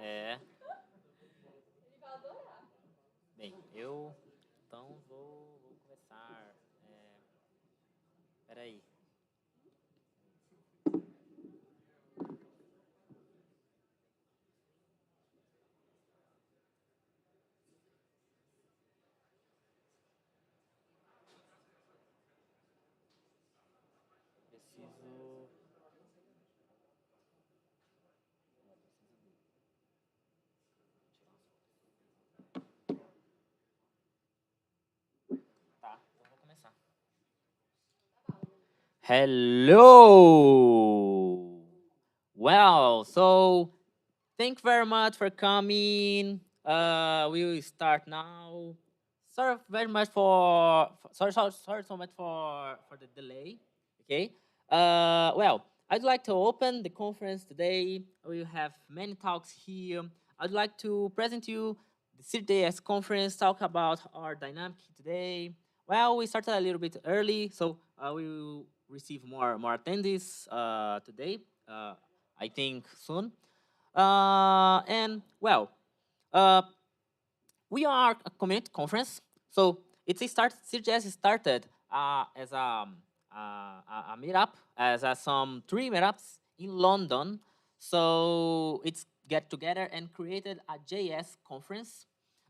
É. Bem, eu então vou começar. Peraí. Preciso. Tá, então vou começar. Hello! Well, so thank you very much for coming. We will start now. Sorry very much sorry so much for the delay. Okay. Well, I'd like to open the conference today. We will have many talks here. I'd like to present you the CITYJS conference, talk about our dynamic today. Well, we started a little bit early, so we will receive more attendees today. I think soon. And well, uh, we are a community conference, so CITYJS started as a meetup, as some 3 meetups in London. So it's get together and created a JS conference.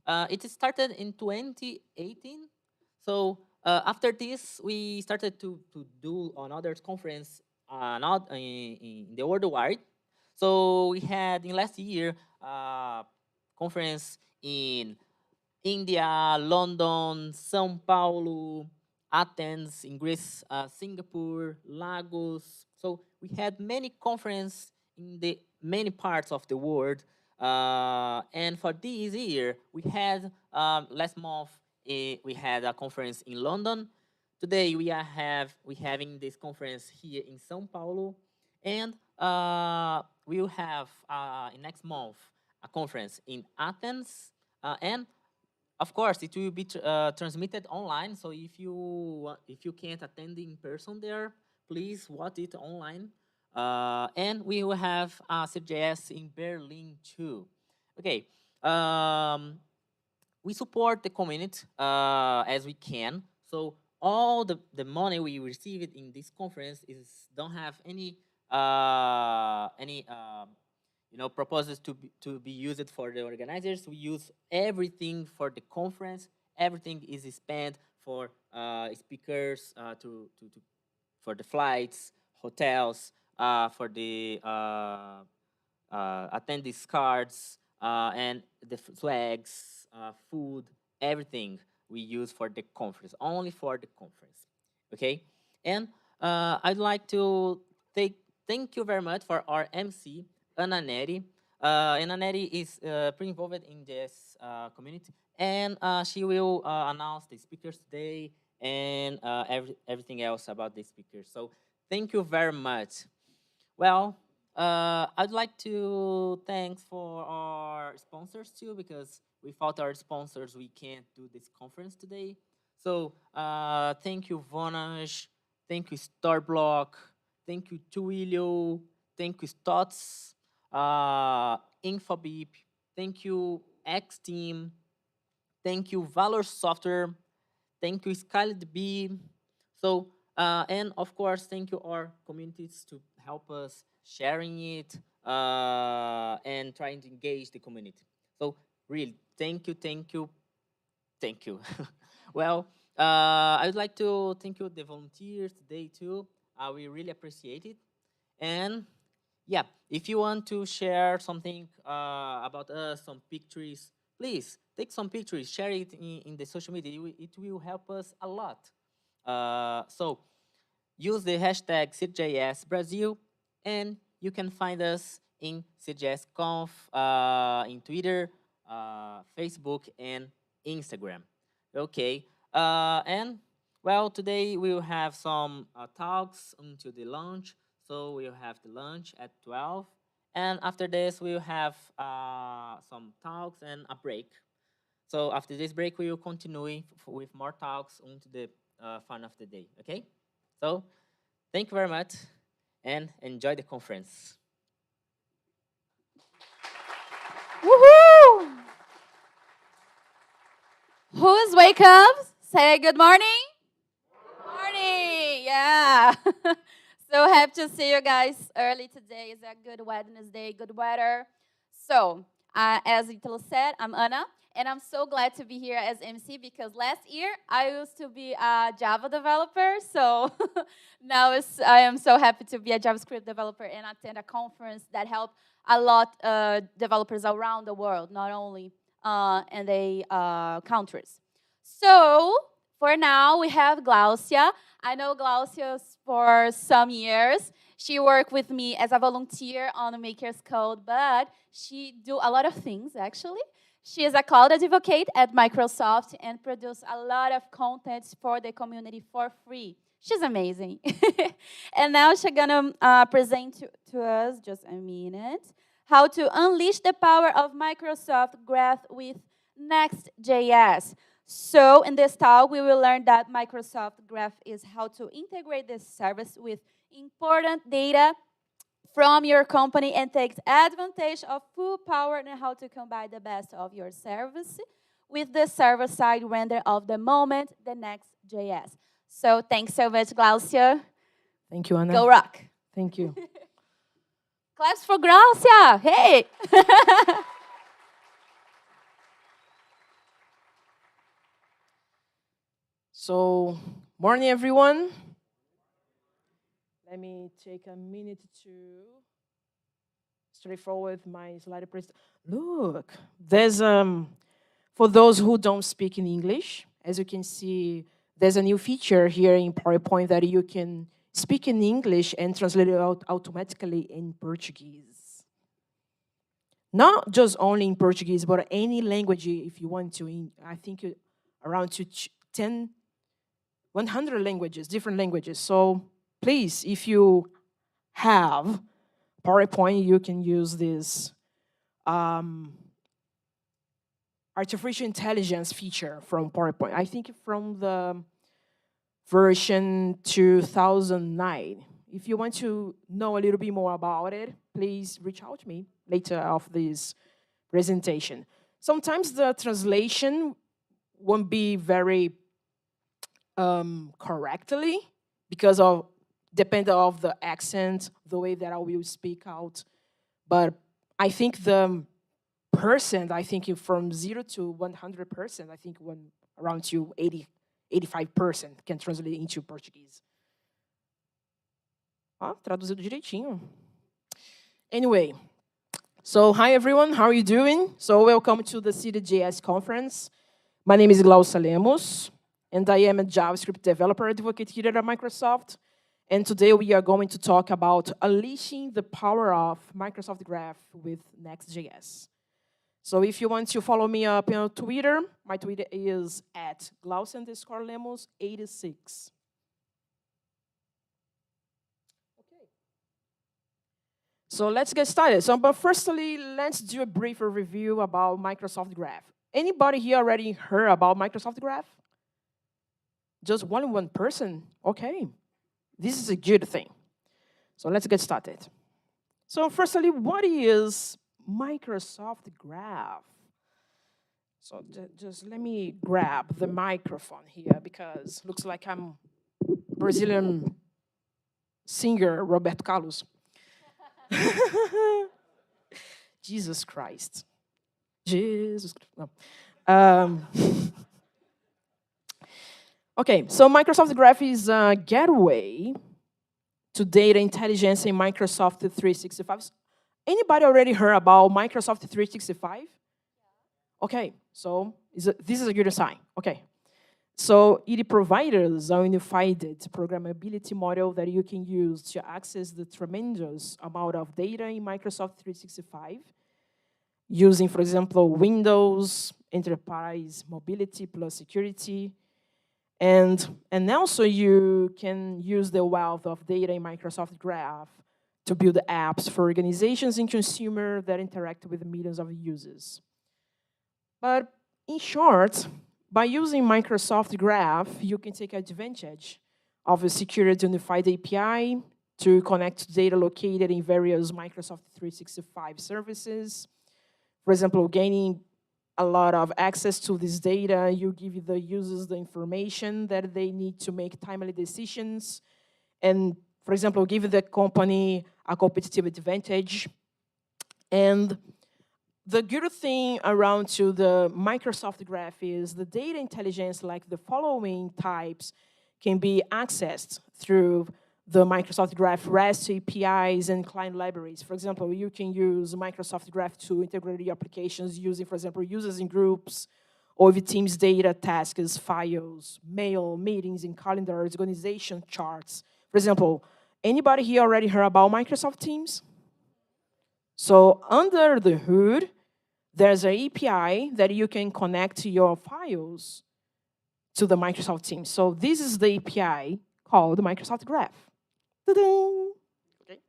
It started in 2018. So after this, we started to do another conference, not in the worldwide. So we had in last year conference in India, London, São Paulo, Athens in Greece, Singapore, Lagos. So we had many conferences in the many parts of the world. And for this year, we had last month we had a conference in London. Today we having this conference here in São Paulo, and we will have next month a conference in Athens, and of course, it will be transmitted online. So if you can't attend in person there, please watch it online. And we will have CJS in Berlin too. Okay. We support the community as we can. So all the money we receive in this conference is don't have any proposes to be used for the organizers. We use everything for the conference. Everything is spent for speakers for the flights, hotels, for the attendees cards, and the flags, food, everything we use for the conference, only for the conference. Okay, and I'd like to thank you very much for our MC, Ana Neri. Ana Neri is pretty involved in this community, and she will announce the speakers today and everything else about the speakers. So thank you very much. Well, I'd like to thank for our sponsors too, because without our sponsors, we can't do this conference today. So thank you, Vonage. Thank you, Starblock. Thank you, Twilio. Thank you, Stots. Infobeep. Thank you, X Team. Thank you, Valor Software. Thank you, SkyLDB. So, and of course, thank you our communities to help us sharing it and trying to engage the community. So, really, thank you, thank you, thank you. Well, I would like to thank you the volunteers today too. We really appreciate it. And yeah, if you want to share something about us, some pictures, please take some pictures, share it in the social media. It will help us a lot. So use the hashtag CITYJS Brazil, and you can find us in CITYJSConf in Twitter, Facebook, and Instagram. Okay, and well, today we will have some talks until the lunch. So we'll have the lunch at 12. And after this, we'll have some talks and a break. So after this break, we will continue with more talks until the fun of the day. Okay? So thank you very much and enjoy the conference. Woohoo! Who's wake up? Say good morning. Morning. Yeah. So happy to see you guys early today. It's a good Wednesday, good weather. So, as Italo said, I'm Anna, and I'm so glad to be here as MC because last year I used to be a Java developer. So I am so happy to be a JavaScript developer and attend a conference that helped a lot developers around the world, not only in the countries. So for now, we have Glaucia. I know Glaucia for some years. She worked with me as a volunteer on the Maker's Code, but she do a lot of things, actually. She is a cloud advocate at Microsoft and produce a lot of content for the community for free. She's amazing. And now she's gonna present to us, just a minute, how to unleash the power of Microsoft Graph with Next.js. So in this talk, we will learn that Microsoft Graph is how to integrate this service with important data from your company and takes advantage of full power and how to combine the best of your service with the server-side render of the moment, the Next.js. So thanks so much, Glaucia. Thank you, Anna. Go rock. Thank you. Claps for Glaucia. Hey. So, morning, everyone. Let me take a minute to straightforward my slide presentation. Look, there's for those who don't speak in English, as you can see, there's a new feature here in PowerPoint that you can speak in English and translate it out automatically in Portuguese. Not just only in Portuguese, but any language if you want to. I think around to 10 100 languages, different languages. So please, if you have PowerPoint, you can use this artificial intelligence feature from PowerPoint. I think from the version 2009. If you want to know a little bit more about it, please reach out to me later of this presentation. Sometimes the translation won't be very correctly because of depending of the accent, the way that I will speak out. But I think the percent, I think from 0 to 100%, I think around to 85% can translate into Portuguese. Traduzido direitinho. Anyway, so hi everyone, how are you doing? So welcome to the CITYJS conference. My name is Glaucia Lemos, and I am a JavaScript developer advocate here at Microsoft. And today we are going to talk about unleashing the power of Microsoft Graph with Next.js. So if you want to follow me up on Twitter, my Twitter is at Glaucia_Lemos86. Okay. So let's get started. But firstly, let's do a brief review about Microsoft Graph. Anybody here already heard about Microsoft Graph? Just one person? Okay. This is a good thing. So let's get started. So firstly, what is Microsoft Graph? So just let me grab the microphone here because looks like I'm Brazilian singer Roberto Carlos. Jesus Christ. Jesus. No. Okay, so Microsoft Graph is a gateway to data intelligence in Microsoft 365. Anybody already heard about Microsoft 365? Okay, so this is a good sign. Okay, so it provides a unified programmability model that you can use to access the tremendous amount of data in Microsoft 365 using, for example, Windows, Enterprise, Mobility plus Security. And also you can use the wealth of data in Microsoft Graph to build apps for organizations and consumers that interact with millions of users. But in short, by using Microsoft Graph, you can take advantage of a secure unified API to connect to data located in various Microsoft 365 services. for example, gaining a lot of access to this data. You give the users the information that they need to make timely decisions. And, for example, give the company a competitive advantage. And the good thing around to the Microsoft Graph is the data intelligence, like the following types, can be accessed through the Microsoft Graph REST APIs and client libraries. For example, you can use Microsoft Graph to integrate your applications using, for example, users in groups, or with Teams data, tasks, files, mail, meetings, and calendars, organization charts. For example, anybody here already heard about Microsoft Teams? So under the hood, there's an API that you can connect your files to the Microsoft Teams. So this is the API called Microsoft Graph. Okay.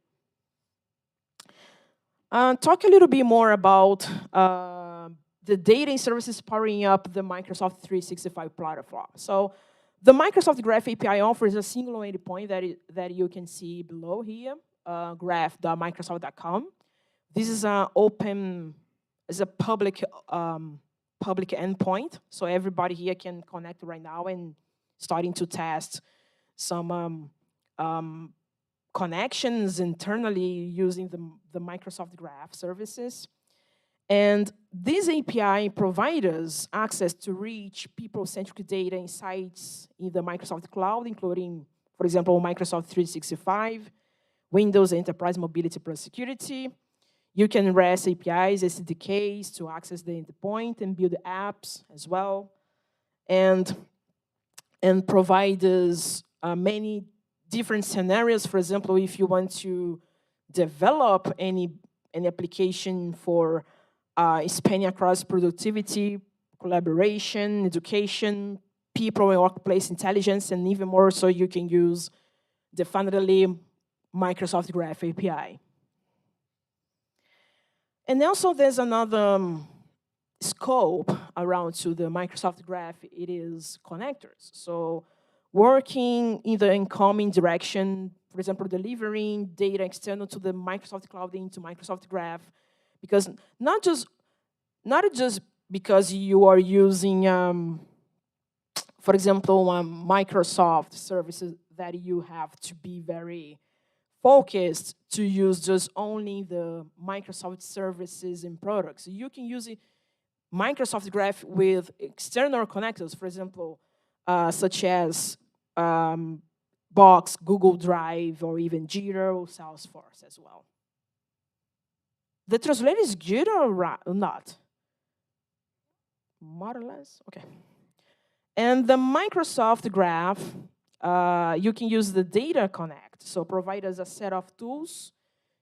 Talk a little bit more about the data and services powering up the Microsoft 365 platform. So the Microsoft Graph API offers a single endpoint that you can see below here, graph.microsoft.com. This is an open, it's a public endpoint, so everybody here can connect right now and starting to test some connections internally using the Microsoft Graph services. And this API provides us access to rich people-centric data insights in the Microsoft Cloud, including, for example, Microsoft 365, Windows Enterprise Mobility Plus Security. You can REST APIs, SDKs to access the endpoint and build apps as well. And provide us many different scenarios. For example, if you want to develop any application for spanning across productivity, collaboration, education, people and workplace intelligence, and even more so, you can use definitely Microsoft Graph API. And also there's another scope around to the Microsoft Graph. It is connectors. So working in the incoming direction, for example, delivering data external to the Microsoft Cloud into Microsoft Graph, because not just because you are using, for example, Microsoft services that you have to be very focused to use just only the Microsoft services and products. You can use Microsoft Graph with external connectors, for example, such as Box, Google Drive, or even Jira or Salesforce as well. The translation is good or not? More or less? Okay. And the Microsoft Graph, you can use the Data Connect. So provide us a set of tools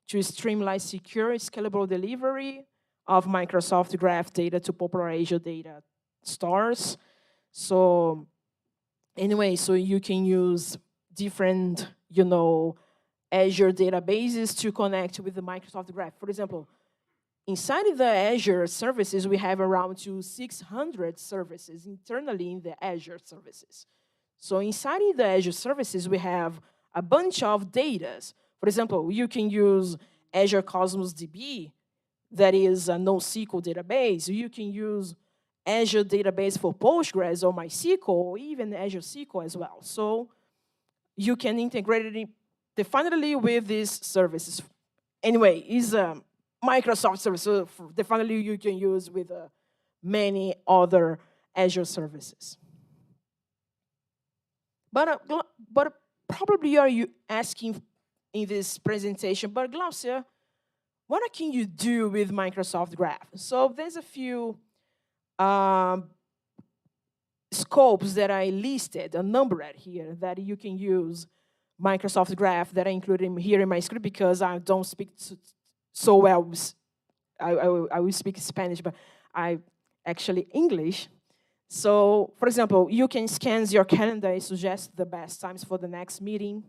to streamline secure, scalable delivery of Microsoft Graph data to popular Azure data stores. So anyway, so you can use different, Azure databases to connect with the Microsoft Graph. For example, inside of the Azure services, we have around 600 services internally in the Azure services. So inside of the Azure services, we have a bunch of data. For example, you can use Azure Cosmos DB, that is a NoSQL database. You can use Azure database for Postgres or MySQL, or even Azure SQL as well. So you can integrate it definitely with these services. Anyway, it's a Microsoft service, so definitely you can use with many other Azure services. But probably are you asking in this presentation, but Glaucia, what can you do with Microsoft Graph? So there's a few scopes that I listed, a number right here, that you can use Microsoft Graph that I included here in my script because I don't speak so well. I will speak Spanish, but I actually English. So, for example, you can scan your calendar and suggest the best times for the next meeting.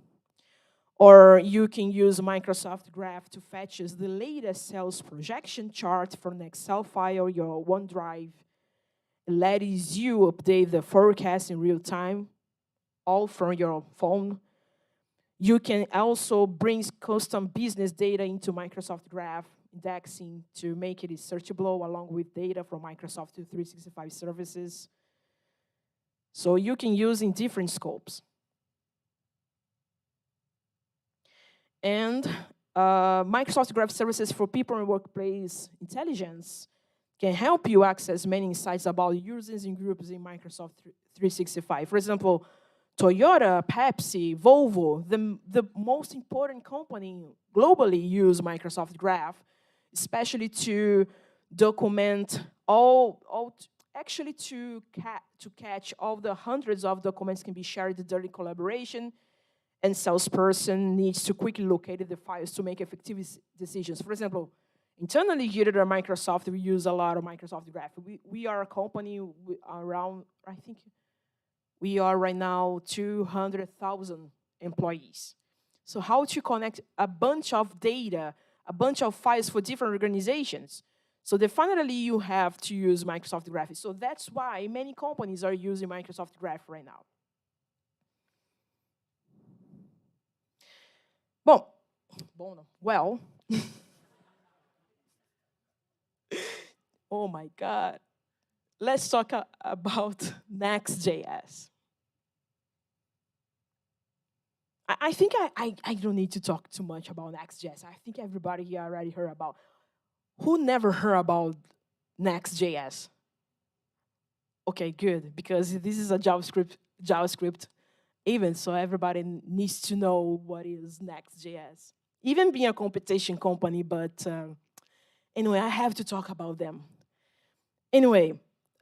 Or you can use Microsoft Graph to fetch us the latest sales projection chart from an Excel file, your OneDrive. It lets you update the forecast in real time, all from your phone. You can also bring custom business data into Microsoft Graph indexing to make it searchable along with data from Microsoft 365 services. So you can use in different scopes. And Microsoft Graph Services for People and Workplace Intelligence can help you access many insights about users and groups in Microsoft 365. For example, Toyota, Pepsi, Volvo, the most important company globally use Microsoft Graph, especially to document actually to catch all the hundreds of documents can be shared during collaboration, and salesperson needs to quickly locate the files to make effective decisions. For example, internally here at Microsoft, we use a lot of Microsoft Graph. We are a company around, I think, we are right now 200,000 employees. So how to connect a bunch of data, a bunch of files for different organizations? So definitely you have to use Microsoft Graph. So that's why many companies are using Microsoft Graph right now. Well, oh my God. Let's talk about Next.js. I think I don't need to talk too much about Next.js. I think everybody here already heard about. Who never heard about Next.js? Okay, good, because this is a JavaScript event, so everybody needs to know what is Next.js. Even being a competition company, but anyway, I have to talk about them. Anyway,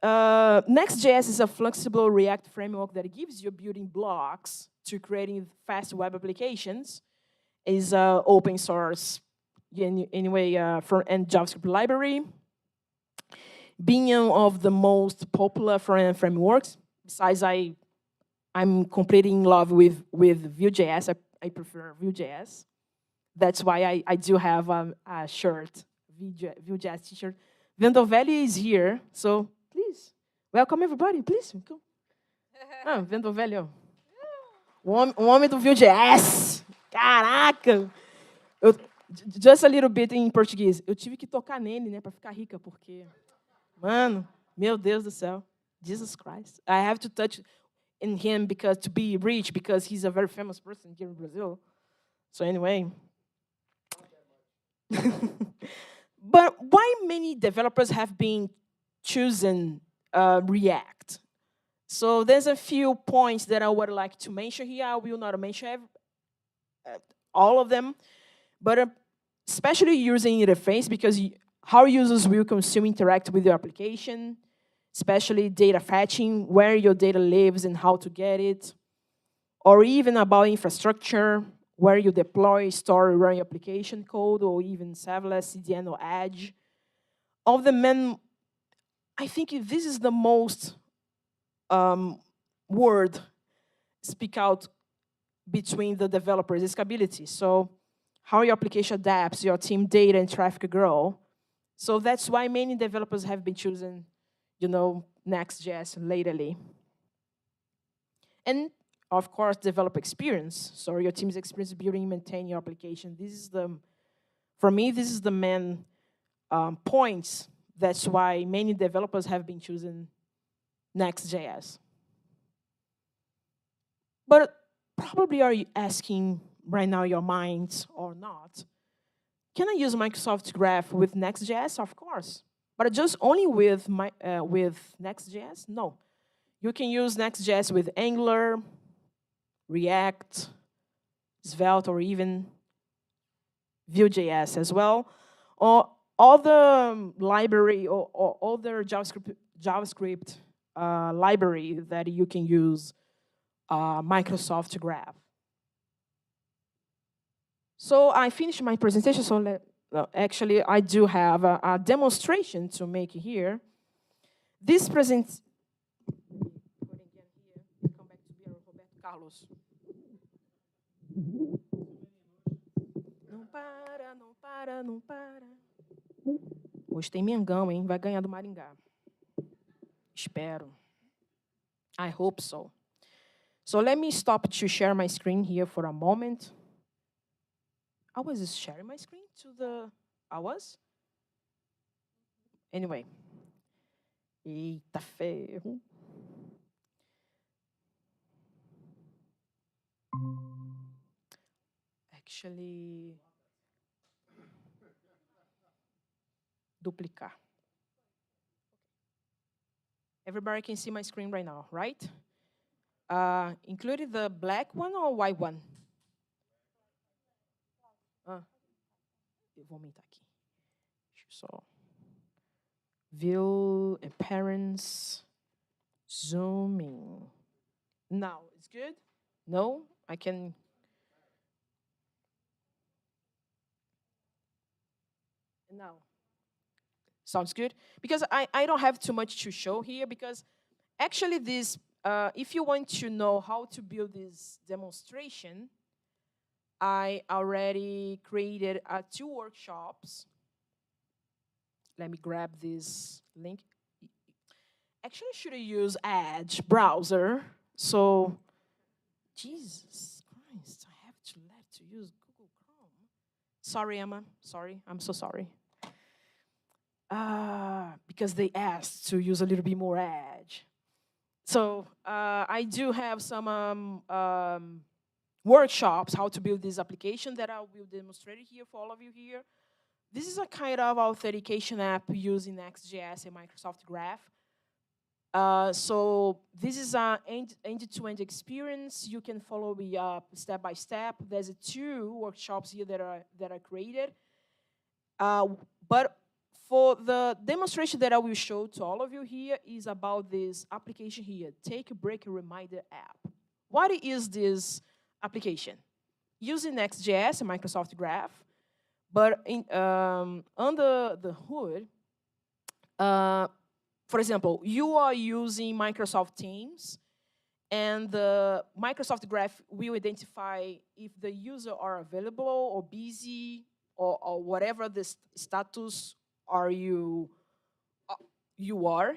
Next.js is a flexible React framework that gives you building blocks to creating fast web applications. Is open source, anyway, front-end JavaScript library. Being one of the most popular front-end frameworks, besides I'm completely in love with Vue.js. I prefer Vue.js. That's why I do have a shirt, Vue.js t-shirt. Vendovelli is here, so please, welcome everybody, please. Come. Vendovelli, o homem do Vue.js. Caraca! Just a little bit em português. Eu tive que tocar nele, né, para ficar rica, porque, mano, meu Deus do céu, Jesus Christ. I have to touch in him because to be rich, because he's a very famous person here in Brazil. So anyway. But why many developers have been choosing React? So there's a few points that I would like to mention here. I will not mention all of them, but especially using interface, because how users will consume interact with your application, especially data fetching, where your data lives and how to get it, or even about infrastructure, where you deploy, store, run your application code, or even serverless, CDN, or Edge. Of the men, I think this is the most word speak out between the developers, scalability. So how your application adapts, your team data and traffic grow. So that's why many developers have been choosing, Next.js lately. And of course, developer experience. So your team's experience building and maintaining your application. For me, this is the main points. That's why many developers have been choosing Next.js. But probably are you asking right now your minds or not? Can I use Microsoft Graph with Next.js? Of course. But just only with Next.js? No. You can use Next.js with Angular, React, Svelte, or even Vue.js as well, or other library or other JavaScript library that you can use Microsoft Graph. So I finished my presentation. So actually, I do have a demonstration to make here. This present. Come back to be Roberto Carlos. Não para, não para, não para. Hoje tem Mengão, hein? Vai ganhar do Maringá. Espero. I hope so. So let me stop to share my screen here for a moment. I was sharing my screen to the... I was? Anyway. Eita ferro. Actually, duplicar. Everybody can see my screen right now, right? Included the black one or white one? Eu vou aumentar aqui. Deixa eu só. View, appearance, zooming. Now, it's good? No? I can. Now. Sounds good? Because I don't have too much to show here because actually this, if you want to know how to build this demonstration, I already created 2 workshops. Let me grab this link. Actually, I should use Edge browser. So, Jesus Christ, I have to use Google Chrome. Sorry, Emma. Sorry, I'm so sorry. Because they asked to use a little bit more Edge. So I do have some workshops how to build this application that I will demonstrate here for all of you here. This is a kind of authentication app using Next.js and Microsoft Graph. So this is an end-to-end experience. You can follow me up step by step. There's 2 workshops here that are created. But for the demonstration that I will show to all of you here is about this application here, Take a Break Reminder app. What is this application? Using Next.js and Microsoft Graph, but under the hood, for example, you are using Microsoft Teams, and the Microsoft Graph will identify if the user are available or busy or whatever the status are you are.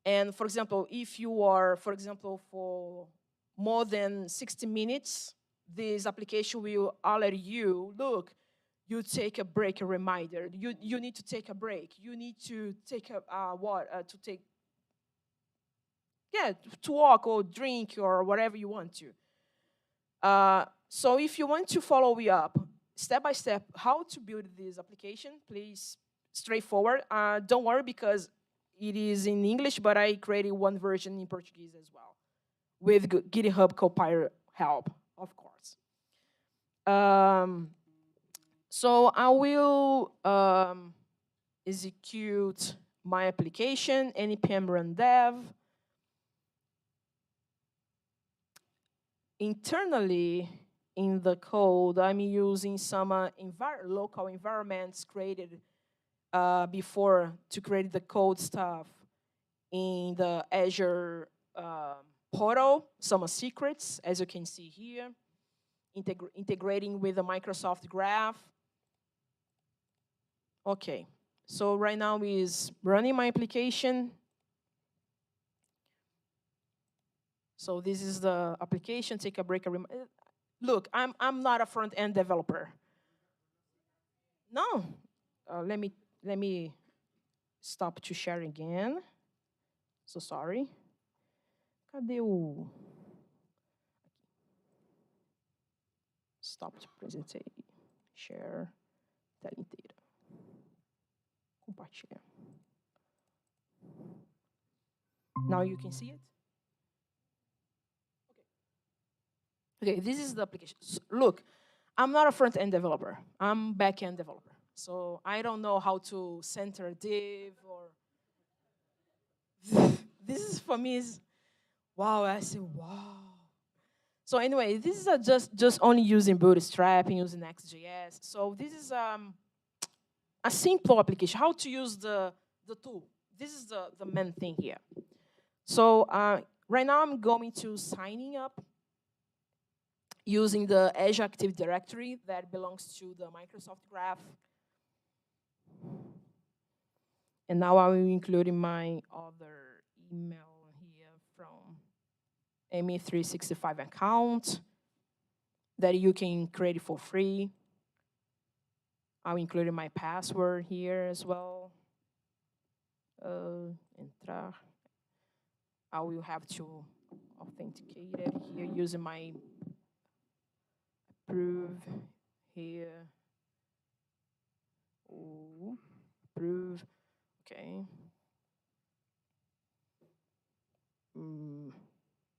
And for example, if you are, for example, for more than 60 minutes, this application will alert you, look, you take a break, a reminder. You need to take a break. You need to take to walk or drink or whatever you want to. So if you want to follow me up, step by step, how to build this application, please, straightforward. Don't worry because it is in English, but I created one version in Portuguese as well, with GitHub Copilot help, of course. So I will execute my application, npm run dev. Internally, in the code, I'm using some local environments created before to create the code stuff in the Azure portal, some secrets, as you can see here, integrating with the Microsoft Graph. Okay, so right now is running my application. So this is the application, take a break. Look, I'm not a front-end developer. No, let me stop to share again. So sorry. Cadê o... Stop to presentate. Share. Tela inteira. Compartilhar. Now you can see it? Okay, this is the application. Look, I'm not a front-end developer. I'm back-end developer. So I don't know how to center a div or... This is, for me, is... Wow, I say, wow. So anyway, this is just only using Bootstrap and using Next.js. So this is a simple application. How to use the tool. This is the main thing here. So right now I'm going to signing up using the Azure Active Directory that belongs to the Microsoft Graph. And now I will include in my other email here from ME365 account that you can create for free. I'll include my password here as well. Entrar. I will have to authenticate it here using my approve here. Ooh, approve. Okay.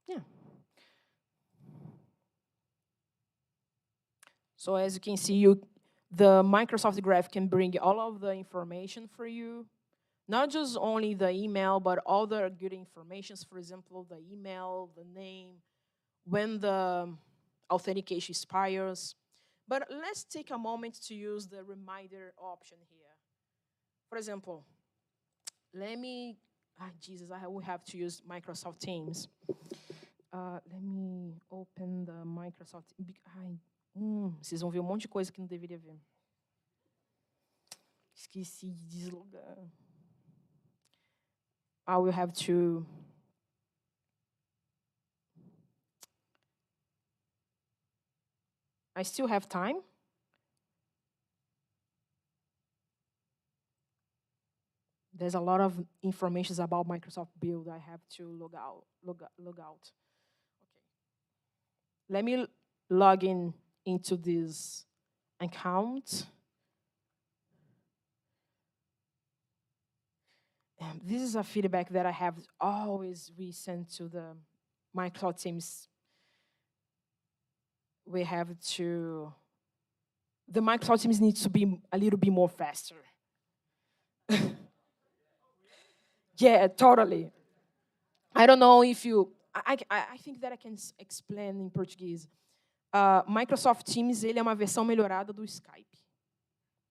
Yeah. So as you can see, the Microsoft Graph can bring all of the information for you. Not just only the email, but all the good informations, for example, the email, the name, when the authentication expires. But let's take a moment to use the reminder option here. For example, Jesus, I will have to use Microsoft Teams. Let me open the Microsoft. Vocês vão ver um monte de coisa que não deveria ver. Esqueci de deslogar. I will have to. I still have time. There's a lot of information about Microsoft Build. I have to log out. Okay. Let me log into this account. This is a feedback that I have always sent to the Microsoft Teams. We have to. The Microsoft Teams needs to be a little bit more faster. Yeah, totally. I don't know if you. I think that I can explain in Portuguese. Microsoft Teams ele é uma versão melhorada do Skype.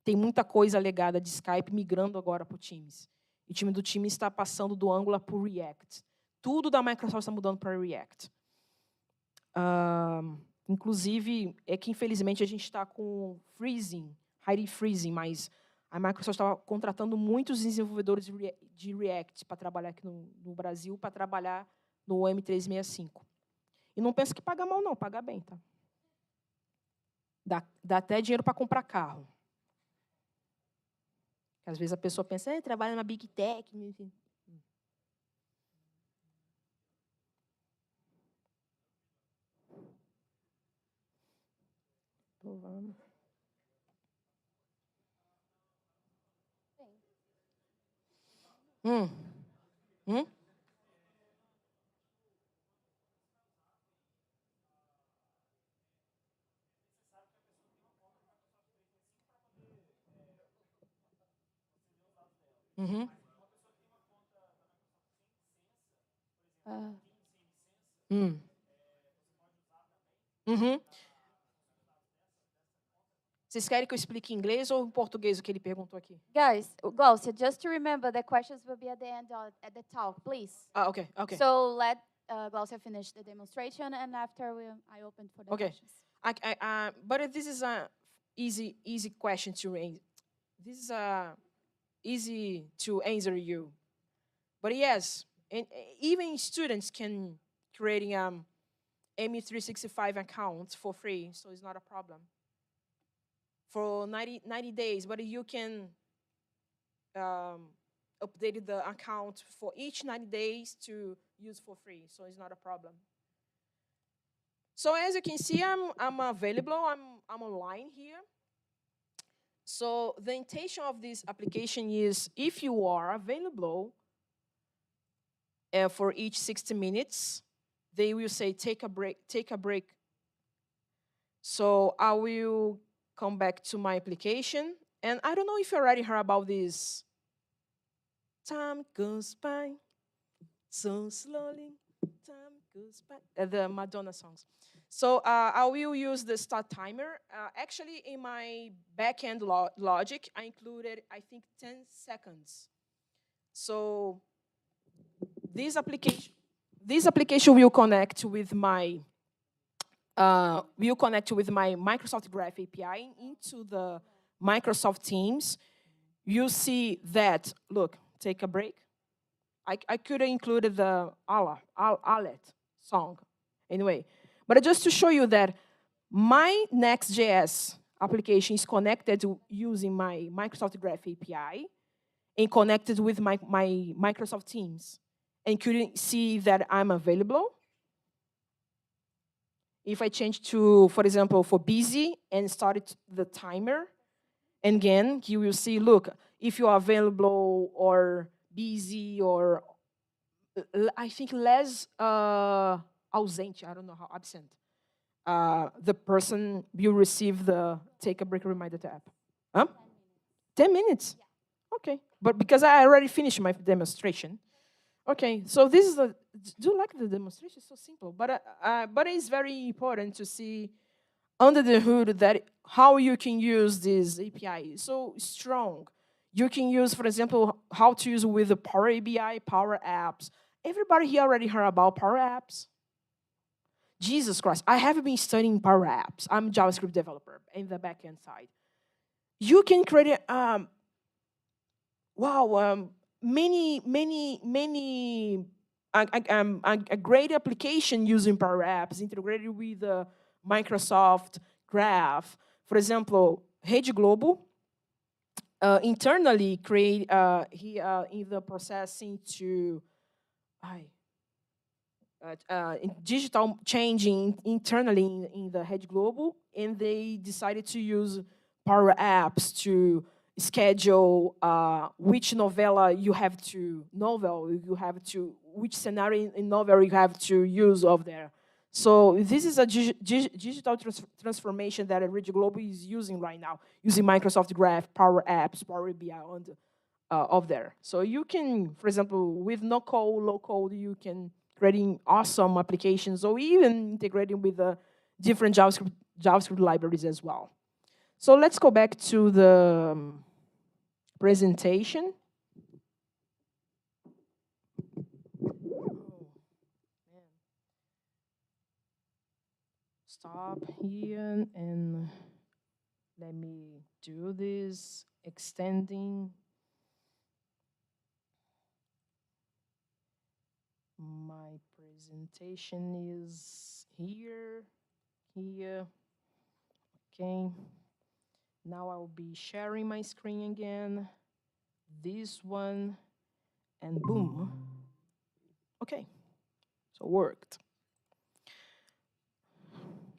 Tem muita coisa legada de Skype migrando agora para o Teams. E o time do Teams está passando do Angular para o React. Tudo da Microsoft está mudando para React. Inclusive, é que infelizmente a gente está com hiring freezing, mas a Microsoft estava contratando muitos desenvolvedores de React para trabalhar aqui no Brasil, para trabalhar no M365. E não pensa que paga mal, não, paga bem, tá? Dá até dinheiro para comprar carro. Às vezes a pessoa pensa, trabalha na Big Tech. Enfim. Vamos. Uhum. Uhum. Vocês querem que eu explique em inglês ou em português o que ele perguntou aqui? Guys, Glaucia, just to remember, the questions will be at the end at the talk, please. Okay. So let Glaucia finish the demonstration, and after I open for the questions. But this is a easy question to answer. This is easy to answer you. But yes, even students can create M365 accounts for free, so it's not a problem. For 90 days, but you can update the account for each 90 days to use for free, so it's not a problem. So as you can see, I'm available, I'm online here. So the intention of this application is if you are available for each 60 minutes, they will say take a break. So I will come back to my application. And I don't know if you already heard about this. Time goes by so slowly. Time goes by. The Madonna songs. So I will use the start timer. Actually, in my backend logic, I included, I think, 10 seconds. So this application will connect with my Microsoft Graph API into the Microsoft Teams. You see that, look, take a break. I could have included the Alet song anyway. But just to show you that my Next.js application is connected using my Microsoft Graph API and connected with my Microsoft Teams and couldn't see that I'm available. If I change to, for example, for busy and started the timer, and again, you will see, look, if you are available or busy or I think less ausente, I don't know how, absent. The person will receive the take a break reminder tab. Huh? 10 minutes? Okay. But because I already finished my demonstration. Okay, so this is the, do you like the demonstration? It's so simple, but it's very important to see under the hood that how you can use this API. It's so strong. You can use, for example, how to use with the Power API, Power Apps. Everybody here already heard about Power Apps? Jesus Christ, I have been studying Power Apps. I'm a JavaScript developer in the backend side. You can create many a great application using Power Apps integrated with the Microsoft Graph. For example, Rede Globo internally create in the processing to in digital changing internally in the Rede Globo, and they decided to use Power Apps to schedule which novella you have to which scenario in novel you have to use over there. So this is a digital transformation that Rede Globo is using right now, using Microsoft Graph, Power Apps, Power BI on over there. So you can, for example, with no code, low code, you can creating awesome applications or even integrating with different JavaScript libraries as well. So let's go back to the presentation. Stop here and let me do this, extending my presentation is here. Okay. Now I'll be sharing my screen again. This one, and boom. Okay, so worked.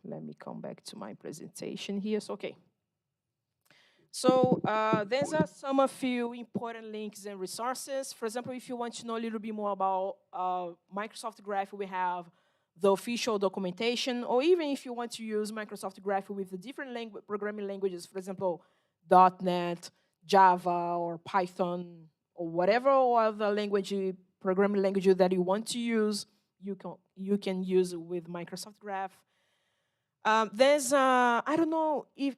Let me come back to my presentation here. So, okay. So there's a few important links and resources. For example, if you want to know a little bit more about Microsoft Graph, we have the official documentation, or even if you want to use Microsoft Graph with the different programming languages, for example, .NET, Java, or Python, or whatever other programming language that you want to use, you can use with Microsoft Graph. There's, I don't know if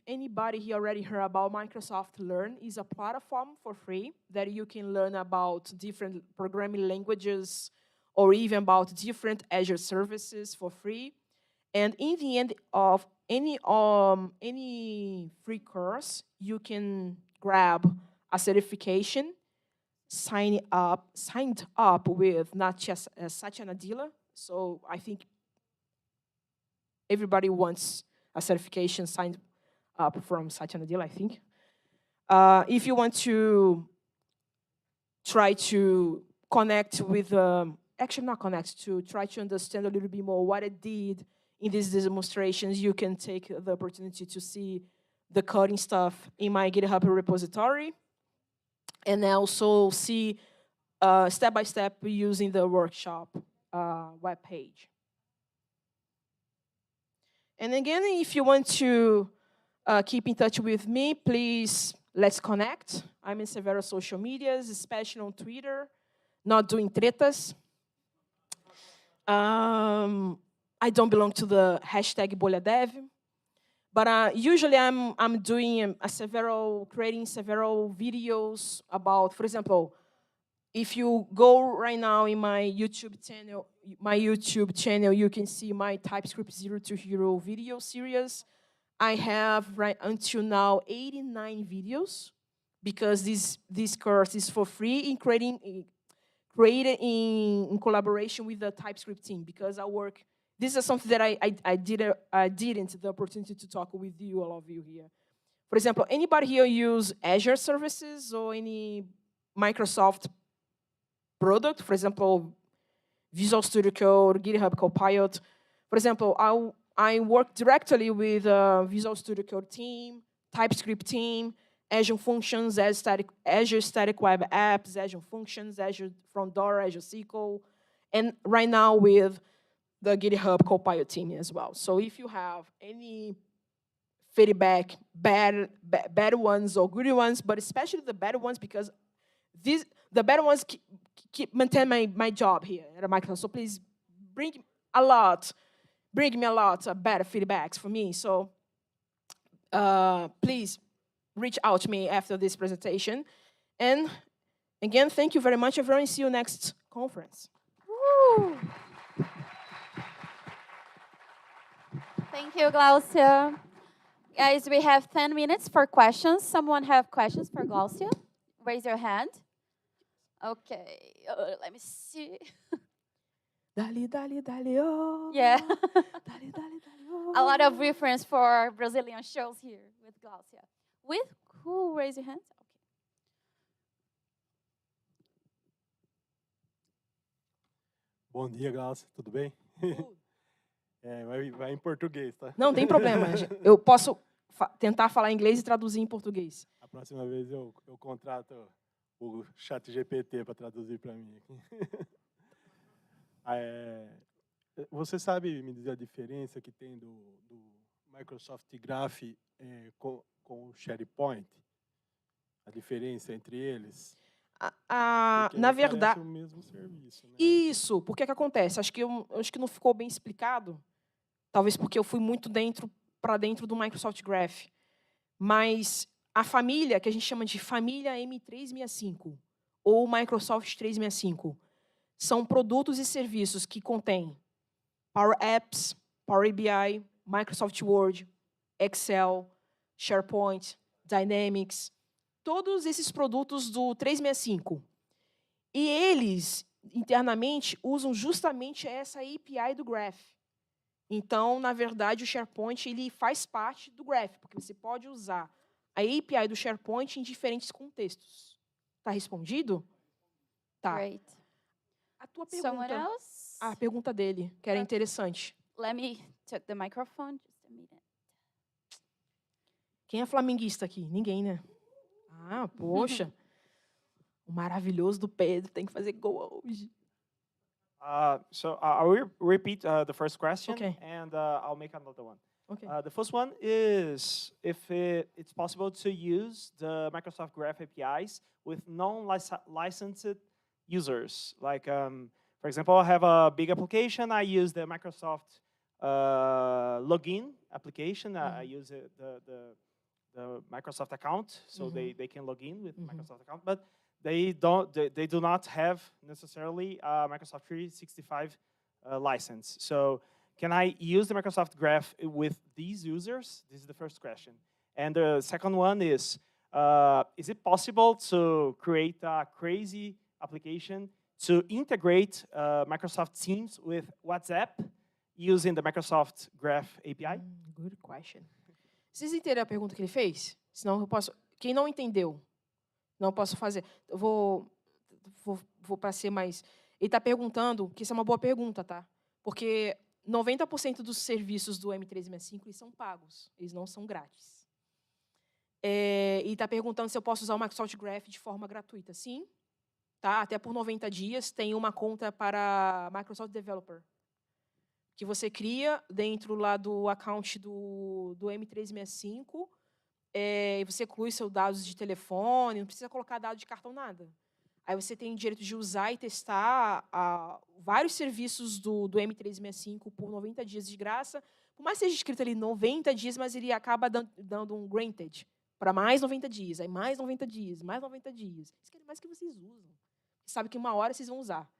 anybody here already heard about Microsoft Learn. Is a platform for free that you can learn about different programming languages or even about different Azure services for free. And in the end of any free course, you can grab a certification, signed up with not just Satya Nadella. So I think everybody wants a certification signed up from Satya Nadella, I think. If you want to try to connect with, actually not connect, to try to understand a little bit more what it did in these demonstrations, you can take the opportunity to see the coding stuff in my GitHub repository, and also see step-by-step using the workshop webpage. And again, if you want to keep in touch with me, please, let's connect. I'm in several social medias, especially on Twitter, not doing tretas. I don't belong to the hashtag BolhaDev, but usually I'm doing creating several videos about, for example, if you go right now in my YouTube channel, you can see my TypeScript 0 to Hero video series. I have right until now 89 videos because this course is for free created in collaboration with the TypeScript team because I work this is something that I didn't the opportunity to talk with you, all of you here. For example, anybody here use Azure services or any Microsoft product? For example, Visual Studio Code, GitHub Copilot. For example, I work directly with Visual Studio Code team, TypeScript team, Azure Functions, Azure Static Web Apps, Azure Functions, Azure Front Door, Azure SQL, and right now with the GitHub Copilot team as well. So if you have any feedback, bad ones or good ones, but especially the bad ones, because the bad ones keep maintain my job here at Microsoft. So please bring me a lot of bad feedbacks for me. So please reach out to me after this presentation. And again, thank you very much, everyone. See you next conference. Woo. Thank you, Glaucia. Guys, we have 10 minutes for questions. Someone have questions for Glaucia? Raise your hand. Okay, let me see. Dali, dali, dali, oh. Yeah. Dali, dali, dali, oh. A lot of reference for Brazilian shows here with Glaucia. With who? Raise your hands. Okay. Bom dia, Glaucia. Tudo bem? Vai em português, tá? Não tem problema. Eu posso tentar falar inglês e traduzir em português. A próxima vez eu contrato o ChatGPT para traduzir para mim aqui. Você sabe me dizer a diferença que tem do Microsoft Graph com o SharePoint? A diferença entre eles? Na verdade, o mesmo serviço, né? Isso. Por que acontece? Acho que não ficou bem explicado. Talvez porque eu fui muito para dentro do Microsoft Graph. Mas a família, que a gente chama de família M365, ou Microsoft 365, são produtos e serviços que contêm Power Apps, Power BI, Microsoft Word, Excel, SharePoint, Dynamics, todos esses produtos do 365. E eles, internamente, usam justamente essa API do Graph. Então, na verdade, o SharePoint ele faz parte do Graph, porque você pode usar a API do SharePoint em diferentes contextos. Está respondido? Tá. Great. A tua Someone pergunta. else? A pergunta dele, que era interessante. Let me take the microphone. Just a minute. Quem é flamenguista aqui? Ninguém, né? Ah, poxa. O maravilhoso do Pedro tem que fazer gol hoje. So I will repeat the first question, Okay. and I'll make another one. Okay. The first one is if it's possible to use the Microsoft Graph APIs with non-licensed users. Like, for example, I have a big application. I use the Microsoft login application. I use the Microsoft account, so they can log in with Microsoft account, but they do not have necessarily a Microsoft 365 license. So can I use the Microsoft Graph with these users? This is the first question. And the second one is it possible to create a crazy application to integrate Microsoft Teams with WhatsApp using the Microsoft Graph API? Good question. Vocês entenderam a pergunta que ele fez? Senão eu posso... Quem não entendeu, não posso fazer. Eu vou para ser mais... Ele está perguntando, que isso é uma boa pergunta, tá? Porque 90% dos serviços do M365 eles são pagos, eles não são grátis. E está perguntando se eu posso usar o Microsoft Graph de forma gratuita. Sim, tá? Até por 90 dias tem uma conta para Microsoft Developer, que você cria dentro lá do account do M365, e você inclui seus dados de telefone, não precisa colocar dados de cartão, nada. Aí você tem o direito de usar e testar vários serviços do M365 por 90 dias de graça. Por mais que seja escrito ali 90 dias, mas ele acaba dando um granted para mais 90 dias, aí mais 90 dias, mais 90 dias. Isso é mais que vocês usam. Você sabe que uma hora vocês vão usar.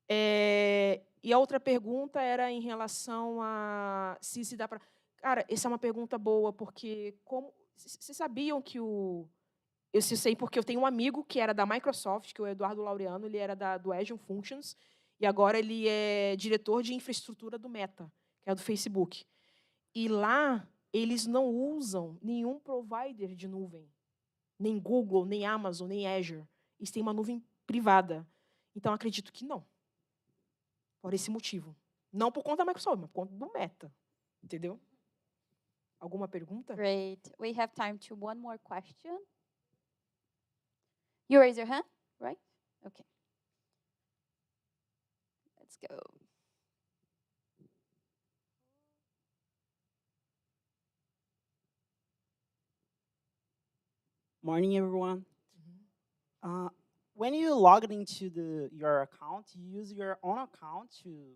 E a outra pergunta era em relação a se dá para... Cara, essa é uma pergunta boa, porque vocês sabiam que eu sei porque eu tenho um amigo que era da Microsoft, que é o Eduardo Laureano, ele era do Azure Functions, e agora ele é diretor de infraestrutura do Meta, que é do Facebook. E lá, eles não usam nenhum provider de nuvem. Nem Google, nem Amazon, nem Azure. Eles têm uma nuvem privada. Então, acredito que não. Por esse motivo. Não por conta da Microsoft, mas por conta do Meta. Entendeu? Alguma pergunta? Great. We have time to one more question. You raise your hand, right? Okay. Let's go. Morning, everyone. When you log into your account, you use your own account to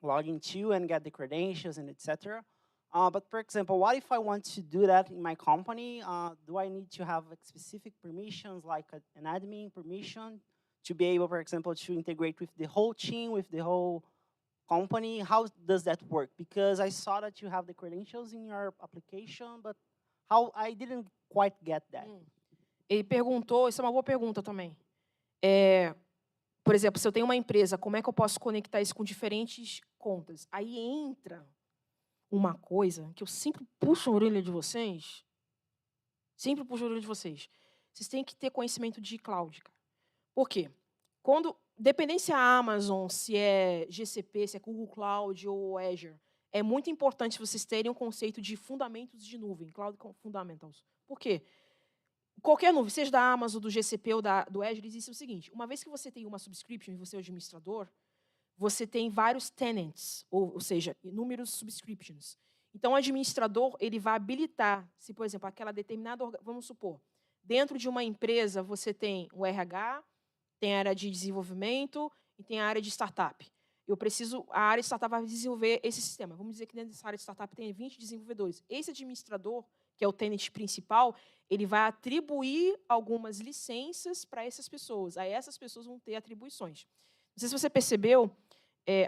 log into and get the credentials and etc. But for example, what if I want to do that in my company? Do I need to have like, specific permissions, like an admin permission, to be able, for example, to integrate with the whole team, with the whole company? How does that work? Because I saw that you have the credentials in your application, but how I didn't quite get that. Ele perguntou, isso é uma boa pergunta também. Por exemplo, se eu tenho uma empresa, como é que eu posso conectar isso com diferentes contas? Aí entra uma coisa que eu sempre puxo a orelha de vocês. Sempre puxo a orelha de vocês. Vocês têm que ter conhecimento de cloud. Cara. Por quê? Dependendo se é a Amazon, se é GCP, se é Google Cloud ou Azure, é muito importante vocês terem um conceito de fundamentos de nuvem, Cloud Fundamentals. Por quê? Qualquer nuvem, seja da Amazon, do GCP ou do Azure, existe o seguinte, uma vez que você tem uma subscription e você é o administrador, você tem vários tenants, ou seja, inúmeros subscriptions. Então, o administrador ele vai habilitar, se, por exemplo, aquela determinada, vamos supor, dentro de uma empresa você tem o RH, tem a área de desenvolvimento e tem a área de startup. A área de startup vai desenvolver esse sistema. Vamos dizer que dentro dessa área de startup tem 20 desenvolvedores. Esse administrador, que é o tenant principal, ele vai atribuir algumas licenças para essas pessoas. Aí essas pessoas vão ter atribuições. Não sei se você percebeu,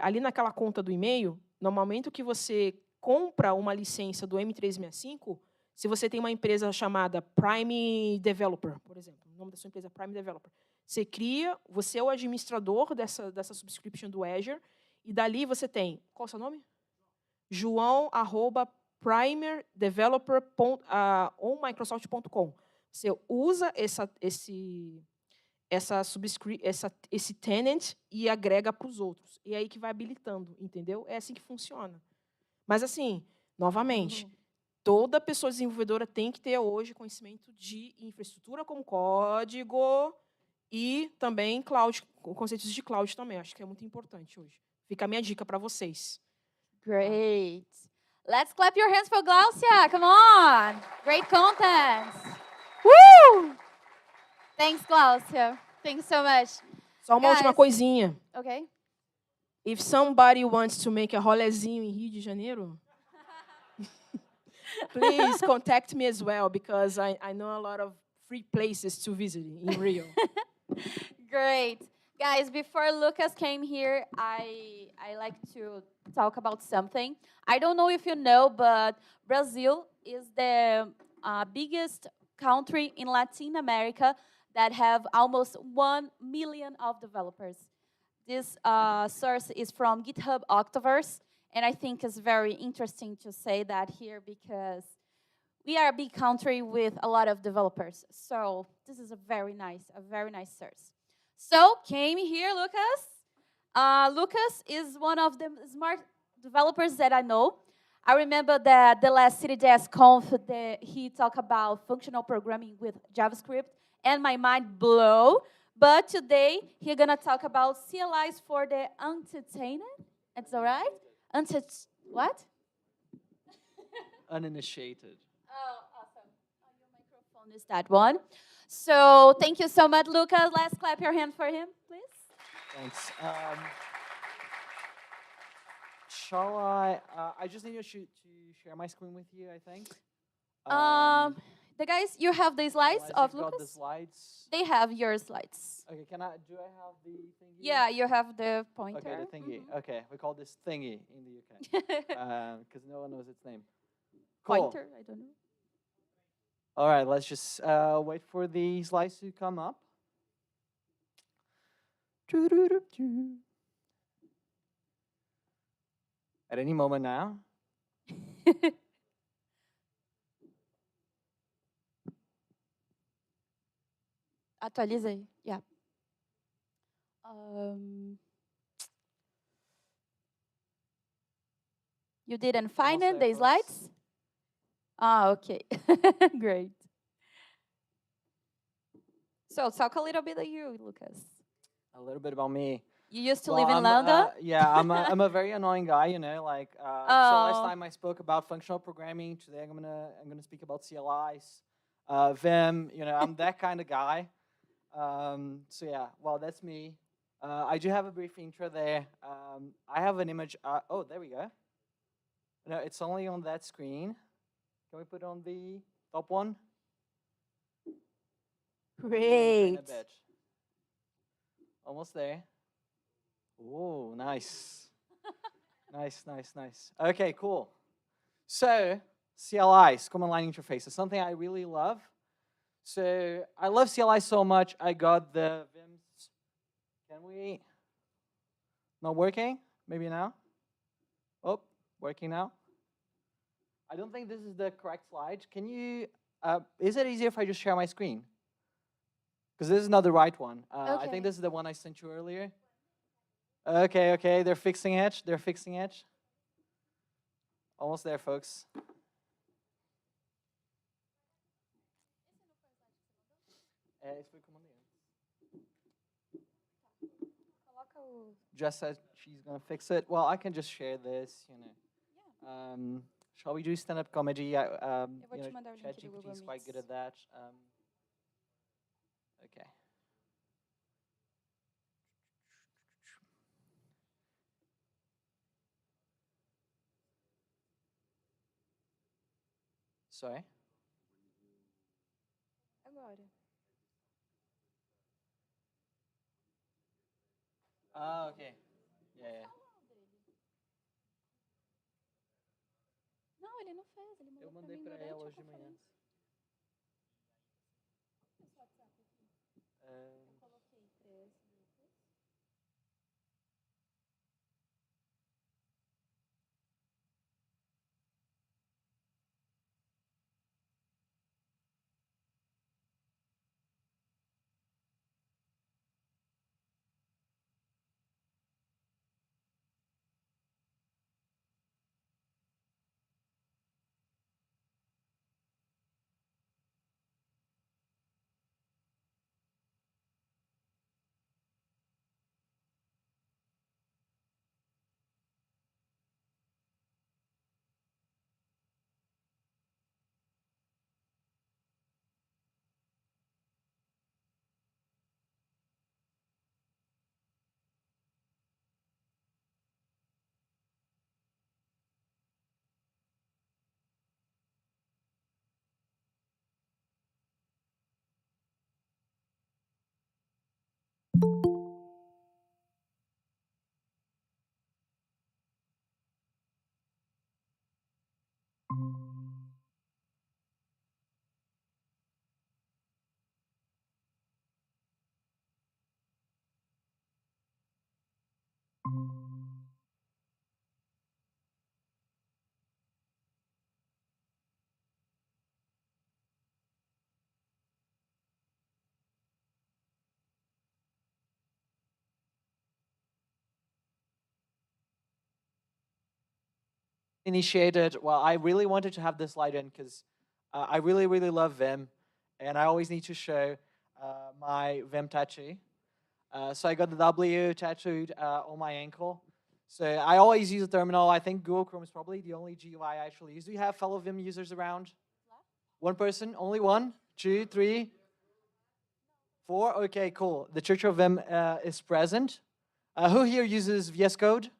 ali naquela conta do e-mail, no momento que você compra uma licença do M365, se você tem uma empresa chamada Prime Developer, por exemplo, o nome da sua empresa é Prime Developer, você é o administrador dessa subscription do Azure, e dali você tem, qual é o seu nome? João@primerdeveloper.microsoft.com. Você usa esse tenant e agrega para os outros. E é aí que vai habilitando, entendeu? É assim que funciona. Mas, assim, novamente, toda pessoa desenvolvedora tem que ter hoje conhecimento de infraestrutura como código e também cloud, conceitos de cloud também. Acho que é muito importante hoje. Fica a minha dica para vocês. Great. Let's clap your hands for Glaucia. Come on. Great content. Woo! Thanks, Glaucia. Thanks so much. Só uma última coisinha. Okay. If somebody wants to make a rolezinho em Rio de Janeiro, please contact me as well, because I know a lot of free places to visit in Rio. Great. Guys, before Lucas came here, I like to talk about something. I don't know if you know, but Brazil is the biggest country in Latin America that have almost 1 million of developers. This source is from GitHub Octoverse, and I think it's very interesting to say that here because we are a big country with a lot of developers. So this is a very nice source. So came here, Lucas. Lucas is one of the smart developers that I know. I remember that the last CITYJS2023 he talked about functional programming with JavaScript, and my mind blew. But today he's gonna talk about CLIs for the entertained. It's all right. What? Uninitiated. Oh, awesome. Oh, your microphone is that one. So thank you so much, Lucas. Let's clap your hand for him, please. Thanks. Shall I? I just need to share my screen with you, I think. The guys, you have the slides of you've got the Lucas? slides. They have your slides. Okay, do I have the thingy? Yeah, you have the pointer. Okay, the thingy. Mhm. Okay, we call this thingy in the UK. Because no one knows its name. Cool. Pointer, I don't know. All right, let's just wait for the slides to come up. at any moment now. Atualizei. Yeah. Um, you didn't find Almost it, there, the folks. slides? Ah, okay. Great. So talk a little bit of you, Lucas. A little bit about me. You used to Well, live in I'm, London? yeah, I'm a very annoying guy, you know. Like, so last Oh. time I spoke about functional programming. Today I'm gonna speak about CLIs, Vim. You know, I'm that kind of guy. So yeah, well, that's me. I do have a brief intro there. I have an image. Oh, there we go. No, it's only on that screen. Can we put on the top one? Great. In a bit. Almost there. Oh, nice. Nice. Okay, cool. So, CLIs, command line interfaces, something I really love. So, I love CLI so much, I got the Vims. Can we? Not working? Maybe now? Oh, working now? I don't think this is the correct slide. Can you, is it easier if I just share my screen? Because this is not the right one. I Okay. think this is the one I sent you earlier. Okay, they're fixing it. Almost there, folks. Esse foi comandante. Just said she's gonna fix it. Well, I can just share this, you know. Shall we do stand-up comedy? vou te mandar o link do ChatGPT Google is quite good Meets. at that. Okay. Sorry. Agora. Ah, okay. Yeah. Não, ele não fez. Ele Eu mandou pra mandei mim para durante ela a hoje de manhã. conferência. Coloquei 3 grupos. Initiated. Well, I really wanted to have this slide in because I really love Vim, and I always need to show my Vim tattoo. So I got the W tattooed on my ankle. So I always use a terminal. I think Google Chrome is probably the only GUI I actually use. Do you have fellow Vim users around? One person? Only one? 2, 3, 4? Okay, cool. The Church of Vim is present. Who here uses VS Code?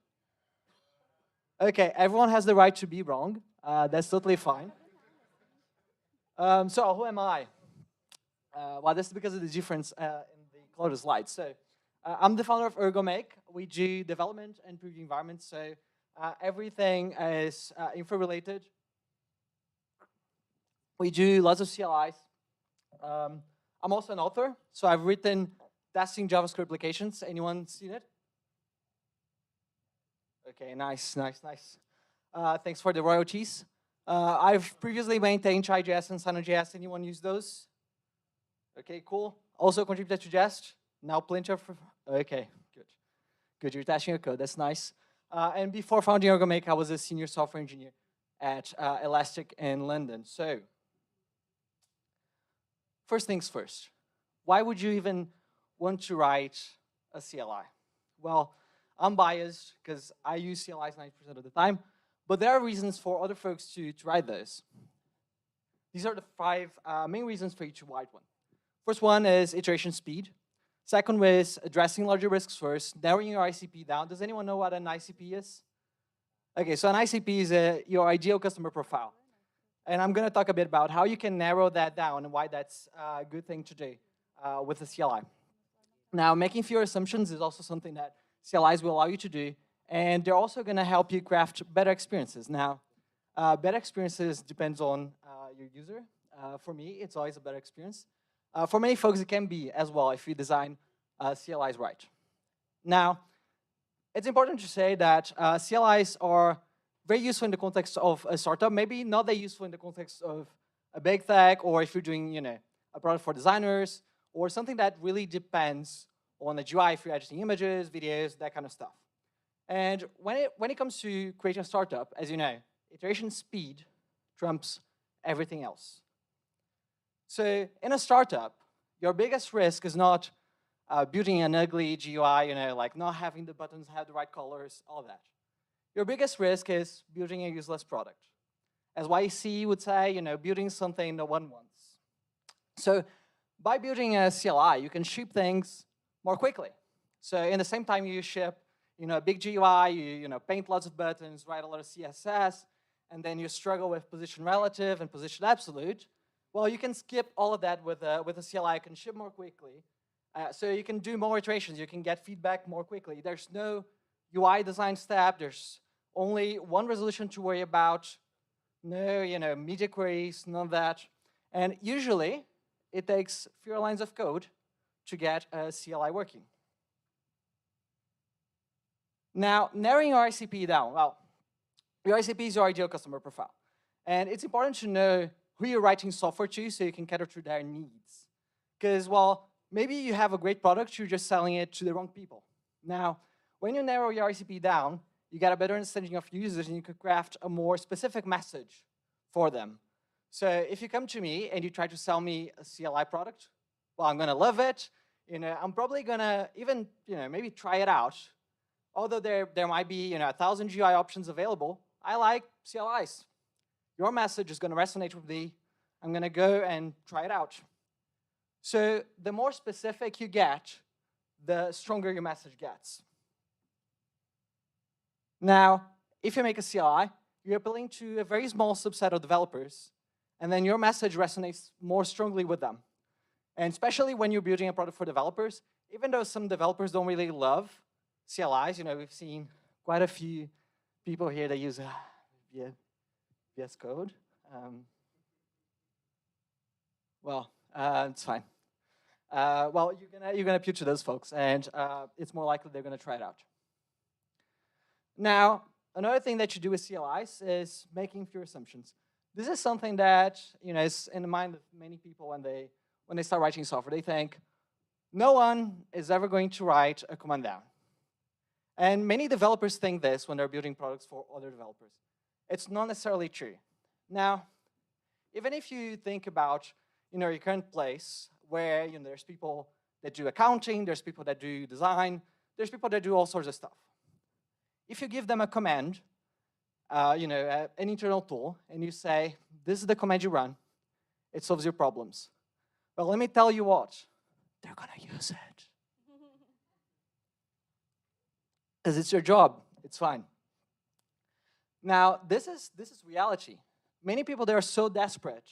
Okay, everyone has the right to be wrong. That's totally fine. So who am I? Well, this is because of the difference in the color slides. So I'm the founder of ErgoMake. We do development and preview environments. So everything is info-related. We do lots of CLIs. I'm also an author. So I've written testing JavaScript applications. Anyone seen it? Okay, nice, nice, nice. Thanks for the royalties. I've previously maintained CITYJS and CyanoJS. Anyone use those? Okay, cool. Also contributed to Jest. Now plenty of. Okay, good. Good, you're testing your code. That's nice. And before founding Ergomake, I was a senior software engineer at Elastic in London. So, first things first. Why would you even want to write a CLI? Well, I'm biased because I use CLIs 90% of the time, but there are reasons for other folks to write those. These are the 5 main reasons for you to write one. First one is iteration speed. Second is addressing larger risks first, narrowing your ICP down. Does anyone know what an ICP is? Okay, so an ICP is your ideal customer profile. And I'm going to talk a bit about how you can narrow that down and why that's a good thing to do with the CLI. Now, making fewer assumptions is also something that CLIs will allow you to do, and they're also going to help you craft better experiences. Now, better experiences depends on your user. For me, it's always a better experience. For many folks, it can be as well if you design CLIs right. Now, it's important to say that CLIs are very useful in the context of a startup, maybe not that useful in the context of a big tech, or if you're doing a product for designers, or something that really depends on the UI, if you're editing images, videos, that kind of stuff. And when it comes to creating a startup, as you know, iteration speed trumps everything else. So in a startup, your biggest risk is not building an ugly GUI, like not having the buttons have the right colors, all that. Your biggest risk is building a useless product. As YC would say, building something no one wants. So by building a CLI, you can ship things more quickly. So in the same time you ship, a big GUI, you paint lots of buttons, write a lot of CSS, and then you struggle with position relative and position absolute. Well, you can skip all of that with a CLI. You can ship more quickly. So you can do more iterations. You can get feedback more quickly. There's no UI design step. There's only one resolution to worry about. No, media queries, none of that. And usually, it takes fewer lines of code to get a CLI working. Now, narrowing your ICP down. Well, your ICP is your ideal customer profile. And it's important to know who you're writing software to so you can cater to their needs. Because, well, maybe you have a great product, you're just selling it to the wrong people. Now, when you narrow your ICP down, you get a better understanding of users and you can craft a more specific message for them. So if you come to me and you try to sell me a CLI product, well, I'm gonna love it. I'm probably gonna even, maybe try it out. Although there might be, 1,000 GUI options available, I like CLIs. Your message is gonna resonate with me. I'm gonna go and try it out. So the more specific you get, the stronger your message gets. Now, if you make a CLI, you're appealing to a very small subset of developers, and then your message resonates more strongly with them. And especially when you're building a product for developers, even though some developers don't really love CLIs, we've seen quite a few people here that use VS Code. It's fine. Well, you're gonna appeal to those folks, and it's more likely they're gonna try it out. Now, another thing that you do with CLIs is making fewer assumptions. This is something that is in the mind of many people when they start writing software. They think, no one is ever going to write a command down. And many developers think this when they're building products for other developers. It's not necessarily true. Now, even if you think about your current place where there's people that do accounting, there's people that do design, there's people that do all sorts of stuff. If you give them a command, an internal tool, and you say, this is the command you run, it solves your problems. Well, let me tell you what, they're gonna use it. Because it's your job, it's fine. Now, this is reality. Many people, they are so desperate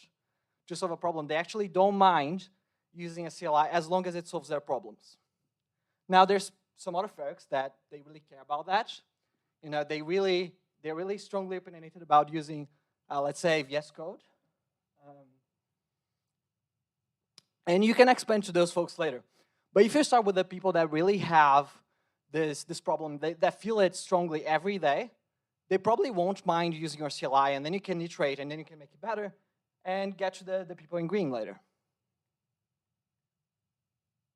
to solve a problem, they actually don't mind using a CLI as long as it solves their problems. Now, there's some other folks that they really care about that. They're really strongly opinionated about using, let's say, VS Code. And you can explain to those folks later. But if you start with the people that really have this problem, that feel it strongly every day, they probably won't mind using your CLI, and then you can iterate, and then you can make it better, and get to the people in green later.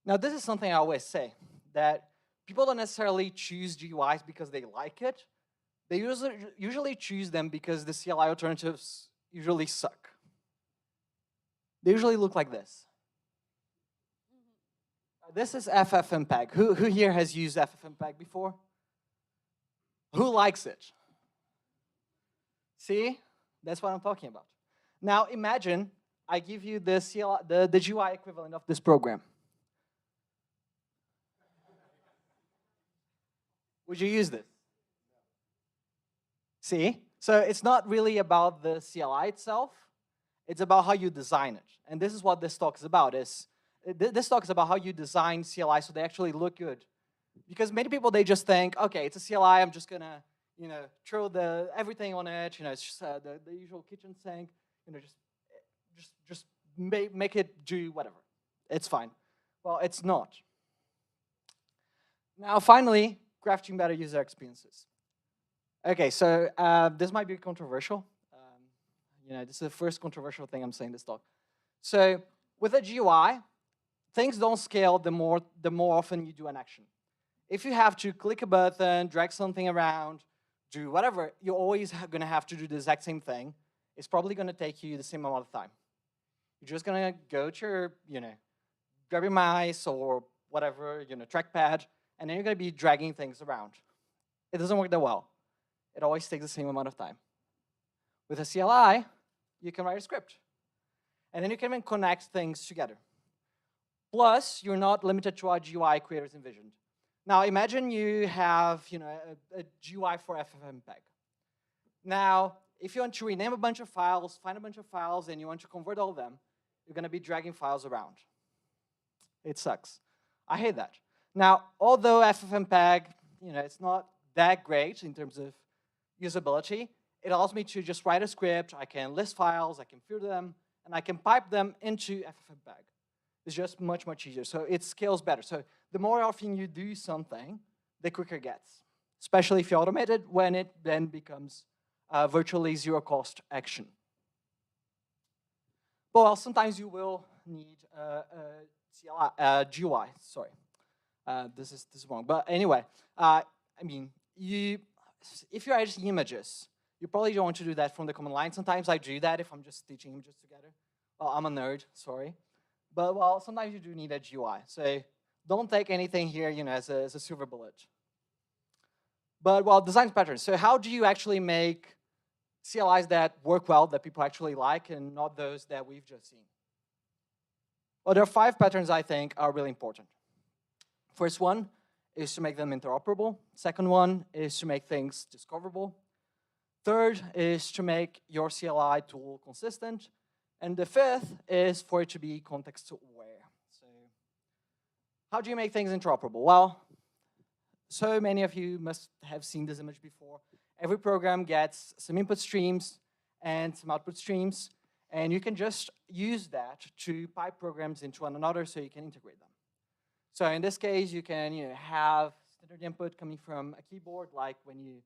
Now, this is something I always say, that people don't necessarily choose GUIs because they like it. They usually choose them because the CLI alternatives usually suck. They usually look like this. This is FFmpeg. Who here has used FFmpeg before? Who likes it? See? That's what I'm talking about. Now imagine I give you the GUI equivalent of this program. Would you use this? See? So it's not really about the CLI itself. It's about how you design it. And this is what this talk is about. This talk is about how you design CLI so they actually look good. Because many people, they just think, okay, it's a CLI, I'm just gonna, throw everything on it, it's just the usual kitchen sink, just make it do whatever. It's fine. Well, it's not. Now, finally, crafting better user experiences. Okay, so this might be controversial. This is the first controversial thing I'm saying in this talk. So with a GUI, things don't scale the more often you do an action. If you have to click a button, drag something around, do whatever, you're always going to have to do the exact same thing. It's probably going to take you the same amount of time. You're just going to go to your, grab your mouse or whatever, trackpad, and then you're going to be dragging things around. It doesn't work that well. It always takes the same amount of time. With a CLI, you can write a script. And then you can even connect things together. Plus, you're not limited to what GUI creators envisioned. Now, imagine you have a GUI for FFmpeg. Now, if you want to rename a bunch of files, find a bunch of files, and you want to convert all of them, you're going to be dragging files around. It sucks. I hate that. Now, although FFmpeg, it's not that great in terms of usability, it allows me to just write a script. I can list files, I can filter them, and I can pipe them into FFmpeg. It's just much, much easier. So it scales better. So the more often you do something, the quicker it gets, especially if you automate it, when it then becomes a virtually zero-cost action. Well, sometimes you will need a GUI. Sorry, this is wrong. But anyway, if you're editing images, you probably don't want to do that from the command line. Sometimes I do that if I'm just stitching images together. Well, I'm a nerd, sorry. But, well, sometimes you do need a GUI. So don't take anything here, as a silver bullet. But, well, design patterns. So how do you actually make CLIs that work well, that people actually like, and not those that we've just seen? Well, there are 5 patterns I think are really important. First one is to make them interoperable. Second one is to make things discoverable. Third is to make your CLI tool consistent. And the 5th is for it to be context-aware. So how do you make things interoperable? Well, so many of you must have seen this image before. Every program gets some input streams and some output streams. And you can just use that to pipe programs into one another so you can integrate them. So in this case, you can have standard input coming from a keyboard, like when you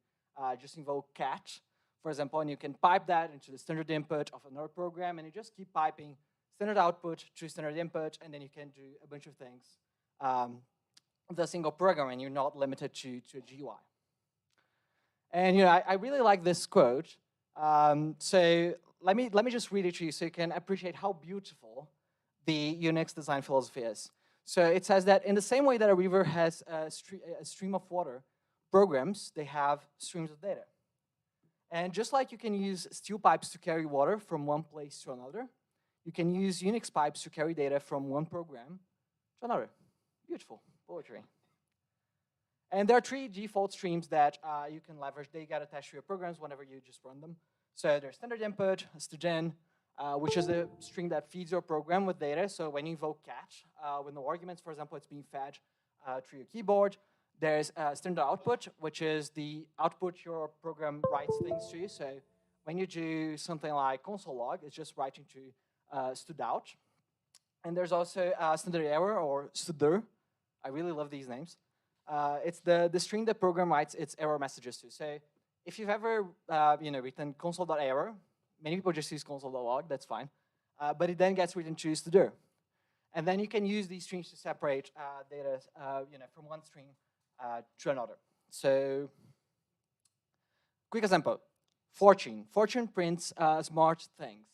just invoke cat, for example, and you can pipe that into the standard input of another program, and you just keep piping standard output to standard input, and then you can do a bunch of things with a single program, and you're not limited to a GUI. And I really like this quote. So let me just read it to you so you can appreciate how beautiful the Unix design philosophy is. So it says that in the same way that a river has a stream of water, programs, they have streams of data. And just like you can use steel pipes to carry water from one place to another, you can use Unix pipes to carry data from one program to another. Beautiful poetry. And there are 3 default streams that you can leverage. They get attached to your programs whenever you just run them. So there's standard input, stdin, which is a stream that feeds your program with data. So when you invoke catch with no arguments, for example, it's being fed through your keyboard. There's standard output, which is the output your program writes things to you. So when you do something like console log, it's just writing to studout. And there's also standard error, or stder. I really love these names. It's the string the program writes its error messages to. So if you've ever written console.error, many people just use console.log, that's fine. But it then gets written to std. And then you can use these strings to separate data from one string to another. So quick example, Fortune. Fortune prints smart things.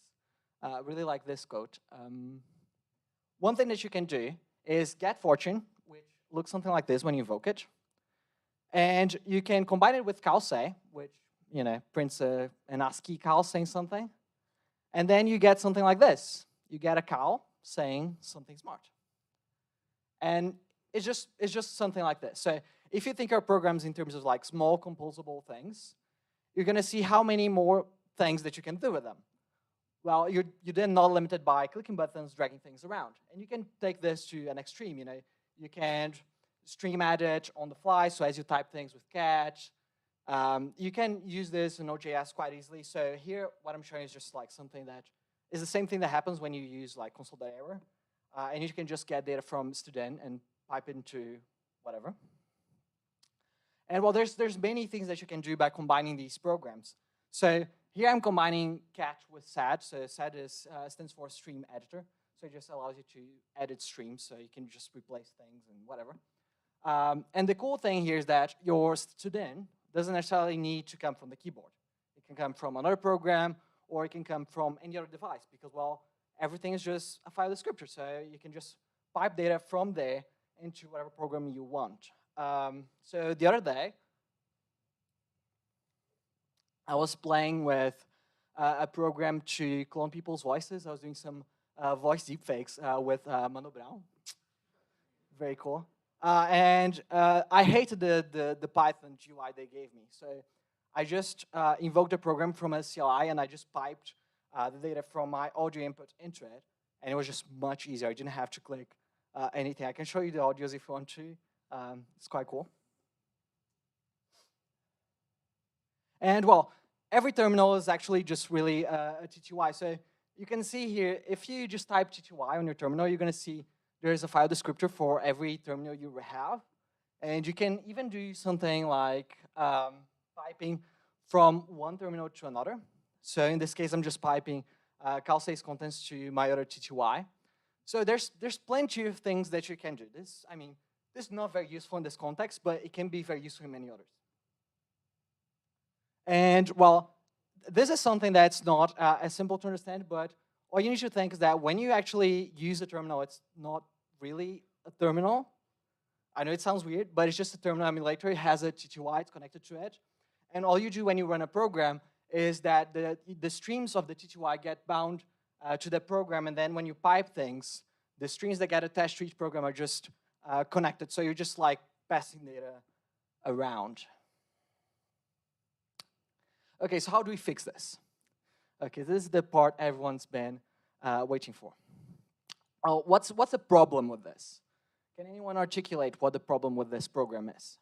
Really like this code. One thing that you can do is get Fortune, which looks something like this when you invoke it. And you can combine it with calsay, which prints an ASCII cal saying something. And then you get something like this. You get a cal saying something smart. And it's just something like this. So if you think of programs in terms of like small composable things, you're going to see how many more things that you can do with them. Well, you're then not limited by clicking buttons, dragging things around. And you can take this to an extreme. You can stream edit on the fly, so as you type things with catch. You can use this in Node.js quite easily. So here, what I'm showing is just like something that is the same thing that happens when you use like console.error. And you can just get data from student and pipe into whatever. And well, there's many things that you can do by combining these programs. So here I'm combining catch with SAD. So SAD stands for stream editor. So it just allows you to edit streams. So you can just replace things and whatever. And the cool thing here is that your student doesn't necessarily need to come from the keyboard. It can come from another program, or it can come from any other device, because, well, everything is just a file descriptor. So you can just pipe data from there into whatever program you want. So the other day, I was playing with a program to clone people's voices. I was doing some voice deepfakes with Mano Brown. Very cool. And I hated the Python GUI they gave me. So I just invoked a program from a CLI, and I just piped the data from my audio input into it. And it was just much easier. I didn't have to click anything. I can show you the audios if you want to. It's quite cool. And well, every terminal is actually just really a TTY. So you can see here, if you just type TTY on your terminal, you're going to see there's a file descriptor for every terminal you have. And you can even do something like piping from one terminal to another. So in this case, I'm just piping calsay's contents to my other TTY. So there's plenty of things that you can do. This is not very useful in this context, but it can be very useful in many others. And well, this is something that's not as simple to understand, but all you need to think is that when you actually use a terminal, it's not really a terminal. I know it sounds weird, but it's just a terminal emulator. It has a TTY, it's connected to it. And all you do when you run a program is that the streams of the TTY get bound to the program, and then when you pipe things, the streams that get attached to each program are just connected. So you're just like passing data around. Okay, so how do we fix this? Okay, this is the part everyone's been waiting for. Oh, what's the problem with this? Can anyone articulate what the problem with this program is?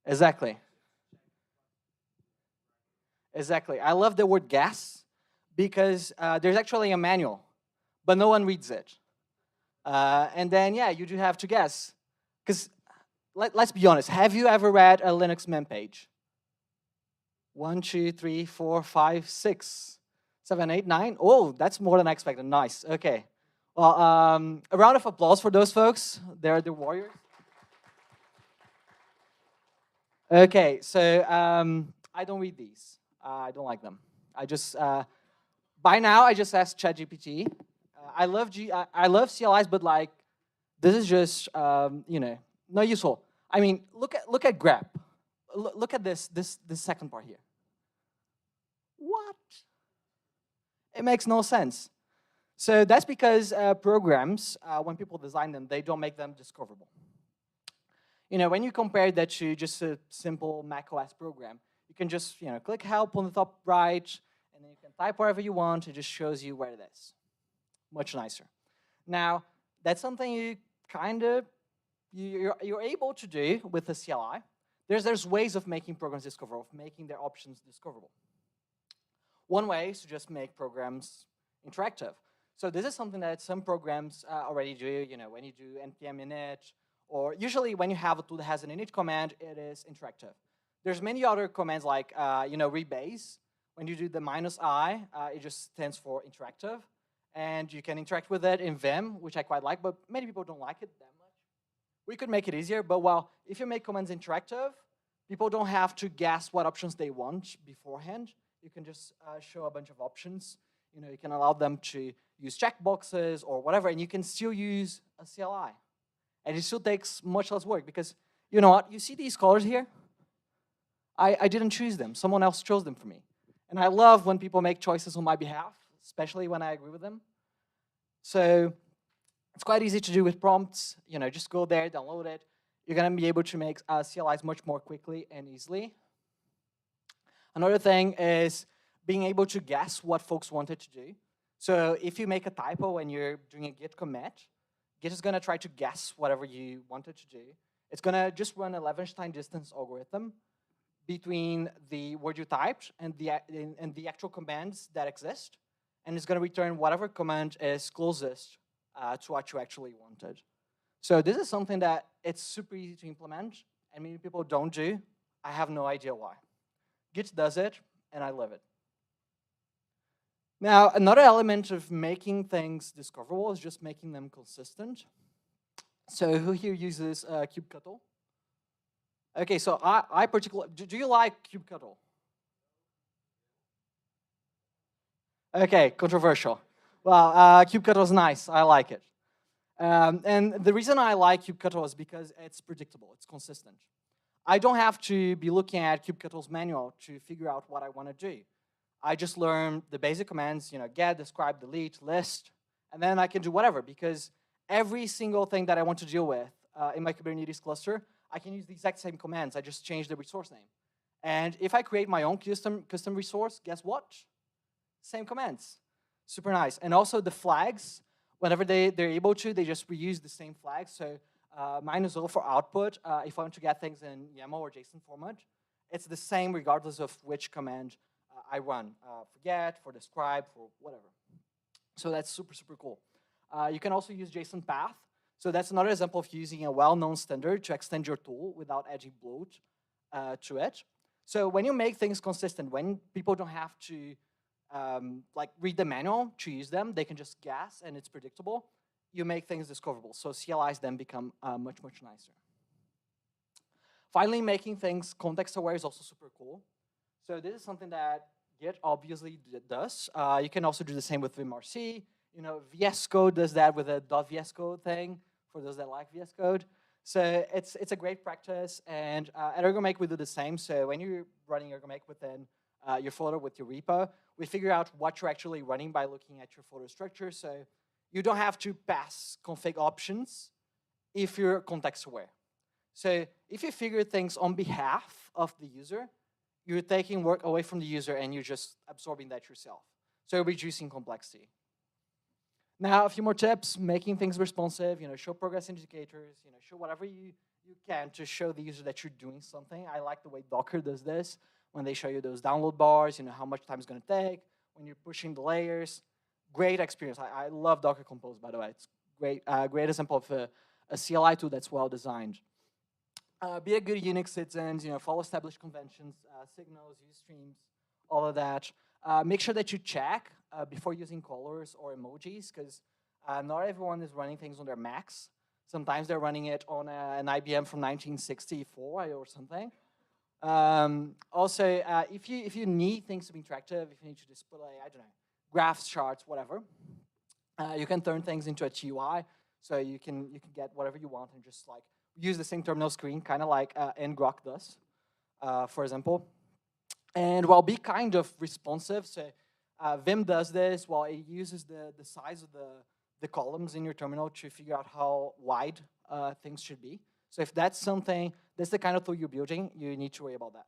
Exactly. Exactly. I love the word guess because there's actually a manual, but no one reads it. And then, yeah, you do have to guess. Because let's be honest, have you ever read a Linux mem page? 1, 2, 3, 4, 5, 6, 7, 8, 9. Oh, that's more than I expected. Nice. Okay. Well, a round of applause for those folks. They're the warriors. Okay, so I don't read these. I don't like them. I just, by now, I just asked ChatGPT. I love CLIs, but like, this is just, not useful. I mean, look at grep. Look at this second part here. What? It makes no sense. So that's because programs, when people design them, they don't make them discoverable. When you compare that to just a simple macOS program, you can just, click help on the top right, and then you can type wherever you want. It just shows you where it is. Much nicer. Now, that's something you're able to do with a CLI. There's ways of making programs discoverable, of making their options discoverable. One way is to just make programs interactive. So this is something that some programs already do. You know, when you do npm init, or usually when you have a tool that has an init command, it is interactive. There's many other commands like rebase. When you do the -i, it just stands for interactive, and you can interact with it in Vim, which I quite like, but many people don't like it that much. We could make it easier, but well, if you make commands interactive, people don't have to guess what options they want beforehand. You can just show a bunch of options. You know, you can allow them to use checkboxes or whatever, and you can still use a CLI. And it still takes much less work because, you know what, you see these colors here? I didn't choose them. Someone else chose them for me. And I love when people make choices on my behalf, especially when I agree with them. So it's quite easy to do with prompts. You know, just go there, download it. You're going to be able to make CLIs much more quickly and easily. Another thing is being able to guess what folks wanted to do. So if you make a typo when you're doing a git commit, Git is going to try to guess whatever you wanted to do. It's going to just run a Levenshtein distance algorithm between the word you typed and the actual commands that exist. And it's going to return whatever command is closest to what you actually wanted. So this is something that it's super easy to implement, and many people don't do. I have no idea why. Git does it, and I love it. Now, another element of making things discoverable is just making them consistent. So who here uses kubectl? Okay, so I particularly, do you like kubectl? Okay, controversial. Well, kubectl is nice, I like it. And the reason I like kubectl is because it's predictable, it's consistent. I don't have to be looking at kubectl's manual to figure out what I want to do. I just learn the basic commands, you know, get, describe, delete, list, and then I can do whatever, because every single thing that I want to deal with in my Kubernetes cluster, I can use the exact same commands. I just change the resource name. And if I create my own custom resource, guess what? Same commands. Super nice. And also the flags, whenever they're able to, they just reuse the same flags. So -0 for output, if I want to get things in YAML or JSON format, it's the same regardless of which command I run. For get, for describe, for whatever. So that's super, super cool. You can also use JSON path. So that's another example of using a well-known standard to extend your tool without adding bloat to it. So when you make things consistent, when people don't have to like read the manual to use them, they can just guess and it's predictable, you make things discoverable. So CLIs then become much, much nicer. Finally, making things context-aware is also super cool. So this is something that Git obviously does. You can also do the same with vimrc. You know, VS Code does that with a .VS Code thing, for those that like VS Code. So it's a great practice, and at Ergomake we do the same. So when you're running Ergomake within your folder with your repo, we figure out what you're actually running by looking at your folder structure. So you don't have to pass config options if you're context-aware. So if you figure things on behalf of the user, you're taking work away from the user and you're just absorbing that yourself. So reducing complexity. Now, a few more tips: making things responsive, you know, show progress indicators, you know, show whatever you can to show the user that you're doing something. I like the way Docker does this, when they show you those download bars, you know, how much time it's gonna take, when you're pushing the layers. Great experience. I love Docker Compose, by the way. It's great, great example of a CLI tool that's well designed. Be a good Unix citizen, you know, follow established conventions, signals, use streams, all of that. Make sure that you check before using colors or emojis, because not everyone is running things on their Macs. Sometimes they're running it on an IBM from 1964 or something. Also, if you need things to be interactive, if you need to display, I don't know, graphs, charts, whatever, you can turn things into a TUI, so you can get whatever you want and just like use the same terminal screen, kind of like ngrok does, for example. And well, be kind of responsive. So Vim does this. Well, it uses the size of the columns in your terminal to figure out how wide things should be. So if that's something, that's the kind of tool you're building, you need to worry about that.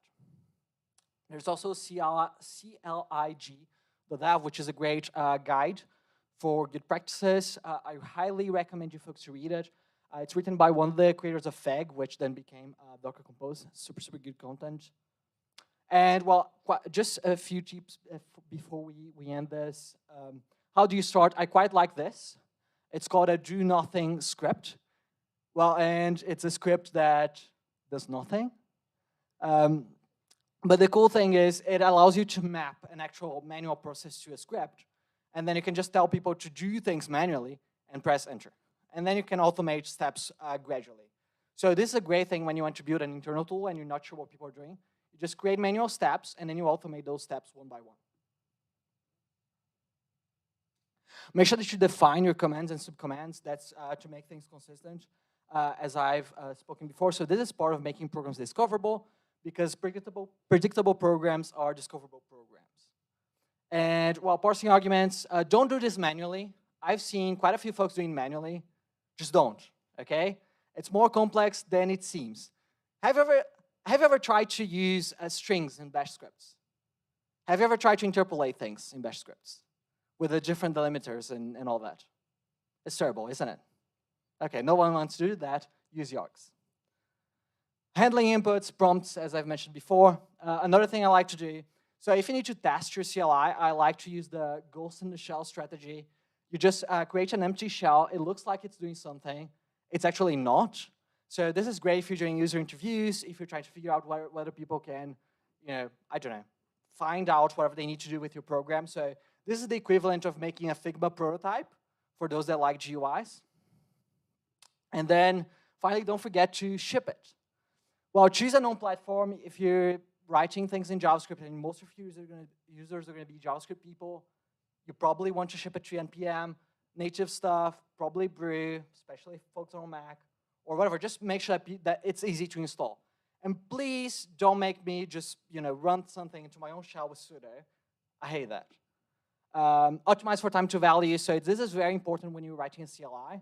There's also CITYJS2023, which is a great guide for good practices. I highly recommend you folks to read it. It's written by one of the creators of Feg, which then became Docker Compose. Super, super good content. And well, just a few tips before we end this. How do you start? I quite like this. It's called a do nothing script. Well, and it's a script that does nothing. But the cool thing is it allows you to map an actual manual process to a script. And then you can just tell people to do things manually and press enter. And then you can automate steps gradually. So this is a great thing when you want to build an internal tool and you're not sure what people are doing. You just create manual steps and then you automate those steps one by one. Make sure that you define your commands and subcommands. That's to make things consistent, as I've spoken before. So this is part of making programs discoverable, because predictable programs are discoverable programs. And while parsing arguments, don't do this manually. I've seen quite a few folks doing manually. Just don't, okay? It's more complex than it seems. Have you ever tried to use strings in bash scripts? Have you ever tried to interpolate things in bash scripts with the different delimiters and all that? It's terrible, isn't it? Okay, no one wants to do that. Use yargs. Handling inputs, prompts, as I've mentioned before. Another thing I like to do, so if you need to test your CLI, I like to use the ghost in the shell strategy. You just create an empty shell. It looks like it's doing something. It's actually not. So this is great if you're doing user interviews, if you're trying to figure out whether people can, I don't know, find out whatever they need to do with your program. So this is the equivalent of making a Figma prototype for those that like GUIs. And then finally, don't forget to ship it. Well, choose a known platform. If you're writing things in JavaScript and most of your users are going to be JavaScript people, you probably want to ship it to NPM, native stuff, probably Brew, especially if folks are on Mac, or whatever. Just make sure that it's easy to install. And please don't make me just run something into my own shell with sudo. I hate that. Optimize for time to value. So this is very important when you're writing a CLI.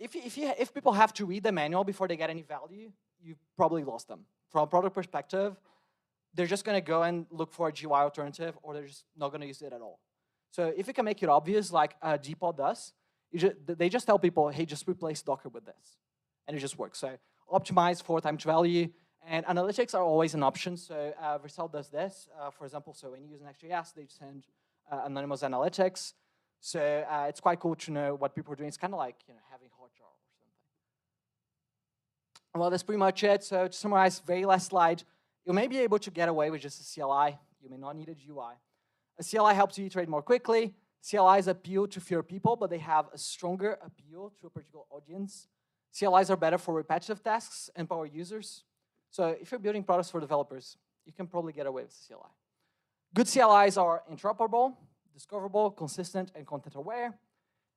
If people have to read the manual before they get any value, you've probably lost them. From a product perspective, they're just going to go and look for a GUI alternative, or they're just not going to use it at all. So if you can make it obvious, like Dpod does, they just tell people, hey, just replace Docker with this. And it just works. So optimize for time to value. And analytics are always an option. So Vercel does this. For example, so when you use Next.js, they send anonymous analytics. So it's quite cool to know what people are doing. It's kind of like having Hotjar or something. Well, that's pretty much it. So to summarize, very last slide, you may be able to get away with just a CLI. You may not need a GUI. A CLI helps you iterate more quickly. CLIs appeal to fewer people, but they have a stronger appeal to a particular audience. CLIs are better for repetitive tasks and power users. So if you're building products for developers, you can probably get away with a CLI. Good CLIs are interoperable, discoverable, consistent, and content-aware.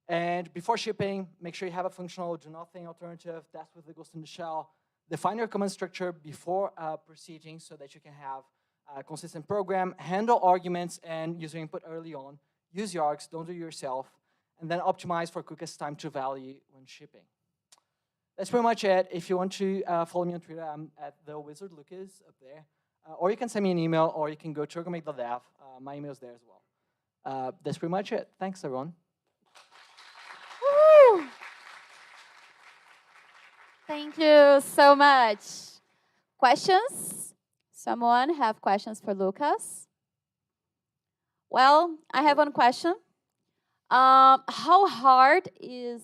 And before shipping, make sure you have a functional do-nothing alternative, test with the ghost in the shell, define your command structure before proceeding so that you can have a consistent program, handle arguments and user input early on, use yargs, don't do it yourself, and then optimize for quickest time to value when shipping. That's pretty much it. If you want to follow me on Twitter, I'm at the Wizard Lucas up there. Or you can send me an email, or you can go to ergonomic.dev. My email is there as well. That's pretty much it. Thanks, everyone. Woo! Thank you so much. Questions? Someone have questions for Lucas? Well, I have one question. How hard is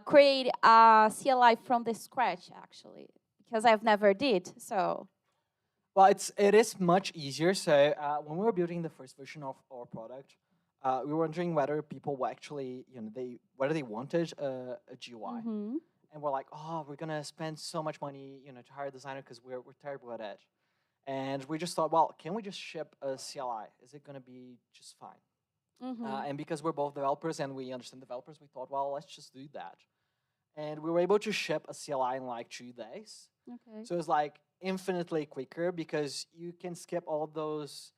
create a CLI from the scratch, actually? Because I've never did, so. Well, it is much easier. So when we were building the first version of our product, we were wondering whether people were actually, whether they wanted a GUI. Mm-hmm. And we're like, oh, we're gonna spend so much money, to hire a designer because we're terrible at it. And we just thought, well, can we just ship a CLI? Is it gonna be just fine? Mm-hmm. And because we're both developers and we understand developers, we thought, well, let's just do that. And we were able to ship a CLI in like 2 days. Okay. So it's like infinitely quicker because you can skip all those,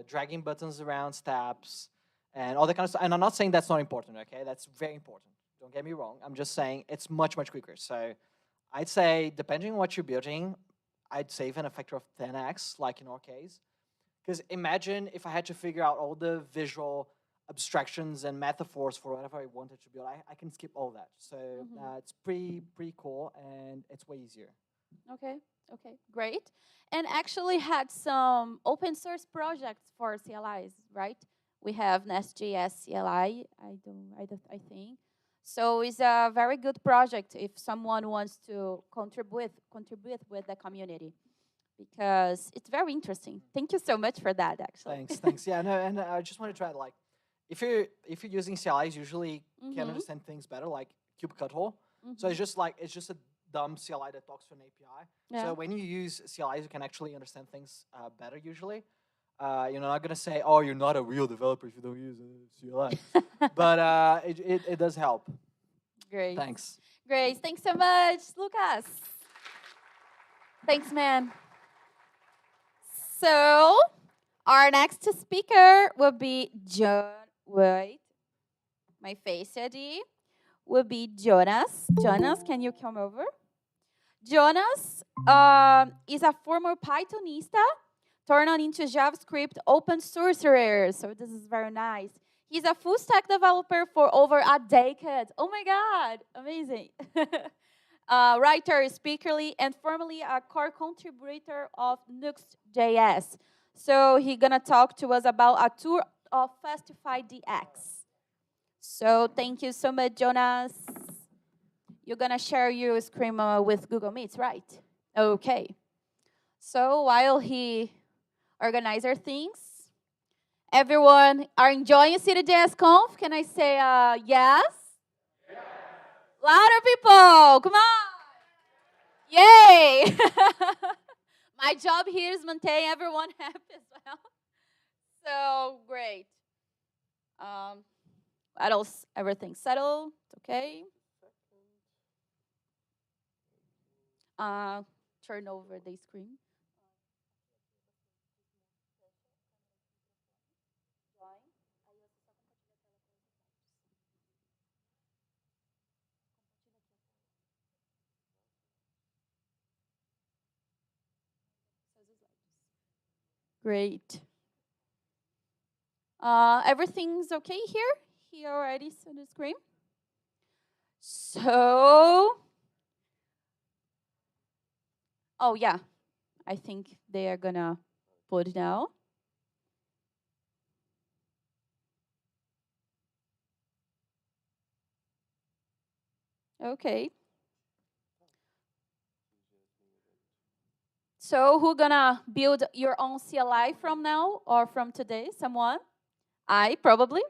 dragging buttons around steps and all that kind of stuff. And I'm not saying that's not important, okay? That's very important. Don't get me wrong. I'm just saying it's much, much quicker. So I'd say, depending on what you're building, I'd save in a factor of 10x, like in our case. Because imagine if I had to figure out all the visual abstractions and metaphors for whatever I wanted to build. I can skip all that. So it's pretty cool, and it's way easier. Okay, great. And actually had some open source projects for CLIs, right? We have Nest.js CLI, I think. So it's a very good project if someone wants to contribute with the community because it's very interesting. Thank you so much for that, actually. Thanks, thanks. Yeah, no, and I just wanted to add, like, if you're using CLIs, usually can understand things better, like kubectl. So it's just a dumb CLI that talks to an API. Yeah. So when you use CLIs, you can actually understand things better usually. You're not gonna say, "Oh, you're not a real developer if you don't use a CLI," but it does help. Great. Thanks. Great. Thanks so much, Lucas. Thanks, man. So, our next speaker will be my face ID will be Jonas. Jonas, can you come over? Jonas is a former Pythonista turned on into JavaScript open sourcer. So this is very nice. He's a full stack developer for over a decade. Oh my God, amazing. Writer, speakerly, and formerly a core contributor of Nuxt.js. So he's gonna talk to us about a tour of Fastify DX. So thank you so much, Jonas. You're gonna share your screen with Google Meets, right? Okay. So while he organizes things, everyone are enjoying CityJS Conf? Can I say yes? Yes. Louder, people! Come on! Yay! My job here is maintain everyone happy as well. So great. What else? Everything settled? Okay. Turn over the screen. Great. Everything's okay here? He already saw the screen. So, oh yeah, I think they are gonna put now. Okay. So who gonna build your own CLI from now or from today? Someone? I probably.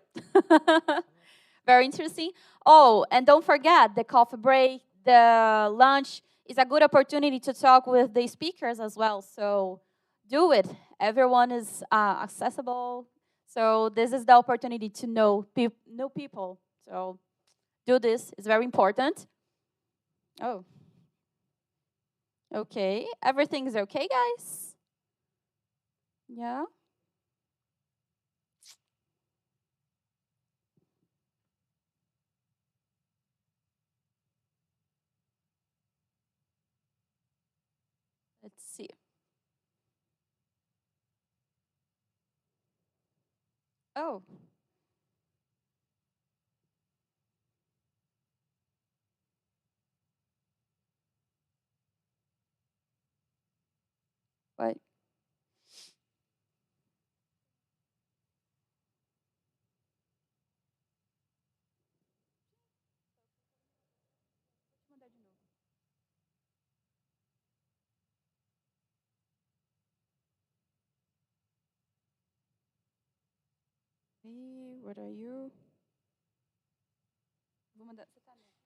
Very interesting. Oh, and don't forget the coffee break, the lunch is a good opportunity to talk with the speakers as well. So do it. Everyone is accessible. So this is the opportunity to know people. So do this. It's very important. Oh. Okay. Everything's okay, guys? Yeah. Let's see. Oh. What? Hey, what are you? Vou mandar. Você tá no grupo?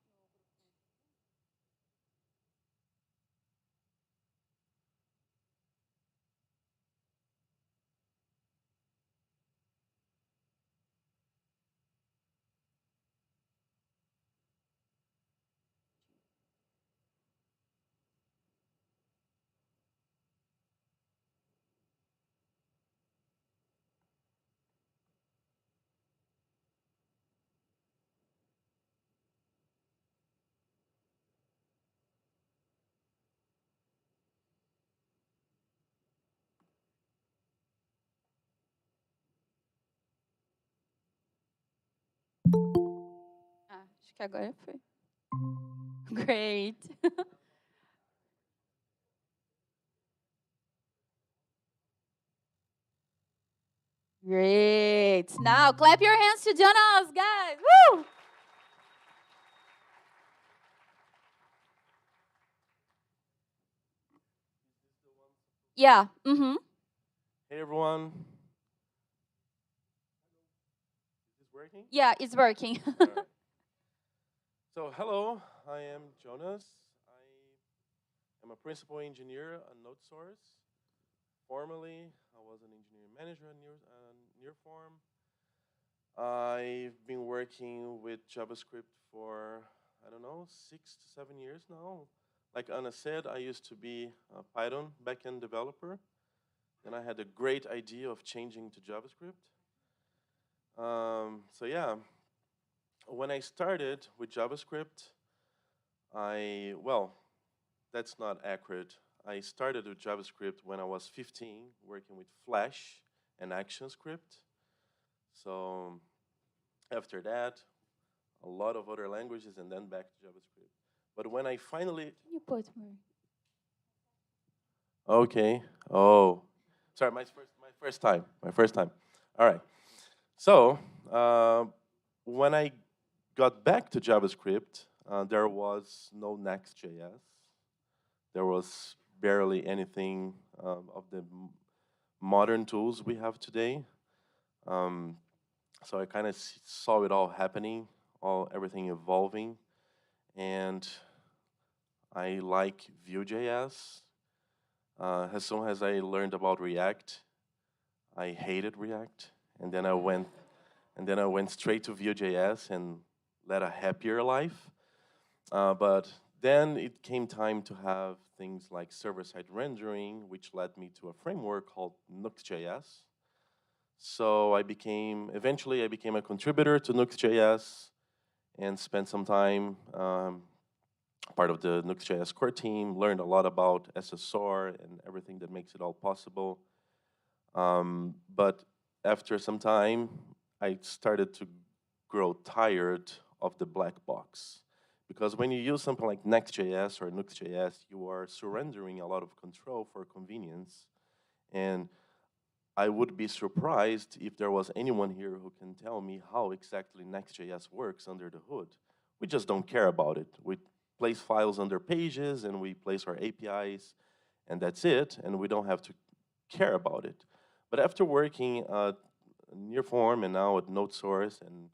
Ah, acho que agora foi. Great. Great. Now clap your hands to Jonas, guys. Woo! Yeah. Mm-hmm. Hey everyone. Is this working? Yeah, it's working. All right. So hello, I am Jonas. I am a principal engineer at NodeSource. Formerly, I was an engineering manager at Nearform. I've been working with JavaScript for, I don't know, 6 to 7 years now. Like Anna said, I used to be a Python backend developer. Then I had a great idea of changing to JavaScript. So yeah, when I started with JavaScript, well, that's not accurate. I started with JavaScript when I was 15, working with Flash and ActionScript. So after that, a lot of other languages and then back to JavaScript. But when I finally, You put more. okay, oh, sorry, my first time. All right. So when I got back to JavaScript, there was no Next.js. There was barely anything of the modern tools we have today. So I kind of saw it all happening, everything evolving, and I like Vue.js. As soon as I learned about React, I hated React, and then I went straight to Vue.js and led a happier life. But then it came time to have things like server-side rendering, which led me to a framework called Nuxt.js. So eventually I became a contributor to Nuxt.js and spent some time part of the Nuxt.js core team, learned a lot about SSR and everything that makes it all possible. But after some time, I started to grow tired of the black box. Because when you use something like Next.js or Nuxt.js, you are surrendering a lot of control for convenience. And I would be surprised if there was anyone here who can tell me how exactly Next.js works under the hood. We just don't care about it. We place files under pages and we place our APIs, and that's it, and we don't have to care about it. But after working at Nearform and now at NodeSource, and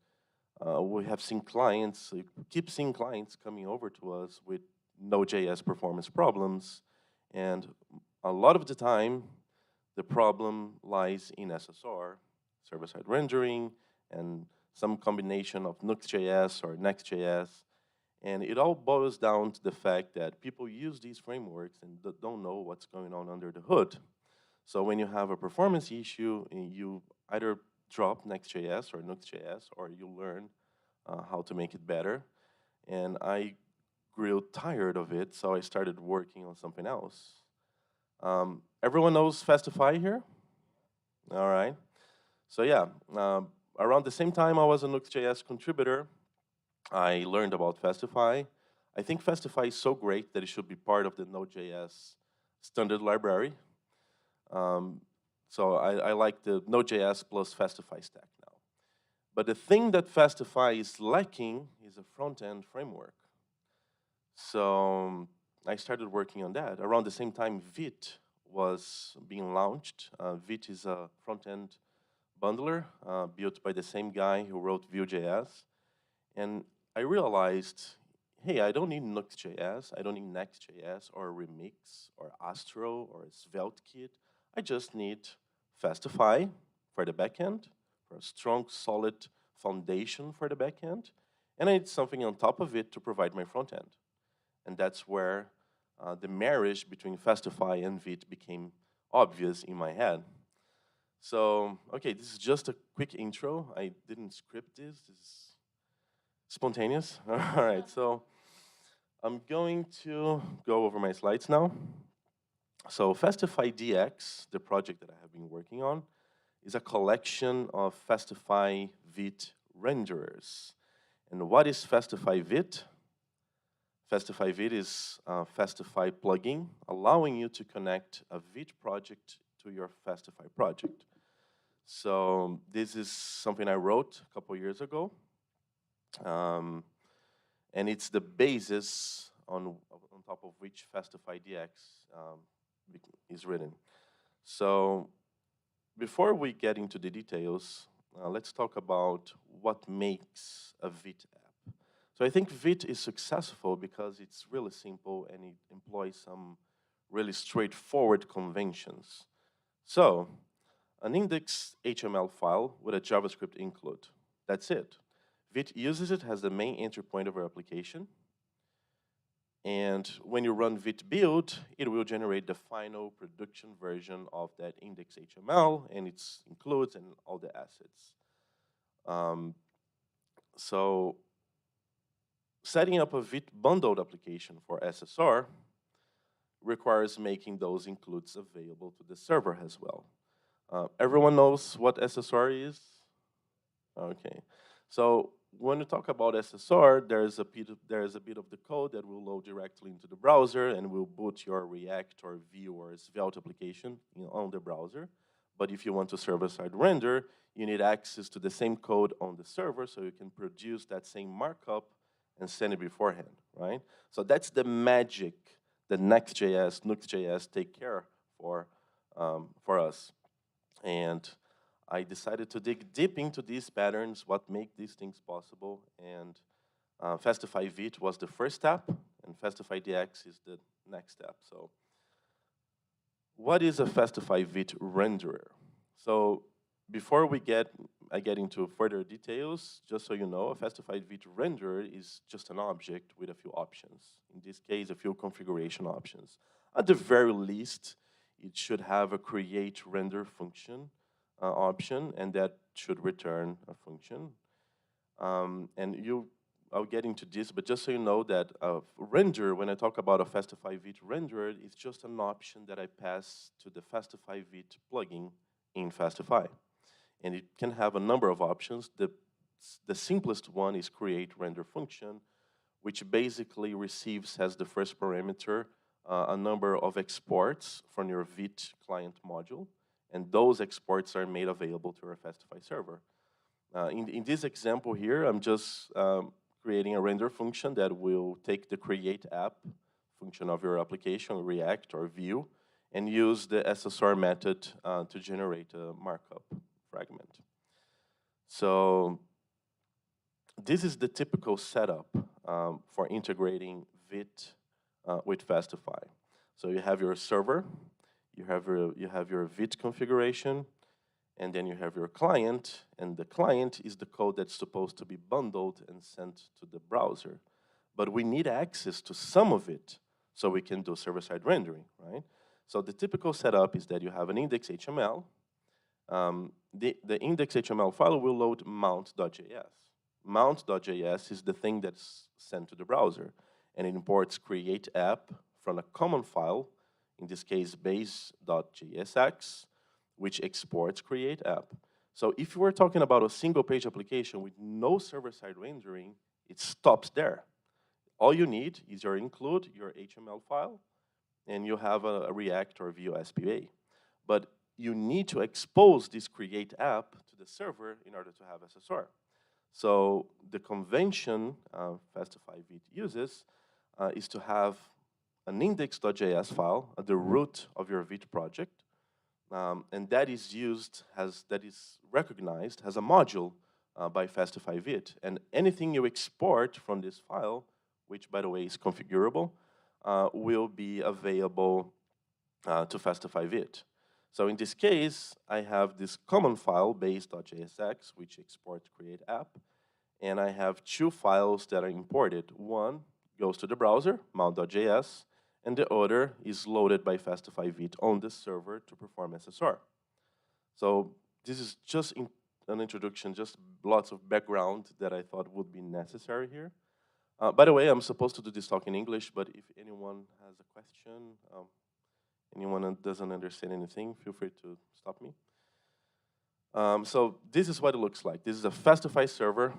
we have seen clients, keep seeing clients coming over to us with Node.js performance problems, and a lot of the time, the problem lies in SSR, server-side rendering, and some combination of Nuxt.js or Next.js. And it all boils down to the fact that people use these frameworks and don't know what's going on under the hood. So when you have a performance issue, you either drop Next.js or Nuxt.js, or you learn how to make it better. And I grew tired of it, so I started working on something else. Everyone knows Fastify here? All right. So yeah, around the same time I was a Nuxt.js contributor, I learned about Fastify. I think Fastify is so great that it should be part of the Node.js standard library. So I like the Node.js plus Fastify stack now. But the thing that Fastify is lacking is a front-end framework. So I started working on that. Around the same time, Vite was being launched. Vite is a front-end bundler built by the same guy who wrote Vue.js. And I realized, hey, I don't need Nuxt.js, I don't need Next.js or Remix or Astro or SvelteKit. I just need Fastify for the backend, for a strong, solid foundation for the backend, and I need something on top of it to provide my front end. And that's where the marriage between Fastify and Vite became obvious in my head. So, okay, this is just a quick intro. I didn't script this. This is spontaneous. All right, so I'm going to go over my slides now. So Fastify DX, the project that I have been working on, is a collection of Fastify Vite renderers. And what is Fastify Vite? Fastify Vite is a Fastify plugin allowing you to connect a Vite project to your Fastify project. So this is something I wrote a couple years ago. And it's the basis on top of which Fastify DX is written. So before we get into the details, let's talk about what makes a VIT app. So I think VIT is successful because it's really simple and it employs some really straightforward conventions. So an index HTML file with a JavaScript include. That's it. VIT uses it as the main entry point of our application. And when you run VIT build, it will generate the final production version of that index HTML and it includes and all the assets. So setting up a VIT bundled application for SSR requires making those includes available to the server as well. Everyone knows what SSR is? Okay. So when we talk about SSR, there's a bit of the code that will load directly into the browser and will boot your React or Vue or Svelte application on the browser. But if you want to server-side render, you need access to the same code on the server so you can produce that same markup and send it beforehand, right? So that's the magic that Next.js, Nuxt.js take care for us. And I decided to dig deep into these patterns, what make these things possible, and Fastify VIT was the first step, and Fastify DX is the next step. So what is a Fastify VIT renderer? So before I get into further details, just so you know, a Fastify VIT renderer is just an object with a few options. In this case, a few configuration options. At the very least, it should have a create render function option, and that should return a function. I'll get into this, but just so you know that render, when I talk about a Fastify VIT renderer, it's just an option that I pass to the Fastify VIT plugin in Fastify. And it can have a number of options. The simplest one is create render function, which basically receives as the first parameter a number of exports from your VIT client module. And those exports are made available to our Fastify server. In this example here, I'm just creating a render function that will take the create app function of your application, React or Vue, and use the SSR method to generate a markup fragment. So this is the typical setup for integrating VIT with Fastify. So you have your server, you have your VIT configuration, and then you have your client, and the client is the code that's supposed to be bundled and sent to the browser. But we need access to some of it so we can do server-side rendering, right? So the typical setup is that you have an index HTML. The index HTML file will load mount.js. Mount.js is the thing that's sent to the browser, and it imports create app from a common file, in this case base.jsx, which exports create app. So if you were talking about a single page application with no server-side rendering, it stops there. All you need is your include, your HTML file, and you have a React or Vue SPA. But you need to expose this create app to the server in order to have SSR. So the convention Fastify VIT uses is to have an index.js file at the root of your VIT project, and that is recognized as a module by Fastify VIT. And anything you export from this file, which by the way is configurable, will be available to Fastify VIT. So in this case, I have this common file base.jsx, which exports create app, and I have two files that are imported. One goes to the browser, mount.js, and the other is loaded by Fastify VIT on the server to perform SSR. So this is just an introduction, just lots of background that I thought would be necessary here. By the way, I'm supposed to do this talk in English, but if anyone has a question, anyone that doesn't understand anything, feel free to stop me. So this is what it looks like. This is a Fastify server.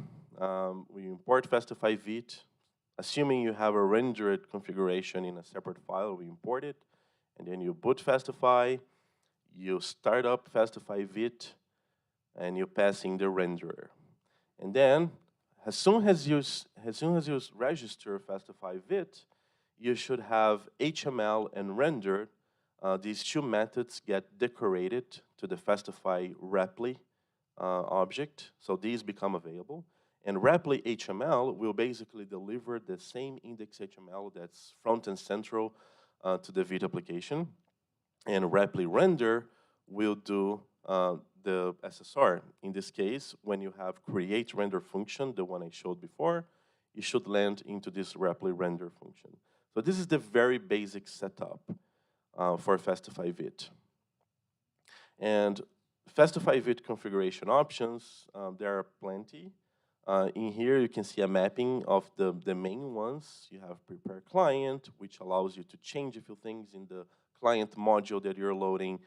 We import Fastify VIT. Assuming you have a rendered configuration in a separate file, we import it. And then you boot Fastify. You start up Fastify VIT. and you pass in the renderer. And then, as soon as you register Fastify Vit, you should have HTML and render. These two methods get decorated to the Fastify Repli object, so these become available. And Repli HTML will basically deliver the same index HTML that's front and central to the Vite application. And Repli render will do the SSR. In this case, when you have create render function, the one I showed before, you should land into this Repli render function. So this is the very basic setup for Fastify Vit. And Fastify Vit configuration options, there are plenty. In here, you can see a mapping of the main ones. You have prepare client, which allows you to change a few things in the client module that you're loading.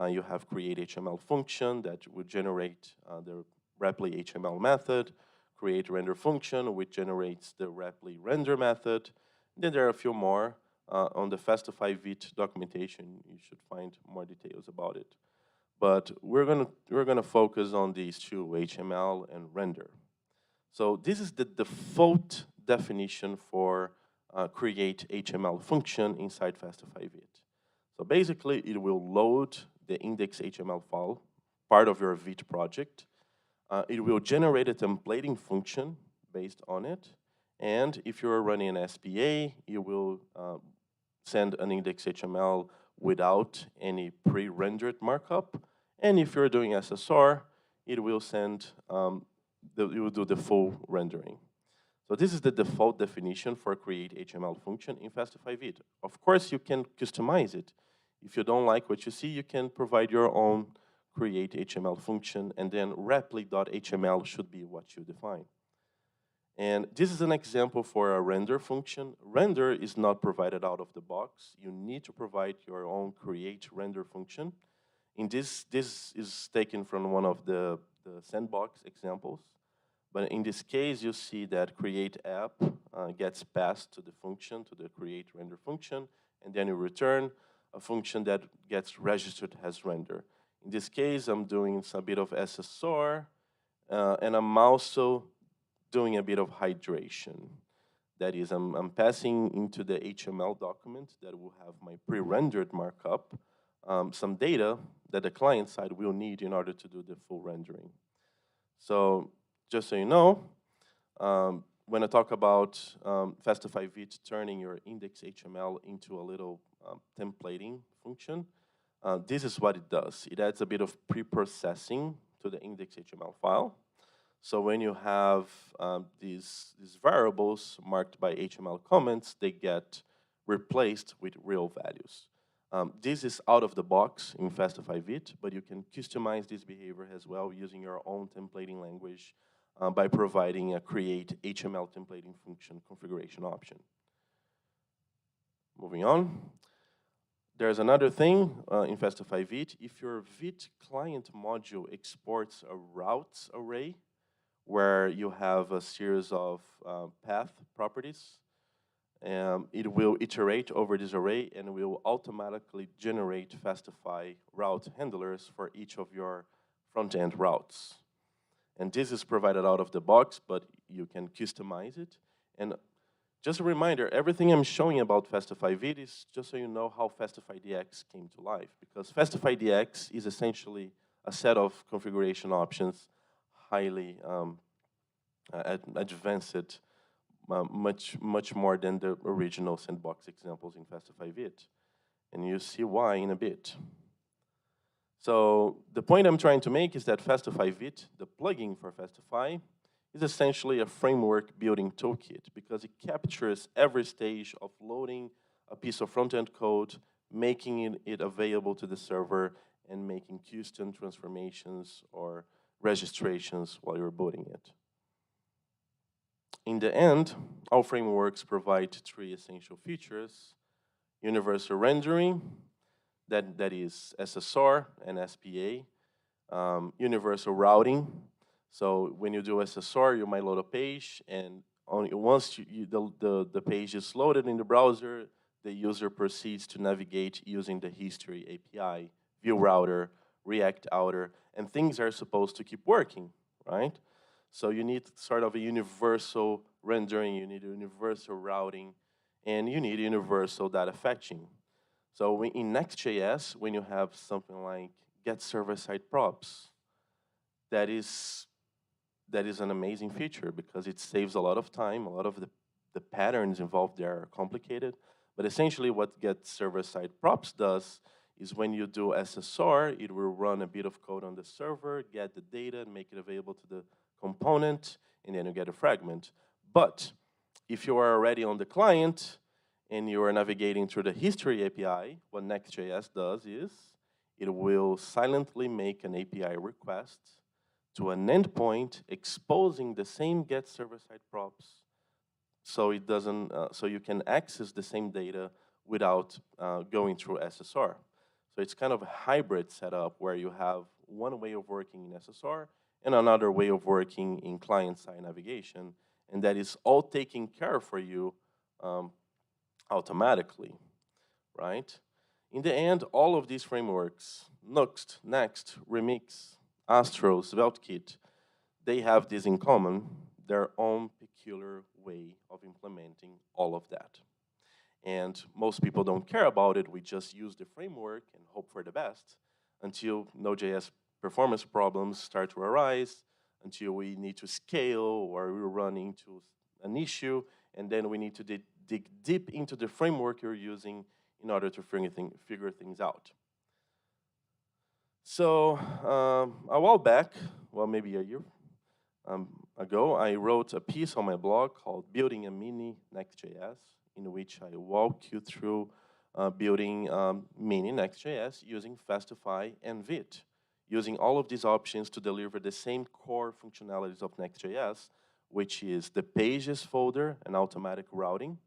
You have create HTML function that would generate the Repli HTML method, create render function, which generates the Repli render method. Then there are a few more. On the Fastify Vit documentation, you should find more details about it. But we're gonna focus on these two, HTML and render. So this is the default definition for create HTML function inside Fastify Vit. So basically, it will load the index HTML file, part of your Vite project. It will generate a templating function based on it. And if you're running an SPA, you will send an index HTML without any pre-rendered markup. And if you're doing SSR, it will send, it will do the full rendering. So this is the default definition for create HTML function in Fastify Vit. Of course, you can customize it. If you don't like what you see, you can provide your own create HTML function, and then repli.html should be what you define. And this is an example for a render function. Render is not provided out of the box. You need to provide your own create render function. In this is taken from one of the sandbox examples. But in this case, you see that create app gets passed to the function, to the create render function, and then you return a function that gets registered as render. In this case, I'm doing a bit of SSR, and I'm also doing a bit of hydration. That is, I'm passing into the HTML document that will have my pre-rendered markup, some data that the client side will need in order to do the full rendering. So just so you know, when I talk about Fastify Vit turning your index HTML into a little templating function, this is what it does. It adds a bit of pre-processing to the index HTML file. So when you have these variables marked by HTML comments, they get replaced with real values. This is out of the box in Fastify Vit, but you can customize this behavior as well using your own templating language by providing a create HTML templating function configuration option. Moving on. There's another thing in Fastify Vit. If your Vit client module exports a routes array where you have a series of path properties, it will iterate over this array and will automatically generate Fastify route handlers for each of your front-end routes. And this is provided out of the box, but you can customize it. And just a reminder, everything I'm showing about Fastify Vit is just so you know how Fastify DX came to life. Because Fastify DX is essentially a set of configuration options, highly advanced, much more than the original sandbox examples in Fastify Vit. And you'll see why in a bit. So the point I'm trying to make is that Fastify Vit, the plugin for Fastify, is essentially a framework building toolkit because it captures every stage of loading a piece of front-end code, making it available to the server, and making custom transformations or registrations while you're building it. In the end, all frameworks provide three essential features: universal rendering, that is SSR and SPA, universal routing. So when you do SSR, you might load a page, and once the page is loaded in the browser, the user proceeds to navigate using the history API, view router, React outer, and things are supposed to keep working, right? So you need sort of a universal rendering, you need a universal routing, and you need universal data fetching. So in Next.js, when you have something like get server-side props, that is an amazing feature because it saves a lot of time. A lot of the patterns involved there are complicated. But essentially what get server-side props does is when you do SSR, it will run a bit of code on the server, get the data, and make it available to the component, and then you get a fragment. But if you are already on the client and you are navigating through the history API, what Next.js does is it will silently make an API request to an endpoint exposing the same get server-side props, so it doesn't, so you can access the same data without going through SSR. So it's kind of a hybrid setup where you have one way of working in SSR and another way of working in client-side navigation, and that is all taken care of for you automatically, right? In the end, all of these frameworks, Nuxt, Next, Remix, Astro, SvelteKit, they have this in common, their own peculiar way of implementing all of that. And most people don't care about it. We just use the framework and hope for the best until Node.js performance problems start to arise, until we need to scale or we run into an issue, and then we need to dig deep into the framework you're using in order to figure things out. So a while back, well, maybe a year ago, I wrote a piece on my blog called Building a Mini Next.js, in which I walk you through building mini Next.js using Fastify and Vite, using all of these options to deliver the same core functionalities of Next.js, which is the pages folder and automatic routing,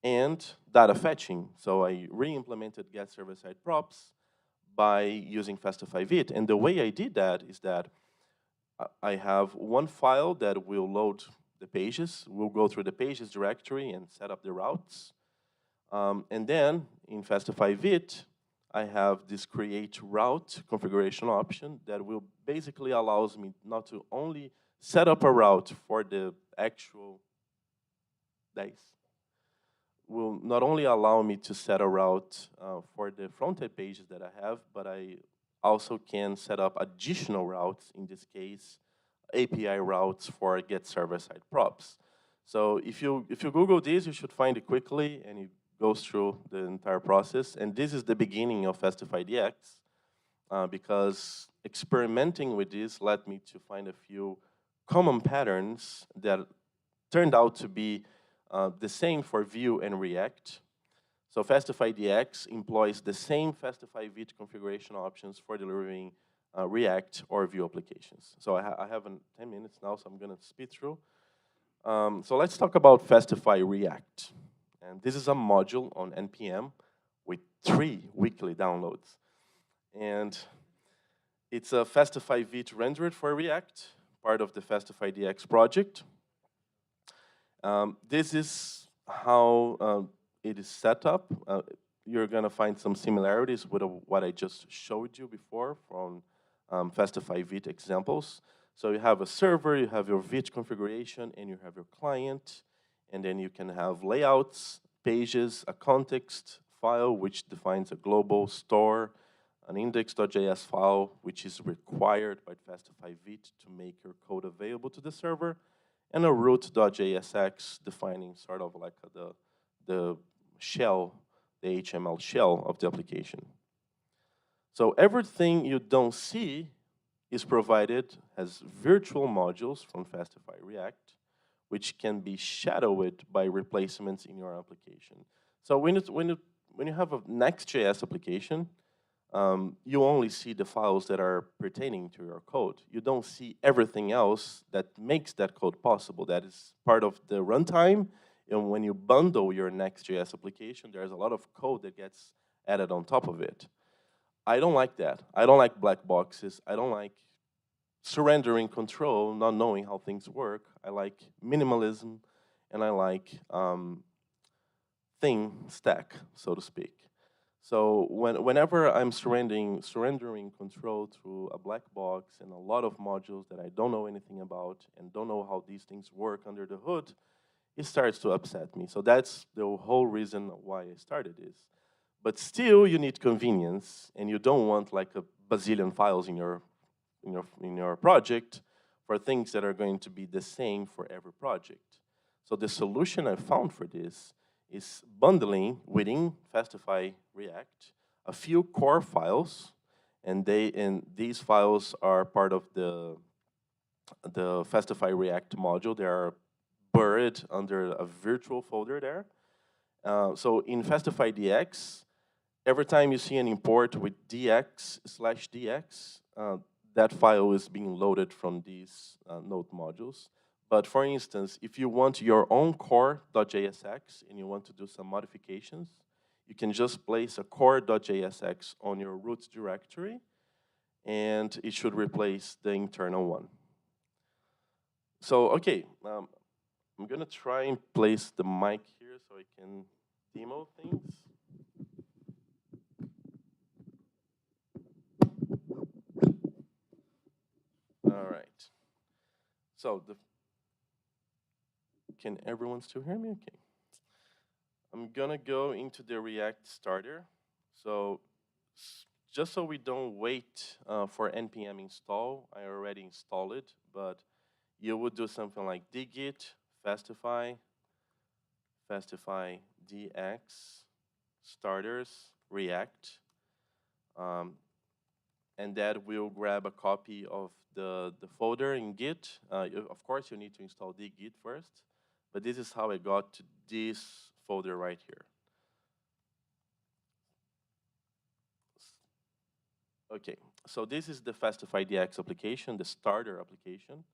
and data fetching. So I re-implemented get server-side props by using Fastify Vite. And the way I did that is that I have one file that will load the pages. We'll go through the pages directory and set up the routes. And then in Fastify Vite, I have this create route configuration option that will basically allows me not to only set up a route for the actual days, will not only allow me to set a route for the front-end pages that I have, but I also can set up additional routes, in this case, API routes for get server-side props. So if you Google this, you should find it quickly, and it goes through the entire process. And this is the beginning of FastifyDX, because experimenting with this led me to find a few common patterns that turned out to be the same for Vue and React. So FastifyDX employs the same Fastify Vite configuration options for delivering React or Vue applications. So I have 10 minutes now, so I'm going to speed through. So let's talk about Fastify React. And this is a module on NPM with 3 weekly downloads. And it's a Fastify Vite rendered for React, part of the FastifyDX project. This is how it is set up. You're going to find some similarities with what I just showed you before from Fastify Vite examples. So you have a server, you have your Vite configuration, and you have your client. And then you can have layouts, pages, a context file, which defines a global store, an index.js file, which is required by Fastify Vite to make your code available to the server, and a root.jsx defining sort of like the shell, the HTML shell of the application. So everything you don't see is provided as virtual modules from Fastify React, which can be shadowed by replacements in your application. So when you have a Next.js application, you only see the files that are pertaining to your code. You don't see everything else that makes that code possible. That is part of the runtime. And when you bundle your Next.js application, there's a lot of code that gets added on top of it. I don't like that. I don't like black boxes. I don't like surrendering control, not knowing how things work. I like minimalism, and I like thing stack, so to speak. So whenever I'm surrendering control through a black box and a lot of modules that I don't know anything about and don't know how these things work under the hood, it starts to upset me. So that's the whole reason why I started this. But still, you need convenience, and you don't want like a bazillion files in your project for things that are going to be the same for every project. So the solution I found for this is bundling within Fastify React a few core files, and these files are part of the Fastify React module. They are buried under a virtual folder there. So in Fastify DX, every time you see an import with dx/dx, that file is being loaded from these node modules. But for instance, if you want your own core.jsx and you want to do some modifications, you can just place a core.jsx on your root directory, and it should replace the internal one. So, okay, I'm gonna try and place the mic here so I can demo things. All right. So can everyone still hear me? Okay. I'm gonna go into the React starter. So just so we don't wait for npm install, I already installed it, but you would do something like dgit fastify dx starters react, and that will grab a copy of the folder in Git. Of course, you need to install dgit first, but this is how I got to this folder right here. Okay, so this is the Fastify DX application, the starter application.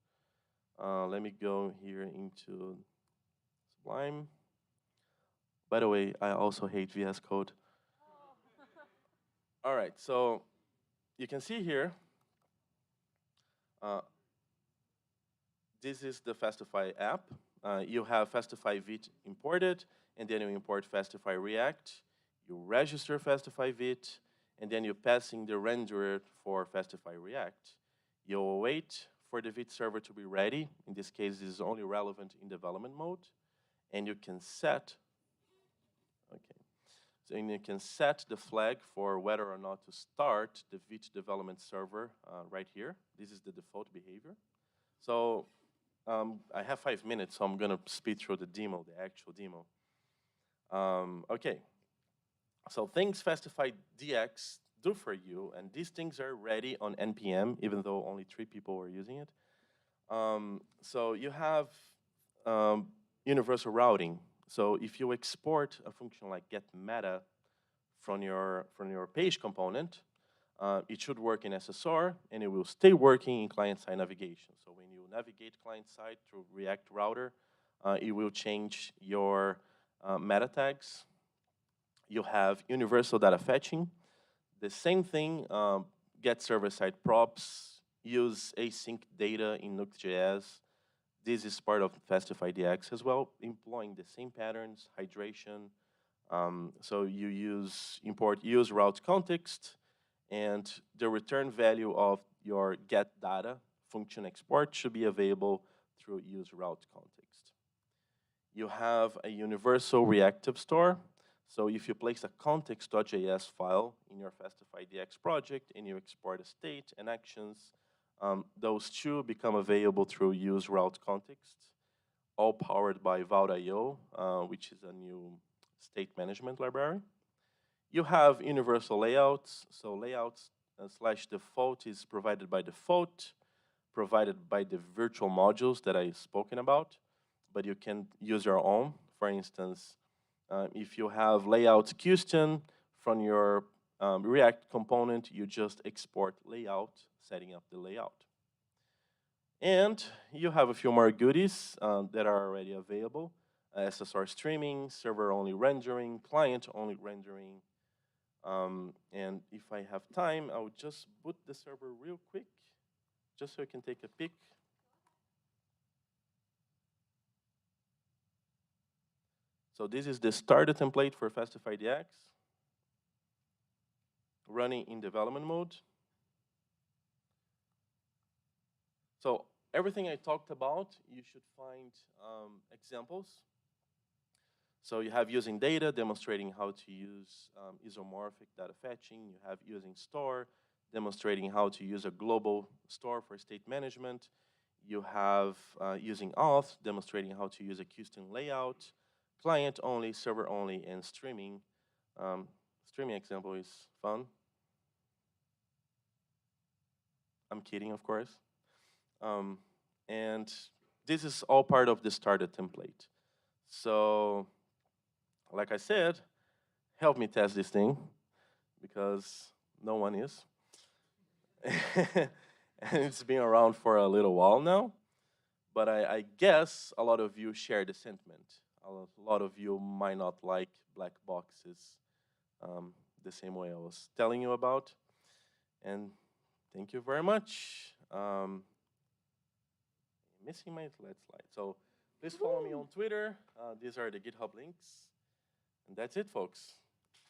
Let me go here into Sublime. By the way, I also hate VS Code. All right, so you can see here, this is the Fastify app. You have Fastify Vite imported, and then you import Fastify React. You register Fastify Vite, and then you pass in the renderer for Fastify React. You'll wait for the Vite server to be ready. In this case, this is only relevant in development mode. And you can set, okay, so you can set the flag for whether or not to start the Vite development server right here. This is the default behavior. So I have 5 minutes, so I'm going to speed through the demo, the actual demo. Okay, so things Fastify DX do for you, and these things are ready on NPM, even though only 3 people were using it. So you have universal routing. So if you export a function like getMeta from your page component, it should work in SSR, and it will stay working in client-side navigation. So when you navigate client-side through React Router, it will change your meta tags. You have universal data fetching. The same thing, get server-side props, use async data in Nuxt.js. This is part of Fastify DX as well, employing the same patterns, hydration. So you import use route context, and the return value of your get data function export should be available through use route context. You have a universal reactive store. So if you place a context.js file in your Fastify DX project and you export a state and actions, those two become available through use route context, all powered by Vault.io, which is a new state management library. You have universal layouts. So layouts / default is provided by default, provided by the virtual modules that I've spoken about, but you can use your own. For instance, if you have layout custom from your React component, you just export layout, setting up the layout. And you have a few more goodies that are already available. SSR streaming, server-only rendering, client-only rendering. And if I have time, I would just boot the server real quick, just so I can take a peek. So this is the starter template for Fastify DX. running in development mode. So everything I talked about, you should find examples. So you have using data, demonstrating how to use isomorphic data fetching. You have using store, demonstrating how to use a global store for state management. You have using auth, demonstrating how to use a custom layout, client only, server only, and streaming. Streaming example is fun. I'm kidding, of course. And this is all part of the starter template. So, like I said, help me test this thing because no one is. And it's been around for a little while now. But I guess a lot of you share the sentiment. A lot of you might not like black boxes the same way I was telling you about. And thank you very much. Missing my slide. So please follow me on Twitter. These are the GitHub links. And that's it, folks.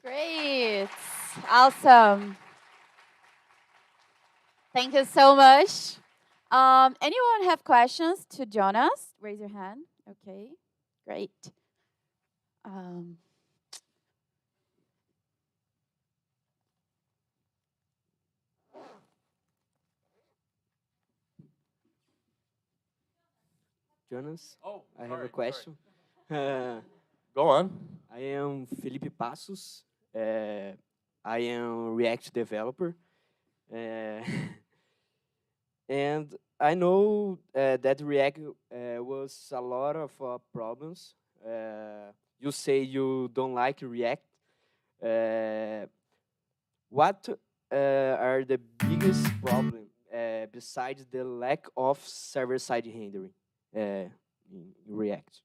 Great. Awesome. Thank you so much. Anyone have questions to Jonas? Raise your hand. Okay, great. Jonas, Oh, I have a question. Go on. I am Felipe Passos. I am React developer. And I know that React was a lot of problems. You say you don't like React. What are the biggest problem besides the lack of server-side rendering in React?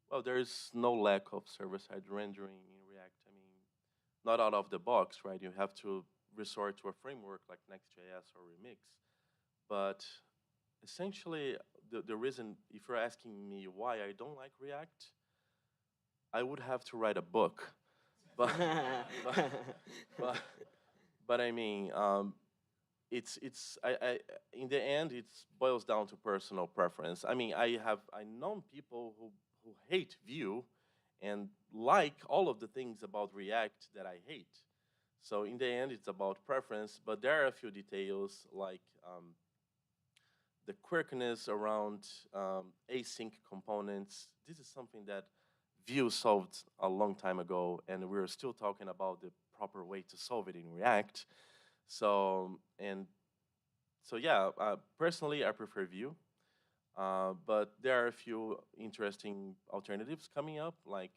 Well, there's no lack of server-side rendering in React. I mean, not out of the box, right? You have to resort to a framework like Next.js or Remix. But essentially, the reason, if you're asking me why I don't like React, I would have to write a book. But, but, but I mean, in the end, it boils down to personal preference. I mean, I known people who hate Vue and like all of the things about React that I hate. So in the end, it's about preference, but there are a few details like the quirkiness around async components. This is something that Vue solved a long time ago, and we're still talking about the proper way to solve it in React. So yeah, personally, I prefer Vue, but there are a few interesting alternatives coming up. Like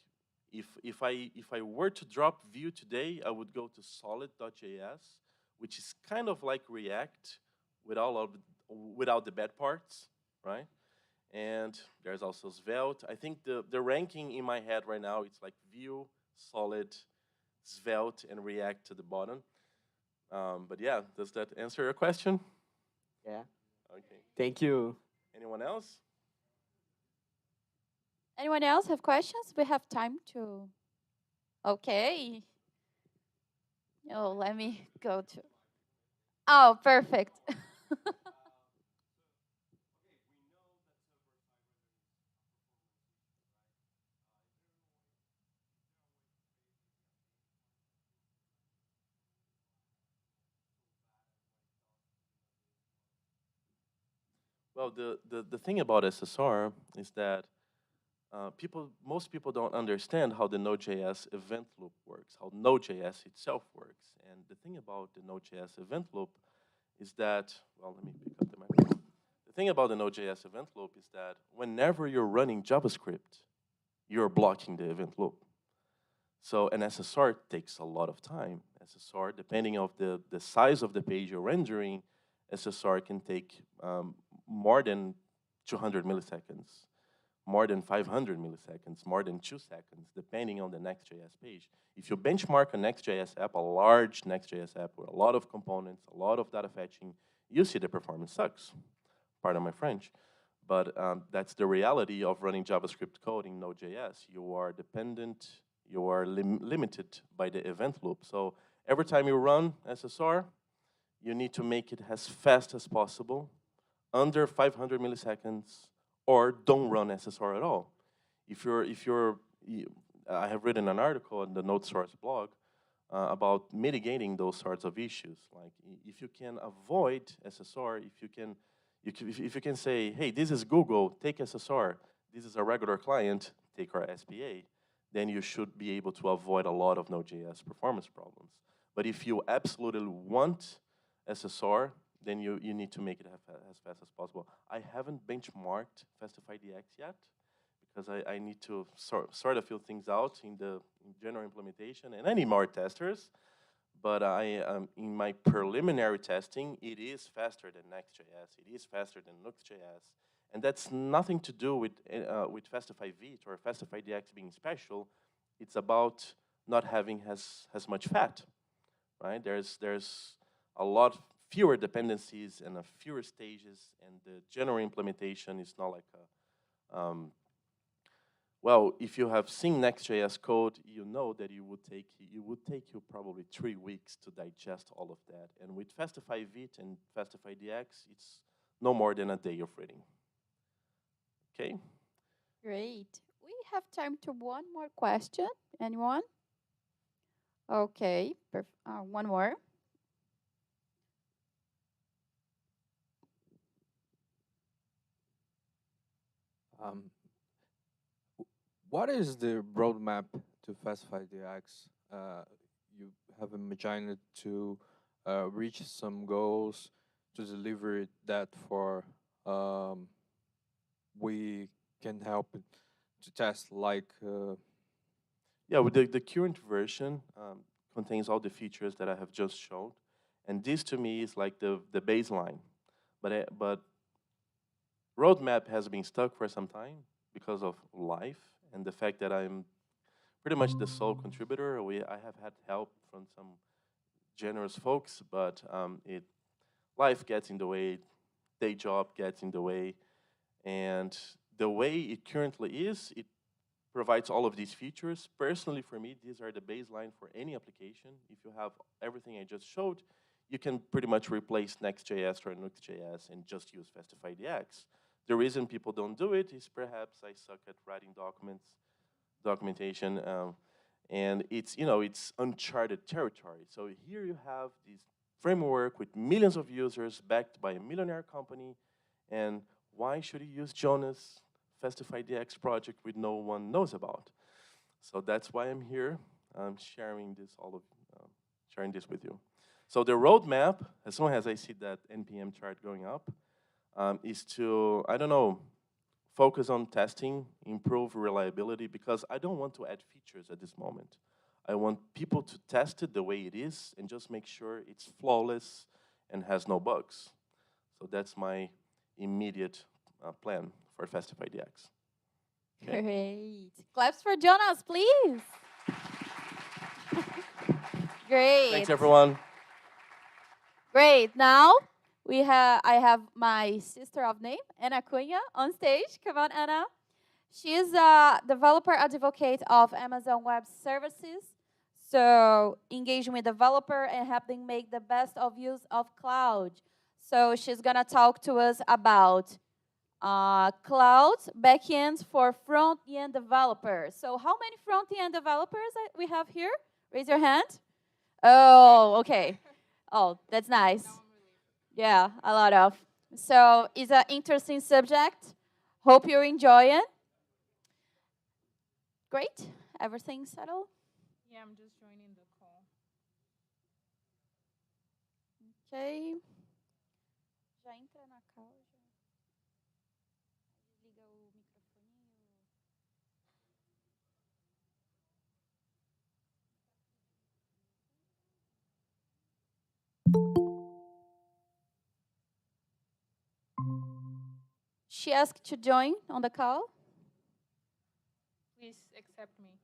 if I were to drop Vue today, I would go to solid.js, which is kind of like React without the bad parts, right? And there's also Svelte. I think the ranking in my head right now, it's like Vue, Solid, Svelte, and React to the bottom. But yeah, does that answer your question? Yeah. Okay. Thank you. Anyone else? Anyone else have questions? We have time to. Okay. Oh, let me go to. Oh, perfect. Well, the thing about SSR is that most people don't understand how the Node.js event loop works, how Node.js itself works. And the thing about the Node.js event loop is that, well, let me pick up the microphone. The thing about the Node.js event loop is that whenever you're running JavaScript, you're blocking the event loop. So an SSR takes a lot of time. SSR, depending on the size of the page you're rendering, SSR can take more than 200 milliseconds, more than 500 milliseconds, more than 2 seconds, depending on the Next.js page. If you benchmark a Next.js app, a large Next.js app with a lot of components, a lot of data fetching, you see the performance sucks. Pardon my French. But that's the reality of running JavaScript code in Node.js. You are dependent, you are limited by the event loop. So Every time you run SSR, you need to make it as fast as possible, under 500 milliseconds, or don't run SSR at all. I have written an article on the Node Source blog about mitigating those sorts of issues. Like if you can avoid SSR, if you can say, hey, this is Google, take SSR. This is a regular client, take our SPA. Then you should be able to avoid a lot of Node.js performance problems. But if you absolutely want SSR, then you need to make it as fast as possible. I haven't benchmarked FastifyDX yet, because I need to sort a few things out in general implementation, and I need more testers. But in my preliminary testing, it is faster than Next.js. It is faster than Nuxt.js, and that's nothing to do with Fastify Vite or FastifyDX being special. It's about not having as much fat, right? There's a lot fewer dependencies and fewer stages, and the general implementation is not like a well, if you have seen Next.js code, you know that it would take you probably 3 weeks to digest all of that. And with Fastify Vite and Fastify DX, it's no more than a day of reading. Okay? Great. We have time to one more question. Anyone? Okay, one more. What is the roadmap to Fastify DX? You have imagined to reach some goals to deliver that for we can help it to test like Yeah, with the current version contains all the features that I have just showed, and this to me is like the baseline. But roadmap has been stuck for some time because of life and the fact that I'm pretty much the sole contributor. I have had help from some generous folks, but life gets in the way, day job gets in the way, and the way it currently is, it provides all of these features. Personally, for me, these are the baseline for any application. If you have everything I just showed, you can pretty much replace Next.js or Nuxt.js and just use FastifyDX. The reason people don't do it is perhaps I suck at writing documentation, and it's uncharted territory. So here you have this framework with millions of users backed by a millionaire company, and why should you use Jonas' FastifyDX project which no one knows about? So that's why I'm here, sharing this with you. So the roadmap, as soon as I see that NPM chart going up, is to, I don't know, focus on testing, improve reliability, because I don't want to add features at this moment. I want people to test it the way it is and just make sure it's flawless and has no bugs. So that's my immediate plan for FastifyDX. Okay. Great. Claps for Jonas, please. Great. Thanks, everyone. Great. Now I have my sister of name, Ana Cunha, on stage. Come on, Ana. She is a developer advocate of Amazon Web Services. So engaging with developer and helping make the best of use of cloud. So she's gonna talk to us about cloud backends for front-end developers. So how many front-end developers we have here? Raise your hand. Oh, okay. Oh, that's nice. Yeah, a lot of. So it's an interesting subject. Hope you enjoy it. Great. Everything settled? Yeah, I'm just joining the call. Ok. Já entra na call. Desliga o microfone. She asked to join on the call. Please accept me.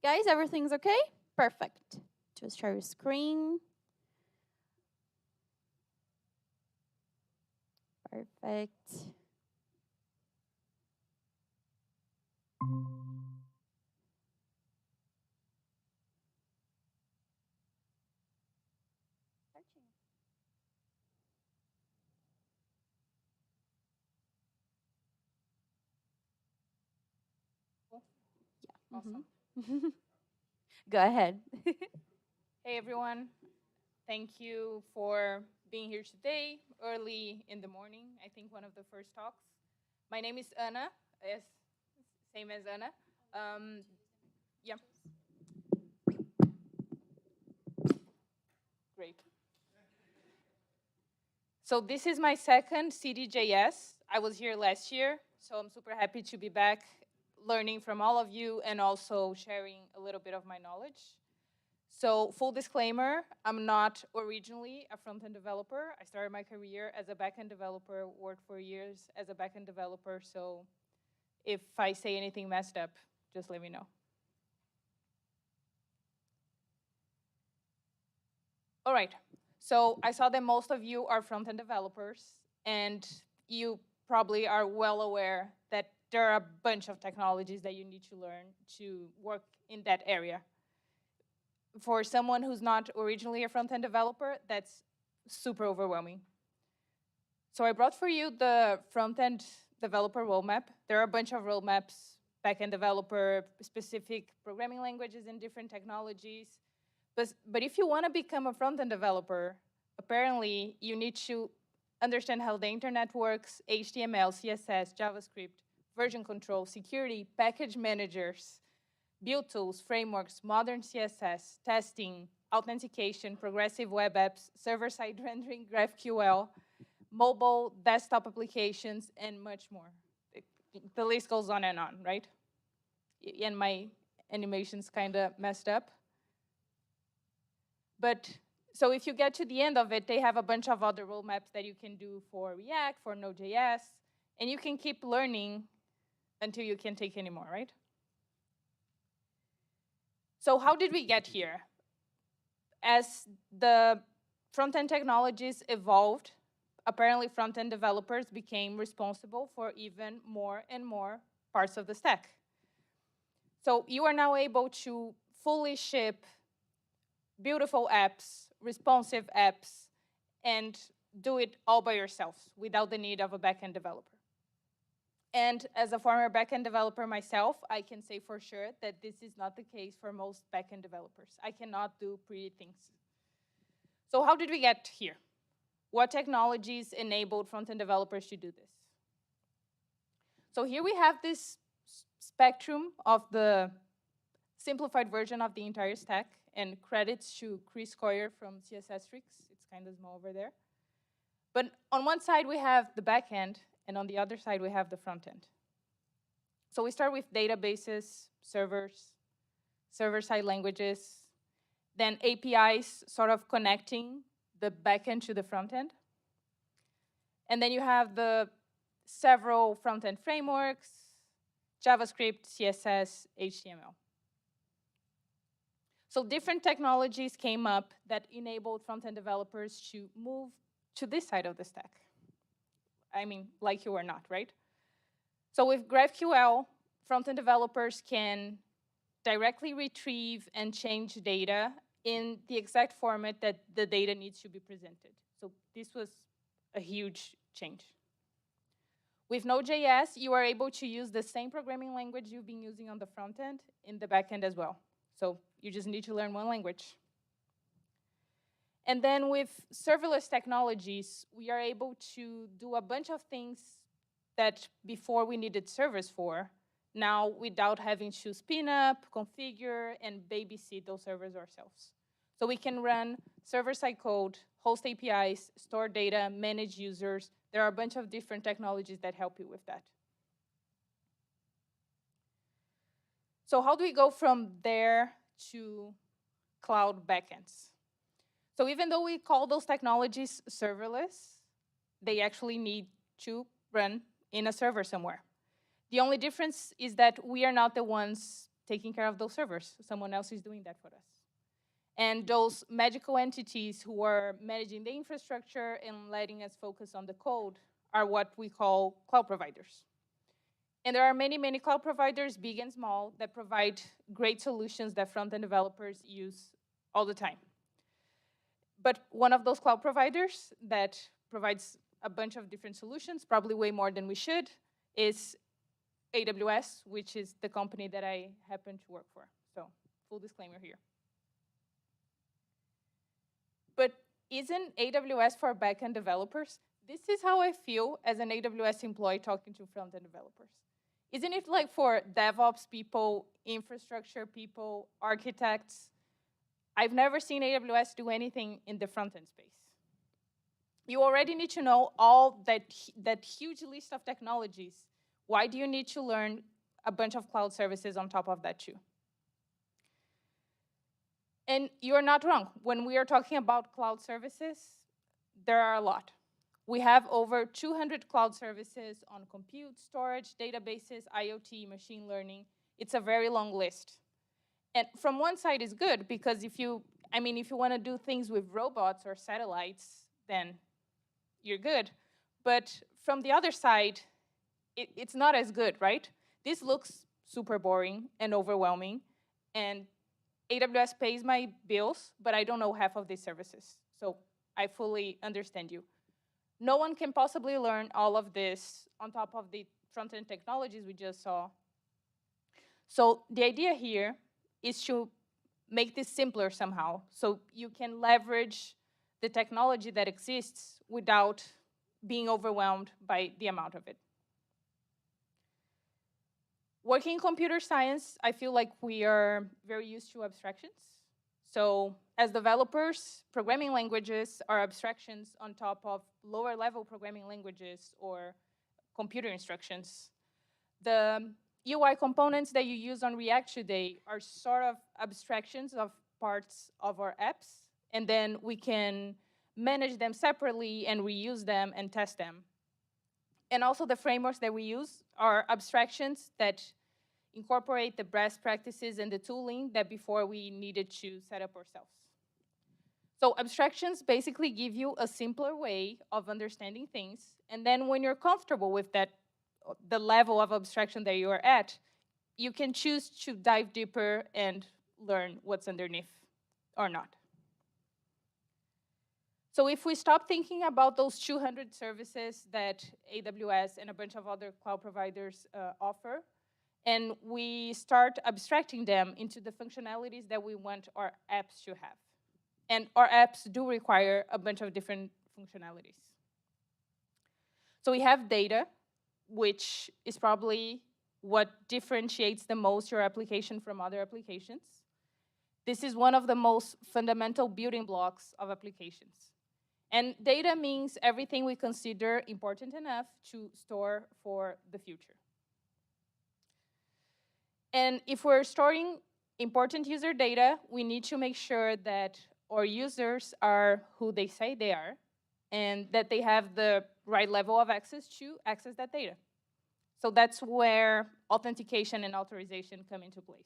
Guys, everything's okay? Perfect. Just share your screen. Perfect. Awesome. Go ahead. Hey, everyone. Thank you for being here today, early in the morning. I think one of the first talks. My name is Anna. Yes, same as Anna. Yeah. Great. So this is my second CITYJS. I was here last year, so I'm super happy to be back, learning from all of you and also sharing a little bit of my knowledge. So full disclaimer, I'm not originally a front-end developer. I started my career as a back-end developer, worked for years as a back-end developer, so if I say anything messed up, just let me know. All right, so I saw that most of you are front-end developers, and you probably are well aware that there are a bunch of technologies that you need to learn to work in that area. For someone who's not originally a front-end developer, that's super overwhelming. So I brought for you the front-end developer roadmap. There are a bunch of roadmaps, back-end developer, specific programming languages and different technologies. But if you want to become a front-end developer, apparently you need to understand how the internet works, HTML, CSS, JavaScript, version control, security, package managers, build tools, frameworks, modern CSS, testing, authentication, progressive web apps, server-side rendering, GraphQL, mobile, desktop applications, and much more. The list goes on, right? And my animation's kind of messed up. But so if you get to the end of it, they have a bunch of other roadmaps that you can do for React, for Node.js, and you can keep learning until you can't take anymore, right? So how did we get here? As the front-end technologies evolved, apparently front-end developers became responsible for even more and more parts of the stack. So you are now able to fully ship beautiful apps, responsive apps, and do it all by yourself without the need of a back-end developer. And as a former back-end developer myself, I can say for sure that this is not the case for most back-end developers. I cannot do pretty things. So how did we get here? What technologies enabled front-end developers to do this? So here we have this spectrum of the simplified version of the entire stack, and credits to Chris Coyer from CSS Freaks. It's kind of small over there. But on one side, we have the back end, and on the other side, we have the front end. So we start with databases, servers, server-side languages, then APIs sort of connecting the back end to the front end. And then you have the several front-end frameworks, JavaScript, CSS, HTML. So different technologies came up that enabled front-end developers to move to this side of the stack. I mean, like you or not, right? So with GraphQL, front-end developers can directly retrieve and change data in the exact format that the data needs to be presented. So this was a huge change. With Node.js, you are able to use the same programming language you've been using on the front end in the back end as well. So you just need to learn one language. And then with serverless technologies, we are able to do a bunch of things that before we needed servers for, now without having to spin up, configure, and babysit those servers ourselves. So we can run server-side code, host APIs, store data, manage users. There are a bunch of different technologies that help you with that. So how do we go from there to cloud backends? So even though we call those technologies serverless, they actually need to run in a server somewhere. The only difference is that we are not the ones taking care of those servers. Someone else is doing that for us. And those magical entities who are managing the infrastructure and letting us focus on the code are what we call cloud providers. And there are many, many cloud providers, big and small, that provide great solutions that front-end developers use all the time. But one of those cloud providers that provides a bunch of different solutions, probably way more than we should, is AWS, which is the company that I happen to work for. So full disclaimer here. But isn't AWS for backend developers? This is how I feel as an AWS employee talking to front-end developers. Isn't it like for DevOps people, infrastructure people, architects? I've never seen AWS do anything in the front-end space. You already need to know all that huge list of technologies. Why do you need to learn a bunch of cloud services on top of that too? And you're not wrong. When we are talking about cloud services, there are a lot. We have over 200 cloud services on compute, storage, databases, IoT, machine learning. It's a very long list. And from one side is good because if you want to do things with robots or satellites, then you're good. But from the other side, it's not as good, right? This looks super boring and overwhelming, and AWS pays my bills, but I don't know half of these services. So I fully understand you. No one can possibly learn all of this on top of the front-end technologies we just saw. So the idea here is to make this simpler somehow, so you can leverage the technology that exists without being overwhelmed by the amount of it. Working in computer science, I feel like we are very used to abstractions. So as developers, programming languages are abstractions on top of lower level programming languages or computer instructions. The UI components that you use on React today are sort of abstractions of parts of our apps, and then we can manage them separately and reuse them and test them. And also the frameworks that we use are abstractions that incorporate the best practices and the tooling that before we needed to set up ourselves. So abstractions basically give you a simpler way of understanding things, and then when you're comfortable with that, the level of abstraction that you are at, you can choose to dive deeper and learn what's underneath or not. So if we stop thinking about those 200 services that AWS and a bunch of other cloud providers offer, and we start abstracting them into the functionalities that we want our apps to have. And our apps do require a bunch of different functionalities. So we have data, which is probably what differentiates the most your application from other applications. This is one of the most fundamental building blocks of applications. And data means everything we consider important enough to store for the future. And if we're storing important user data, we need to make sure that our users are who they say they are and that they have the right level of access to access that data. So that's where authentication and authorization come into place.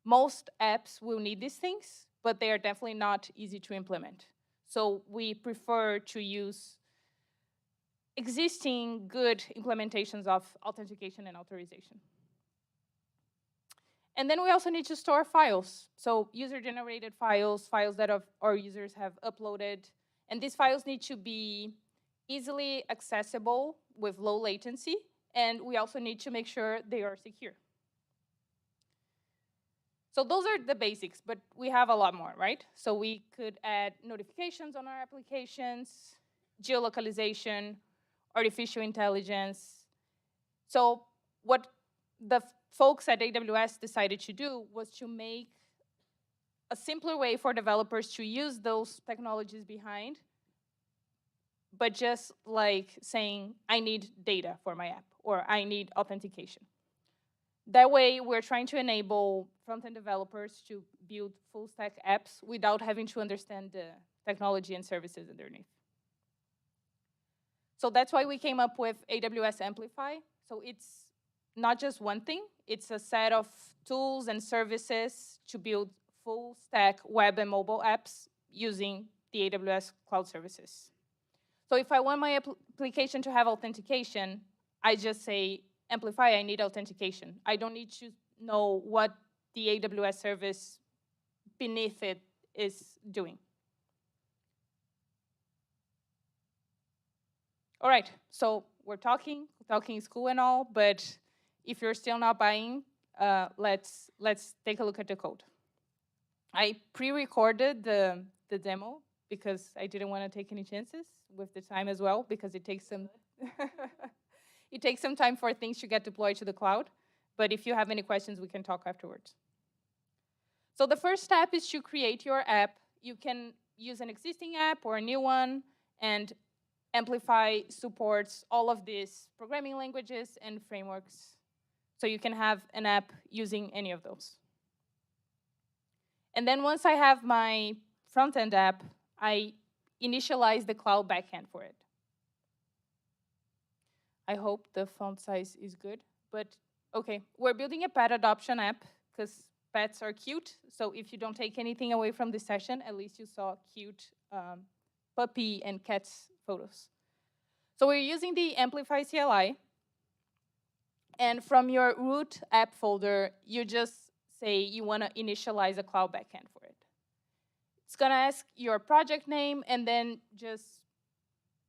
Most apps will need these things, but they are definitely not easy to implement. So we prefer to use existing good implementations of authentication and authorization. And then we also need to store files. So user-generated files, files that our users have uploaded. And these files need to be easily accessible with low latency. And we also need to make sure they are secure. So those are the basics, but we have a lot more, right? So we could add notifications on our applications, geolocalization, artificial intelligence. So what the folks at AWS decided to do was to make a simpler way for developers to use those technologies behind, but just like saying, I need data for my app, or I need authentication. That way, we're trying to enable front-end developers to build full-stack apps without having to understand the technology and services underneath. So that's why we came up with AWS Amplify. So it's not just one thing, it's a set of tools and services to build full-stack web and mobile apps using the AWS cloud services. So if I want my application to have authentication, I just say, Amplify, I need authentication. I don't need to know what the AWS service beneath it is doing. All right, so we're talking is cool and all, but if you're still not buying, let's take a look at the code. I pre-recorded the demo because I didn't want to take any chances with the time as well, because it takes some it takes some time for things to get deployed to the cloud. But if you have any questions, we can talk afterwards. So the first step is to create your app. You can use an existing app or a new one, and Amplify supports all of these programming languages and frameworks. So you can have an app using any of those. And then once I have my front-end app, I initialize the cloud backend for it. I hope the font size is good, but okay. We're building a pet adoption app because pets are cute. So if you don't take anything away from this session, at least you saw cute puppy and cats photos. So we're using the Amplify CLI. And from your root app folder, you just say you want to initialize a cloud backend for it. It's going to ask your project name, and then just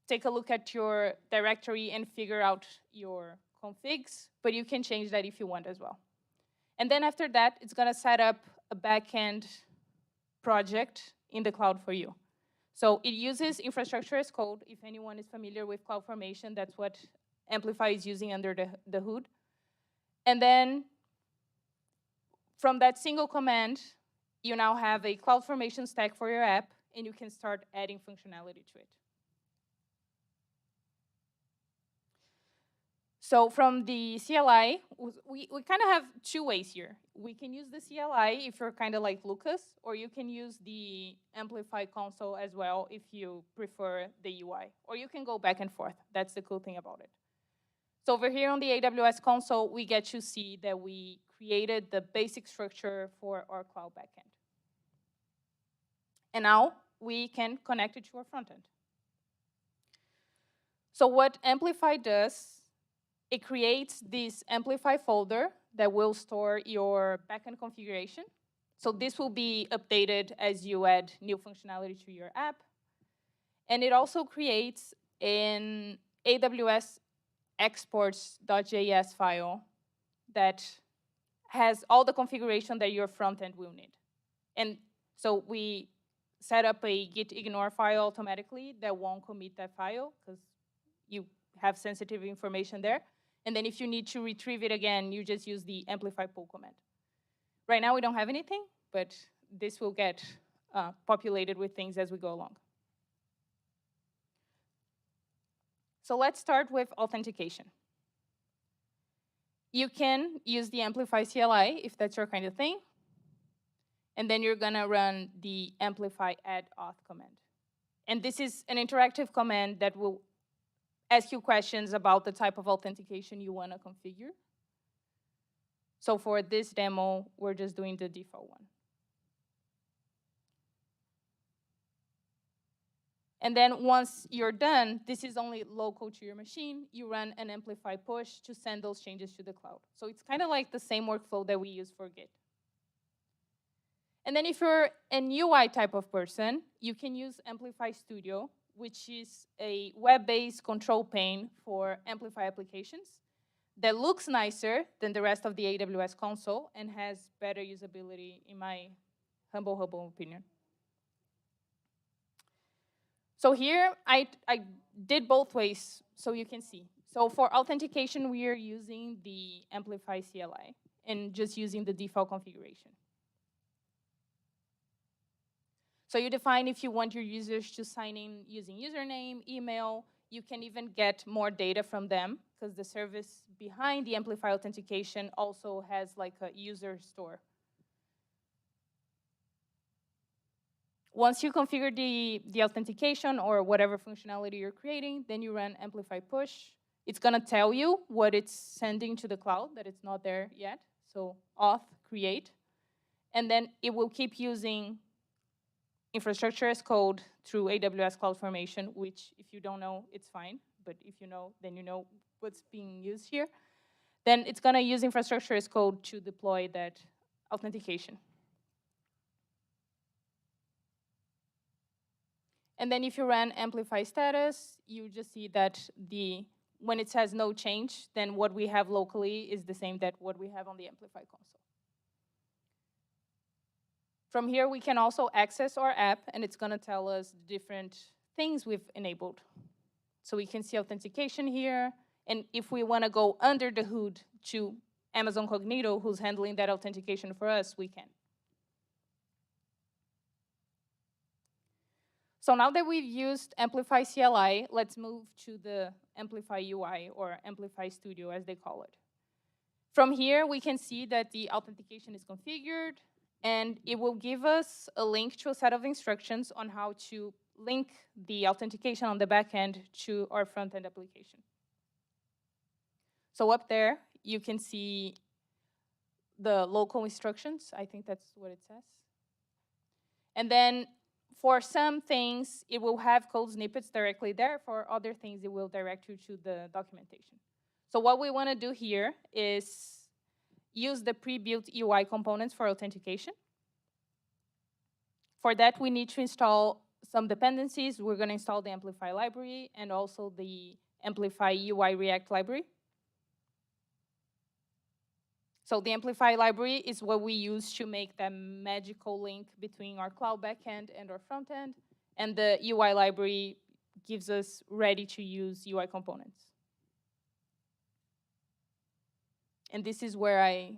take a look at your directory and figure out your configs, but you can change that if you want as well. And then after that, it's going to set up a backend project in the cloud for you. So it uses infrastructure as code. If anyone is familiar with CloudFormation, that's what Amplify is using under the hood. And then from that single command, you now have a CloudFormation stack for your app, and you can start adding functionality to it. So from the CLI, we kind of have two ways here. We can use the CLI if you're kind of like Lucas, or you can use the Amplify console as well if you prefer the UI. Or you can go back and forth. That's the cool thing about it. So over here on the AWS console, we get to see that we created the basic structure for our cloud backend. And now we can connect it to our front end. So what Amplify does, it creates this Amplify folder that will store your backend configuration. So this will be updated as you add new functionality to your app. And it also creates an AWS exports.js file that has all the configuration that your front end will need. And so we set up a git ignore file automatically that won't commit that file because you have sensitive information there. And then if you need to retrieve it again, you just use the amplify pull command. Right now we don't have anything, but this will get populated with things as we go along. So let's start with authentication. You can use the Amplify CLI if that's your kind of thing. And then you're going to run the amplify add auth command. And this is an interactive command that will ask you questions about the type of authentication you want to configure. So for this demo, we're just doing the default one. And then once you're done, this is only local to your machine. You run an amplify push to send those changes to the cloud. So it's kind of like the same workflow that we use for Git. And then if you're an UI type of person, you can use Amplify Studio, which is a web-based control plane for Amplify applications that looks nicer than the rest of the AWS console and has better usability, in my humble opinion. So here, I did both ways so you can see. So for authentication, we are using the Amplify CLI and just using the default configuration. So you define if you want your users to sign in using username, email. You can even get more data from them because the service behind the Amplify authentication also has like a user store. Once you configure the authentication or whatever functionality you're creating, then you run amplify push. It's going to tell you what it's sending to the cloud, that it's not there yet. So auth create. And then it will keep using infrastructure as code through AWS CloudFormation, which if you don't know, it's fine. But if you know, then you know what's being used here. Then it's going to use infrastructure as code to deploy that authentication. And then if you run amplify status, you just see that the when it says no change, then what we have locally is the same that what we have on the Amplify console. From here, we can also access our app, and it's going to tell us different things we've enabled. So we can see authentication here, and if we want to go under the hood to Amazon Cognito, who's handling that authentication for us, we can. So now that we've used Amplify CLI, let's move to the Amplify UI, or Amplify Studio, as they call it. From here, we can see that the authentication is configured, and it will give us a link to a set of instructions on how to link the authentication on the back end to our front-end application. So up there, you can see the local instructions. I think that's what it says. And then for some things, it will have code snippets directly there. For other things, it will direct you to the documentation. So what we want to do here is use the pre-built UI components for authentication. For that, we need to install some dependencies. We're going to install the Amplify library and also the Amplify UI React library. So the Amplify library is what we use to make that magical link between our cloud backend and our frontend. And the UI library gives us ready-to-use UI components. And this is where I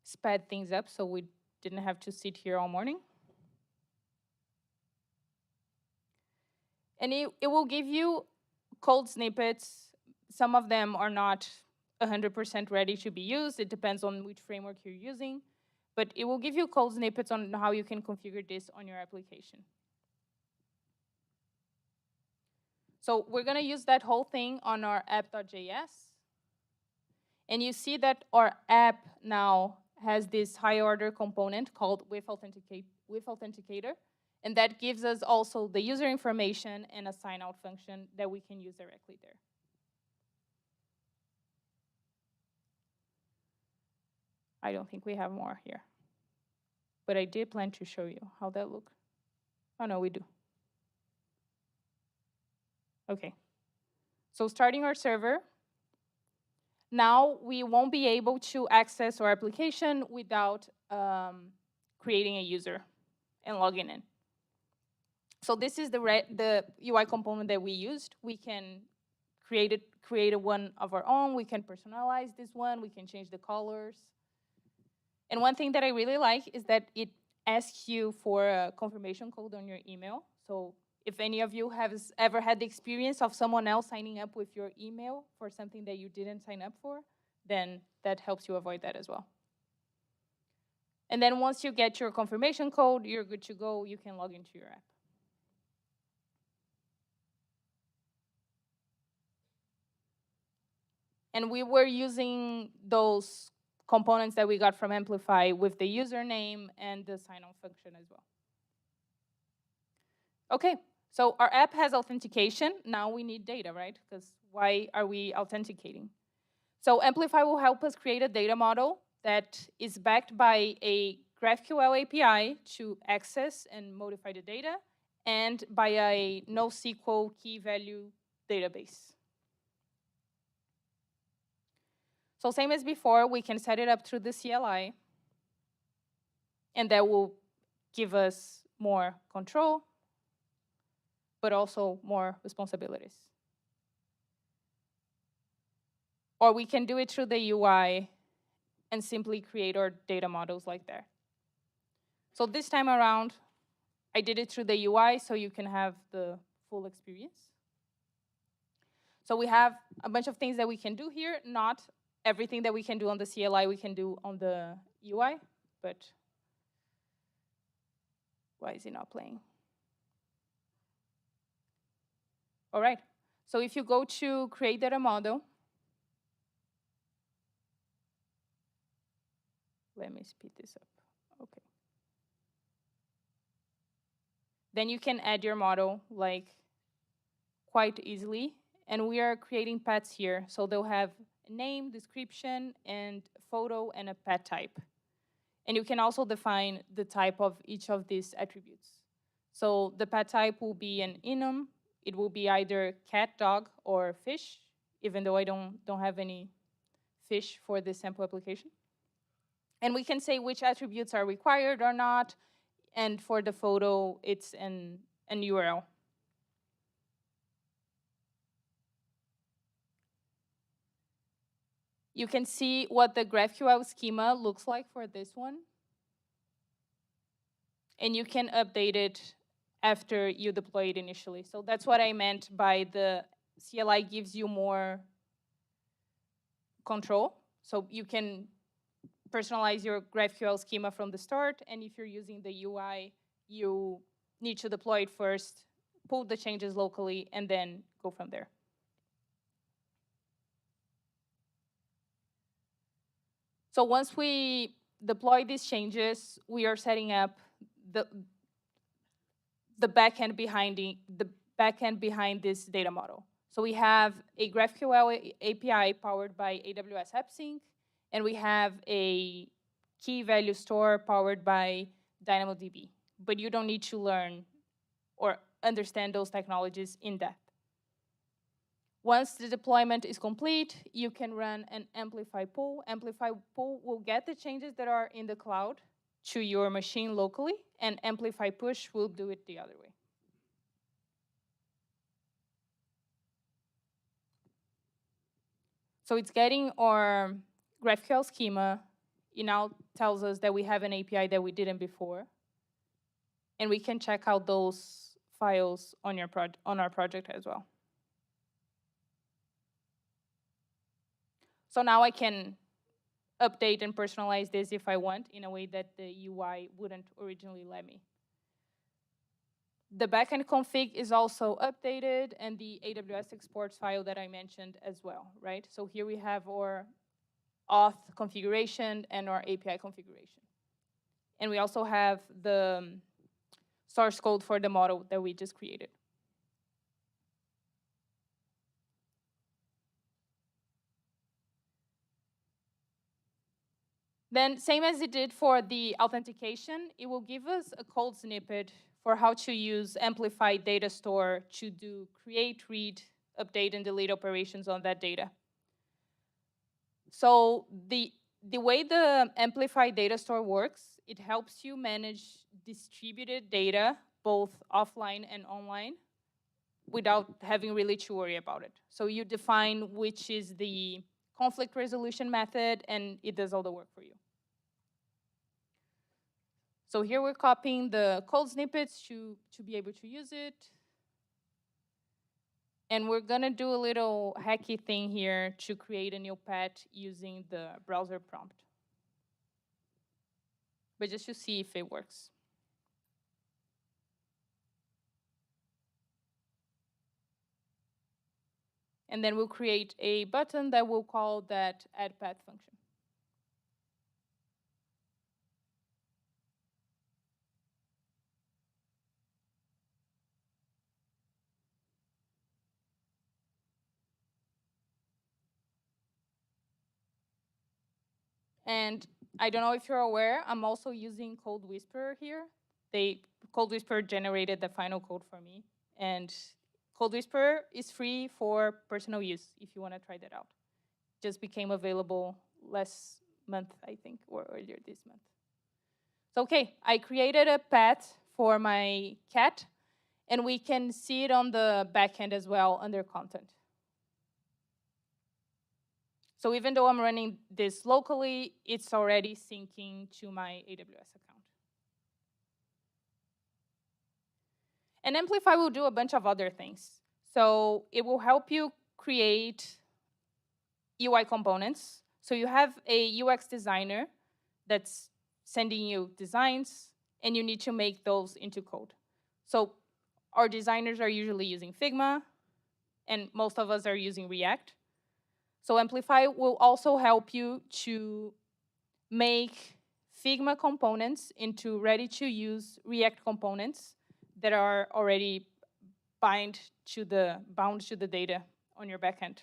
sped things up so we didn't have to sit here all morning. And it will give you code snippets. Some of them are not 100% ready to be used. It depends on which framework you're using. But it will give you code snippets on how you can configure this on your application. So we're going to use that whole thing on our app.js. And you see that our app now has this higher order component called with authenticator. And that gives us also the user information and a sign out function that we can use directly there. I don't think we have more here. But I did plan to show you how that looks. Oh, no, we do. OK. So starting our server, now we won't be able to access our application without creating a user and logging in. So this is the UI component that we used. We can create one of our own. We can personalize this one. We can change the colors. And one thing that I really like is that it asks you for a confirmation code on your email. So if any of you has ever had the experience of someone else signing up with your email for something that you didn't sign up for, then that helps you avoid that as well. And then once you get your confirmation code, you're good to go. You can log into your app. And we were using those components that we got from Amplify with the username and the sign-on function as well. OK, so our app has authentication. Now we need data, right? Because why are we authenticating? So Amplify will help us create a data model that is backed by a GraphQL API to access and modify the data, and by a NoSQL key value database. So same as before, we can set it up through the CLI, and that will give us more control, but also more responsibilities. Or we can do it through the UI and simply create our data models like that. So this time around, I did it through the UI so you can have the full experience. So we have a bunch of things that we can do here, not everything that we can do on the CLI we can do on the UI, but why is it not playing? All right, so if you go to create data model, let me speed this up. Okay. Then you can add your model like quite easily, and we are creating pets here, so they'll have name, description, and photo, and a pet type. And you can also define the type of each of these attributes. So the pet type will be an enum. It will be either cat, dog, or fish. even though I don't have any fish for this sample application. And we can say which attributes are required or not. And for the photo, it's an URL. You can see what the GraphQL schema looks like for this one. And you can update it after you deploy it initially. So that's what I meant by the CLI gives you more control. So you can personalize your GraphQL schema from the start, and if you're using the UI, you need to deploy it first, pull the changes locally, and then go from there. So once we deploy these changes, we are setting up the backend behind this data model. So we have a GraphQL API powered by AWS AppSync, and we have a key value store powered by DynamoDB. But you don't need to learn or understand those technologies in depth. Once the deployment is complete, you can run an Amplify pull. Amplify pull will get the changes that are in the cloud to your machine locally, and Amplify push will do it the other way. So it's getting our GraphQL schema. It now tells us that we have an API that we didn't before. And we can check out those files on our project as well. So now I can update and personalize this if I want in a way that the UI wouldn't originally let me. The backend config is also updated, and the AWS exports file that I mentioned as well, right? So here we have our auth configuration and our API configuration. And we also have the source code for the model that we just created. Then, same as it did for the authentication, it will give us a code snippet for how to use Amplify Data Store to do create, read, update, and delete operations on that data. So the way the Amplify Data Store works, it helps you manage distributed data, both offline and online, without having really to worry about it. So you define which is the conflict resolution method, and it does all the work for you. So here we're copying the code snippets to be able to use it. And we're gonna do a little hacky thing here to create a new pet using the browser prompt. But just to see if it works. And then we'll create a button that we'll call that add pet function. And I don't know if you're aware, I'm also using Code Whisperer here. Code Whisperer generated the final code for me. And Code Whisperer is free for personal use if you want to try that out. Just became available last month, I think, or earlier this month. So, okay, I created a pet for my cat, and we can see it on the backend as well under content. So even though I'm running this locally, it's already syncing to my AWS account. And Amplify will do a bunch of other things. So it will help you create UI components. So you have a UX designer that's sending you designs, and you need to make those into code. So our designers are usually using Figma, and most of us are using React. So Amplify will also help you to make Figma components into ready-to-use React components that are already bound to the data on your backend.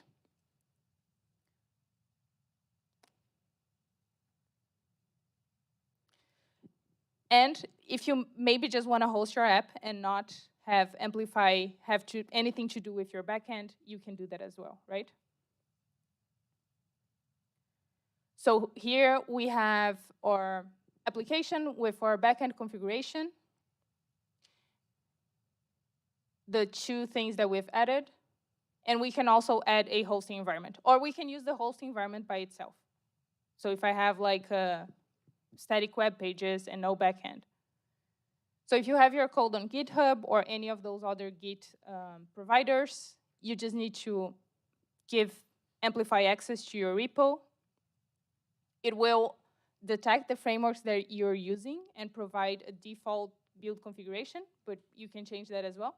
And if you maybe just want to host your app and not have Amplify have anything to do with your backend, you can do that as well, right? So here we have our application with our backend configuration, the two things that we've added, and we can also add a hosting environment, or we can use the hosting environment by itself. So if I have like static web pages and no backend. So if you have your code on GitHub or any of those other Git providers, you just need to give Amplify access to your repo. It will detect the frameworks that you're using and provide a default build configuration, but you can change that as well.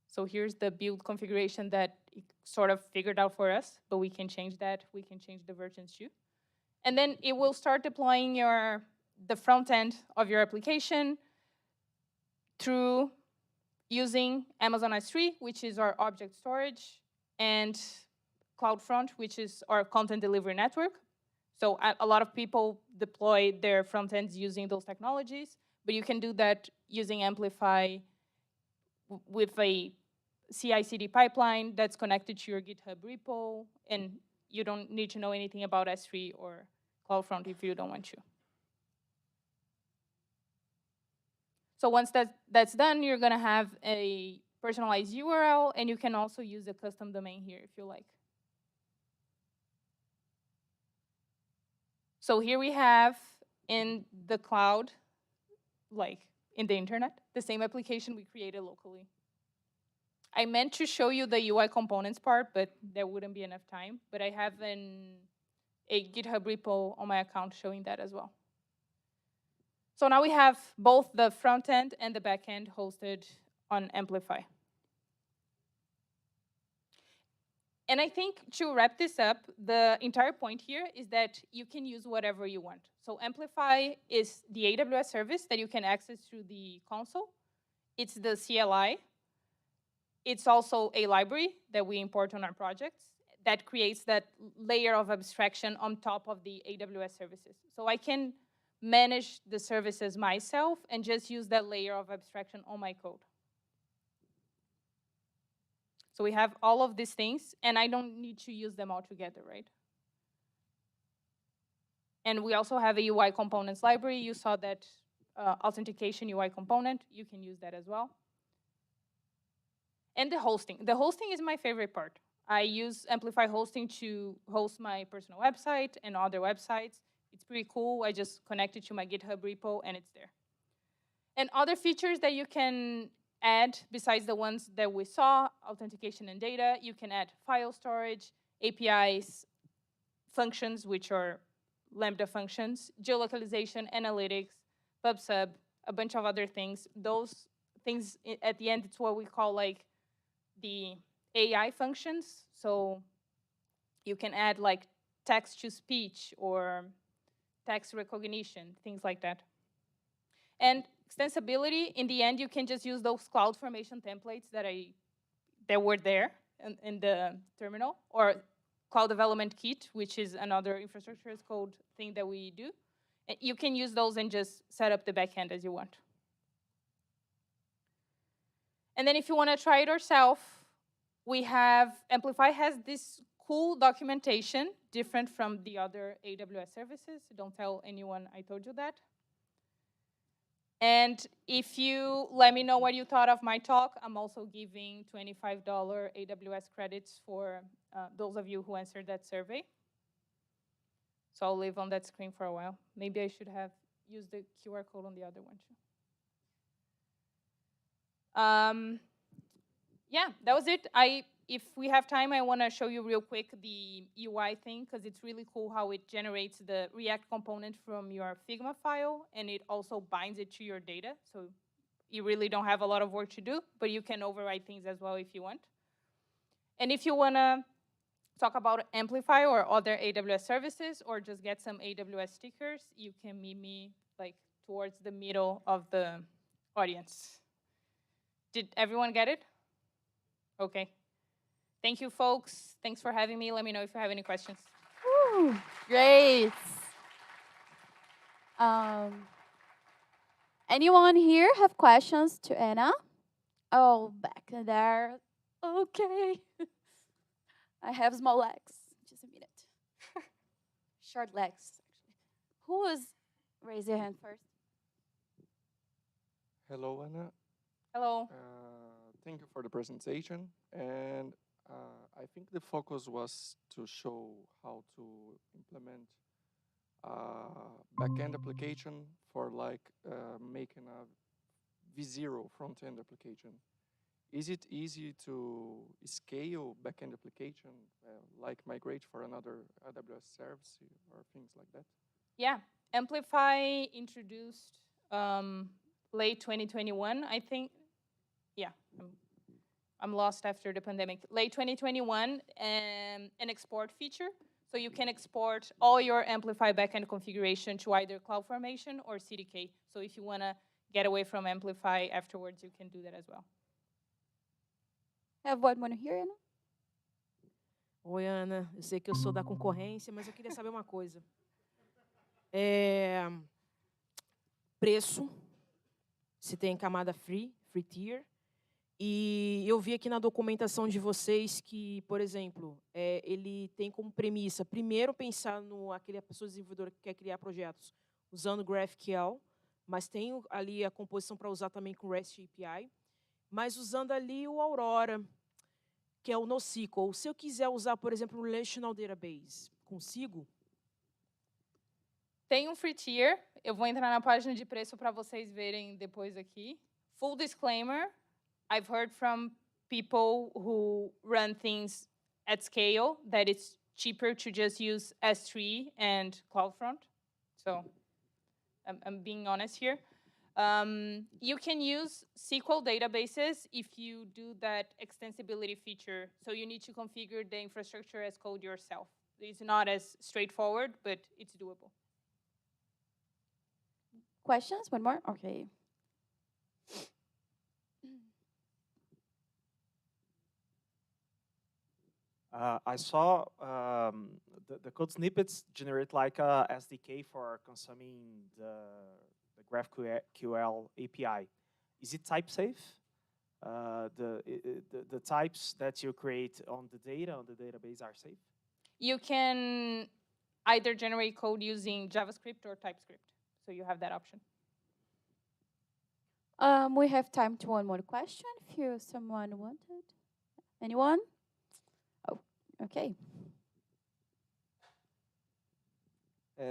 So here's the build configuration that it sort of figured out for us, but we can change that. We can change the versions too. And then it will start deploying the front end of your application through using Amazon S3, which is our object storage, and CloudFront, which is our content delivery network. So a lot of people deploy their front ends using those technologies, but you can do that using Amplify with a CI/CD pipeline that's connected to your GitHub repo, and you don't need to know anything about S3 or CloudFront if you don't want to. So once that's done, you're gonna have a personalized URL, and you can also use a custom domain here if you like. So here we have in the cloud, like in the internet, the same application we created locally. I meant to show you the UI components part, but there wouldn't be enough time. But I have a GitHub repo on my account showing that as well. So now we have both the front end and the back end hosted on Amplify. And I think to wrap this up, the entire point here is that you can use whatever you want. So Amplify is the AWS service that you can access through the console. It's the CLI. It's also a library that we import on our projects that creates that layer of abstraction on top of the AWS services. So I can manage the services myself and just use that layer of abstraction on my code. So we have all of these things, and I don't need to use them all together, right? And we also have a UI components library. You saw that authentication UI component. You can use that as well. And the hosting. The hosting is my favorite part. I use Amplify hosting to host my personal website and other websites. It's pretty cool. I just connect it to my GitHub repo, and it's there. And other features that you can add, besides the ones that we saw, authentication and data, you can add file storage, APIs, functions, which are Lambda functions, geolocalization, analytics, PubSub, a bunch of other things. Those things, at the end, it's what we call like the AI functions. So you can add like text to speech or text recognition, things like that. And extensibility, in the end, you can just use those CloudFormation templates that were there in the terminal, or Cloud Development Kit, which is another infrastructure as code thing that we do. And you can use those and just set up the backend as you want. And then if you want to try it yourself, we have, Amplify has this cool documentation, different from the other AWS services. Don't tell anyone I told you that. And if you let me know what you thought of my talk, I'm also giving $25 AWS credits for those of you who answered that survey. So I'll live on that screen for a while. Maybe I should have used the QR code on the other one too. Yeah, that was it. If we have time, I want to show you real quick the UI thing, because it's really cool how it generates the React component from your Figma file, and it also binds it to your data. So you really don't have a lot of work to do, but you can override things as well if you want. And if you want to talk about Amplify or other AWS services, or just get some AWS stickers, you can meet me like towards the middle of the audience. Did everyone get it? Okay. Thank you, folks. Thanks for having me. Let me know if you have any questions. Woo, great. Anyone here have questions to Anna? Oh, back there. Okay. I have small legs. Just a minute. Short legs, actually. Who was raise your hand first? Hello, Anna. Hello. Thank you for the presentation. And I think the focus was to show how to implement a backend application for like making a V0 front-end application. Is it easy to scale backend application, like migrate for another AWS service or things like that? Yeah, Amplify introduced late 2021, I think. Yeah, I'm lost after the pandemic. Late 2021, an export feature. So you can export all your Amplify backend configuration to either CloudFormation or CDK. So if you want to get away from Amplify afterwards, you can do that as well. Have one more here, Ana? Oi, Ana. Eu sei que eu sou da concorrência, mas eu queria saber uma coisa. Preço, se tem camada free tier. E eu vi aqui na documentação de vocês que, por exemplo, ele tem como premissa, primeiro, pensar no aquele pessoa desenvolvedora que quer criar projetos usando GraphQL, mas tem ali a composição para usar também com REST API, mas usando ali o Aurora, que é o NoSQL. Se eu quiser usar, por exemplo, um Relational Database, consigo? Tem um free tier. Eu vou entrar na página de preço para vocês verem depois aqui. Full disclaimer, I've heard from people who run things at scale that it's cheaper to just use S3 and CloudFront. So I'm being honest here. You can use SQL databases if you do that extensibility feature. So you need to configure the infrastructure as code yourself. It's not as straightforward, but it's doable. Questions? One more? Okay. I saw the code snippets generate like a SDK for consuming the GraphQL API. Is it type safe? The types that you create on the data on the database are safe? You can either generate code using JavaScript or TypeScript. So you have that option. We have time to one more question if someone wanted. Anyone? Oh, okay.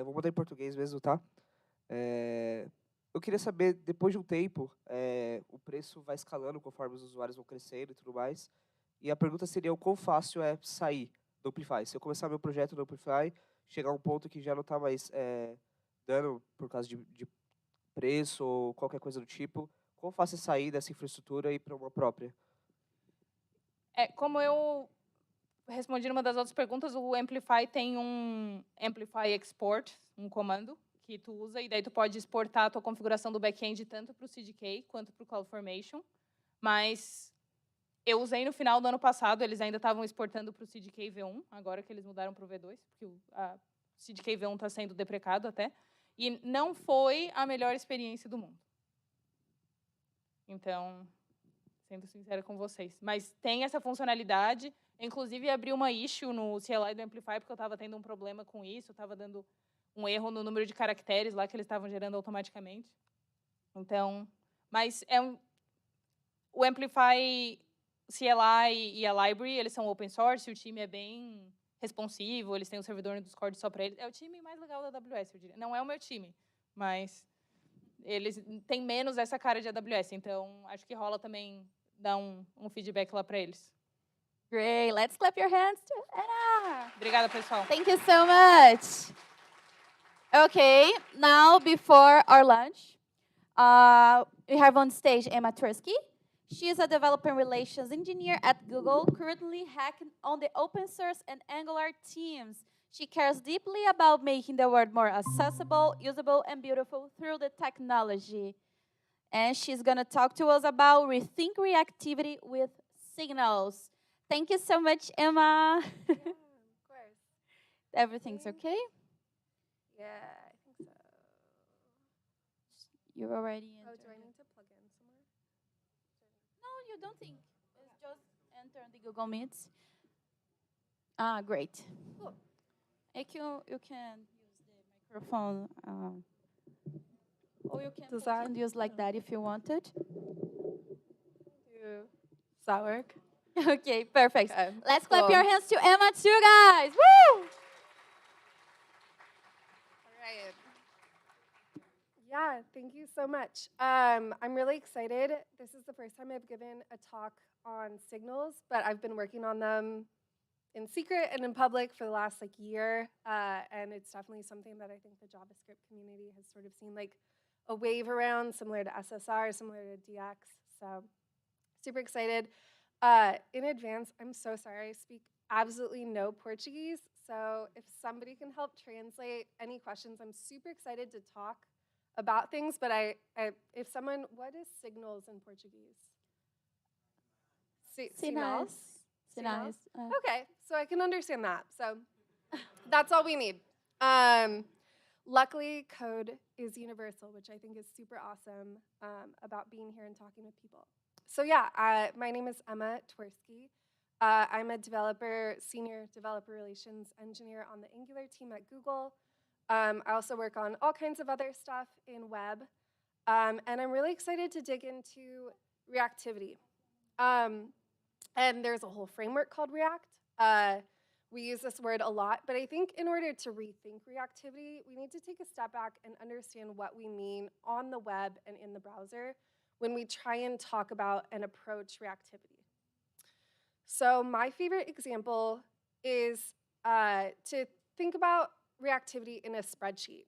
Vou mandar em português mesmo, tá? Eu queria saber, depois de um tempo, o preço vai escalando conforme os usuários vão crescendo e tudo mais. E a pergunta seria o quão fácil é sair do Amplify. Se eu começar meu projeto no Amplify, chegar a um ponto que já não está mais dando por causa de preço ou qualquer coisa do tipo, quão fácil é sair dessa infraestrutura e ir para uma própria? Como eu respondi numa das outras perguntas, o Amplify tem um Amplify Export, um comando que tu usa, e daí tu pode exportar a tua configuração do back-end tanto para o CDK quanto para o CloudFormation. Mas eu usei no final do ano passado, eles ainda estavam exportando para o CDK V1, agora que eles mudaram para o V2, porque o CDK V1 está sendo deprecado até. E não foi a melhor experiência do mundo. Então, sendo sincera com vocês. Mas tem essa funcionalidade. Inclusive, abri uma issue no CLI do Amplify, porque eu estava tendo um problema com isso. Eu estava dando um erro no número de caracteres lá que eles estavam gerando automaticamente. Então, mas o Amplify, CLI e a library, eles são open source, o time é bem responsivo, eles têm um servidor no Discord só para eles. É o time mais legal da AWS, eu diria. Não é o meu time, mas eles têm menos essa cara de AWS, então acho que rola também dar um feedback lá para eles. Great. Let's clap your hands to Anna. Obrigada, pessoal. Thank you so much. Okay, now before our lunch, we have on stage Emma Tursky. She is a developer relations engineer at Google, currently hacking on the open source and Angular teams. She cares deeply about making the world more accessible, usable, and beautiful through the technology. And she's going to talk to us about rethink reactivity with signals. Thank you so much, Emma. Yeah, of course. Everything's okay? Yeah, I think so. You're already in. Oh, do I need to plug in somewhere? No, you don't think. It's just enter the Google Meets. Great. You can use the microphone, or you can Does put that- and use like that if you wanted. Does that work? Okay, perfect. Okay, Let's clap cool. your hands to Emma too, guys. Woo! All right. Yeah, thank you so much. I'm really excited. This is the first time I've given a talk on signals, but I've been working on them in secret and in public for the last year, and it's definitely something that I think the JavaScript community has sort of seen a wave around, similar to SSR, similar to DX. So super excited. In advance, I'm so sorry. I speak absolutely no Portuguese, so if somebody can help translate any questions, I'm super excited to talk about things, but what is signals in Portuguese? Sinals? Sinais. Okay, so I can understand that. So that's all we need. Luckily, code is universal, which I think is super awesome about being here and talking with people. So yeah, my name is Emma Twersky. I'm a senior developer relations engineer on the Angular team at Google. I also work on all kinds of other stuff in web. And I'm really excited to dig into reactivity. And there's a whole framework called React. We use this word a lot, but I think in order to rethink reactivity, we need to take a step back and understand what we mean on the web and in the browser when we try and talk about and approach reactivity. So my favorite example is to think about reactivity in a spreadsheet.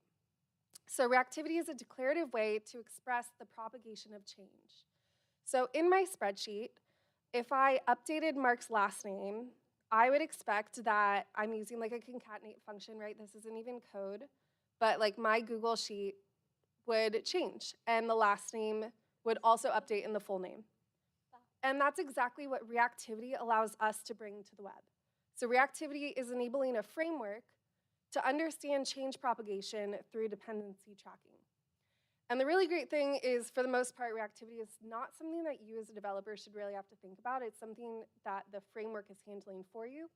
So reactivity is a declarative way to express the propagation of change. So in my spreadsheet, if I updated Mark's last name, I would expect that I'm using a concatenate function, right? This isn't even code, but my Google sheet would change, and the last name would also update in the full name. And that's exactly what reactivity allows us to bring to the web. So reactivity is enabling a framework to understand change propagation through dependency tracking. And the really great thing is, for the most part, reactivity is not something that you as a developer should really have to think about. It's something that the framework is handling for you,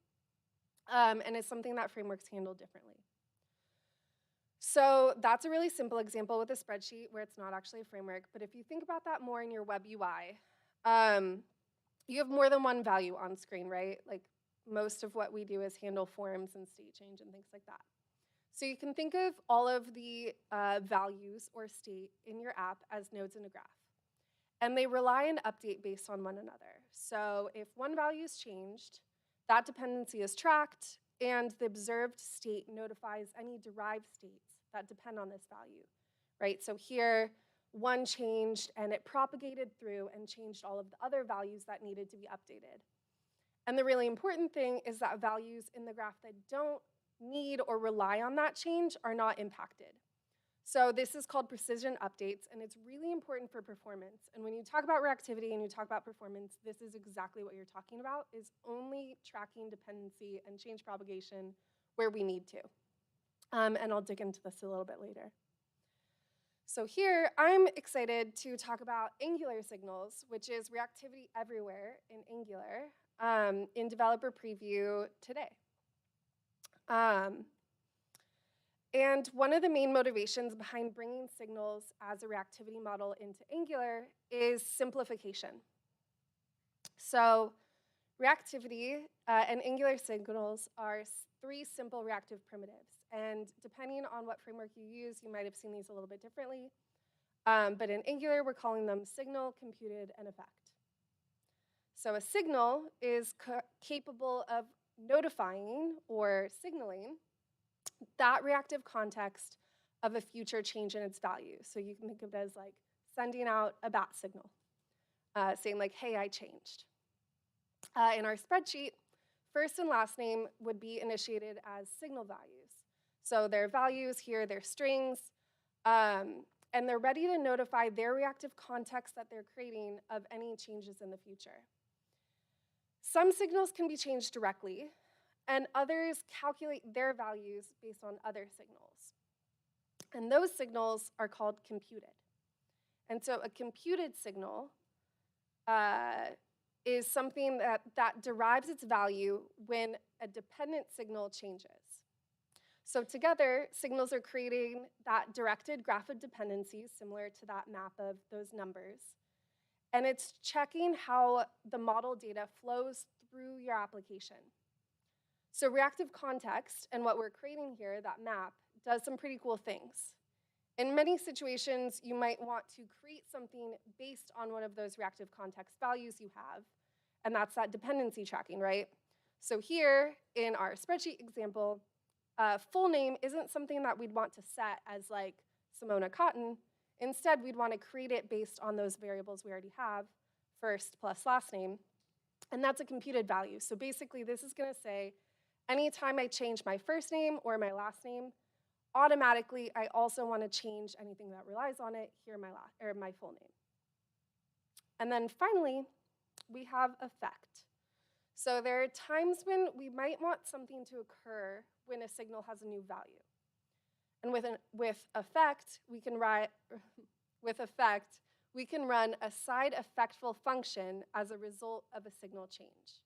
and it's something that frameworks handle differently. So that's a really simple example with a spreadsheet where it's not actually a framework, but if you think about that more in your web UI, you have more than one value on screen, right? Most of what we do is handle forms and state change and things like that. So you can think of all of the values or state in your app as nodes in a graph. And they rely and update based on one another. So if one value is changed, that dependency is tracked, and the observed state notifies any derived states that depend on this value, right? So here, one changed, and it propagated through and changed all of the other values that needed to be updated. And the really important thing is that values in the graph that don't need or rely on that change are not impacted. So this is called precision updates, and it's really important for performance. And when you talk about reactivity and you talk about performance, this is exactly what you're talking about, is only tracking dependency and change propagation where we need to. And I'll dig into this a little bit later. So here, I'm excited to talk about Angular signals, which is reactivity everywhere in Angular, in developer preview today. And one of the main motivations behind bringing signals as a reactivity model into Angular is simplification. So reactivity and Angular signals are 3 simple reactive primitives. And depending on what framework you use, you might have seen these a little bit differently. But in Angular, we're calling them signal, computed, and effect. So a signal is capable of notifying or signaling that reactive context of a future change in its value. So you can think of it as sending out a bat signal, saying hey, I changed. In our spreadsheet, first and last name would be initiated as signal values. So their values here, they're strings, and they're ready to notify their reactive context that they're creating of any changes in the future. Some signals can be changed directly, and others calculate their values based on other signals. And those signals are called computed. And so a computed signal is something that derives its value when a dependent signal changes. So together, signals are creating that directed graph of dependencies, similar to that map of those numbers. And it's checking how the model data flows through your application. So reactive context and what we're creating here, that map, does some pretty cool things. In many situations, you might want to create something based on one of those reactive context values you have, and that's that dependency tracking, right? So here, in our spreadsheet example, full name isn't something that we'd want to set as like Simona Cotton. Instead, we'd want to create it based on those variables we already have, first plus last name, and that's a computed value. So basically, this is going to say, anytime I change my first name or my last name, automatically, I also want to change anything that relies on it, here my full name. And then finally, we have effect. So there are times when we might want something to occur when a signal has a new value. And with effect, we can run a side effectful function as a result of a signal change.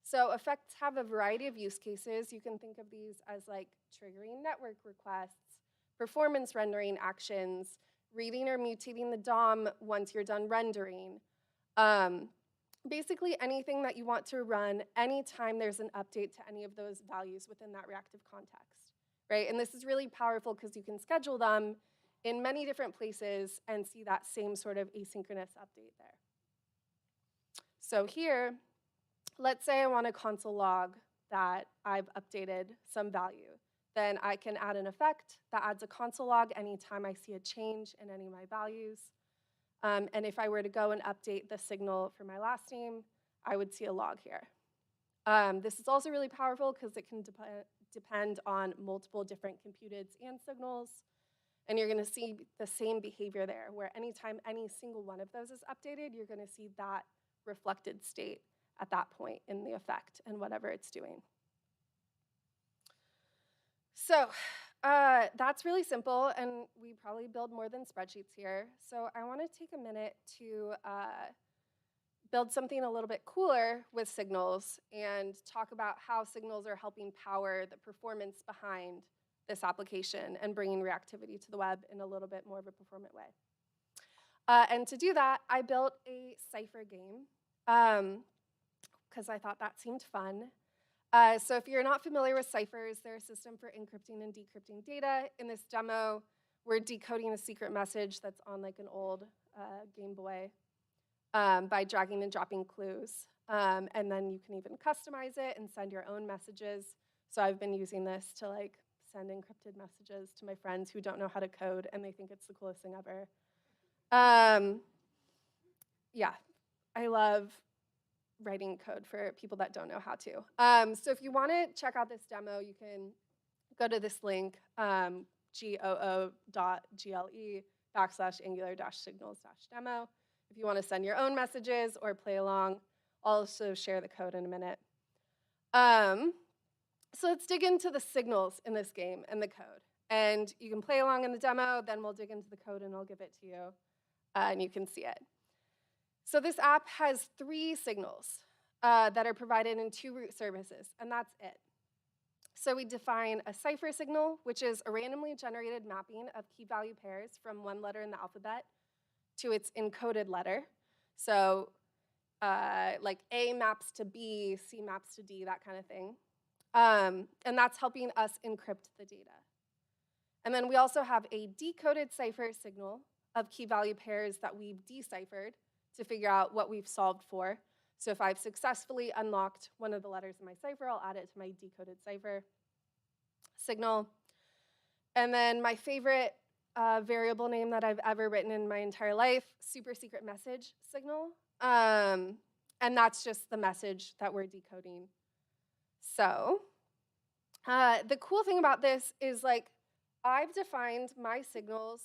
So effects have a variety of use cases. You can think of these as like triggering network requests, performance rendering actions, reading or mutating the DOM once you're done rendering. Basically anything that you want to run anytime there's an update to any of those values within that reactive context, right? And this is really powerful because you can schedule them in many different places and see that same sort of asynchronous update there. So here, let's say I want to console log that I've updated some value. Then I can add an effect that adds a console log anytime I see a change in any of my values. And if I were to go and update the signal for my last name, I would see a log here. This is also really powerful because it can depend on multiple different computeds and signals. And you're going to see the same behavior there, where anytime any single one of those is updated, you're going to see that reflected state at that point in the effect and whatever it's doing. So that's really simple, and we probably build more than spreadsheets here. So I want to take a minute to build something a little bit cooler with signals and talk about how signals are helping power the performance behind this application and bringing reactivity to the web in a little bit more of a performant way. And to do that, I built a Cypher game because I thought that seemed fun. So if you're not familiar with ciphers, they're a system for encrypting and decrypting data. In this demo, we're decoding a secret message that's on like an old Game Boy by dragging and dropping clues. And then you can even customize it and send your own messages. So I've been using this to like send encrypted messages to my friends who don't know how to code, and they think it's the coolest thing ever. Yeah, I love writing code for people that don't know how to. So if you want to check out this demo, you can go to this link, goo.gle/angular-signals-demo. If you want to send your own messages or play along, I'll also share the code in a minute. So let's dig into the signals in this game and the code. And you can play along in the demo, then we'll dig into the code and I'll give it to you, and you can see it. So this app has 3 signals that are provided in 2 root services, and that's it. So we define a cipher signal, which is a randomly generated mapping of key value pairs from one letter in the alphabet to its encoded letter. So like A maps to B, C maps to D, that kind of thing. And that's helping us encrypt the data. And then we also have a decoded cipher signal of key value pairs that we've deciphered to figure out what we've solved for. So if I've successfully unlocked one of the letters in my cipher, I'll add it to my decoded cipher signal. And then my favorite variable name that I've ever written in my entire life, super secret message signal. And that's just the message that we're decoding. So the cool thing about this is like I've defined my signals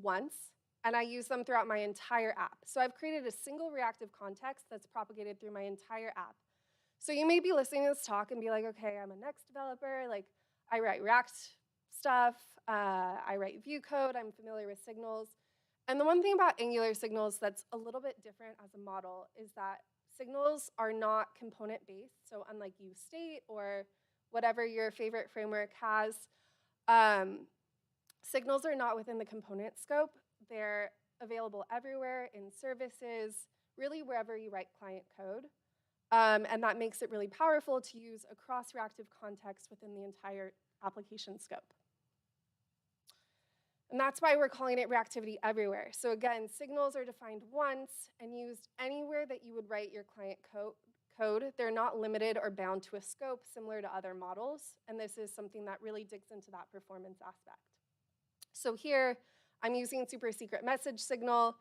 once, and I use them throughout my entire app. So I've created a single reactive context that's propagated through my entire app. So you may be listening to this talk and be like, okay, I'm a Next developer, like I write React stuff, I write Vue code, I'm familiar with signals. And the one thing about Angular signals that's a little bit different as a model is that signals are not component-based. So unlike useState or whatever your favorite framework has, signals are not within the component scope. They're available everywhere in services, really wherever you write client code. And that makes it really powerful to use across reactive context within the entire application scope. And that's why we're calling it reactivity everywhere. So again, signals are defined once and used anywhere that you would write your client code. They're not limited or bound to a scope similar to other models. And this is something that really digs into that performance aspect. So here, I'm using super secret message signal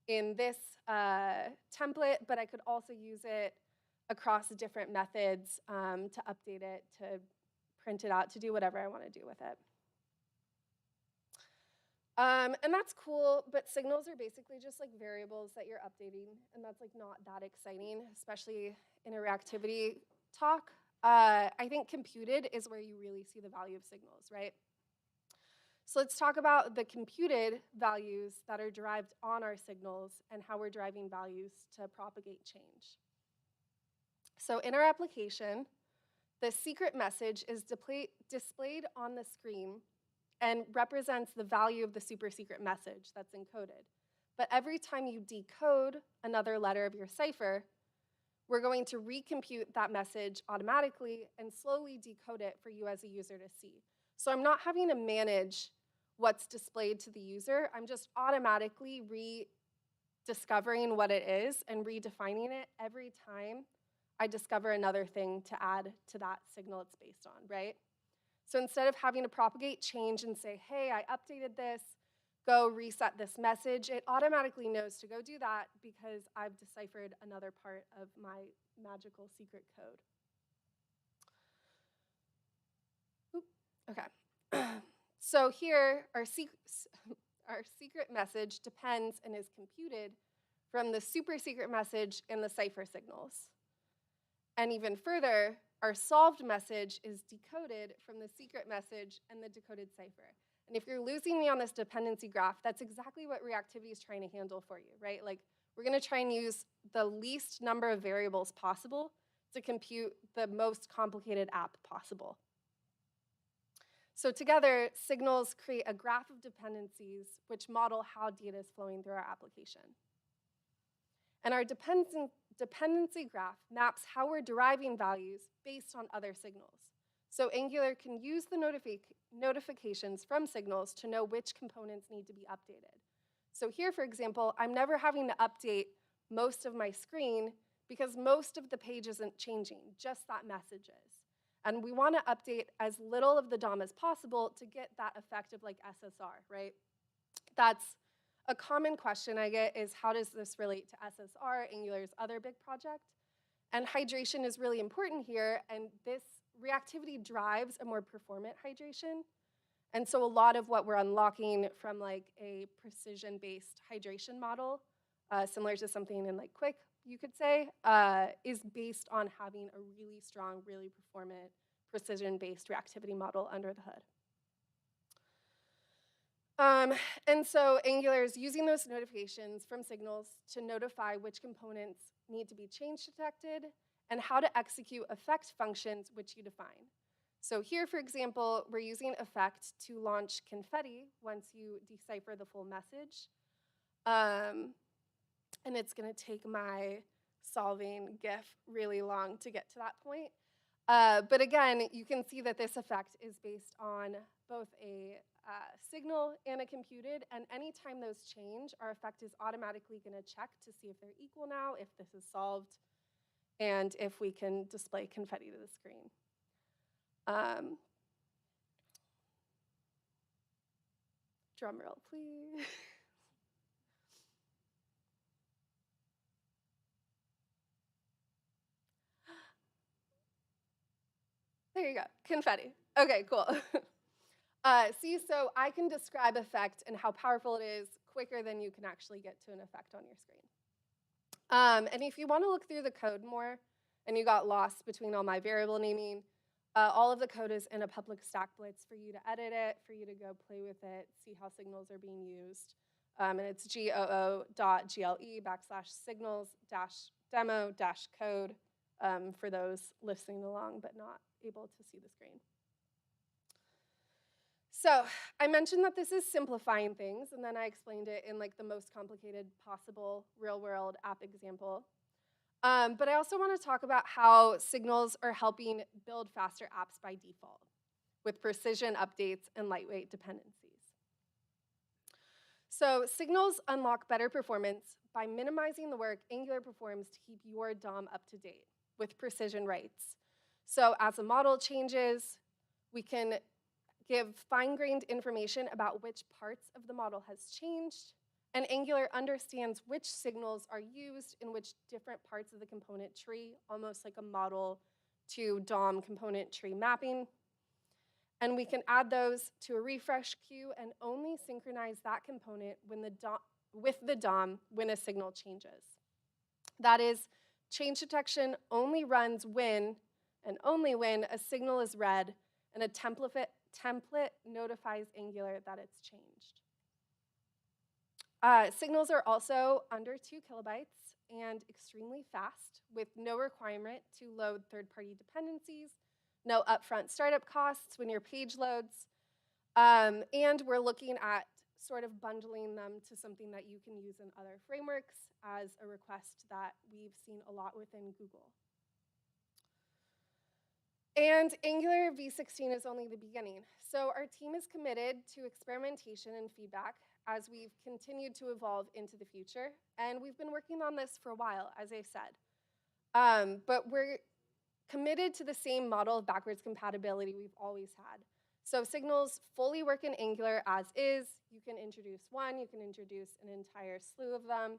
in this template, but I could also use it across different methods to update it, to print it out, to do whatever I want to do with it. And that's cool, but signals are basically just like variables that you're updating, and that's like not that exciting, especially in a reactivity talk. I think computed is where you really see the value of signals, right? So let's talk about the computed values that are derived on our signals and how we're driving values to propagate change. So in our application, the secret message is displayed on the screen and represents the value of the super secret message that's encoded. But every time you decode another letter of your cipher, we're going to recompute that message automatically and slowly decode it for you as a user to see. So I'm not having to manage what's displayed to the user. I'm just automatically rediscovering what it is and redefining it every time I discover another thing to add to that signal it's based on, right? So instead of having to propagate change and say, hey, I updated this, go reset this message, it automatically knows to go do that because I've deciphered another part of my magical secret code. Oop, okay. So here, our secret message depends and is computed from the super secret message in the cipher signals. And even further, our solved message is decoded from the secret message and the decoded cipher. And if you're losing me on this dependency graph, that's exactly what reactivity is trying to handle for you, right? Like, we're going to try and use the least number of variables possible to compute the most complicated app possible. So together, signals create a graph of dependencies which model how data is flowing through our application. And our dependency graph maps how we're deriving values based on other signals. So Angular can use the notifications from signals to know which components need to be updated. So here, for example, I'm never having to update most of my screen because most of the page isn't changing, just that message is. And we want to update as little of the DOM as possible to get that effect of like SSR, right? That's a common question I get is how does this relate to SSR, Angular's other big project? And hydration is really important here, and this reactivity drives a more performant hydration. And so a lot of what we're unlocking from like a precision-based hydration model, similar to something in like Quick, you could say, is based on having a really strong, really performant, precision-based reactivity model under the hood. And so Angular is using those notifications from signals to notify which components need to be change detected and how to execute effect functions which you define. So here, for example, we're using effect to launch confetti once you decipher the full message. And it's going to take my solving GIF really long to get to that point. But again, you can see that this effect is based on both a signal and a computed, and anytime those change, our effect is automatically going to check to see if they're equal now, if this is solved, and if we can display confetti to the screen. Drum roll, please. There you go, confetti. Okay, cool. See, so I can describe effect and how powerful it is quicker than you can actually get to an effect on your screen. And if you want to look through the code more and you got lost between all my variable naming, all of the code is in a public stack blitz for you to edit it, for you to go play with it, see how signals are being used. And it's goo.gle/signals-demo-code for those listening along but not able to see the screen. So I mentioned that this is simplifying things, and then I explained it in like the most complicated possible real-world app example. But I also want to talk about how signals are helping build faster apps by default with precision updates and lightweight dependencies. So signals unlock better performance by minimizing the work Angular performs to keep your DOM up to date with precision writes. So as a model changes, we can give fine-grained information about which parts of the model has changed, and Angular understands which signals are used in which different parts of the component tree, almost like a model to DOM component tree mapping. And we can add those to a refresh queue and only synchronize that component with the DOM when a signal changes. That is, change detection only runs when and only when a signal is read and a template notifies Angular that it's changed. Signals are also under 2 kilobytes and extremely fast with no requirement to load third-party dependencies, no upfront startup costs when your page loads, and we're looking at sort of bundling them to something that you can use in other frameworks as a request that we've seen a lot within Google. And Angular v16 is only the beginning. So our team is committed to experimentation and feedback as we've continued to evolve into the future. And we've been working on this for a while, as I said. But we're committed to the same model of backwards compatibility we've always had. So signals fully work in Angular as is. You can introduce one, you can introduce an entire slew of them.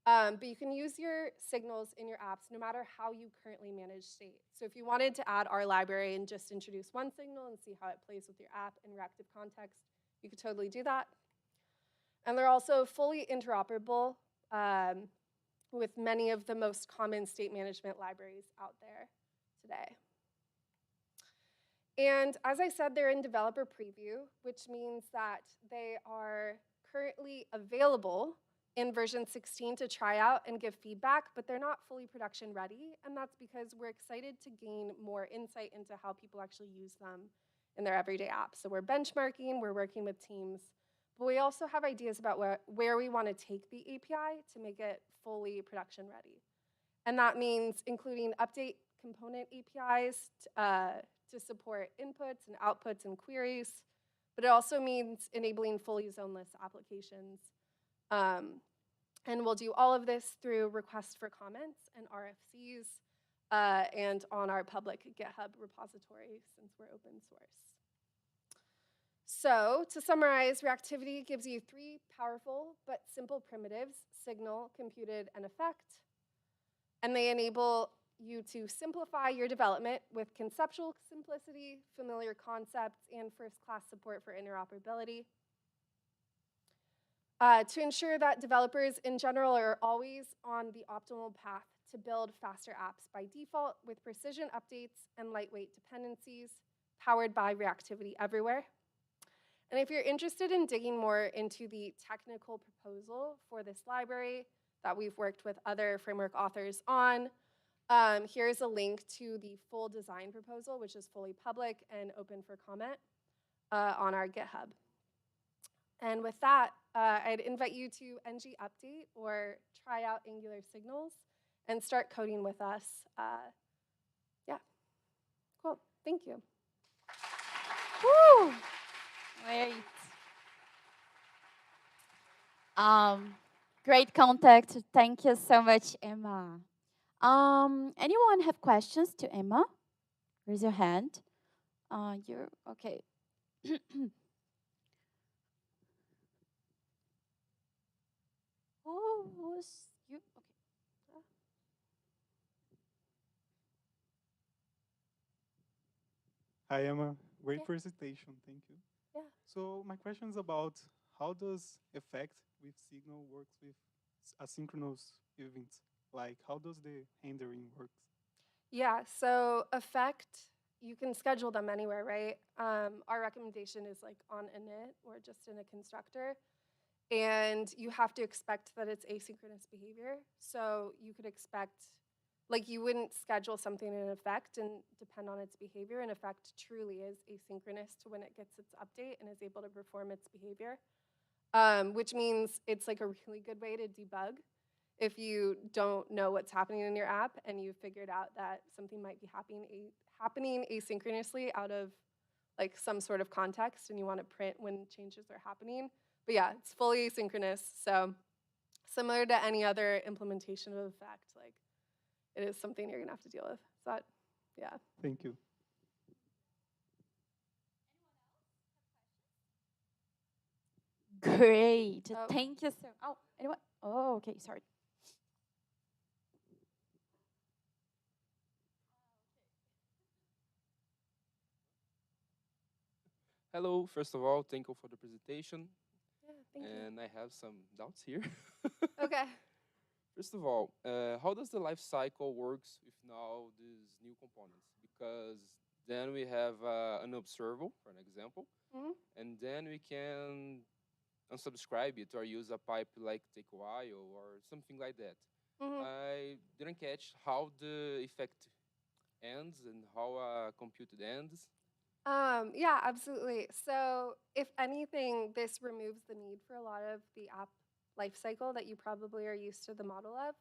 But you can use your signals in your apps no matter how you currently manage state. So if you wanted to add our library and just introduce one signal and see how it plays with your app in reactive context, you could totally do that. And they're also fully interoperable with many of the most common state management libraries out there today. And as I said, they're in developer preview, which means that they are currently available in version 16 to try out and give feedback, but they're not fully production ready, and that's because we're excited to gain more insight into how people actually use them in their everyday apps. So we're benchmarking, we're working with teams, but we also have ideas about where we want to take the API to make it fully production ready. And that means including update component APIs to support inputs and outputs and queries, but it also means enabling fully zoneless applications. And we'll do all of this through requests for comments and RFCs and on our public GitHub repository since we're open source. So to summarize, reactivity gives you 3 powerful but simple primitives: signal, computed, and effect. And they enable you to simplify your development with conceptual simplicity, familiar concepts, and first-class support for interoperability. To ensure that developers in general are always on the optimal path to build faster apps by default with precision updates and lightweight dependencies powered by reactivity everywhere. And if you're interested in digging more into the technical proposal for this library that we've worked with other framework authors on, here's a link to the full design proposal, which is fully public and open for comment on our GitHub. And with that, I'd invite you to ng update or try out Angular signals and start coding with us. Yeah, cool, thank you. Woo! Great. Great contact. Thank you so much, Emma. Anyone have questions to Emma? Raise your hand. You're okay. Who's you? Okay. Hi, Emma. Great Yeah. presentation. Thank you. Yeah. So my question is about how does effect with signal works with asynchronous events? Like how does the rendering work? Yeah, so effect, you can schedule them anywhere, right? Our recommendation is like on init or just in a constructor. and you have to expect that it's asynchronous behavior. So you could expect, like, you wouldn't schedule something in effect and depend on its behavior. In effect, truly is asynchronous to when it gets its update and is able to perform its behavior, which means it's like a really good way to debug if you don't know what's happening in your app and you figured out that something might be happening asynchronously out of like some sort of context and you want to print when changes are happening. But yeah, it's fully asynchronous. So similar to any other implementation of effect, like it is something you're gonna have to deal with. So that, yeah. Thank you. Great. Oh. Thank you so. Oh, anyone? Oh, okay. Sorry. Hello, first of all, thank you for the presentation. Yeah, thank you. And I have some doubts here. Okay. First of all, how does the life cycle works with now these new components? Because then we have an observable, for an example, Mhm. and then we can unsubscribe it or use a pipe like take a while or something like that. Mhm. I didn't catch how the effect ends and how computed ends. Yeah, absolutely. So if anything, this removes the need for a lot of the app lifecycle that you probably are used to the model of.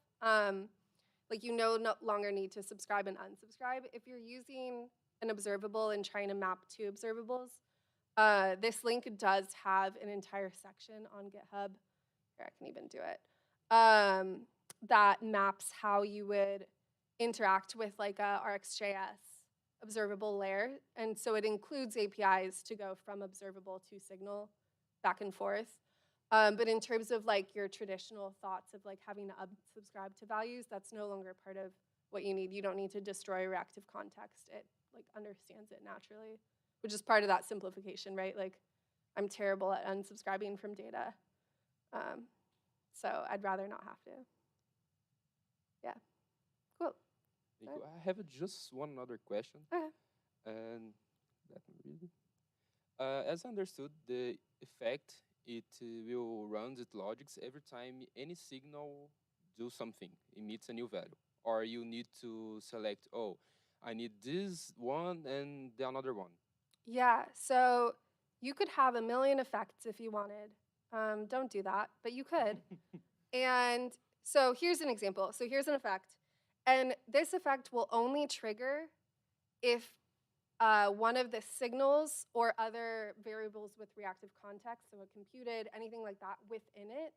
Like you no longer need to subscribe and unsubscribe. If you're using an observable and trying to map two observables, this link does have an entire section on GitHub. Here, I can even do it. That maps how you would interact with like a RxJS observable layer. And so it includes APIs to go from observable to signal back and forth. But in terms of like your traditional thoughts of like having to unsubscribe to values, that's no longer part of what you need. You don't need to destroy reactive context. It like understands it naturally, which is part of that simplification, right? Like I'm terrible at unsubscribing from data. So I'd rather not have to. Yeah, cool. Thank you. I have just one other question. Okay. And let me read it. As understood, the effect it will run its logics every time any signal do something, emits a new value, or you need to select. Oh, I need this one and the another one. Yeah, so you could have a million effects if you wanted. Don't do that, but you could. And so here's an example. So here's an effect. And this effect will only trigger if one of the signals or other variables with reactive context, so a computed, anything like that within it,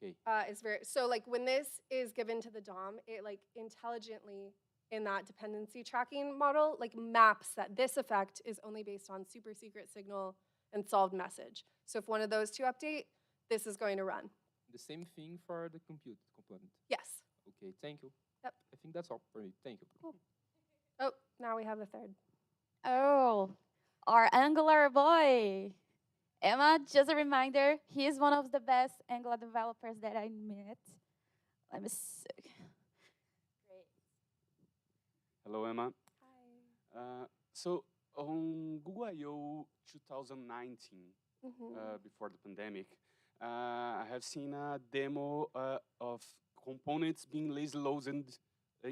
Okay. is very, so like when this is given to the DOM, it like intelligently in that dependency tracking model, like maps that this effect is only based on super secret signal and solved message. So if one of those two update, this is going to run. The same thing for the compute component. Yes. Okay, thank you. Yep. I think that's all for me. Thank you. Cool. Oh, now we have a third. Oh, our Angular boy. Emma, just a reminder, he is one of the best Angular developers that I met. Let me see. Great. Hello, Emma. Hi. So on Google I/O 2019, Mhm. before the pandemic, I have seen a demo of components being lazy loaded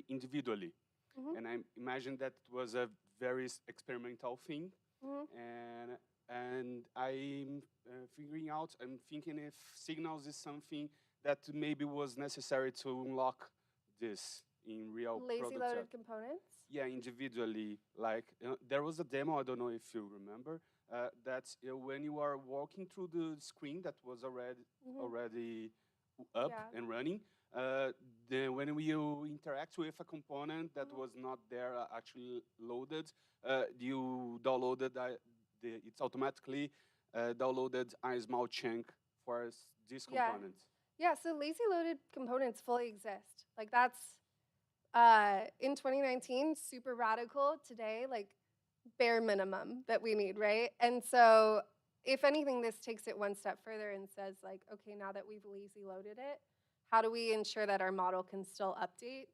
individually, Mhm. and I imagine that was a very experimental thing. Mhm. And I'm figuring out. I'm thinking if signals is something that maybe was necessary to unlock this in real Lazy products. loaded components. Yeah, individually. Like there was a demo. I don't know if you remember. That when you are walking through the screen that was Mhm. already up Yeah. and running. Then when you interact with a component that was not there actually loaded, you downloaded it's automatically downloaded a small chunk for this Yeah. component. Yeah, so lazy loaded components fully exist. Like that's in 2019, super radical. Today, like bare minimum that we need, right? And so if anything, this takes it one step further and says like, okay, now that we've lazy loaded it, how do we ensure that our model can still update?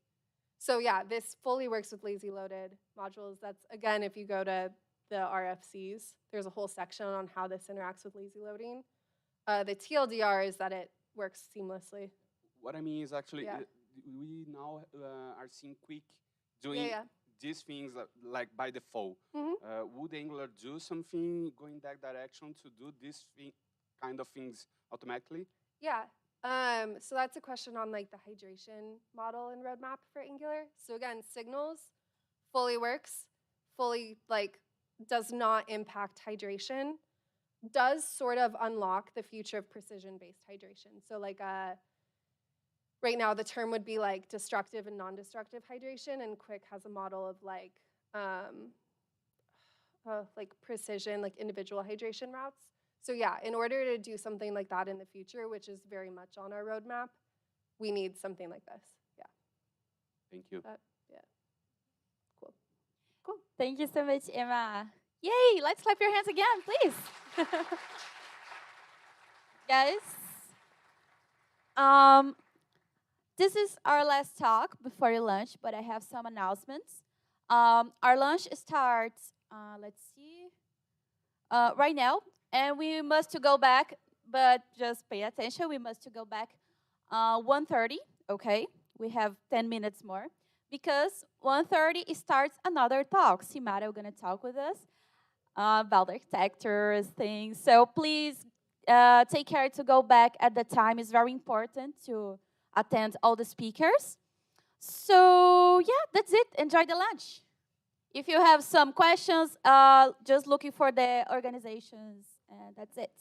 So yeah, this fully works with lazy loaded modules. That's, again, if you go to the RFCs, there's a whole section on how this interacts with lazy loading. The TLDR is that it works seamlessly. What I mean is actually Yeah. we now are seeing Quick Yeah, doing yeah. these things like by default. Mhm. Would Angular do something going that direction to do these kind of things automatically? Yeah. So that's a question on like the hydration model and roadmap for Angular. So again, signals fully works, fully like does not impact hydration, does sort of unlock the future of precision-based hydration. So like right now the term would be like destructive and non-destructive hydration, and Quick has a model of like precision, like individual hydration routes. So yeah, in order to do something like that in the future, which is very much on our roadmap, we need something like this. Yeah. Thank you. Yeah. Cool. Cool. Thank you so much, Emma. Yay! Let's clap your hands again, please. Guys, this is our last talk before your lunch, but I have some announcements. Our lunch starts, let's see, right now, and we must to go back, but just pay attention. We must to go back 1:30. Okay, we have 10 minutes more because 1:30 starts another talk. Simara is gonna talk with us about architectures things. So please take care to go back at the time. It's very important to attend all the speakers. So yeah, that's it. Enjoy the lunch. If you have some questions, just looking for the organizations, and that's it.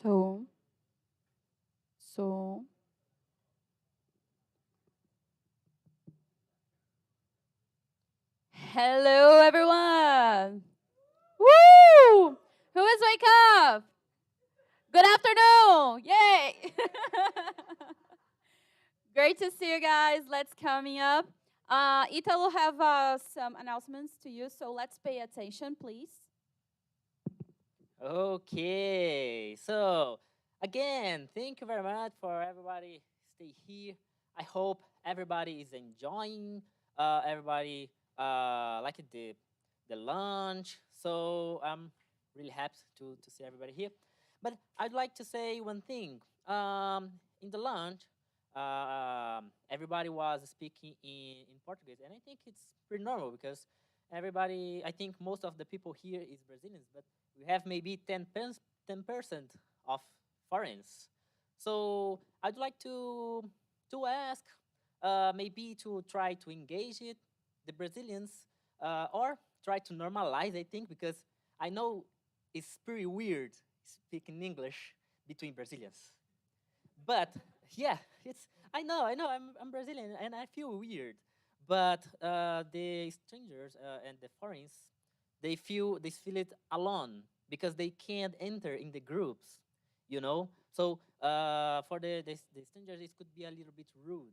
So, so. Hello, everyone. Woo! Who is wake up? Good afternoon. Yay! Great to see you guys. Let's coming up. Ita will have some announcements to you, so let's pay attention, please. Okay, so again, thank you very much for everybody stay here. I hope everybody is enjoying. Everybody like the lunch. So I'm really happy to see everybody here. But I'd like to say one thing. In the lunch, everybody was speaking in Portuguese, and I think it's pretty normal because everybody. I think most of the people here is Brazilians, but we have maybe 10% of foreigners. So I'd like to ask, maybe to try to engage it, the Brazilians, or try to normalize. I think because I know it's pretty weird speaking English between Brazilians. But yeah, it's I know I'm Brazilian and I feel weird. But the strangers and the foreigners, they feel it alone because they can't enter in the groups, you know. So for the strangers, it could be a little bit rude.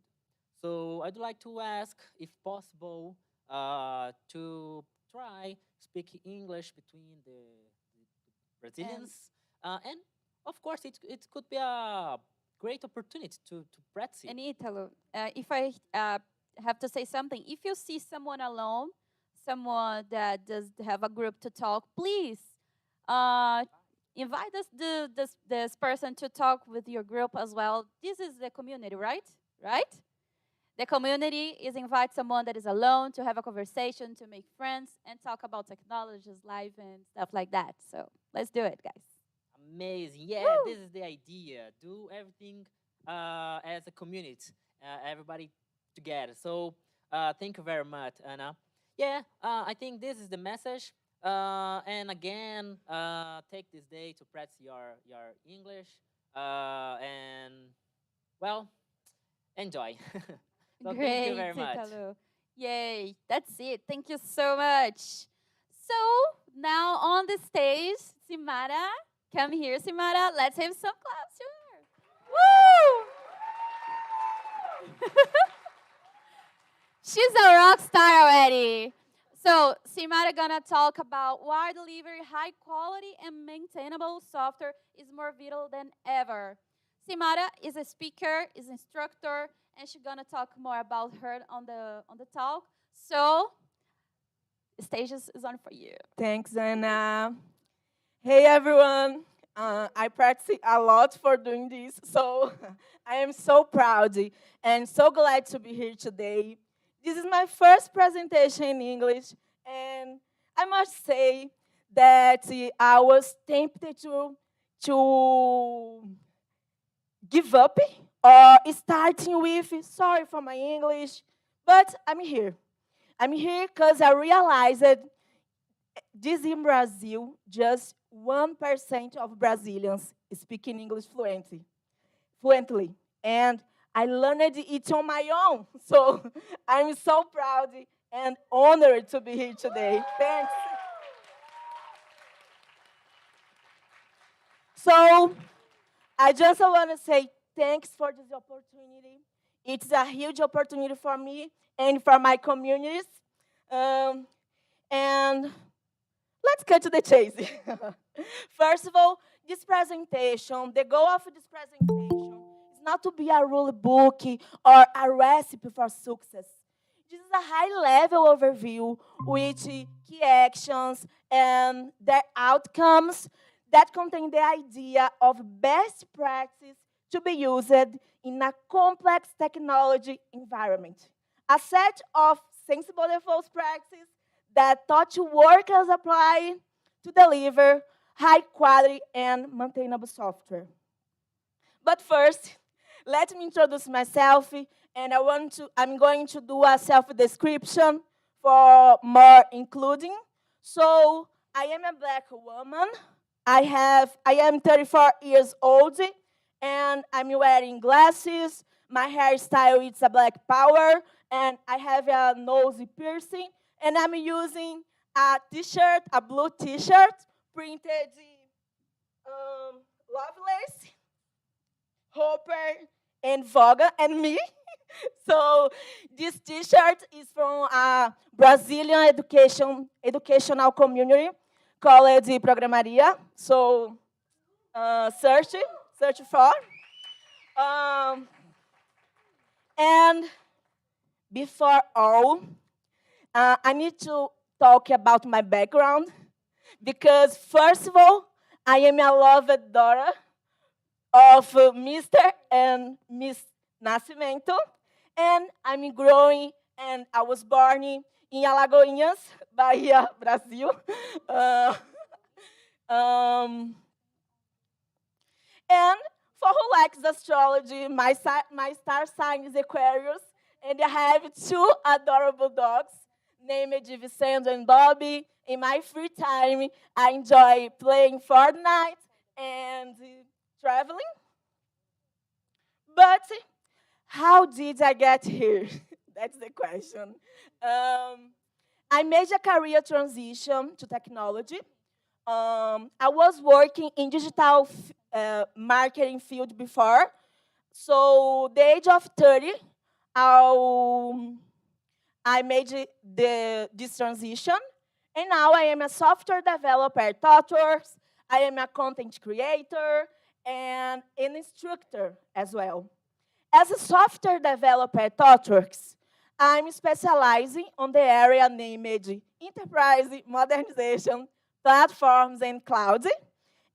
So I'd like to ask, if possible, to try speak English between the And Brazilians, and of course it could be a great opportunity to practice it. and Italo, if I have to say something, if you see someone alone, someone that does have a group to talk, please uh, invite this person to talk with your group as well. This is the community, right? Right? The community is invite someone that is alone to have a conversation, to make friends, and talk about technologies, life, and stuff like that. So let's do it, guys. Amazing. Yeah, Woo! this is the idea. Do everything as a community, everybody together. So thank you very much, Anna. Yeah, I think this is the message. And again, take this day to practice your English. And well, enjoy. So thank you Great, very much. Italo. Yay, that's it. Thank you so much. So now on the stage, Simara. Come here, Simara. Let's have some claps. Sure. Woo! She's a rock star already. So Simara gonna talk about why delivering high quality and maintainable software is more vital than ever. Simara is a speaker, is instructor, and she's gonna talk more about her on the talk. So the stage is on for you. Thanks, Anna. Hey, everyone. I practice a lot for doing this, so I am so proud and so glad to be here today. This is my first presentation in English, and I must say that I was tempted to give up or starting with sorry for my English, but I'm here. I'm here because I realized that this in Brazil, just 1% of Brazilians speak in English fluently. And I learned it on my own. So I'm so proud and honored to be here today. Thanks. So I just want to say thanks for this opportunity. It's a huge opportunity for me and for my communities. Um, and let's get to the chase. First of all, this presentation, the goal of this presentation is not to be a rule book or a recipe for success. This is a high-level overview with key actions and their outcomes that contain the idea of best practice to be used in a complex technology environment. A set of sensible default practices that taught to workers apply to deliver high quality and maintainable software. But first, let me introduce myself, and I'm going to do a self-description for more including. So I am a black woman. I am 34 years old, and I'm wearing glasses. My hairstyle is a black power, and I have a nose piercing, and I'm using a t-shirt, a blue t-shirt, printed Lovelace, Hopper, and Voga, and me. So this T-shirt is from a Brazilian educational community called de Programaria. So search for. Um, and before all, I need to talk about my background because first of all, I am a loved daughter of Mr. and Miss Nascimento, and I'm growing, and I was born in Alagoinhas, Bahia, Brazil. Uh, um, and for who likes astrology, my star sign is Aquarius, and I have two adorable dogs named Vicendo and Bobby. In my free time, I enjoy playing Fortnite and traveling. But how did I get here? That's the question. I made a career transition to technology. I was working in digital marketing field before. So the age of 30, I made this transition. And now I am a software developer at ThoughtWorks. I am a content creator and an instructor as well. As a software developer at ThoughtWorks, I'm specializing on the area named Enterprise Modernization, Platforms, and Cloud.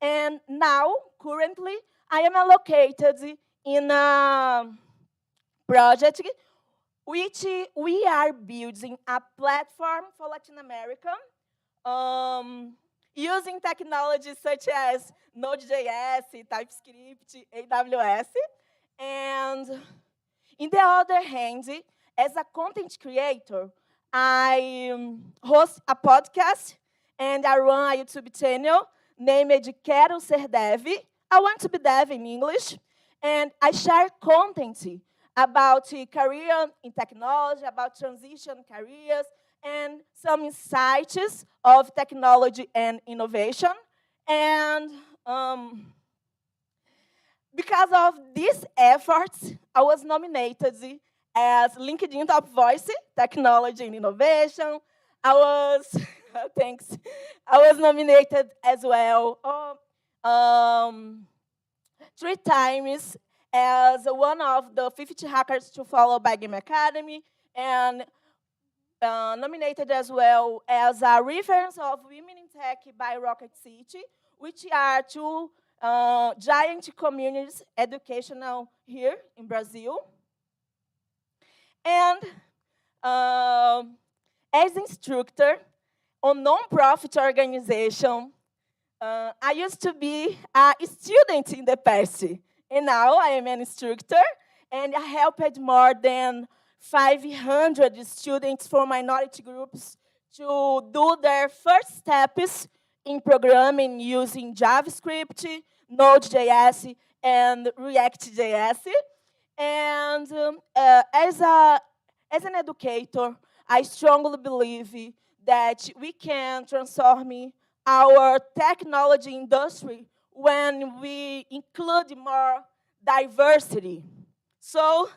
And now, currently, I am allocated in a project which we are building a platform for Latin America using technologies such as Node.js, TypeScript, AWS. And in the other hand, as a content creator, I host a podcast and I run a YouTube channel named Quero Ser Dev. I want to be dev in English. And I share content about career in technology, about transition careers, and some insights of technology and innovation. And because of these efforts, I was nominated as LinkedIn Top Voice, Technology and Innovation. I was, thanks, I was nominated as well 3 times as one of the 50 hackers to follow by Game Academy, and nominated as well as a reference of Women in Tech by Rocket City, which are two giant communities educational here in Brazil. And as instructor on non-profit organization, I used to be a student in the past, and now I am an instructor, and I helped more than 500 students from minority groups to do their first steps in programming using JavaScript, Node.js, and React.js. And as an educator, I strongly believe that we can transform our technology industry when we include more diversity. So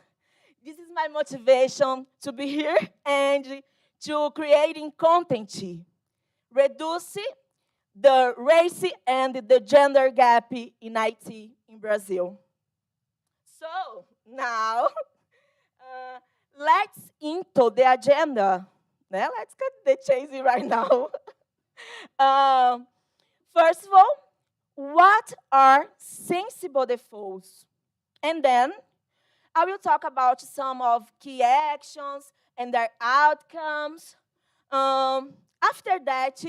this is my motivation to be here and to creating content, reduce the race and the gender gap in IT in Brazil. So now, let's into the agenda. Now, let's cut the chasing right now. First of all, what are sensible defaults? And then I will talk about some of key actions and their outcomes. After that,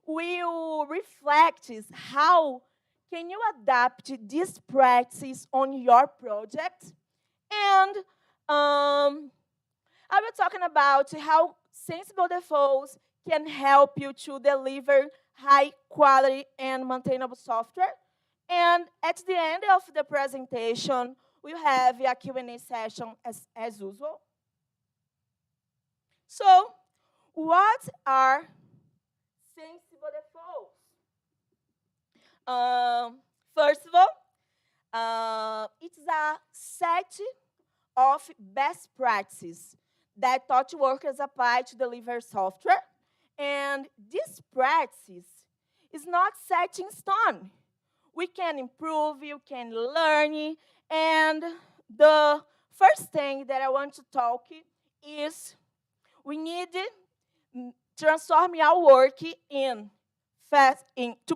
we will reflect how can you adapt this practice on your project. And I will talking about how sensible defaults can help you to deliver high quality and maintainable software. And at the end of the presentation, we'll have a Q&A session as usual. So, what are sensible defaults? First of all, it's a set of best practices that thought workers apply to deliver software. And this practice is not set in stone. We can improve, you can learn, and the first thing that I want to talk is we need to transform our work to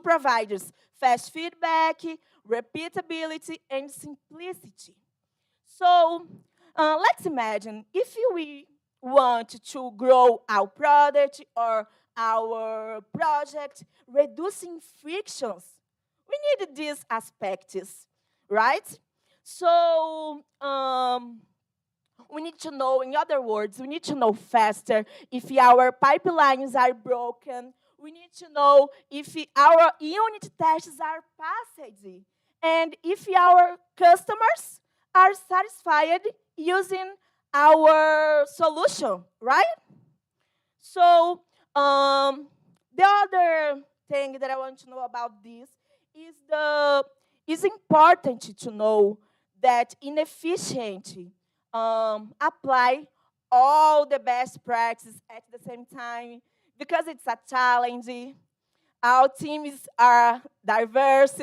provide us fast feedback, repeatability, and simplicity. So let's imagine if we want to grow our product or our project, reducing frictions, we need these aspects, right? So we need to know, in other words, we need to know faster if our pipelines are broken. We need to know if our unit tests are passed and if our customers are satisfied using our solution, right? So the other thing that I want to know about this is it's important to know that inefficient apply all the best practices at the same time because it's a challenge. Our teams are diverse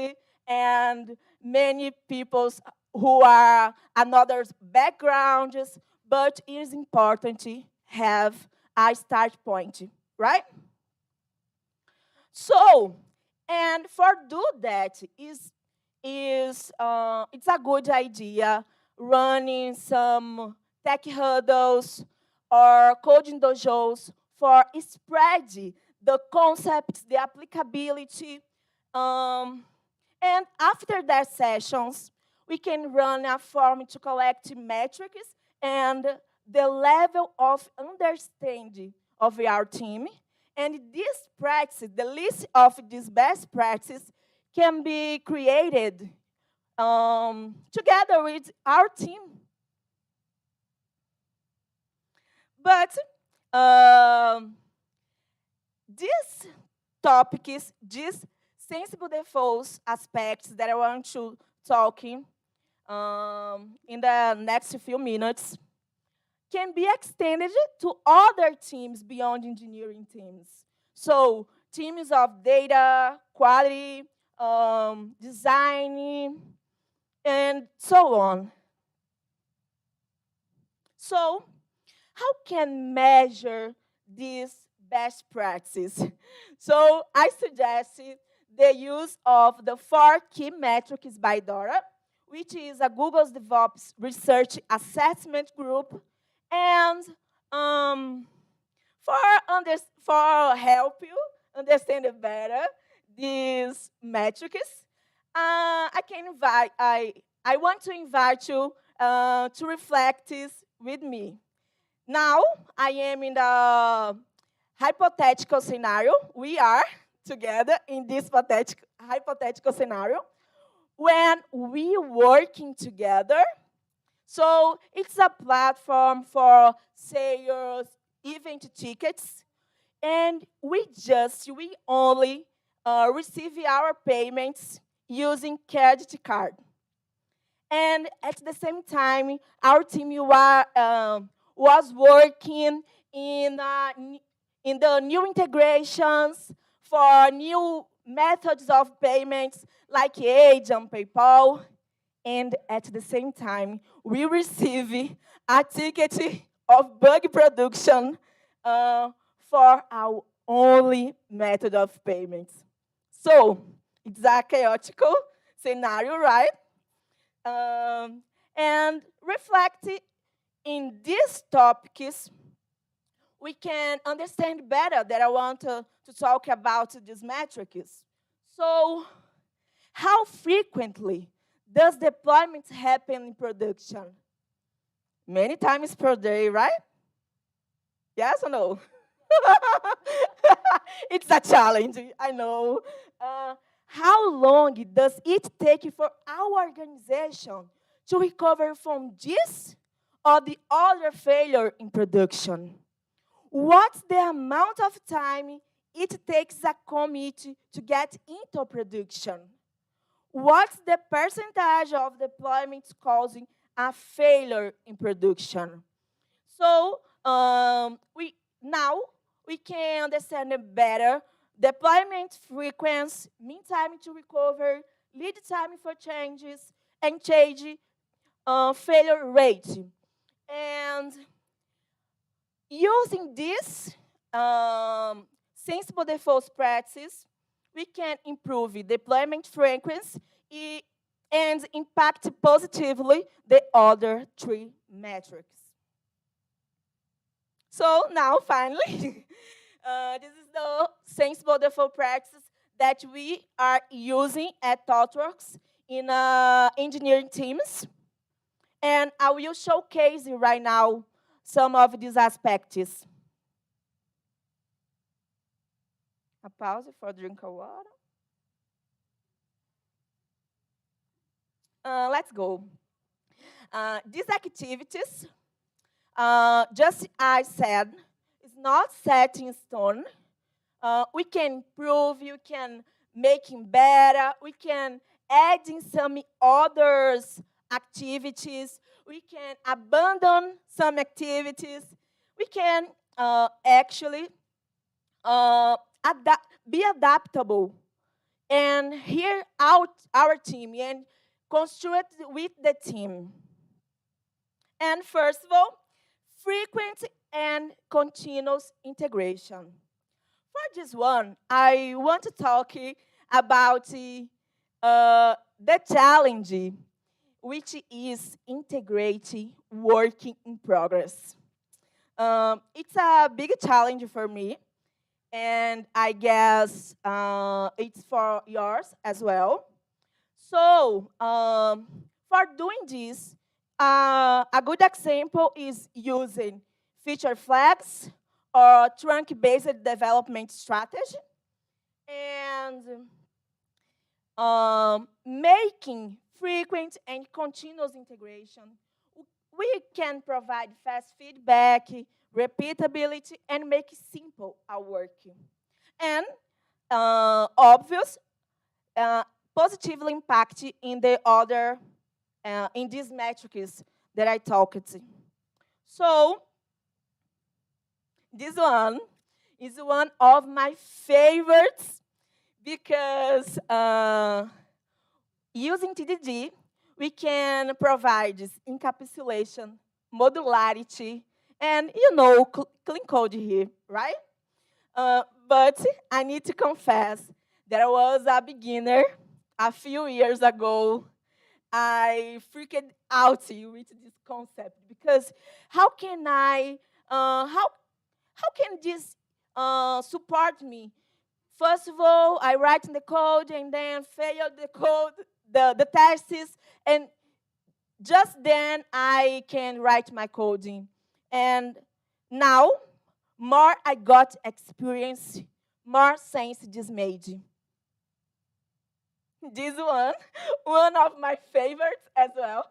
and many people who are another backgrounds, but it is important to have a start point, right? So, and for do that it's a good idea running some tech huddles or coding dojos for spread the concepts, the applicability. And after that sessions, we can run a form to collect metrics and the level of understanding of our team. And this practice, the list of these best practices can be created together with our team. But these topics, these sensible defaults aspects that I want to talk in the next few minutes can be extended to other teams beyond engineering teams. So teams of data, quality, design, and so on. So how can measure these best practices? So I suggest the use of the 4 key metrics by Dora, which is a Google's DevOps research assessment group. And for help you understand better these metrics, I want to invite you to reflect this with me. Now, I am in the hypothetical scenario. We are together in this hypothetical scenario when we working together. So it's a platform for sales, event tickets, and we only receive our payments using credit card. And at the same time, our team was working in the new integrations for new methods of payments like Age and PayPal. And at the same time, we receive a ticket of bug production for our only method of payments. So it's a chaotic scenario, right? And reflect in these topics, we can understand better that I want to talk about these metrics. So how frequently does deployment happen in production? Many times per day, right? Yes or no? It's a challenge, I know. How long does it take for our organization to recover from this or the other failure in production? What's the amount of time it takes a committee to get into production? What's the percentage of deployments causing a failure in production? So we now we can understand it better. Deployment frequency, mean time to recover, lead time for changes, and change failure rate. And using this sensible default practice, we can improve the deployment frequency and impact positively the other three metrics. So now, finally, this is the sensible default practice that we are using at ThoughtWorks in engineering teams. And I will showcase right now some of these aspects. A pause for drink of water. Let's go. These activities, just as I said, is not set in stone. We can improve, you can make it better, we can add in some others activities, we can abandon some activities, we can actually be adaptable and hear out our team and construct with the team. And first of all, frequent and continuous integration. For this one, I want to talk about the challenge, which is integrating working in progress. It's a big challenge for me, and I guess it's for yours as well. So, for doing this, a good example is using feature flags or trunk-based development strategy, and making frequent and continuous integration. We can provide fast feedback, repeatability, and make simple our work. And obvious, positively impact in the other, in these metrics that I talked. So, this one is one of my favorites because using TDD, we can provide this encapsulation, modularity, and clean code here, right? But I need to confess that I was a beginner a few years ago. I freaked out with this concept because how can this support me? First of all, I write in the code and then fail the code, the tests, and just then I can write my coding. And now, more I got experience, more sense this made. This one of my favorites as well.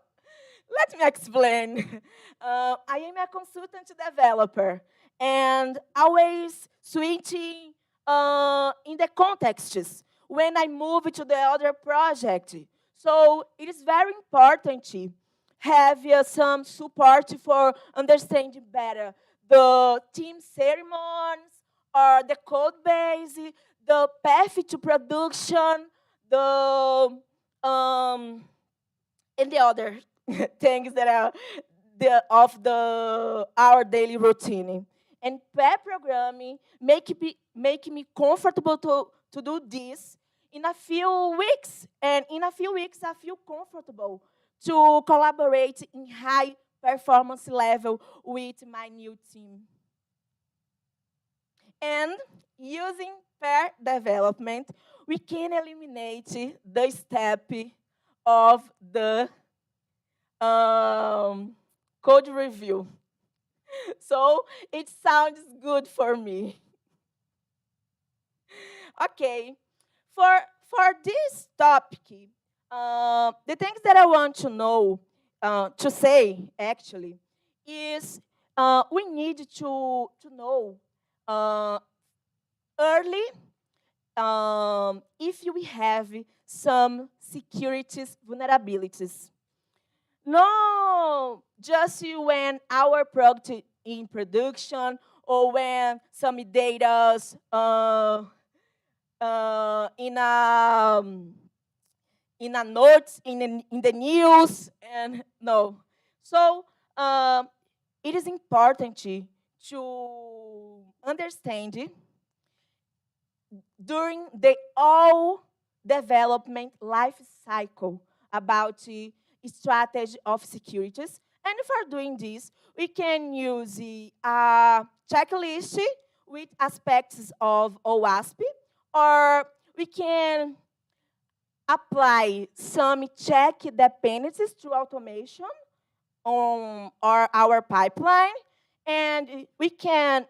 Let me explain. I am a consultant developer and always switching in the contexts when I move to the other project. So it is very important to have some support for understanding better the team ceremonies or the code base, the path to production, the and the other things that are our daily routine. And pair programming make me comfortable to do this in a few weeks. And in a few weeks, I feel comfortable to collaborate in high performance level with my new team. And using pair development, we can eliminate the step of the code review. So it sounds good for me. Okay. For for this topic, the things that I want to know, to say actually, is we need to know uh, early if we have some securities vulnerabilities. No, just when our product in production or when some data in a notes in the news and no. So it is important to understand during the all development life cycle about the strategy of securities. And for doing this, we can use a checklist with aspects of OWASP, or we can apply some check dependencies through automation on our pipeline, and we can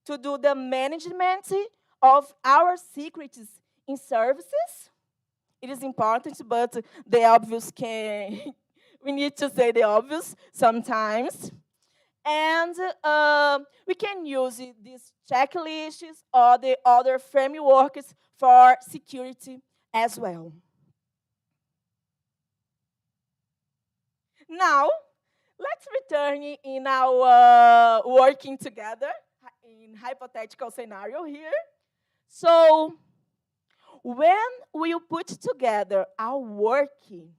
to do the management of our secrets in services. It is important, but the obvious can, we need to say the obvious sometimes. And we can use these checklists or the other frameworks for security as well. Now, let's return in our working together in hypothetical scenario here. So, when we put together our working,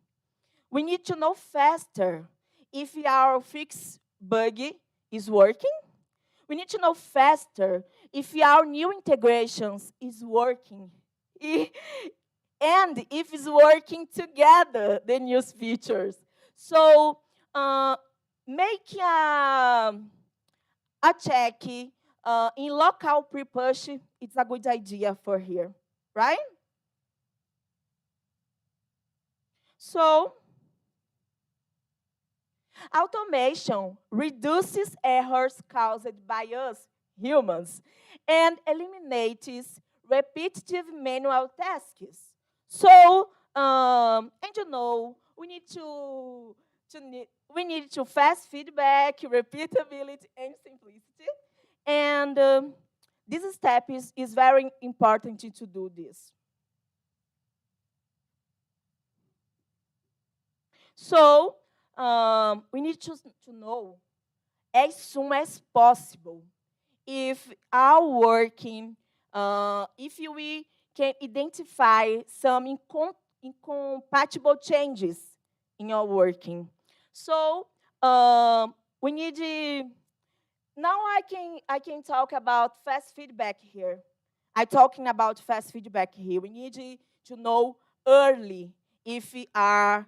we need to know faster if our fix bug is working. We need to know faster if our new integrations is working. And if it's working together, the new features. So make a check in local pre-push. It's a good idea for here, right? So automation reduces errors caused by us, humans, and eliminates repetitive manual tasks. So, and you know, we need to fast feedback, repeatability, and simplicity. And this step is very important to do this. So, we need to know as soon as possible if our working, if we can identify some incompatible changes in our working. So we need now I can talk about fast feedback here. I'm talking about fast feedback here. We need to know early if we are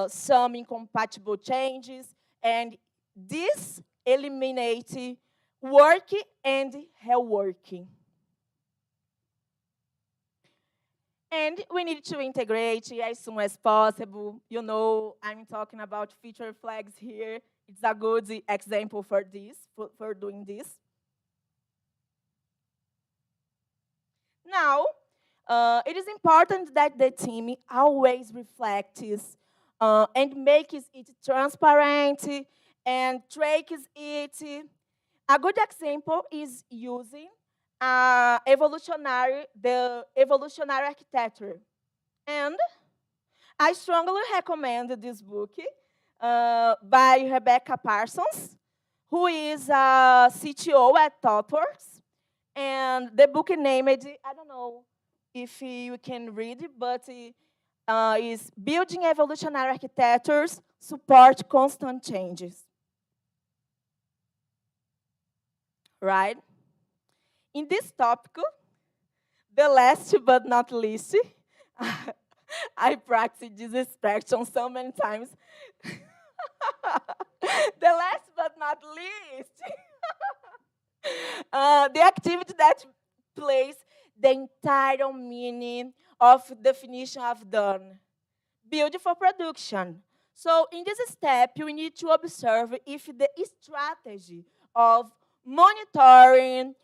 some incompatible changes, and this eliminates work and reworking. And we need to integrate as soon as possible. You know, I'm talking about feature flags here. It's a good example for this, for doing this. Now, it is important that the team always reflects and makes it transparent and tracks it. A good example is using the evolutionary architecture. And I strongly recommend this book by Rebecca Parsons, who is a CTO at ThoughtWorks. And the book named, I don't know if you can read it, but is Building Evolutionary Architectures, Support Constant Changes. Right? In this topic, the last but not least, I practiced this expression so many times. The last but not least, the activity that plays the entire meaning of definition of done. Build for production. So in this step, we need to observe if the strategy of monitoring,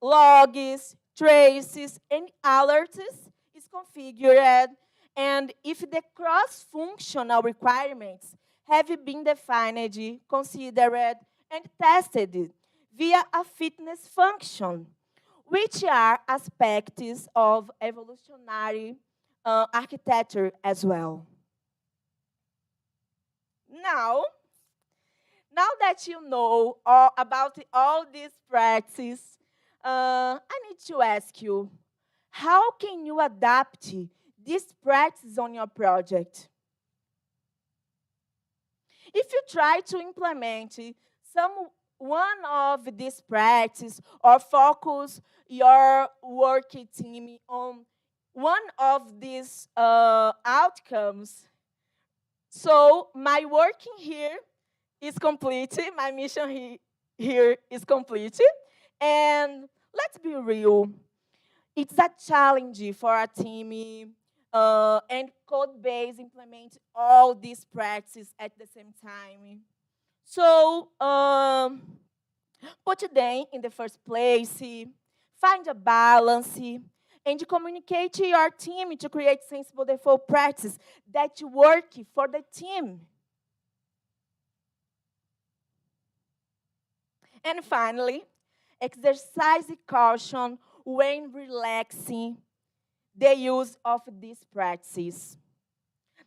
logs, traces, and alerts is configured, and if the cross-functional requirements have been defined, considered, and tested via a fitness function, which are aspects of evolutionary architecture as well. Now, now that you know about all these practices, I need to ask you, how can you adapt this practice on your project? If you try to implement some one of these practices or focus your work team on one of these outcomes, so my working here is complete. My mission here is complete. And let's be real, it's a challenge for a team and code base implement all these practices at the same time. So put them in the first place, find a balance, and communicate to your team to create sensible default practices that work for the team. And finally, exercise caution when relaxing the use of these practices.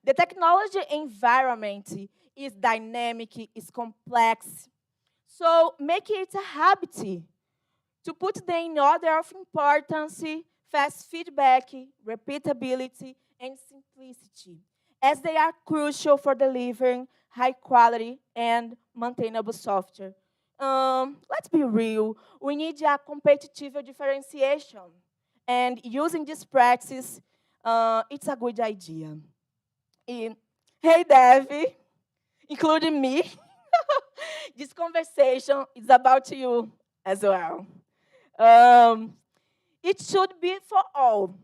The technology environment is dynamic, is complex, so make it a habit to put them in order of importance, fast feedback, repeatability, and simplicity, as they are crucial for delivering high quality and maintainable software. Let's be real, we need a competitive differentiation, and using this practice, it's a good idea. Hey, Dev, including me, this conversation is about you as well. It should be for all,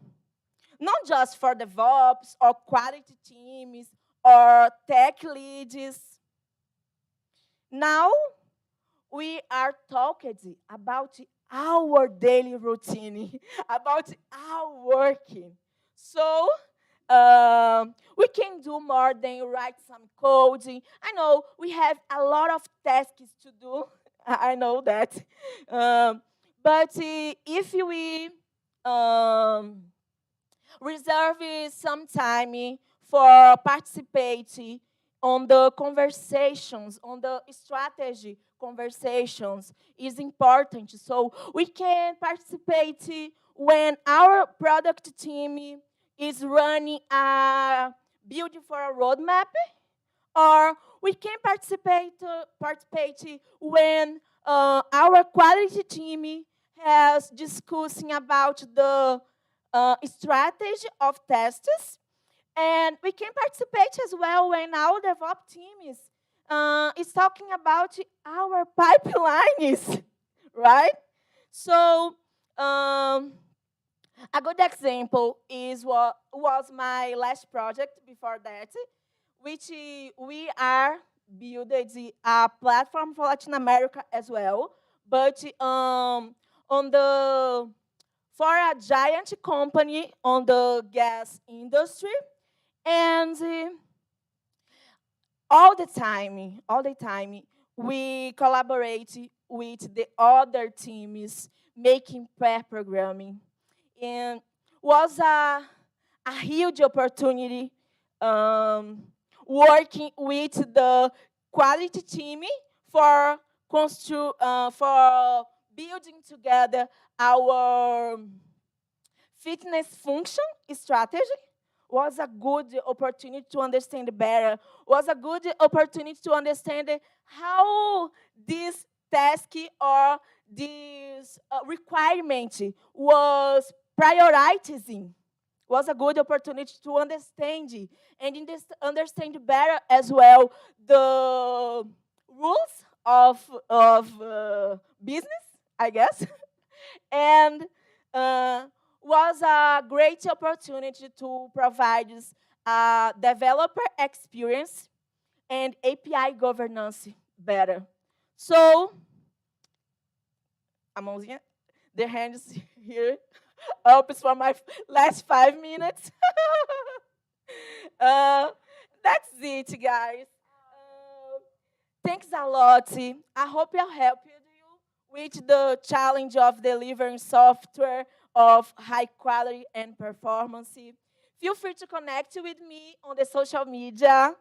not just for DevOps or quality teams or tech leads. Now, we are talking about our daily routine, about our working. So, we can do more than write some coding. I know we have a lot of tasks to do. I know that. But if we reserve some time for participating on the conversations, on the strategy conversations is important. So we can participate when our product team is running a build for a roadmap, or we can participate when our quality team has discussing about the strategy of tests, and we can participate as well when our DevOps team is talking about our pipelines, right? So a good example is what was my last project before that, which we are building a platform for Latin America as well, but on the for a giant company on the gas industry, and all the time, we collaborate with the other teams making pair programming, and was a huge opportunity working with the quality team for for building together our fitness function strategy. Was a good opportunity to understand better, was a good opportunity to understand how this task or this requirement was prioritizing. Was a good opportunity to understand and understand better as well the rules of business, I guess. And was a great opportunity to provide developer experience and API governance better. So, a mãozinha. the hands here up for my last 5 minutes. uh, that's it, guys. Thanks a lot. I hope I helped you with the challenge of delivering software of high quality and performance. Feel free to connect with me on the social media.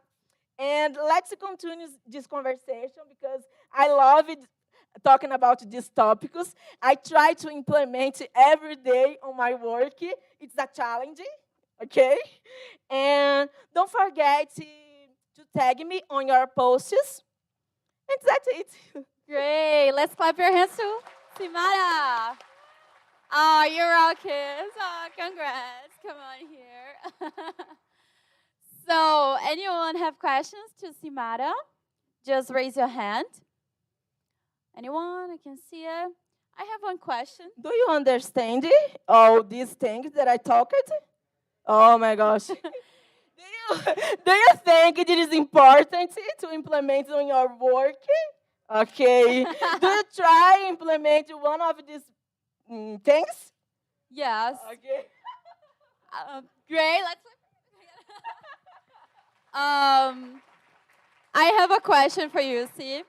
And let's continue this conversation because I love it talking about these topics. I try to implement every day on my work. It's a challenge, okay? And don't forget to tag me on your posts. And that's it. Great. Let's clap your hands to Simara. Oh, you're all kids. Oh, congrats. Come on here. So, anyone have questions to Simara? Just raise your hand. Anyone? I can see it. I have one question. Do you understand all these things that I talked? Oh my gosh. Do you think it is important to implement on your work? Okay. Do you try implement one of these things? Yes. Okay. Great. Let's. I have a question for you. See,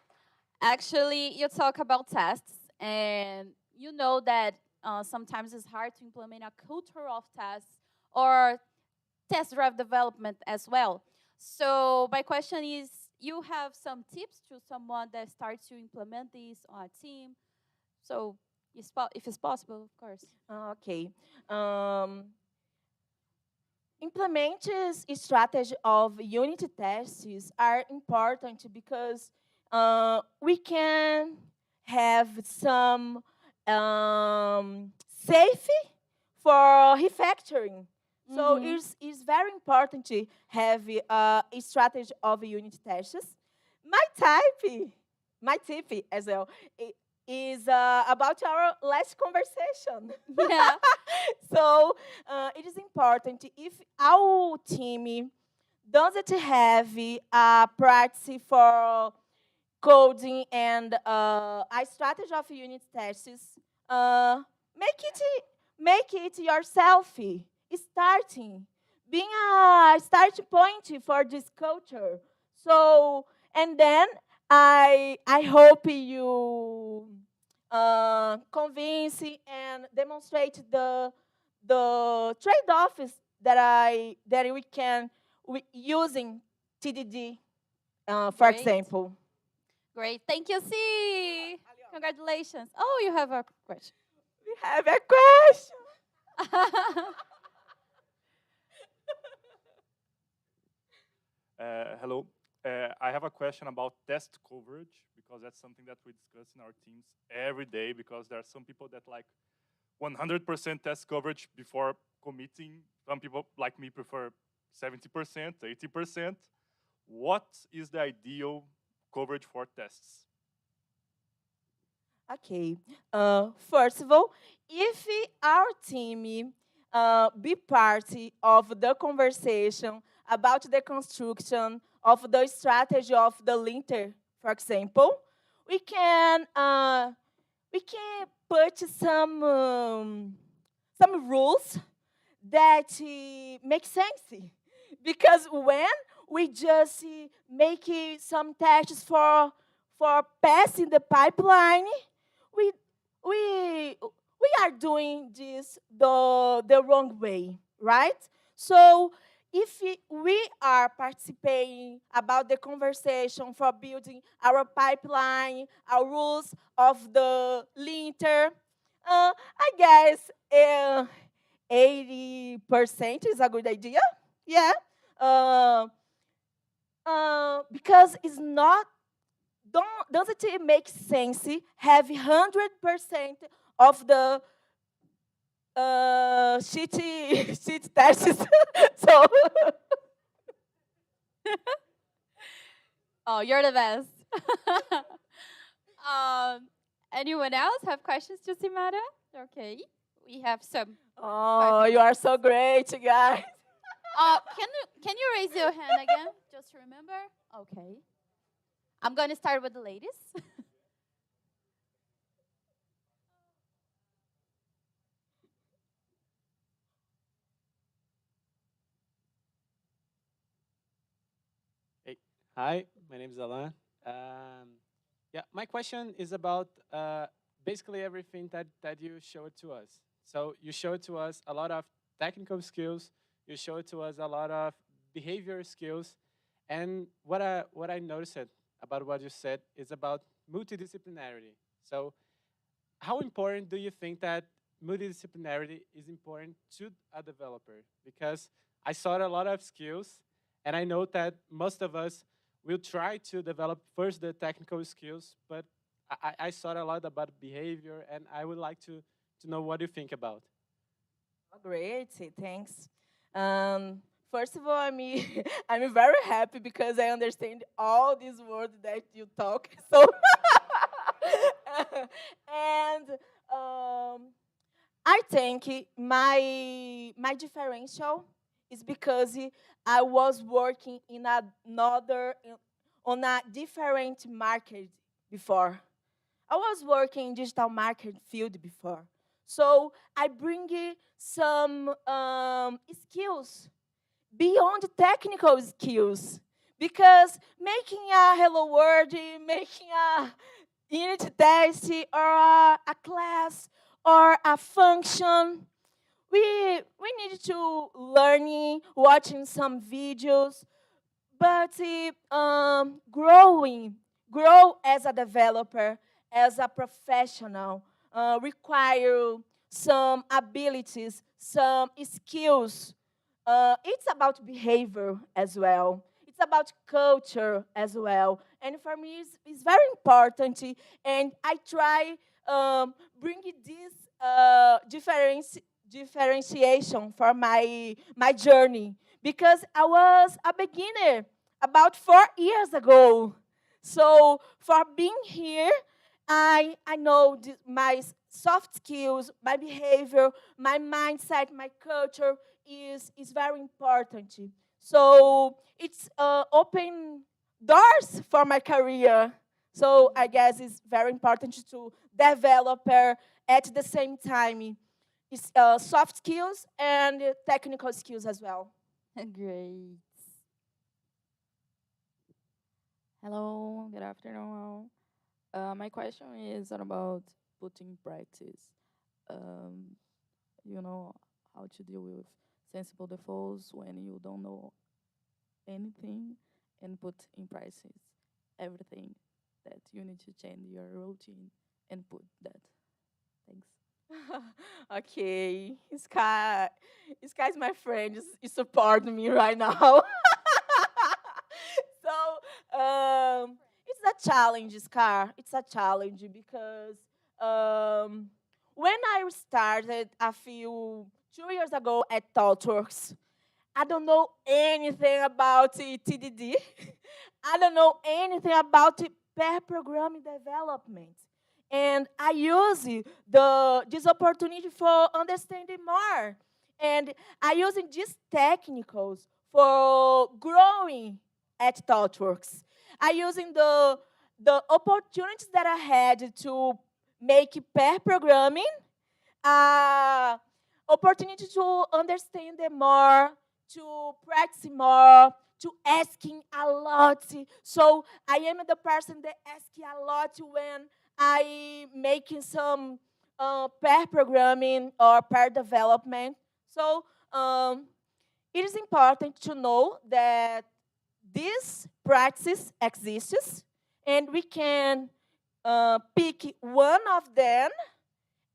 actually, you talk about tests, and you know that sometimes it's hard to implement a culture of tests or test-driven development as well. So my question is, you have some tips to someone that starts to implement this on a team? So if it's possible, of course. Okay. Implementing strategy of unit tests are important because we can have some safety for refactoring. So it's very important to have a strategy of unit tests. My tip as well, is about our last conversation. Yeah. So it is important if our team doesn't have a practice for coding and a strategy of unit tests, make it yourself. Starting, being a starting point for this culture. So, and then I hope you convince and demonstrate the trade-offs that we can using TDD, for Great. example. Great. Thank you, C. Congratulations. Oh, you have a question. We have a question. Hello. I have a question about test coverage because that's something that we discuss in our teams every day because there are some people that like 100% test coverage before committing. Some people like me prefer 70%, 80%. What is the ideal coverage for tests? Okay. First of all, if our team be part of the conversation about the construction of the strategy of the linter, for example, we can put some rules that make sense. Because when we just make some tests for passing the pipeline, we are doing this the wrong way, right? So if we are participating about the conversation for building our pipeline, our rules of the linter, I guess 80% is a good idea. Yeah. Because it's not doesn't it make sense have 100% of the sheet tests? So Oh, you're the best. Anyone else have questions to Simara? Okay, we have some. Oh, you are so great, guys. Can you raise your hand again, just to remember? Okay. I'm going to start with the ladies. Hi, my name is Alan. Yeah, my question is about basically everything that you showed to us. So you showed to us a lot of technical skills. You showed to us a lot of behavior skills, and what I noticed about what you said is about multidisciplinarity. So how important do you think that multidisciplinarity is important to a developer? Because I saw a lot of skills, and I know that most of us will try to develop first the technical skills, but I saw a lot about behavior, and I would like to know what you think about. Oh, great, thanks. First of all, I'm very happy because I understand all these words that you talk. So, and I think my differential is because I was working in on a different market before. I was working in digital market field before. So I bring some skills beyond technical skills because making a hello world, making a unit test or a class or a function, we need to learning, watching some videos, but grow as a developer, as a professional, require some abilities, some skills. It's about behavior as well. It's about culture as well. And for me, it's very important. And I try bringing this differentiation for my journey because I was a beginner about 4 years ago. So for being here, I know my soft skills, my behavior, my mindset, my culture is very important. So it's open doors for my career. So I guess it's very important to develop at the same time soft skills and technical skills as well. Great. Hello, good afternoon. My question is about putting practice. Um, you know how to deal with sensible defaults when you don't know anything and put in practice everything that you need to change your routine and put that. Thanks. Okay, Sky is my friend. He's supporting me right now. So it's a challenge, Scar. It's a challenge because when I started a few 2 years ago at ThoughtWorks, I don't know anything about TDD. I don't know anything about pair programming development. And I use this opportunity for understanding more. And I using these technicals for growing at ThoughtWorks. I using the opportunities that I had to make pair programming opportunity to understand them more, to practice more, to asking a lot. So I am the person that asks a lot when I making some pair programming or pair development. So it is important to know that this practice exists, and we can pick one of them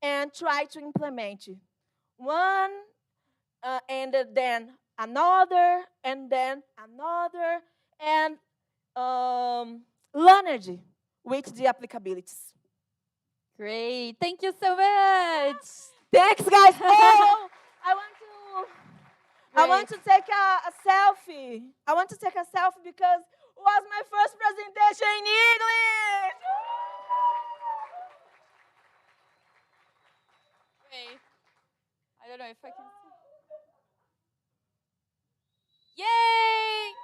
and try to implement one and then another, and learn it with the applicabilities. Great. Thank you so much. Thanks, guys. Oh, I want to take a selfie. I want to take a selfie because it was my first presentation in English. Great. I don't know if I can see. Yay!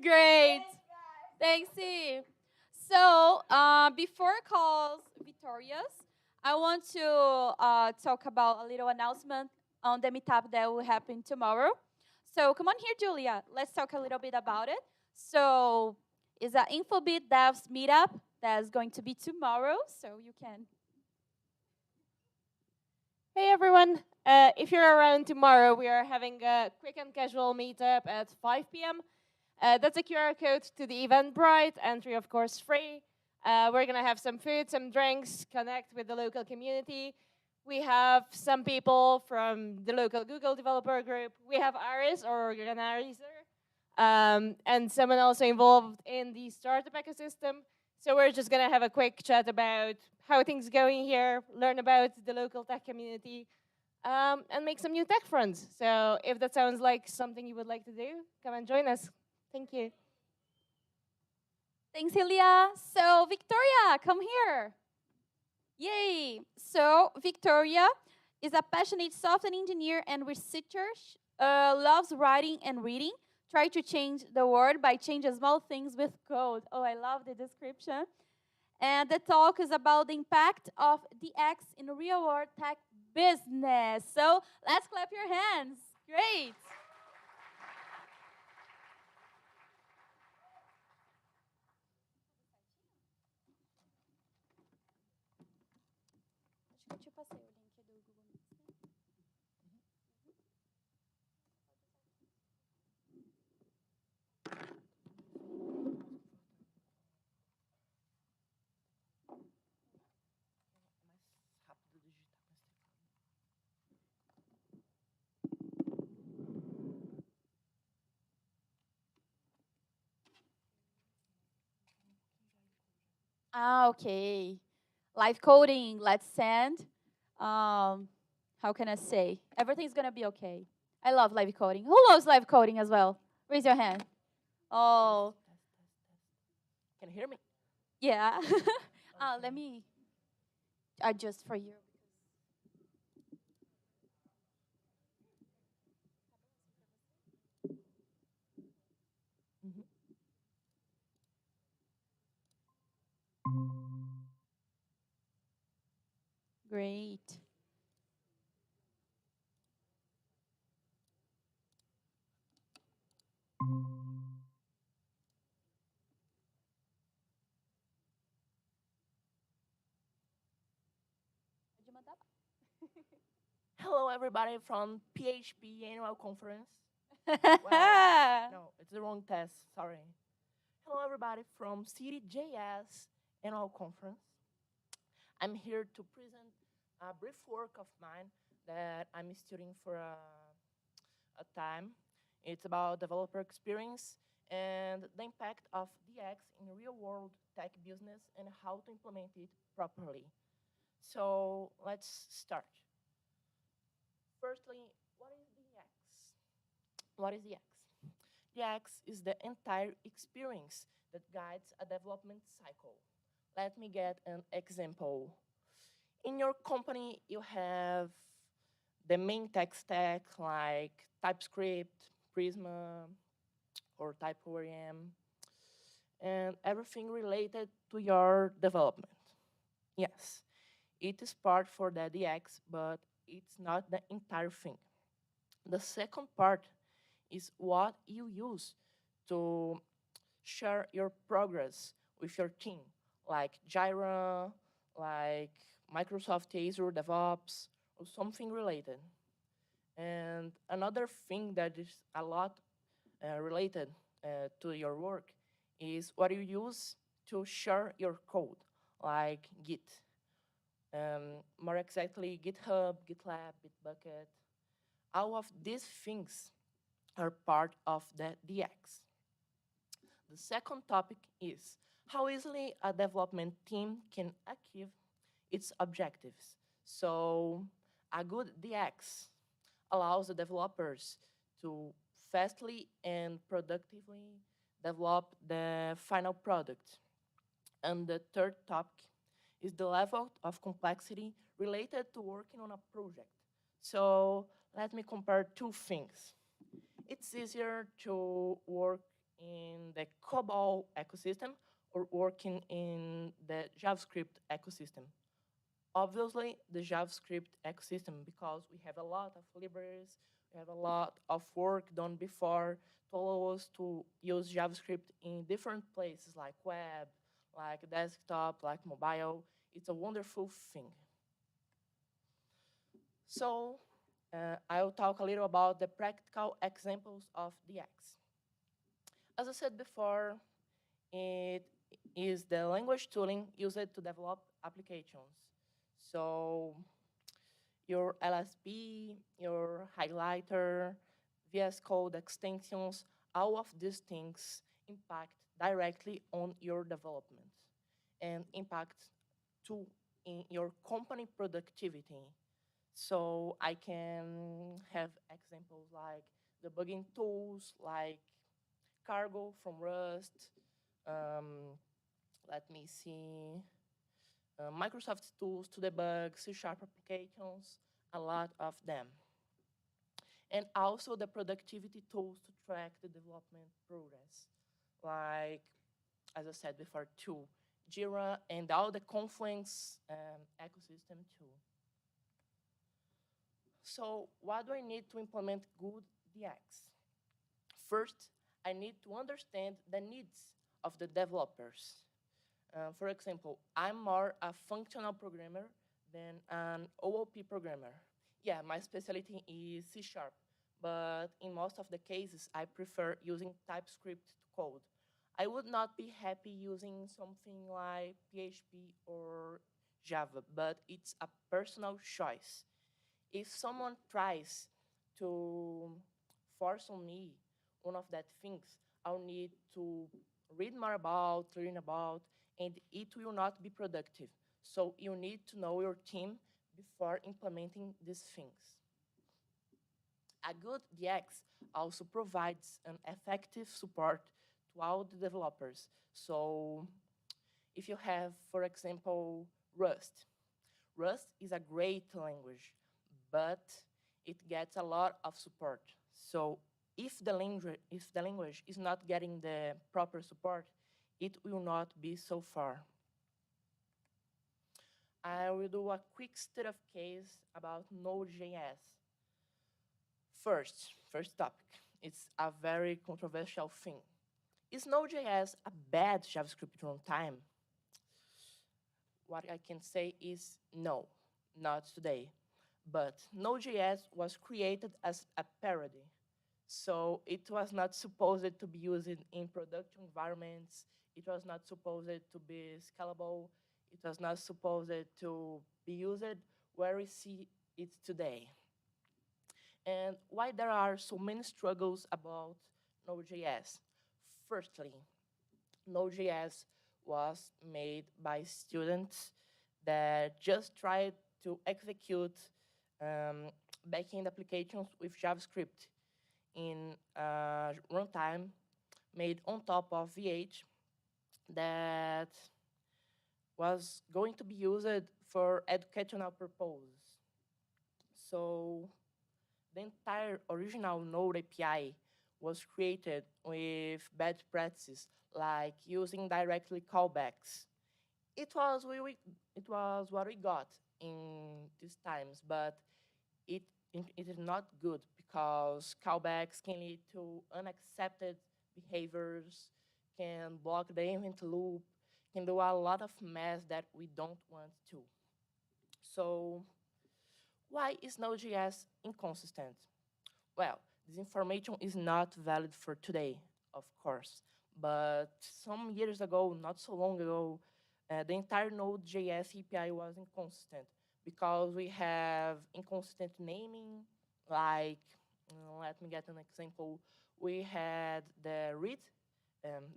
Great. Thanks, Steve. So, before calls Victorious, I want to talk about a little announcement on the meetup that will happen tomorrow. So come on here, Julia. Let's talk a little bit about it. So it's an Infobit Devs meetup that's going to be tomorrow. So you can. Hey everyone, if you're around tomorrow, we are having a quick and casual meetup at 5 p.m. That's a QR code to the Eventbrite, entry of course free. We're gonna have some food, some drinks, connect with the local community. We have some people from the local Google developer group. We have Aris or organizer, and someone also involved in the startup ecosystem. So we're just gonna have a quick chat about how things going here, learn about the local tech community, and make some new tech friends. So if that sounds like something you would like to do, come and join us. Thank you. Thanks, Ilya. So Victoria, come here. Yay! So Victoria is a passionate software engineer and researcher. Loves writing and reading. Try to change the world by changing small things with code. Oh, I love the description. And the talk is about the impact of DX in real world tech business. So let's clap your hands. Great. Ah, okay. Live coding, let's send. How can I say? Everything's gonna be okay. I love live coding. Who loves live coding as well? Raise your hand. Oh, Can you hear me? yeah. Let me adjust for you. Great. Hello, everybody from PHP Annual Conference. Well, no, it's the wrong test. Sorry. Hello, everybody from CITYJS2023 Annual Conference. I'm here to present a brief work of mine that I'm studying for a time. It's about developer experience and the impact of DX in real-world tech business and how to implement it properly. So let's start. Firstly, what is DX? What is DX? DX is the entire experience that guides a development cycle. Let me get an example. In your company, you have the main tech stack like TypeScript, Prisma, or TypeORM, and everything related to your development. Yes, it is part for the DX, but it's not the entire thing. The second part is what you use to share your progress with your team, like Jira, like Microsoft Azure DevOps, or something related. And another thing that is a lot related to your work is what you use to share your code, like Git. More exactly, GitHub, GitLab, Bitbucket. All of these things are part of the DX. The second topic is how easily a development team can achieve its objectives. So a good DX allows the developers to fastly and productively develop the final product. And the third topic is the level of complexity related to working on a project. So let me compare two things. It's easier to work in the COBOL ecosystem or working in the JavaScript ecosystem. Obviously, the JavaScript ecosystem, because we have a lot of libraries, we have a lot of work done before to allow us to use JavaScript in different places like web, like desktop, like mobile. It's a wonderful thing. So I'll talk a little about the practical examples of DX. As I said before, it is the language tooling used to develop applications. So your LSP, your highlighter, VS Code extensions, all of these things impact directly on your development and impact too in your company productivity. So I can have examples like debugging tools like Cargo from Rust. Let me see. Microsoft tools to debug C# applications, a lot of them. And also the productivity tools to track the development progress, like, as I said before, too, Jira and all the Confluence ecosystem too. So what do I need to implement good DX? First, I need to understand the needs of the developers. For example, I'm more a functional programmer than an OOP programmer. Yeah, my specialty is C#, but in most of the cases, I prefer using TypeScript to code. I would not be happy using something like PHP or Java, but it's a personal choice. If someone tries to force on me one of that things, I'll need to read more about, learn about, and it will not be productive. So you need to know your team before implementing these things. A good DX also provides an effective support to all the developers. So if you have, for example, Rust. Rust is a great language, but it gets a lot of support. So if the language is not getting the proper support, it will not be so far. I will do a quick study of case about Node.js. First topic. It's a very controversial thing. Is Node.js a bad JavaScript runtime? What I can say is no, not today. But Node.js was created as a parody. So it was not supposed to be used in production environments. It was not supposed to be scalable. It was not supposed to be used where we see it today. And why there are so many struggles about Node.js? Firstly, Node.js was made by students that just tried to execute backend applications with JavaScript in a runtime made on top of V8 that was going to be used for educational purposes. So the entire original Node API was created with bad practices, like using directly callbacks. It was what we got in these times, but it, it is not good because callbacks can lead to unaccepted behaviors, can block the event loop, can do a lot of mess that we don't want to. So why is Node.js inconsistent? Well, this information is not valid for today, of course. But some years ago, not so long ago, the entire Node.js API was inconsistent because we have inconsistent naming, like, let me get an example. We had the read,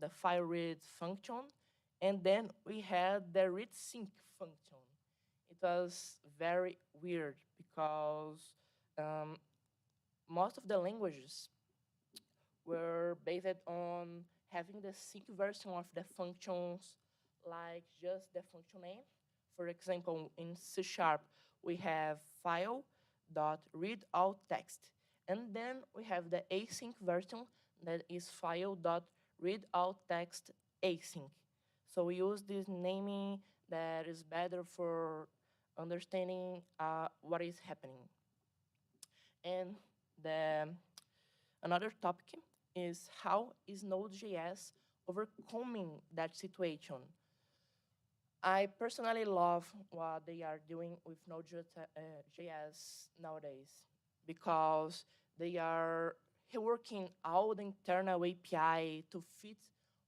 the file read function, and then we had the read sync function. It was very weird because um, most of the languages were based on having the sync version of the functions, like just the function name. For example, in C#, we have file dot read all text, and then we have the async version that is file dot read all text async. So we use this naming that is better for understanding what is happening. And the another topic is how is Node.js overcoming that situation? I personally love what they are doing with Node.js nowadays because they are reworking all the internal API to fit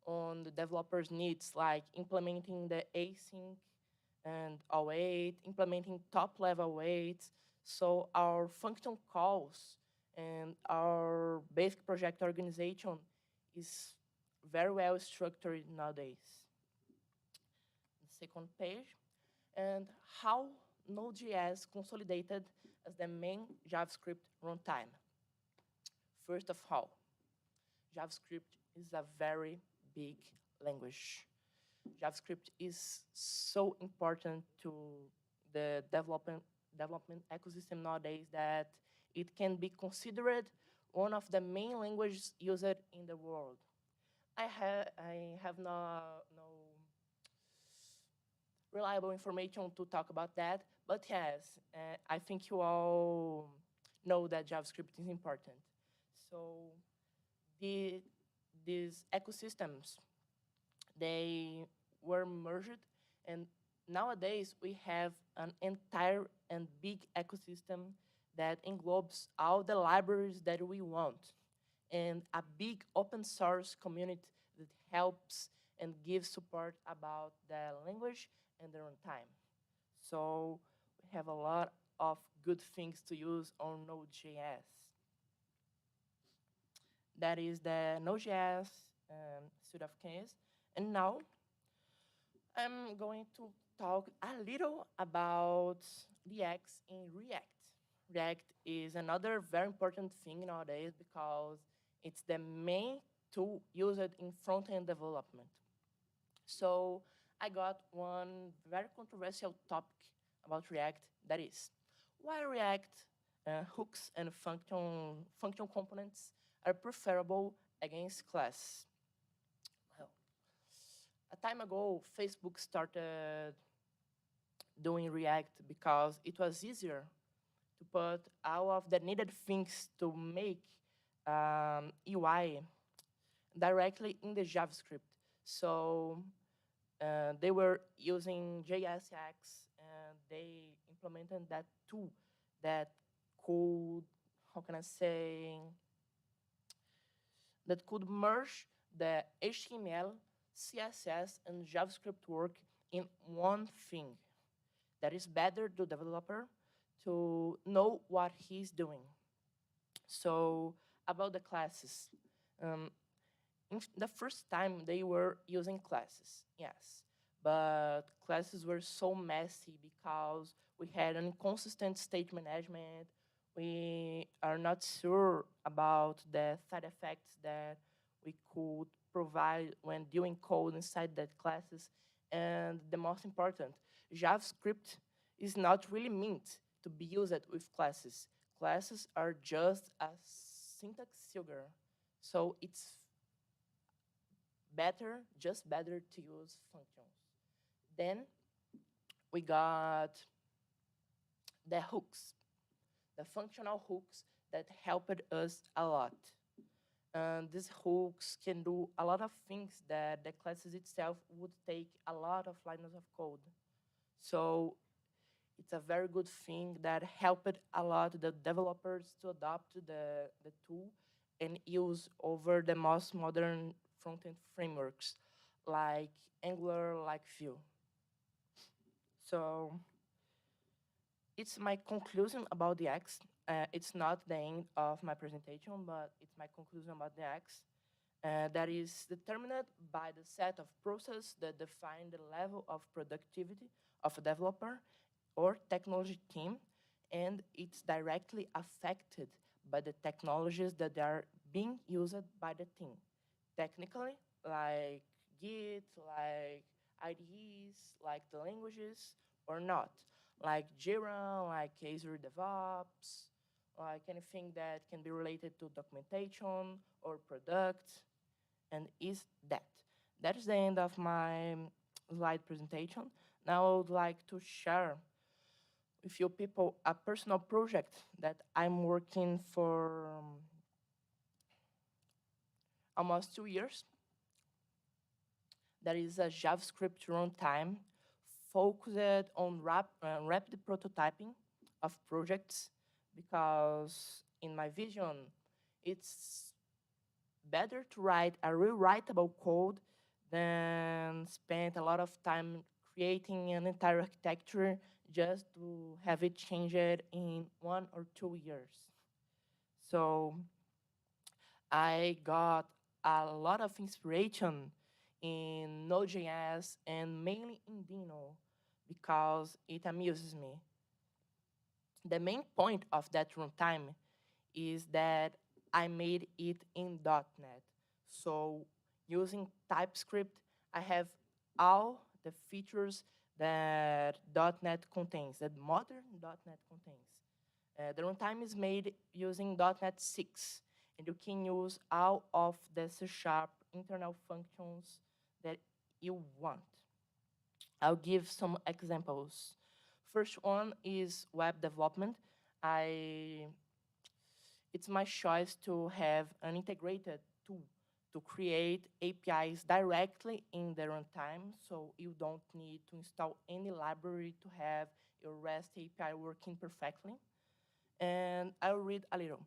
on the developers' needs, like implementing the async and await, implementing top-level waits. So our function calls and our basic project organization is very well structured nowadays. The second page, and how Node.js consolidated as the main JavaScript runtime. First of all, JavaScript is a very big language. JavaScript is so important to the development ecosystem nowadays that it can be considered one of the main languages used in the world. I have no reliable information to talk about that, but yes, I think you all know that JavaScript is important. So these ecosystems, they were merged, and nowadays we have an entire and big ecosystem that englobes all the libraries that we want, and a big open source community that helps and gives support about the language and the runtime. So we have a lot of good things to use on Node.js. That is the Node.js suite of case. And now I'm going to talk a little about the X in React. React is another very important thing nowadays because it's the main tool used in front-end development. So I got one very controversial topic about React, that is, why React hooks and function components are preferable against class. Well, a time ago, Facebook started doing React because it was easier to put all of the needed things to make UI directly in the JavaScript. So they were using JSX, and they implemented that tool that could, how can I say, that could merge the HTML, CSS, and JavaScript work in one thing. That is better to developer to know what he's doing. So about the classes, the first time they were using classes, yes, but classes were so messy because we had inconsistent state management. We are not sure about the side effects that we could provide when doing code inside that classes. And the most important, JavaScript is not really meant to be used with classes. Classes are just a syntax sugar. So it's just better to use functions. Then we got the hooks, the functional hooks that helped us a lot. And these hooks can do a lot of things that the classes itself would take a lot of lines of code. So it's a very good thing that helped a lot the developers to adopt the tool and use over the most modern front-end frameworks like Angular, like Vue. So it's my conclusion about the X. It's not the end of my presentation, but it's my conclusion about the X. That is determined by the set of processes that define the level of productivity of a developer or technology team, and it's directly affected by the technologies that are being used by the team. Technically, like Git, like IDEs, like the languages, or not. Like Jira, like Azure DevOps, like anything that can be related to documentation or product, and is that. That is the end of my slide presentation. Now I would like to share with you people a personal project that I'm working for almost 2 years. That is a JavaScript runtime focused on rapid prototyping of projects, because in my vision, it's better to write a rewritable code than spend a lot of time creating an entire architecture just to have it changed in 1 or 2 years. So I got a lot of inspiration in Node.js and mainly in Dino because it amuses me. The main point of that runtime is that I made it in .NET. So using TypeScript, I have all the features that .NET contains, that modern .NET contains. The runtime is made using .NET 6, and you can use all of the C# internal functions that you want. I'll give some examples. First one is web development. It's my choice to have an integrated tool to create APIs directly in the runtime, so you don't need to install any library to have your REST API working perfectly. And I'll read a little.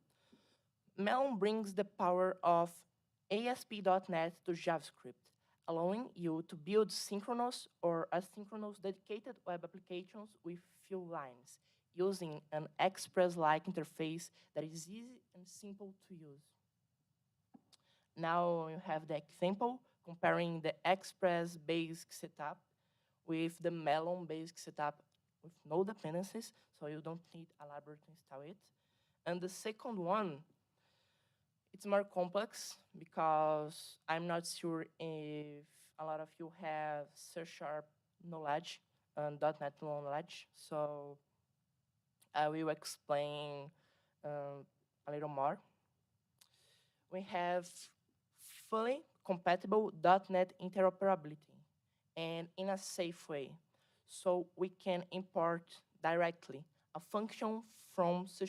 Melon brings the power of ASP.NET to JavaScript, allowing you to build synchronous or asynchronous dedicated web applications with few lines, using an Express-like interface that is easy and simple to use. Now you have the example comparing the Express basic setup with the Melon basic setup with no dependencies, so you don't need a library to install it. And the second one, it's more complex because I'm not sure if a lot of you have C# knowledge and .NET knowledge, so I will explain a little more. We have fully compatible .NET interoperability and in a safe way. So we can import directly a function from C#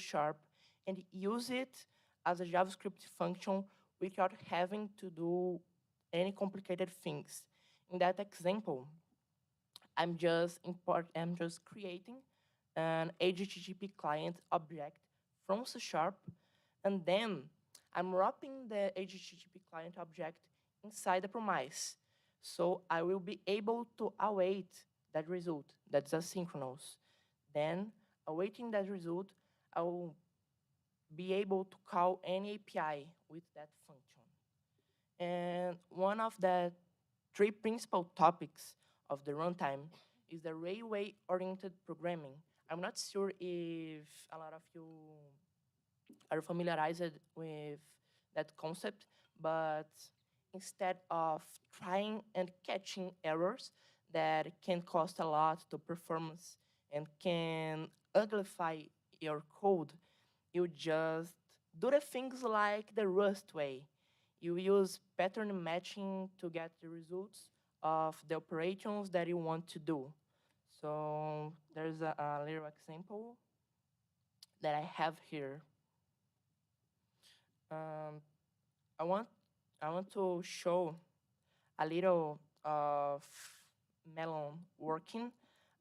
and use it as a JavaScript function without having to do any complicated things. In that example, I'm just creating an HTTP client object from C#, and then I'm wrapping the HTTP client object inside the promise. So I will be able to await that result that's asynchronous. Then, awaiting that result, I will be able to call any API with that function. And one of the three principal topics of the runtime is the railway-oriented programming. I'm not sure if a lot of you are familiarized with that concept, but instead of trying and catching errors that can cost a lot to performance and can uglify your code, you just do the things like the Rust way. You use pattern matching to get the results of the operations that you want to do. So there's a little example that I have here. I want to show a little of Melon working.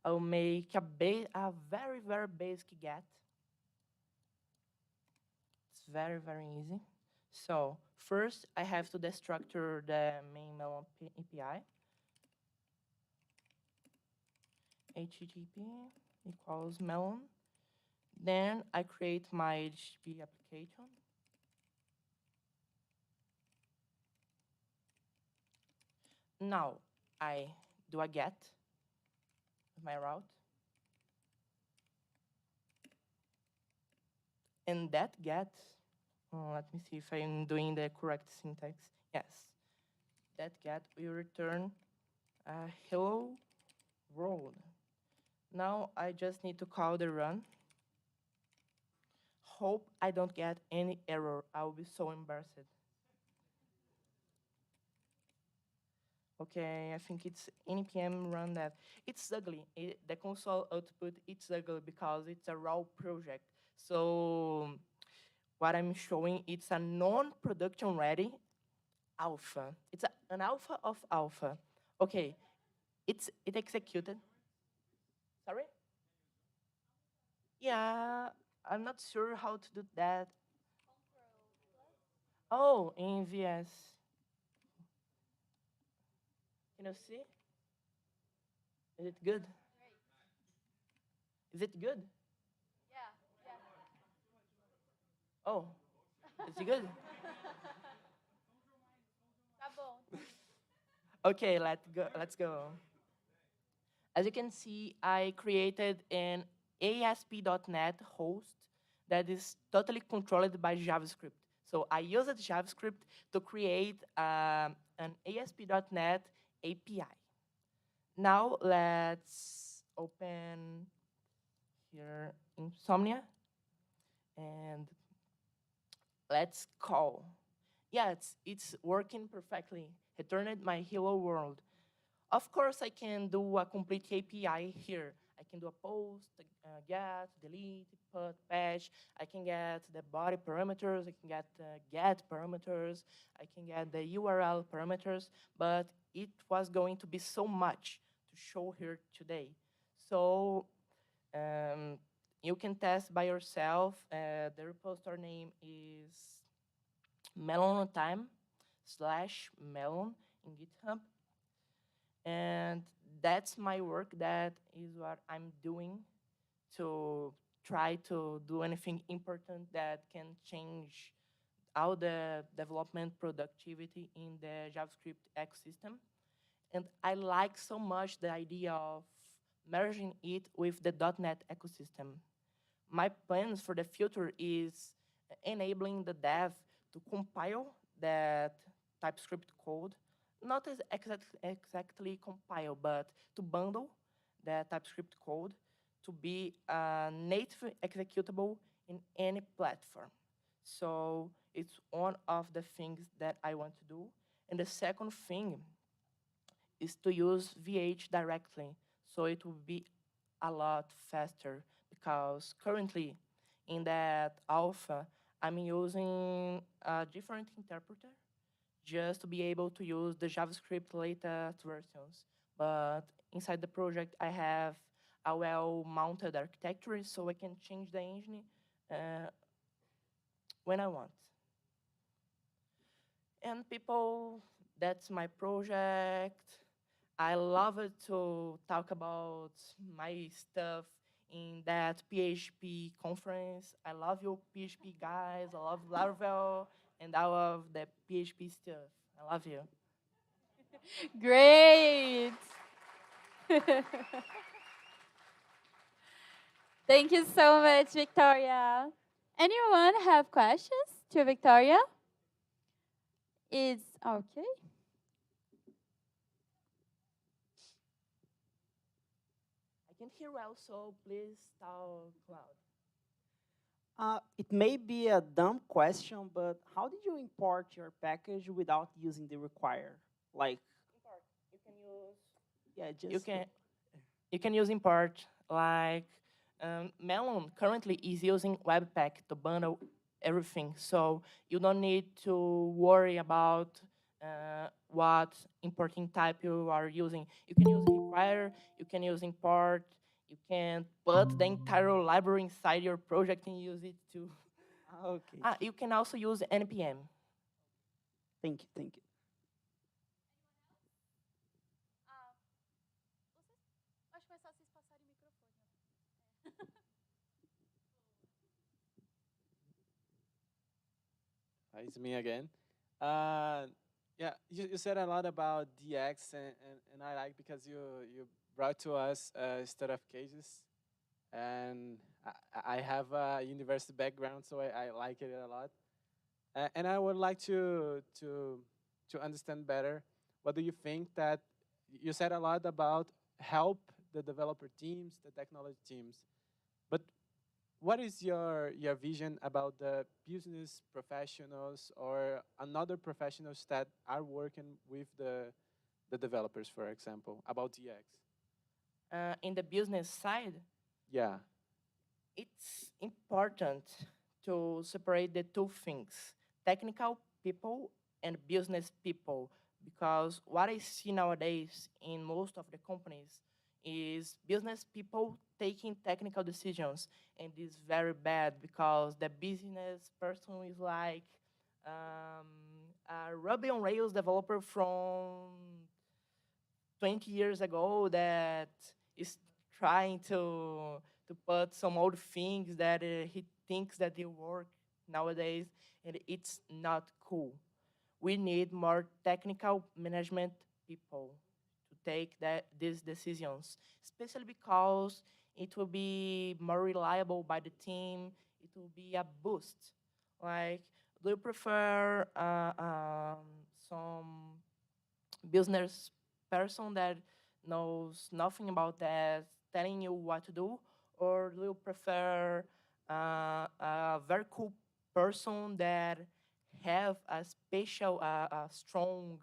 I'll make a very, very basic get. It's very, very easy. So first, I have to destructure the main Melon API. HTTP equals Melon. Then I create my HTTP application. Now I do a get of my route. And that get, let me see if I'm doing the correct syntax. Yes. That get will return a hello world. Now I just need to call the run. Hope I don't get any error. I will be so embarrassed. Okay, I think it's npm run that. It's ugly. The console output, it's ugly because it's a raw project. So what I'm showing, it's a non-production ready alpha. It's an alpha of alpha. Okay, it executed. Sorry? Yeah, I'm not sure how to do that. Oh, in VS. Can you see? Is it good? Is it good? Oh, is it good? Tá bom. Okay, let's go. Let's go. As you can see, I created an ASP.NET host that is totally controlled by JavaScript. So I used JavaScript to create an ASP.NET API. Now let's open here Insomnia and let's call. Yeah, it's working perfectly. Returned my hello world. Of course, I can do a complete API here. I can do a post, get, delete, put, patch. I can get the body parameters. I can get get parameters. I can get the URL parameters. But it was going to be so much to show here today. So you can test by yourself. The repository name is melontime/melon in GitHub. And that's my work. That is what I'm doing to try to do anything important that can change all the development productivity in the JavaScript ecosystem. And I like so much the idea of merging it with the .NET ecosystem. My plans for the future is enabling the dev to compile that TypeScript code, not as exactly compile, but to bundle the TypeScript code to be native executable in any platform. So it's one of the things that I want to do. And the second thing is to use VH directly. So it will be a lot faster because currently in that alpha, I'm using a different interpreter just to be able to use the JavaScript latest versions. But inside the project, I have a well-mounted architecture, so I can change the engine when I want. And people, that's my project. I love it to talk about my stuff in that PHP conference. I love you, PHP guys. I love Laravel, and I love the PHP stuff. I love you. Great. Thank you so much, Victoria. Anyone have questions to Victoria? It's okay. I can hear well, so please talk loud. It may be a dumb question, but how did you import your package without using the require? Like, Import. You can use. yeah, just You can use import like Melon currently is using Webpack to bundle everything, so you don't need to worry about what importing type you are using. You can use require, you can use import, you can put the entire library inside your project and use it too. Okay. You can also use npm. Thank you, thank you. Acho que é só vocês passarem o microfone. Hi, it's me again. Yeah, you said a lot about DX, and I like because you brought to us startup cases, and I have a university background, so I like it a lot. And I would like to understand better. What do you think that you said a lot about help the developer teams, the technology teams, but what is your vision about the business professionals or another professionals that are working with the developers, for example, about DX? In the business side, Yeah. it's important to separate the two things, technical people and business people, because what I see nowadays in most of the companies is business people taking technical decisions, and it's very bad because the business person is like um, a Ruby on Rails developer from 20 years ago that is trying to put some old things that he thinks that they work nowadays, and it's not cool. We need more technical management people to take these decisions, especially because it will be more reliable by the team. It will be a boost. Like, do you prefer some business person that knows nothing about that telling you what to do, or do you prefer a very cool person that have a special, a strong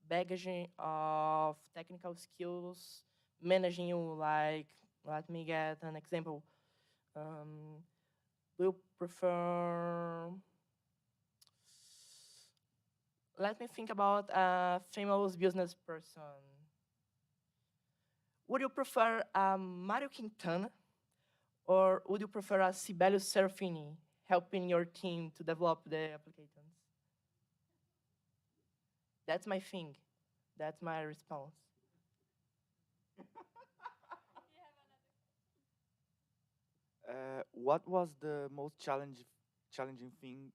baggage of technical skills managing you? Like, let me get an example. Do you prefer? Let me think about a famous business person. Would you prefer a Mario Quintana, or would you prefer a Sibelius Serafini helping your team to develop the applications? That's my thing. That's my response. What was the most challenging thing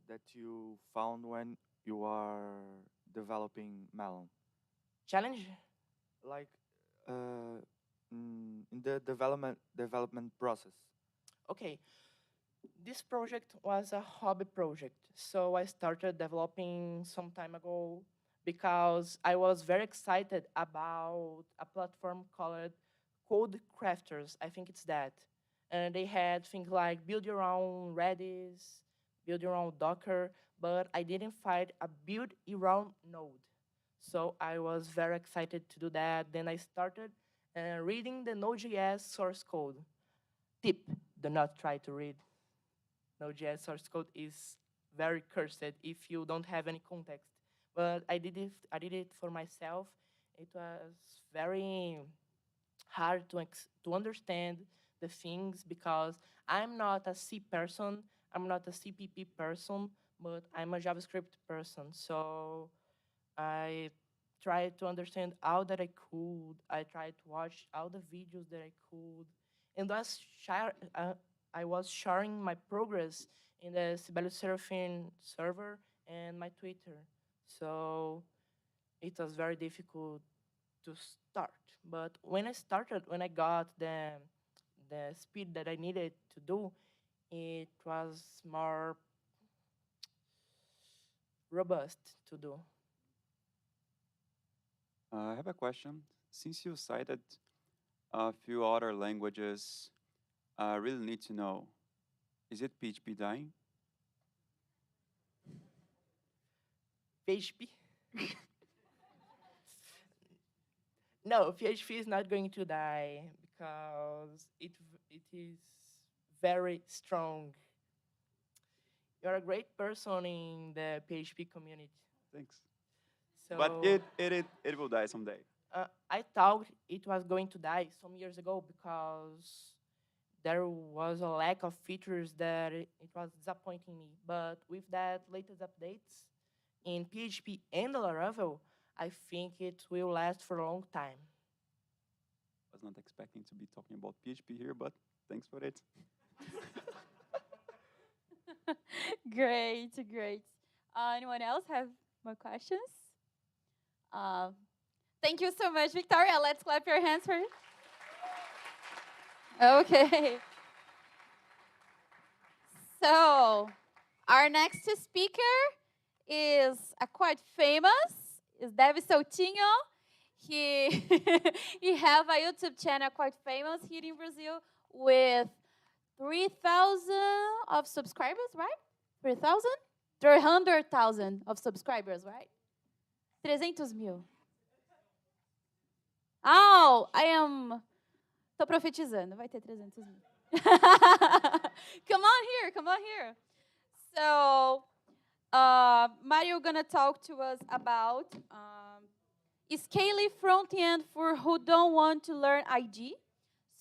that you found when you are developing Melon? Challenge? Like in the development process. Okay, this project was a hobby project, so I started developing some time ago because I was very excited about a platform called Code Crafters. I think it's that. And they had things like build your own Redis, build your own Docker, but I didn't find a build your own node. So I was very excited to do that. Then I started reading the Node.js source code. Tip, do not try to read Node.js source code is very cursed if you don't have any context. But I did it for myself. It was very hard to understand the things because I'm not a C person, I'm not a CPP person, but I'm a JavaScript person. So I tried to understand all that I could. I tried to watch all the videos that I could, and I was sharing my progress in the Sibelius Serafin server and my Twitter. So it was very difficult to start. But when I started, when I got the speed that I needed to do, it was more robust to do. I have a question. Since you cited a few other languages, I really need to know, is it PHP dying? PHP? No, PHP is not going to die because it is very strong. You're a great person in the PHP community. Thanks. So, But it will die someday. I thought it was going to die some years ago because there was a lack of features that it was disappointing me. But with that latest updates in PHP and Laravel, I think it will last for a long time. I was not expecting to be talking about PHP here, but thanks for it. Great, great. Anyone else have more questions? Thank you so much, Victoria. Let's clap your hands for you. Okay. So, our next speaker is a quite famous, is Davi Soutinho. He he have a YouTube channel quite famous here in Brazil with 3,000 of subscribers, right? 3,000? 300,000 of subscribers, right? 300 mil. Oh, I am... Tô profetizando, vai ter 300 mil. Come on here, come on here. So, Mario gonna talk to us about scaling front end for who don't want to learn IG.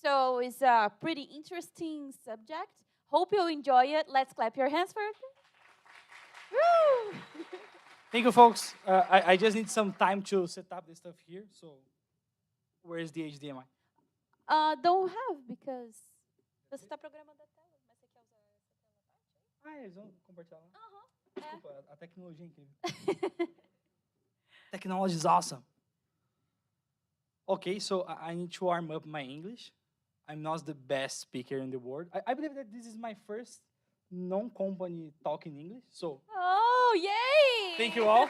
So it's a pretty interesting subject. Hope you enjoy it. Let's clap your hands for it. Woo! Thank you, folks. I just need some time to set up the stuff here. So, where is the HDMI? Don't have, because você está programando a tela, mas você quer usar essa tela? Eles vão compartilhar lá. É. Desculpa, a tecnologia é incrível. Technology is awesome. Okay, so I need to warm up my English. I'm not the best speaker in the world. I believe that this is my first non-company talk in English. So, Oh, yay! thank you all.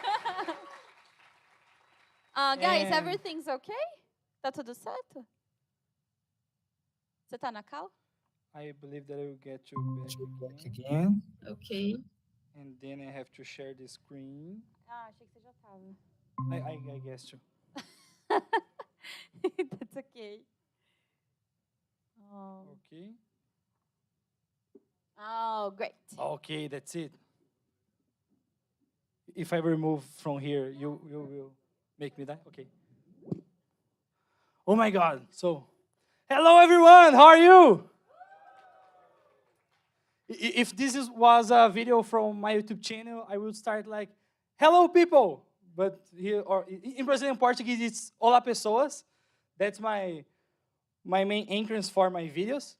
Guys, And- everything's okay? Tá tudo certo? Você tá na cal? I believe that I will get you back again. Okay. And then I have to share the screen. Ah, achei que você já tava. I guess too. That's okay. Oh. Okay. Oh, great. Okay, that's it. If I remove from here, you will make me die? Okay. Oh my God. So, hello everyone, how are you? If was a video from my YouTube channel, I would start like, hello people. But here, or in Brazilian Portuguese, it's olá pessoas. That's my main entrance for my videos.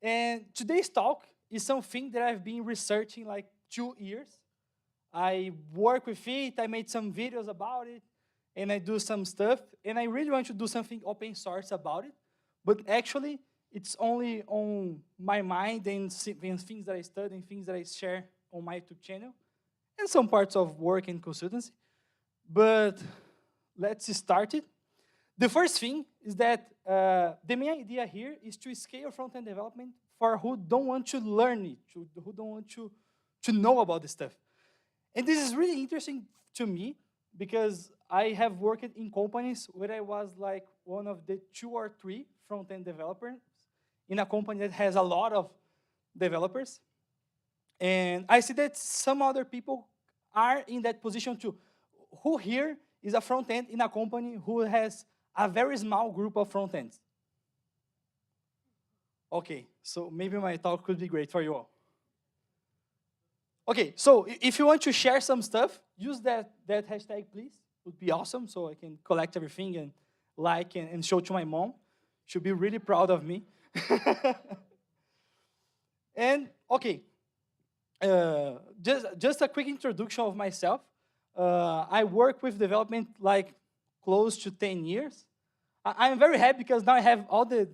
And today's talk is something that I've been researching like 2 years. I work with it, I made some videos about it, and I do some stuff. And I really want to do something open source about it. But actually, it's only on my mind and things that I study and things that I share on my YouTube channel, and some parts of work and consultancy. But let's start it. The first thing is that the main idea here is to scale front-end development for who don't want to learn it, who don't want to know about this stuff. And this is really interesting to me because I have worked in companies where I was like one of the 2 or 3 front-end developers in a company that has a lot of developers. And I see that some other people are in that position too. Who here is a front-end in a company who has a very small group of front-ends? Okay, so maybe my talk could be great for you all. Okay, so if you want to share some stuff, use that hashtag, please. It would be awesome, so I can collect everything and like and show to my mom. She'll be really proud of me. And, okay, just a quick introduction of myself. I work with development like close to 10 years. I'm very happy because now I have all the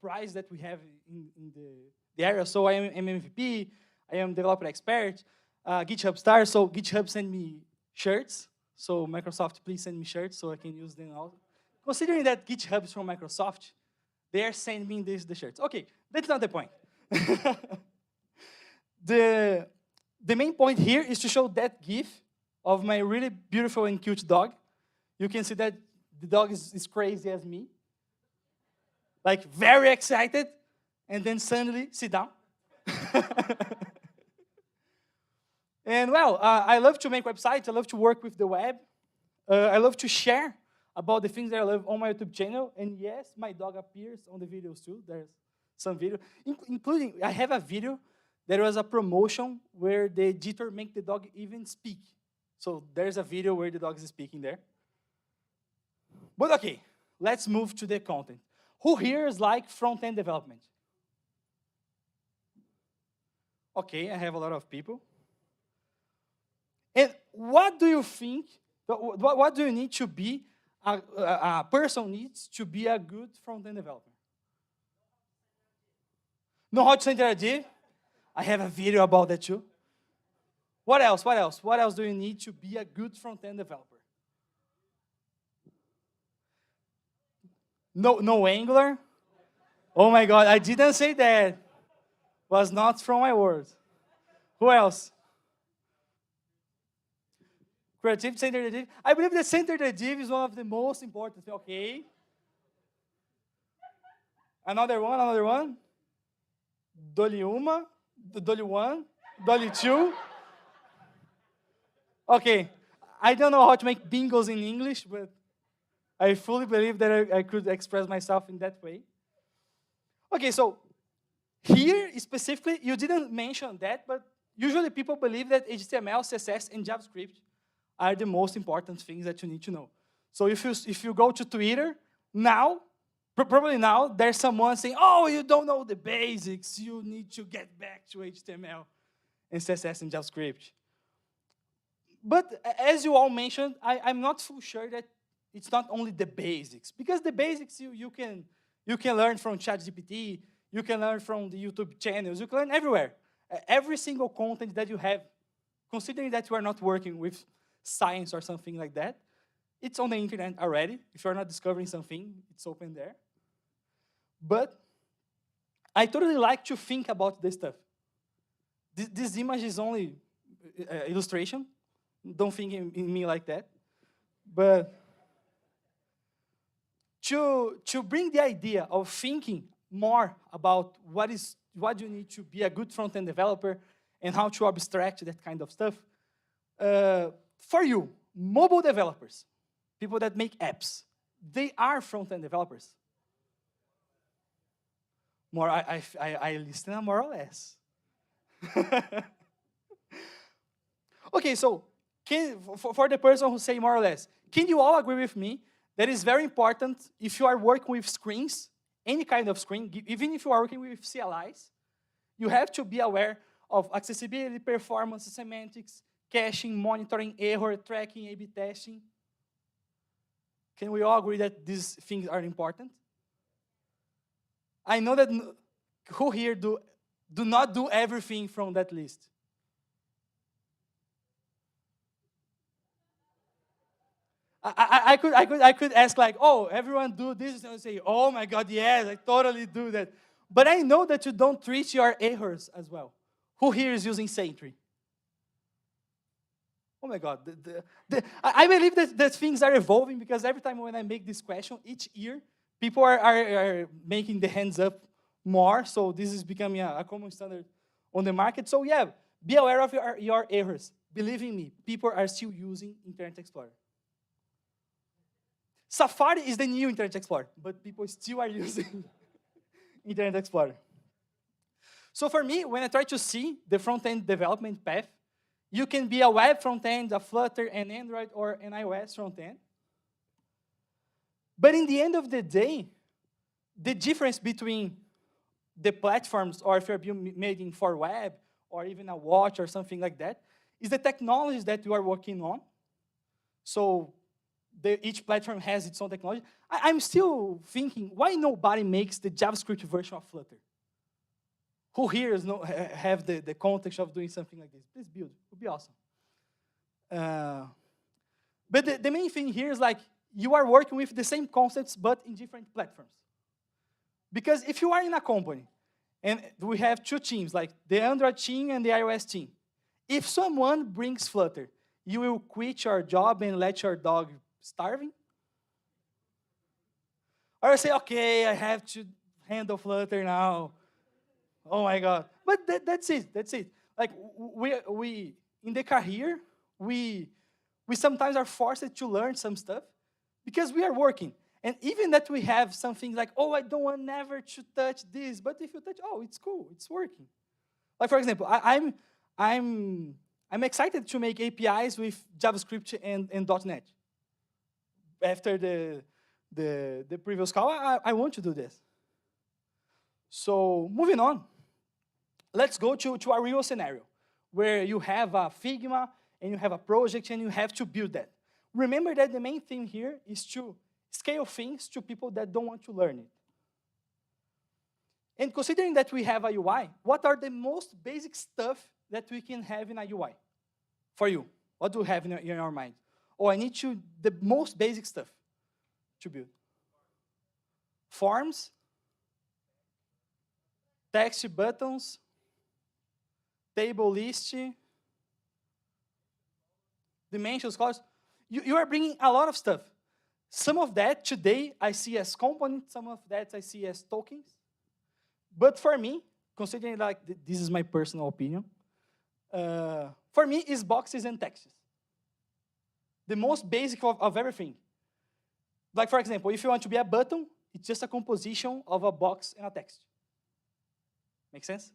prize that we have in the area. So I am MVP, I am developer expert, GitHub star, so GitHub send me shirts. So Microsoft, please send me shirts so I can use them all. Considering that GitHub is from Microsoft, they are sending me the shirts. Okay, that's not the point. The main point here is to show that GIF of my really beautiful and cute dog. You can see that the dog is crazy as me. Like very excited, and then suddenly sit down. And well, I love to make websites, I love to work with the web. I love to share about the things that I love on my YouTube channel. And yes, my dog appears on the videos too. There's some video, including, I have a video. There was a promotion where the editor make the dog even speak. So there's a video where the dog is speaking there. But okay, let's move to the content. Who here is like front-end development? Okay, I have a lot of people. And what do you think, what do you need to be, a person needs to be a good front-end developer? Know how to send a div? I have a video about that too. What else? What else? What else do you need to be a good front-end developer? No Angular? Oh my God, I didn't say that. Was not from my words. Who else? Creativity, center the div. I believe that center the div is one of the most important. Okay. Another one. Dolly uma, Dolly one, Dolly two. Okay. I don't know how to make bingos in English, but I fully believe that I could express myself in that way. Okay, so here specifically, you didn't mention that, but usually people believe that HTML, CSS, and JavaScript are the most important things that you need to know. So if you go to Twitter now, probably now, there's someone saying, oh, you don't know the basics. You need to get back to HTML and CSS and JavaScript. But as you all mentioned, I'm not so sure that it's not only the basics. Because the basics you can learn from ChatGPT, you can learn from the YouTube channels, you can learn everywhere. Every single content that you have, considering that you are not working with science or something like that, it's on the internet already. If you're not discovering something, it's open there. But I totally like to think about this stuff. This image is only illustration. Don't think in me like that. But to bring the idea of thinking more about what you need to be a good front-end developer and how to abstract that kind of stuff, for you, mobile developers, people that make apps, they are front-end developers. I listen more or less. Okay, so for the person who say more or less, can you all agree with me that it's very important if you are working with screens, any kind of screen, even if you are working with CLIs, you have to be aware of accessibility, performance, semantics, caching, monitoring, error, tracking, A/B testing. Can we all agree that these things are important? I know that who here do not do everything from that list? I could ask like, oh, everyone do this, and I say, oh my God, yes, I totally do that. But I know that you don't treat your errors as well. Who here is using Sentry? Oh my God. I believe that things are evolving because every time when I make this question, each year, people are making the hands up more. So this is becoming a common standard on the market. So yeah, be aware of your errors. Believe in me, people are still using Internet Explorer. Safari is the new Internet Explorer, but people still are using Internet Explorer. So for me, when I try to see the front-end development path, you can be a web front-end, a Flutter, an Android, or an iOS front-end. But in the end of the day, the difference between the platforms, or if you're being made in for web, or even a watch or something like that, is the technologies that you are working on. So each platform has its own technology. I'm still thinking, why nobody makes the JavaScript version of Flutter? Who here have the context of doing something like this? Please build. It would be awesome. But the main thing here is like, you are working with the same concepts, but in different platforms. Because if you are in a company, and we have two teams, like the Android team and the iOS team, if someone brings Flutter, you will quit your job and let your dog starving? Or say, okay, I have to handle Flutter now. Oh my God. But that's it. Like we in the career, we sometimes are forced to learn some stuff because we are working. And even that we have some things like, oh, I don't want never to touch this. But if you touch, oh, it's cool, it's working. Like for example, I'm excited to make APIs with JavaScript and .NET. After the previous call, I want to do this. So moving on, let's go to a real scenario where you have a Figma and you have a project and you have to build that. Remember that the main thing here is to scale things to people that don't want to learn it. And considering that we have a UI, what are the most basic stuff that we can have in a UI? For you, what do you have in your mind? Oh, I need the most basic stuff to build. Forms, text buttons, table list, dimensions, colors. You are bringing a lot of stuff. Some of that today I see as components, some of that I see as tokens. But for me, considering like this is my personal opinion, for me is boxes and texts. The most basic of everything. Like for example, if you want to be a button, it's just a composition of a box and a text. Make sense?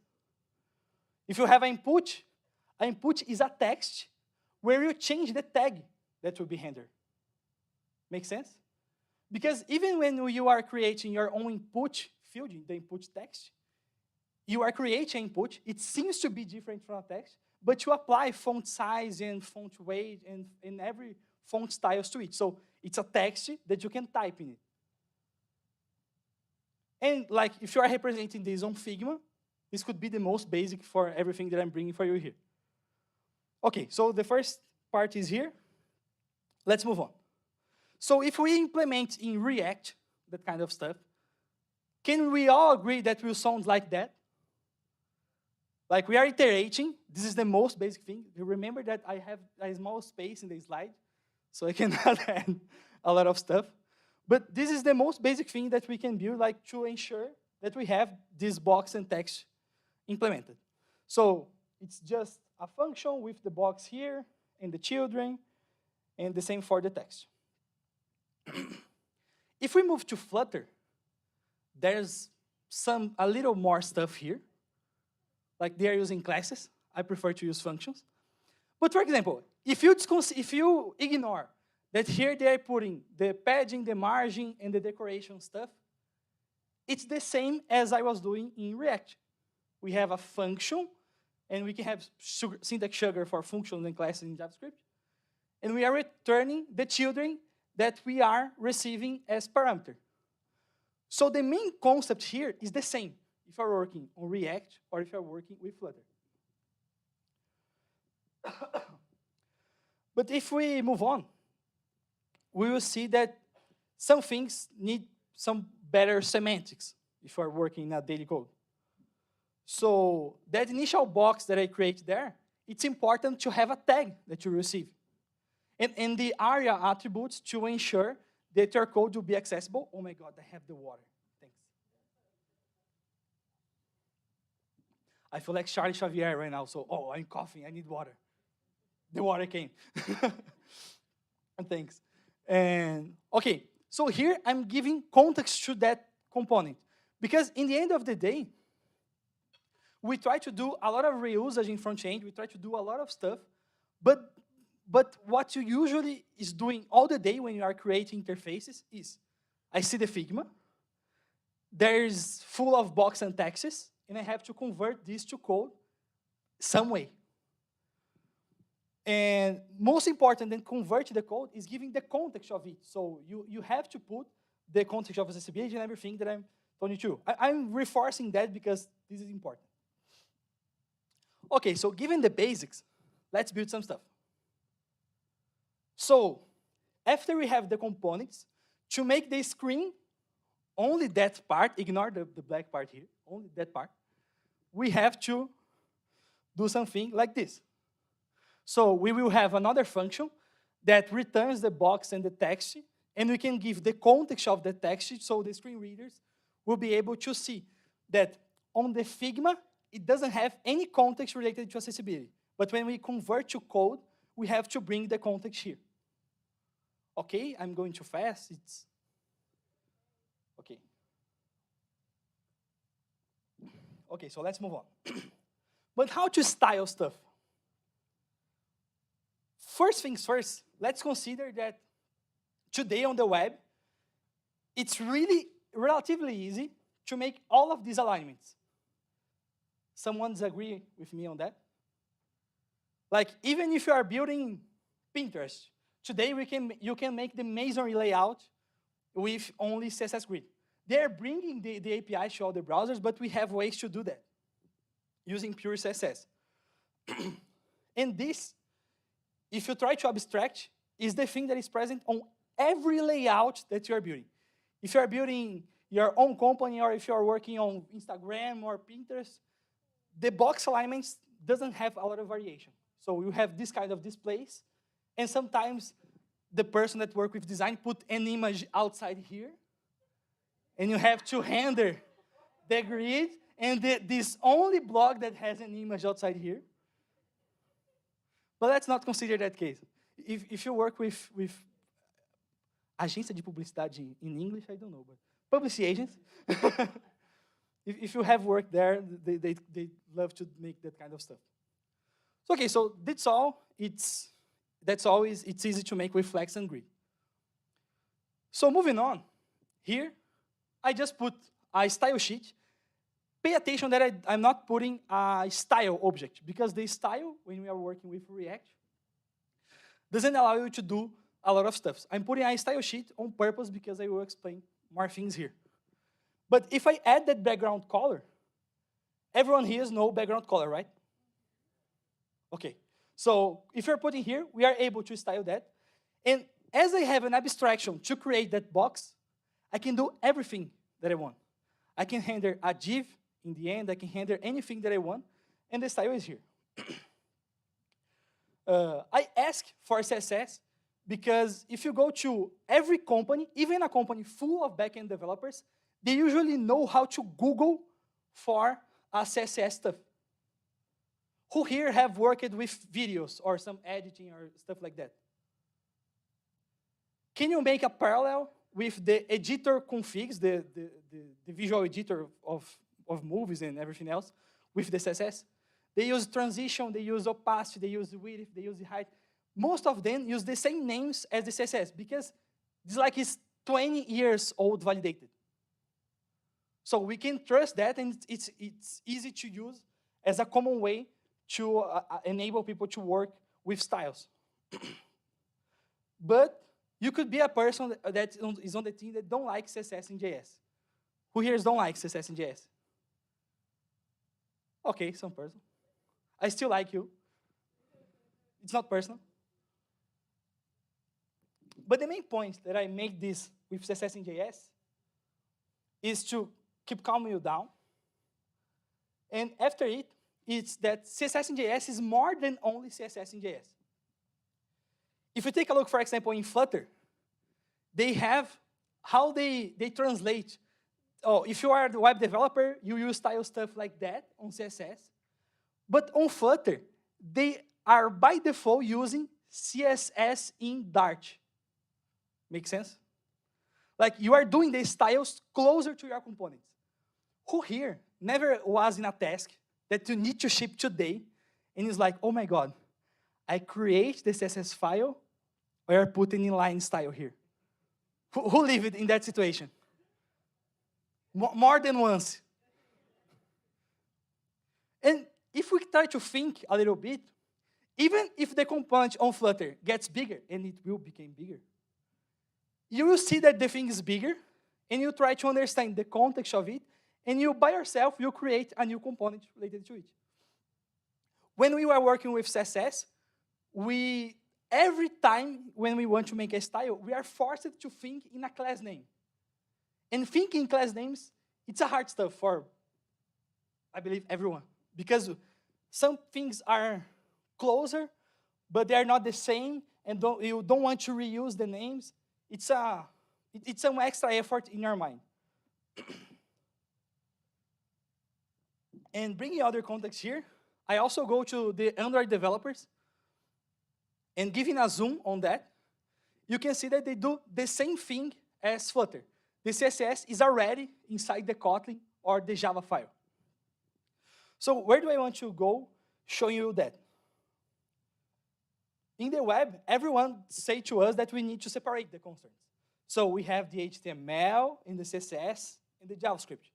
If you have an input is a text where you change the tag that will be rendered. Make sense? Because even when you are creating your own input field, the input text, you are creating input, it seems to be different from a text, but you apply font size and font weight and every font styles to it. So it's a text that you can type in it. And like if you are representing this on Figma, this could be the most basic for everything that I'm bringing for you here. Okay, so the first part is here. Let's move on. So if we implement in React, that kind of stuff, can we all agree that will sound like that? Like we are iterating. This is the most basic thing. Remember that I have a small space in the slide, so I cannot add a lot of stuff. But this is the most basic thing that we can build, like to ensure that we have this box and text implemented. So it's just a function with the box here and the children, and the same for the text. If we move to Flutter, there's a little more stuff here. Like they are using classes. I prefer to use functions. But for example, if you ignore that here they are putting the padding, the margin, and the decoration stuff, it's the same as I was doing in React. We have a function, and we can have syntax sugar for functions and classes in JavaScript. And we are returning the children that we are receiving as parameter. So the main concept here is the same if you're working on React or if you're working with Flutter. But if we move on, we will see that some things need some better semantics if you're working in a daily code. So that initial box that I create there, it's important to have a tag that you receive. And the ARIA attributes to ensure that your code will be accessible. Oh my God, I have the water. Thanks. I feel like Charlie Xavier right now, so, oh, I'm coughing, I need water. The water came. Thanks. And okay, so here I'm giving context to that component. Because in the end of the day, we try to do a lot of reusage in front end, we try to do a lot of stuff, but what you usually is doing all the day when you are creating interfaces is, I see the Figma, there's full of box and texts, and I have to convert this to code some way. And most important than convert the code is giving the context of it. So you have to put the context of accessibility and everything that I'm telling you to. I'm reinforcing that because this is important. Okay, so given the basics, let's build some stuff. So after we have the components, to make the screen, only that part, ignore the black part here, only that part, we have to do something like this. So we will have another function that returns the box and the text, and we can give the context of the text so the screen readers will be able to see that on the Figma, it doesn't have any context related to accessibility. But when we convert to code, we have to bring the context here. Okay, I'm going too fast. It's okay. Okay, so let's move on. But how to style stuff? First things first, let's consider that today on the web, it's really relatively easy to make all of these alignments. Someone agree with me on that? Like, even if you are building Pinterest, today you can make the masonry layout with only CSS Grid. They're bringing the API to all the browsers, but we have ways to do that using pure CSS. And this, if you try to abstract, is the thing that is present on every layout that you are building. If you are building your own company or if you are working on Instagram or Pinterest, the box alignments doesn't have a lot of variation. So you have this kind of displays, And sometimes the person that work with design put an image outside here, and you have to render the grid and this only block that has an image outside here. But let's not consider that case. If you work with agência de publicidade in English, I don't know, but publicity agents, if you have work there, they love to make that kind of stuff. So, okay, so that's all. It's easy to make with Flex and Grid. So moving on, here, I just put a style sheet. Pay attention that I'm not putting a style object, because the style, when we are working with React, doesn't allow you to do a lot of stuff. I'm putting a style sheet on purpose because I will explain more things here. But if I add that background color, everyone here knows background color, right? Okay, so if you're putting here, we are able to style that. And as I have an abstraction to create that box, I can do everything that I want. I can render a div in the end, I can render anything that I want, and the style is here. I ask for CSS because if you go to every company, even a company full of backend developers, they usually know how to Google for a CSS stuff. Who here have worked with videos or some editing or stuff like that? Can you make a parallel with the editor configs, the visual editor of movies and everything else, with the CSS? They use transition, they use opacity, they use width, they use height. Most of them use the same names as the CSS because it's like it's 20 years old validated. So we can trust that, and it's easy to use as a common way to enable people to work with styles. But you could be a person that is on the team that don't like CSS in JS. Who here don't like CSS in JS? Okay, some person. I still like you. It's not personal. But the main point that I make this with CSS in JS is to keep calming you down. And after it, it's that CSS in JS is more than only CSS in JS. If you take a look, for example, in Flutter, they have how they translate. Oh, if you are the web developer, you use style stuff like that on CSS. But on Flutter, they are by default using CSS in Dart. Make sense? Like you are doing the styles closer to your components. Who here never was in a task that you need to ship today and is like, oh my God, I create the CSS file or I put an inline style here? Who lived in that situation? More than once. And if we try to think a little bit, even if the component on Flutter gets bigger, and it will become bigger, you will see that the thing is bigger, and you try to understand the context of it, and you, by yourself, you create a new component related to it. When we were working with CSS, every time when we want to make a style, we are forced to think in a class name. And thinking class names, it's a hard stuff for, I believe, everyone. Because some things are closer, but they are not the same, and you don't want to reuse the names. It's some extra effort in your mind. And bringing other context here, I also go to the Android developers, and giving a zoom on that, you can see that they do the same thing as Flutter. The CSS is already inside the Kotlin or the Java file. So where do I want to go showing you that? In the web, everyone say to us that we need to separate the concerns. So we have the HTML and the CSS and the JavaScript.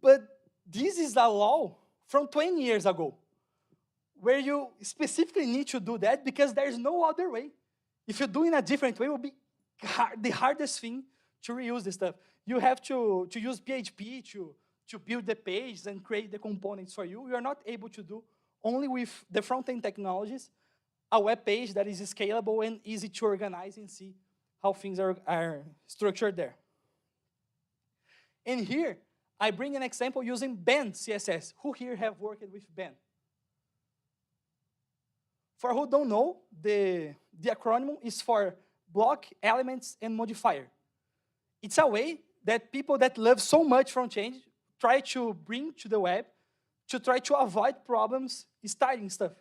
But this is a law from 20 years ago, where you specifically need to do that because there's no other way. If you do in a different way, it will be the hardest thing to reuse this stuff. You have to use PHP to build the page and create the components for you. You are not able to do only with the front-end technologies a web page that is scalable and easy to organize and see how things are structured there. And here, I bring an example using Ben CSS. Who here have worked with Ben? For who don't know, the acronym is for block, elements, and modifier. It's a way that people that love so much front change try to bring to the web to try to avoid problems styling stuff.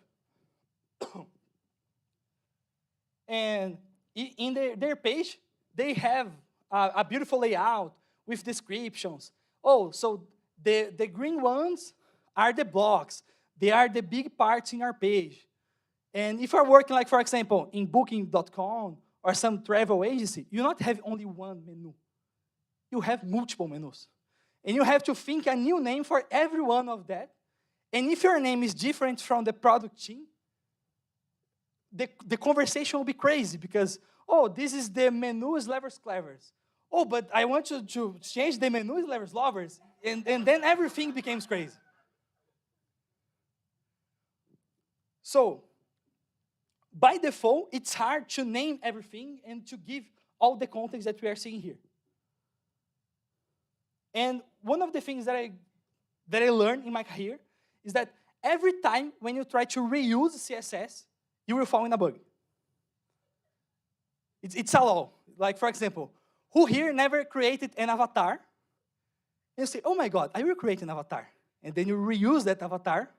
And in their page, they have a beautiful layout with descriptions. Oh, so the green ones are the blocks. They are the big parts in our page. And if you're working, like, for example, in booking.com or some travel agency, you not have only one menu. You have multiple menus. And you have to think a new name for every one of that. And if your name is different from the product team, the conversation will be crazy because, oh, this is the menu is Levers Clevers. Oh, but I want to change the menu is Levers Lovers. And then everything becomes crazy. So, by default, it's hard to name everything and to give all the context that we are seeing here. And one of the things that I learned in my career is that every time when you try to reuse CSS, you will fall in a bug. It's a law. Like, for example, who here never created an avatar? And you say, oh my God, I will create an avatar. And then you reuse that avatar,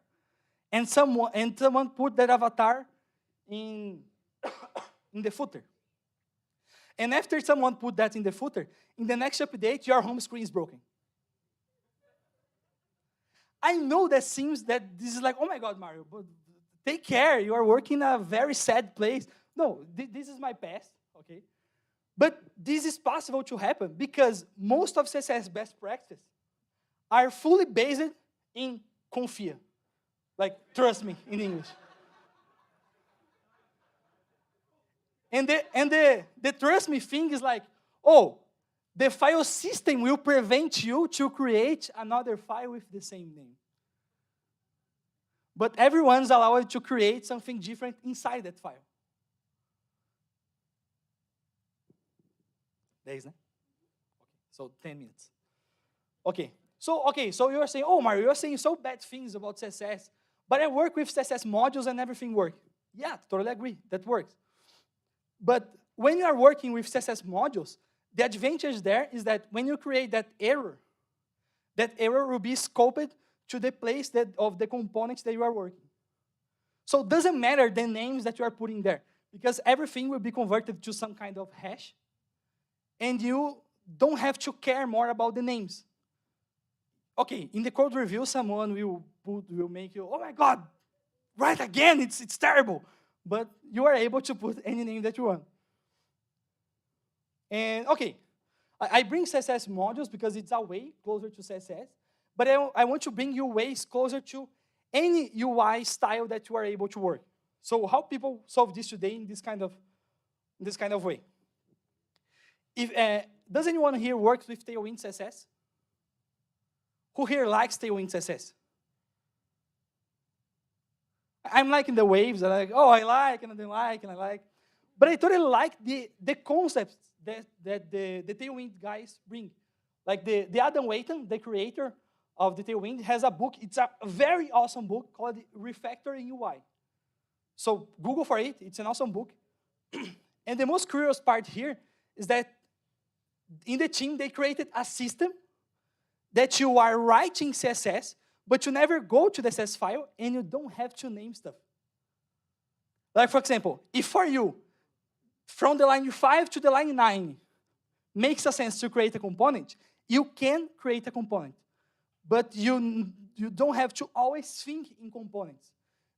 and someone put that avatar in the footer. And after someone put that in the footer, in the next update, your home screen is broken. I know that seems that this is like, oh my God, Mario, but take care, you are working in a very sad place. No, this is my past, okay? But this is possible to happen because most of CSS best practices are fully based in confia. Like, trust me, in English. And the trust me thing is like, oh, the file system will prevent you to create another file with the same name. But everyone's allowed to create something different inside that file. Days, né? Okay, so 10 minutes. Okay, so you're saying, oh, Mario, you're saying so bad things about CSS, but I work with CSS modules and everything works. Yeah, totally agree, that works. But when you are working with CSS modules, the advantage there is that when you create that error will be scoped to the place of the components that you are working. So it doesn't matter the names that you are putting there, because everything will be converted to some kind of hash, and you don't have to care more about the names. Okay, in the code review, someone will make you, oh my God, write again, it's terrible. But you are able to put any name that you want. And okay, I bring CSS modules because it's a way closer to CSS, but I want to bring you ways closer to any UI style that you are able to work. So how people solve this today in this kind of way? Does anyone here work with Tailwind CSS? Who here likes Tailwind CSS? I'm liking the waves. I'm like, oh, I like, and I don't like, and I like. But I totally like the concepts that the Tailwind guys bring. Like the Adam Waiton, the creator of the Tailwind, has a book. It's a very awesome book called Refactoring UI. So Google for it. It's an awesome book. And the most curious part here is that in the team, they created a system that you are writing CSS, but you never go to the CSS file, and you don't have to name stuff. Like, for example, if for you, from the line 5 to the line 9, makes a sense to create a component, you can create a component. But you don't have to always think in components.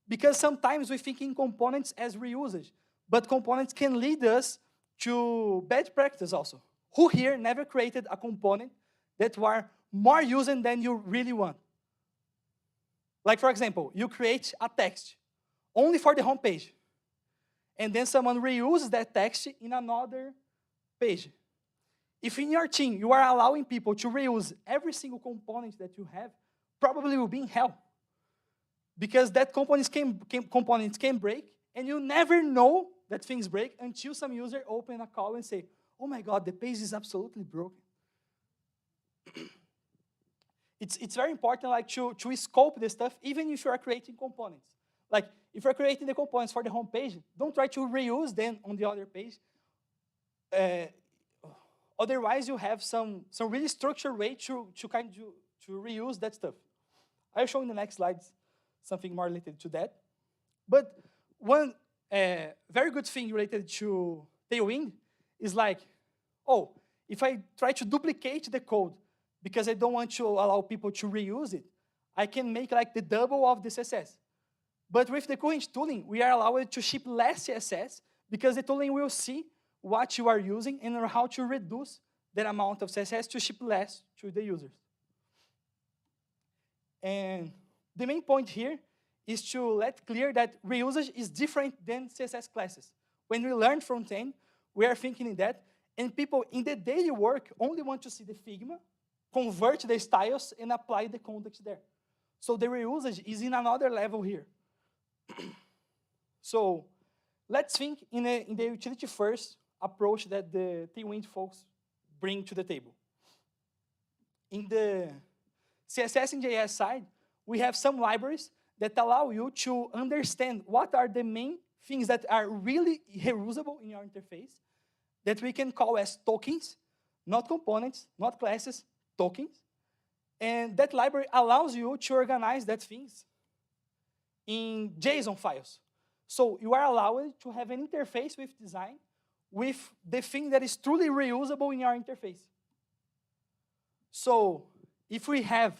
Because sometimes we think in components as reusage, but components can lead us to bad practice also. Who here never created a component that were more used than you really want? Like, for example, you create a text only for the home page, and then someone reuses that text in another page. If in your team you are allowing people to reuse every single component that you have, probably will be in hell. Because that components can break, and you never know that things break until some user open a call and say, oh my God, the page is absolutely broken. It's very important, like, to scope the stuff, even if you are creating components. Like, if you're creating the components for the home page, don't try to reuse them on the other page. Otherwise, you have some really structured way to reuse that stuff. I'll show in the next slides something more related to that. But one very good thing related to Tailwind is like, oh, if I try to duplicate the code because I don't want to allow people to reuse it, I can make like the double of the CSS. But with the current tooling, we are allowed to ship less CSS because the tooling will see what you are using and how to reduce that amount of CSS to ship less to the users. And the main point here is to let clear that reusage is different than CSS classes. When we learn front-end, we are thinking in that, and people in the daily work only want to see the Figma, convert the styles, and apply the context there. So the reusage is in another level here. So let's think in the utility-first approach that the Tailwind folks bring to the table. In the CSS and JS side, we have some libraries that allow you to understand what are the main things that are really reusable in your interface that we can call as tokens, not components, not classes, tokens. And that library allows you to organize that things in JSON files. So you are allowed to have an interface with design with the thing that is truly reusable in your interface. So if we have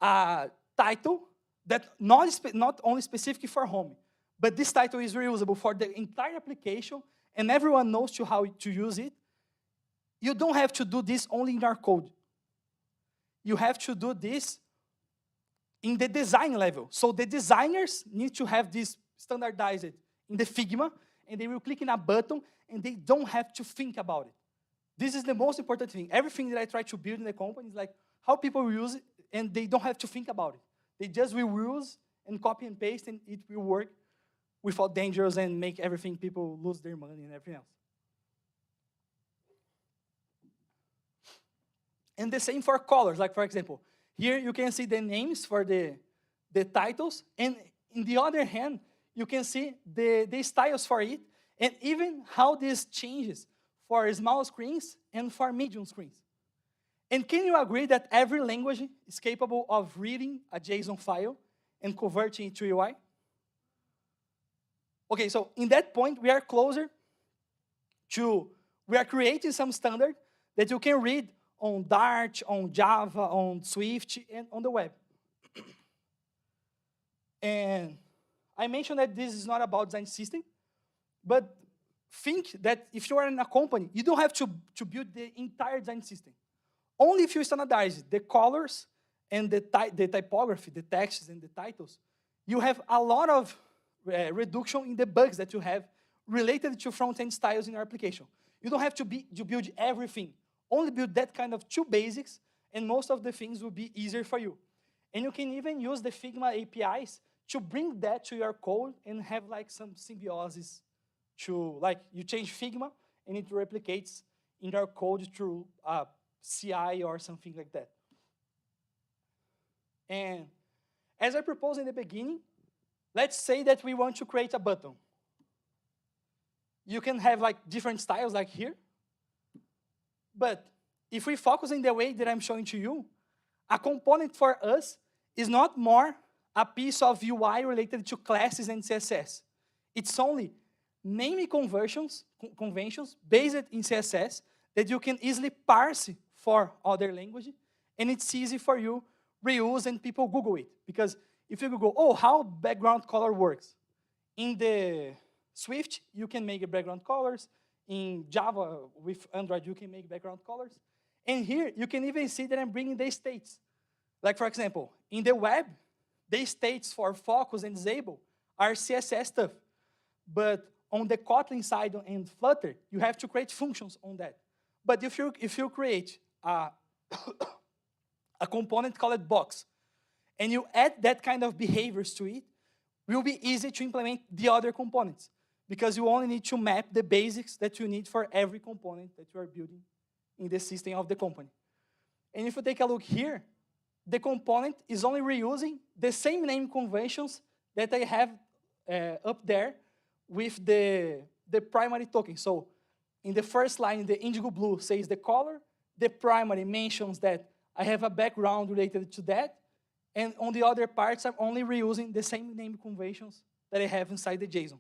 a title that not only specific for home, but this title is reusable for the entire application and everyone knows how to use it, you don't have to do this only in our code. You have to do this in the design level. So the designers need to have this standardized in the Figma, and they will click in a button, and they don't have to think about it. This is the most important thing. Everything that I try to build in the company is like how people will use it, and they don't have to think about it. They just will use and copy and paste, and it will work without dangers and make everything people lose their money and everything else. And the same for colors. Like, for example, here you can see the names for the titles, and in the other hand, you can see the styles for it, and even how this changes for small screens and for medium screens. And can you agree that every language is capable of reading a JSON file and converting it to UI? Okay, so in that point, we are closer to, we are creating some standard that you can read on Dart, on Java, on Swift, and on the web. And I mentioned that this is not about design system, but think that if you are in a company, you don't have to build the entire design system. Only if you standardize the colors and the typography, the texts and the titles, you have a lot of reduction in the bugs that you have related to front-end styles in your application. You don't have to build everything. Only build that kind of two basics, and most of the things will be easier for you. And you can even use the Figma APIs to bring that to your code and have like some symbiosis to, like, you change Figma and it replicates in your code through CI or something like that. And as I proposed in the beginning, let's say that we want to create a button. You can have like different styles like here. But if we focus in the way that I'm showing to you, a component for us is not more a piece of UI related to classes and CSS. It's only naming conventions based in CSS that you can easily parse for other language, and it's easy for you reuse and people Google it. Because if you Google, oh, how background color works, in the Swift, you can make background colors. In Java, with Android, you can make background colors. And here, you can even see that I'm bringing the states. Like, for example, in the web, the states for focus and disable are CSS stuff. But on the Kotlin side and Flutter, you have to create functions on that. But if you create a component called box, and you add that kind of behaviors to it, it will be easy to implement the other components, because you only need to map the basics that you need for every component that you are building in the system of the company. And if you take a look here, the component is only reusing the same name conventions that I have up there with the primary token. So in the first line, the indigo blue says the color. The primary mentions that I have a background related to that. And on the other parts, I'm only reusing the same name conventions that I have inside the JSON.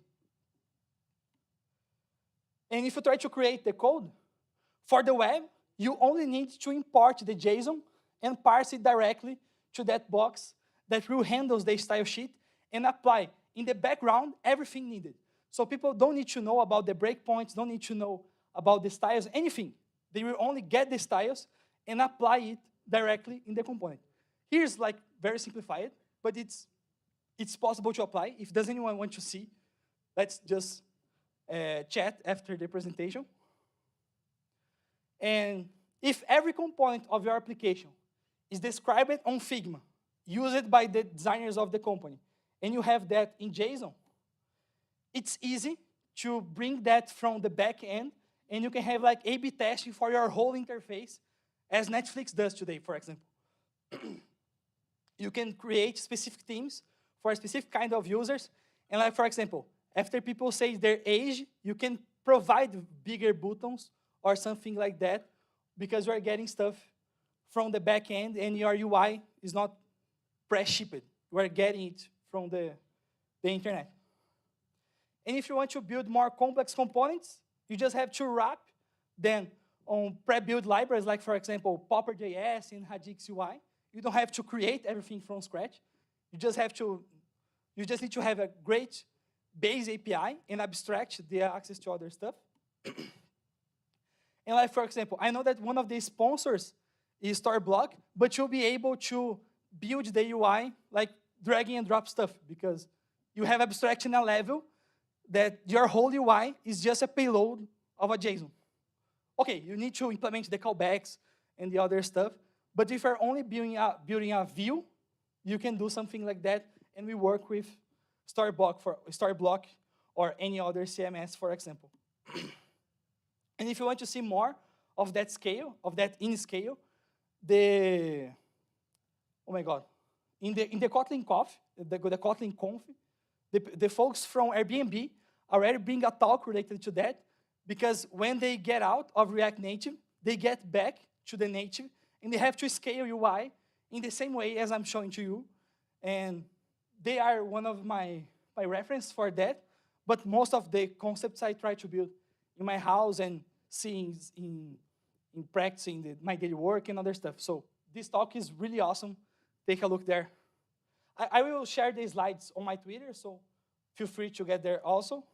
And if you try to create the code, for the web, you only need to import the JSON and parse it directly to that box that will handle the style sheet and apply in the background everything needed. So people don't need to know about the breakpoints, don't need to know about the styles, anything. They will only get the styles and apply it directly in the component. Here's like very simplified, but it's possible to apply. If does anyone want to see, let's just chat after the presentation. And if every component of your application is described on Figma, used by the designers of the company, and you have that in JSON, it's easy to bring that from the back end, and you can have like A/B testing for your whole interface, as Netflix does today, for example. You can create specific themes for a specific kind of users, and like, for example, after people say their age, you can provide bigger buttons or something like that, because you are getting stuff from the back end, and your UI is not pre-shipped. You are getting it from the internet. And if you want to build more complex components, you just have to wrap them on pre-built libraries, like, for example, Popper.js and Radix UI. You don't have to create everything from scratch. You just need to have a great base API and abstract the access to other stuff. And like, for example, I know that one of the sponsors is Storyblok, but you'll be able to build the UI like dragging and drop stuff, because you have abstraction at a level that your whole UI is just a payload of a JSON. Okay, you need to implement the callbacks and the other stuff, but if you're only building a view, you can do something like that, and we work with Storyblok or any other CMS, for example. And if you want to see more of that scale, of that in scale, oh my God, in the Kotlin Conf, the Kotlin Conf, the folks from Airbnb already bring a talk related to that, because when they get out of React Native, they get back to the native, and they have to scale UI in the same way as I'm showing to you. And they are one of my reference for that, but most of the concepts I try to build in my house and seeing in practicing my daily work and other stuff. So this talk is really awesome. Take a look there. I will share the slides on my Twitter, so feel free to get there also.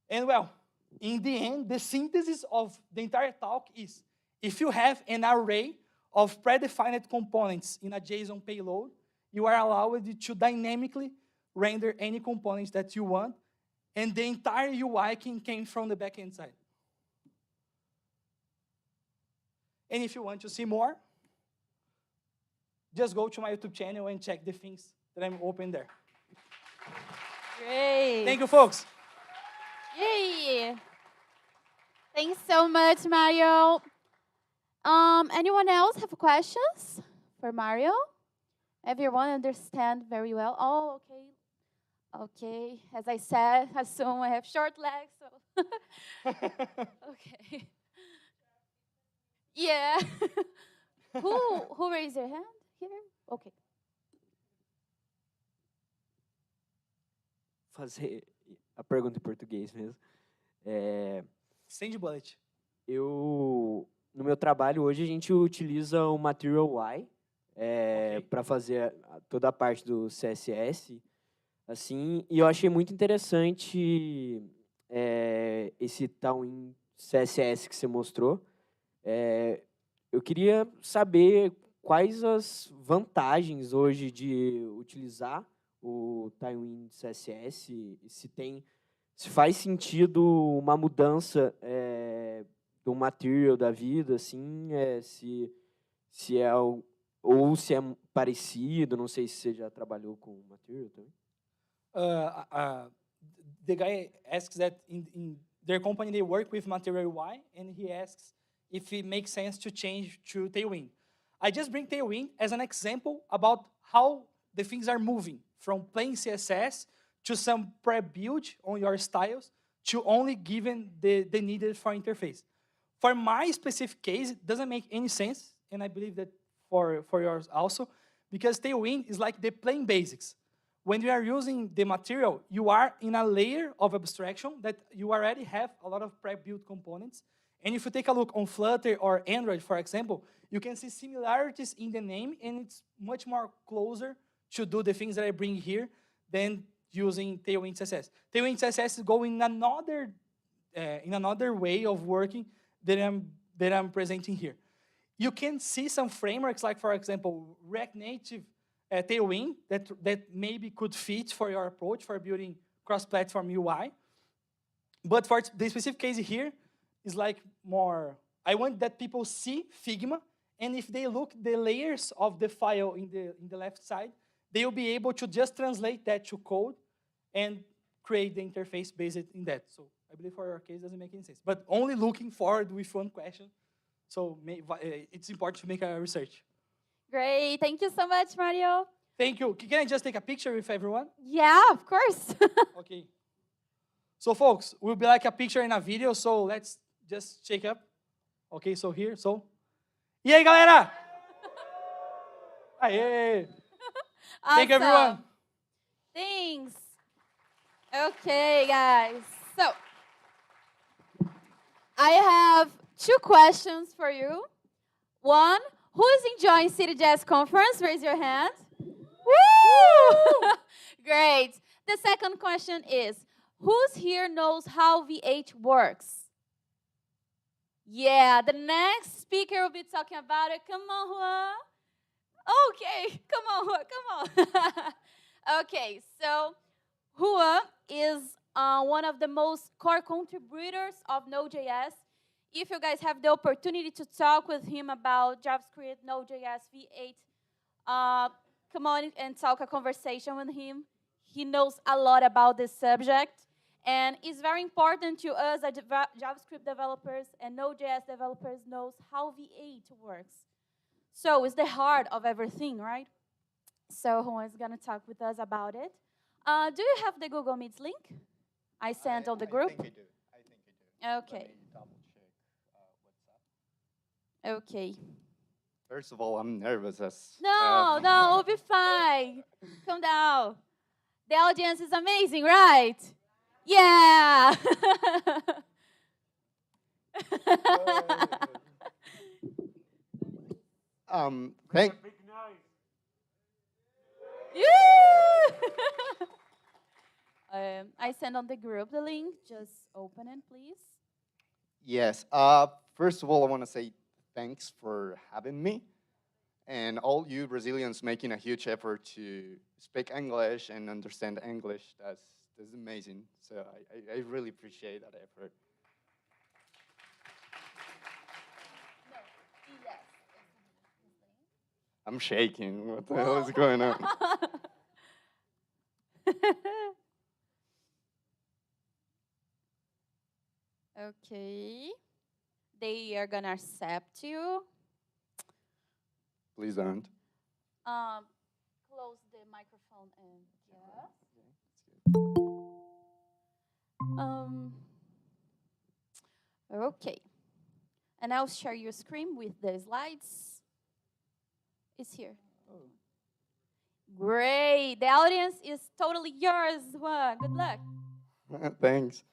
And well, in the end, the synthesis of the entire talk is, if you have an array of predefined components in a JSON payload, you are allowed to dynamically render any components that you want, and the entire UI came from the backend side. And if you want to see more, just go to my YouTube channel and check the things that I'm open there. Great. Thank you, folks. Yay. Thanks so much, Mario. Anyone else have questions for Mario? Everyone understand very well. Oh, okay. Okay. As I said, I assume I have short legs, so. Okay. Yeah. Who raised their hand here? Okay. Fazer a pergunta em português mesmo. Send bullet. No meu trabalho hoje, a gente utiliza o Material UI para fazer toda a parte do CSS, assim, e eu achei muito interessante esse tal em CSS que você mostrou. Eu queria saber quais as vantagens hoje de utilizar o Tailwind CSS, se faz sentido uma mudança do material da vida, assim, se é ou se é parecido, não sei se você já trabalhou com material também. The guy asks that in their company they work with Material UI, and he asks if it makes sense to change to Tailwind. I just bring Tailwind as an example about how the things are moving from plain CSS to some pre-built on your styles to only given the needed for interface. For my specific case, it doesn't make any sense, and I believe that for yours also, because Tailwind is like the plain basics. When you are using the material, you are in a layer of abstraction that you already have a lot of pre-built components. And if you take a look on Flutter or Android, for example, you can see similarities in the name, and it's much more closer to do the things that I bring here than using Tailwind CSS. Tailwind CSS is going in another way of working that I'm presenting here. You can see some frameworks like, for example, React Native Tailwind that maybe could fit for your approach for building cross-platform UI. But for the specific case here, is like more, I want that people see Figma, and if they look the layers of the file in the left side, they will be able to just translate that to code and create the interface based in that. So I believe for your case, it doesn't make any sense. But only looking forward with one question. So it's important to make a research. Great. Thank you so much, Mario. Thank you. Can I just take a picture with everyone? Yeah, of course. Okay. So folks, we'll be like a picture in a video, so let's just shake up. Okay, so here, so. E aí, galera? Aê! Awesome. Thank you, everyone. Thanks. Okay, guys. So, I have 2 questions for you. One, who is enjoying CityJS conference? Raise your hand. Woo! Great. The second question is, who's here knows how V8 works? Yeah, the next speaker will be talking about it. Come on, Juan. Okay, come on, Juan, come on. Okay, so Juan is one of the most core contributors of Node.js. If you guys have the opportunity to talk with him about JavaScript, Node.js, V8, come on and talk a conversation with him. He knows a lot about this subject. And it's very important to us as JavaScript developers and Node.js developers knows how V8 works. So it's the heart of everything, right? So Juan is going to talk with us about it. Do you have the Google Meets link? I sent on the group. I think I do. Okay. Let me double check what's up. Okay. First of all, I'm nervous as. No, we'll be fine. Calm down. The audience is amazing, right? Yeah. Thank. I send on the group the link. Just open it, please. Yes. First of all, I want to say thanks for having me, and all you Brazilians making a huge effort to speak English and understand English. That's amazing. So I really appreciate that effort. I'm shaking. What the hell is going on? Okay. They are gonna accept you. Please don't. Close the microphone and okay. And I'll share your screen with the slides. It's here. Great. The audience is totally yours, Juan. Good luck. Thanks.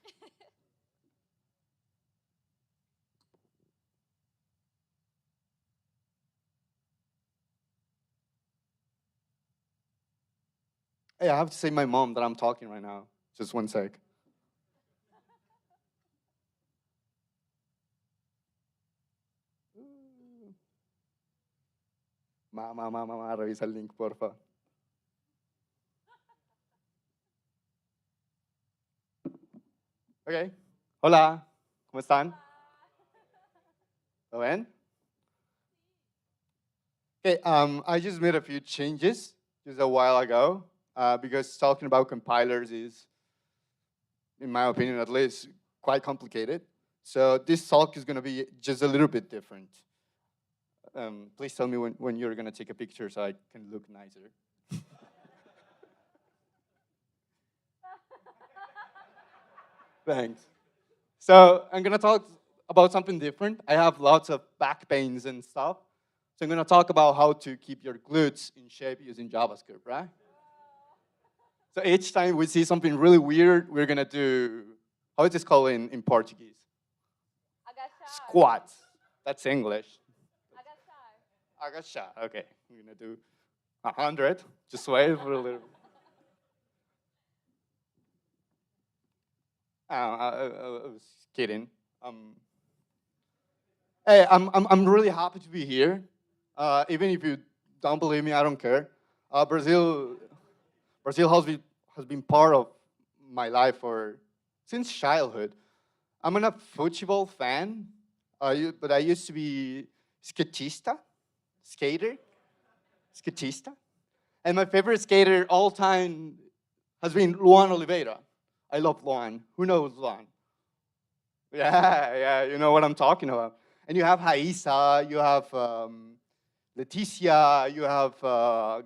Hey, I have to say my mom that I'm talking right now. Just one sec. Mamá, revisa el link, porfa. Ok. Hola, ¿cómo están? ¿Todo bien? Okay, I just made a few changes just a while ago because talking about compilers is, in my opinion at least, quite complicated. So this talk is going to be just a little bit different. Please tell me when you're going to take a picture so I can look nicer. Thanks. So I'm gonna talk about something different. I have lots of back pains and stuff. So I'm gonna talk about how to keep your glutes in shape using JavaScript, right? So each time we see something really weird, we're gonna do, how is this called in Portuguese? Squats. That's English. Agachar. Okay, we're gonna do 100. Just wait for a little. I was kidding. Hey, I'm really happy to be here. Even if you don't believe me, I don't care. Brazil has been part of my life since childhood. I'm a football fan, but I used to be skater, skatista. And my favorite skater all time has been Luan Oliveira. I love Luan. Who knows Luan? Yeah, you know what I'm talking about. And you have Raíssa, you have Leticia, you have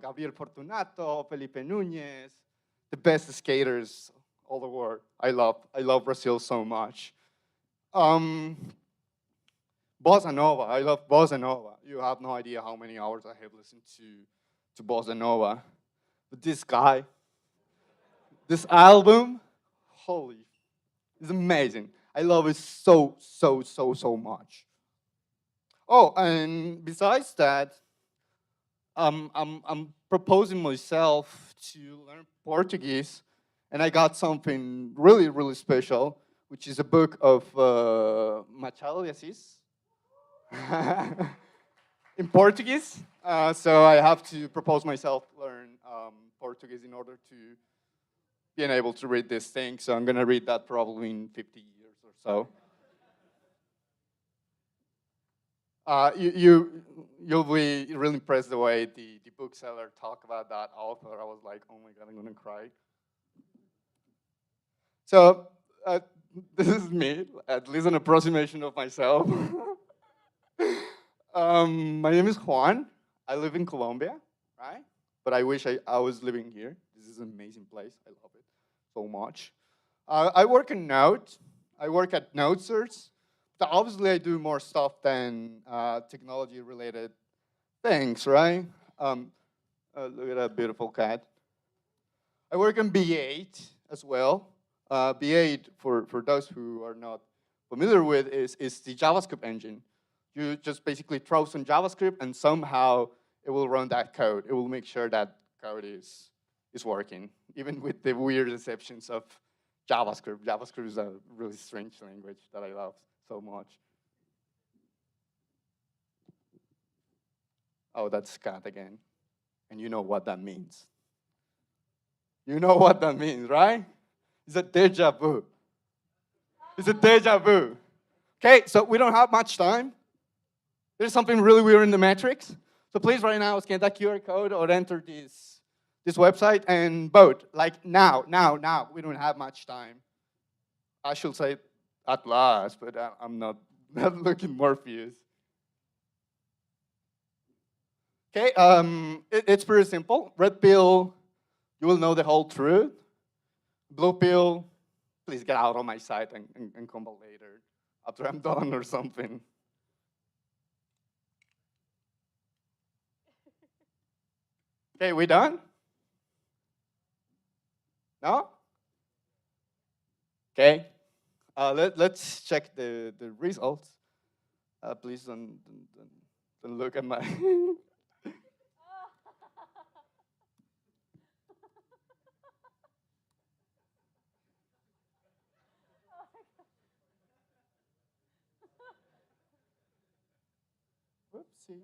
Gabriel Fortunato, Felipe Núñez, the best skaters all the world. I love Brazil so much. Bossa Nova, I love Bossa Nova. You have no idea how many hours I have listened to Bossa Nova. But this guy, this album, holy, it's amazing. I love it so much. Oh, and besides that, I'm proposing myself to learn Portuguese, and I got something really special, which is a book of Machado de Assis in Portuguese. So I have to propose myself to learn Portuguese in order to being able to read this thing. So I'm gonna read that probably in 50 years or so. You'll be really impressed the way the bookseller talked about that author. I was like, oh my god, I'm gonna cry. So this is me, at least an approximation of myself. My name is Juan. I live in Colombia, right? But I wish I was living here. This is an amazing place. I love it so much. I work in Node. I work at NodeSource. So obviously, I do more stuff than technology-related things, right? Look at that beautiful cat. I work in B8 as well. B8, for those who are not familiar with, is the JavaScript engine. You just basically throw some JavaScript, and somehow it will run that code. It will make sure that code is working, even with the weird exceptions of JavaScript. JavaScript is a really strange language that I love so much. Oh, that's cat again. And you know what that means. You know what that means, right? It's a deja vu. It's a deja vu. Okay, so we don't have much time. There's something really weird in the matrix. So please right now scan that QR code or enter this website and vote. Like now. We don't have much time. I should say at last, but I'm not looking more fierce. Okay, it's pretty simple. Red pill, you will know the whole truth. Blue pill, please get out of my site and come back later after I'm done or something. Okay, we done? No? Okay. Let's check the results. Please don't look at my. Whoopsie.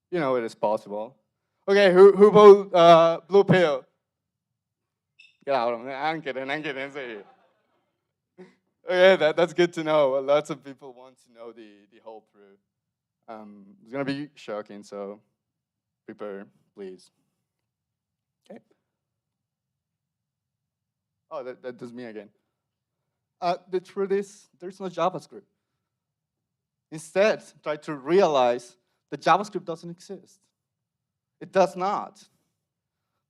You know it is possible. Okay, who voted blue pill? Get out of me. I'm kidding. See. Okay, that's good to know. Lots of people want to know the whole truth. It's gonna be shocking, so prepare, please. Okay. Oh, that's me again. The truth is, there's no JavaScript. Instead, try to realize that JavaScript doesn't exist. It does not.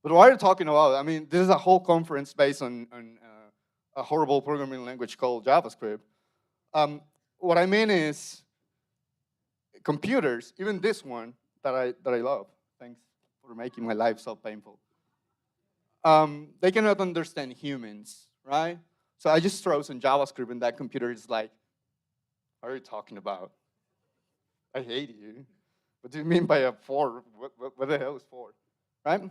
But what are you talking about? I mean, this is a whole conference based on a horrible programming language called JavaScript. What I mean is computers, even this one that I love. Thanks for making my life so painful. They cannot understand humans, right? So I just throw some JavaScript and that computer is like, what are you talking about? I hate you. What do you mean by a 4? What the hell is 4, right?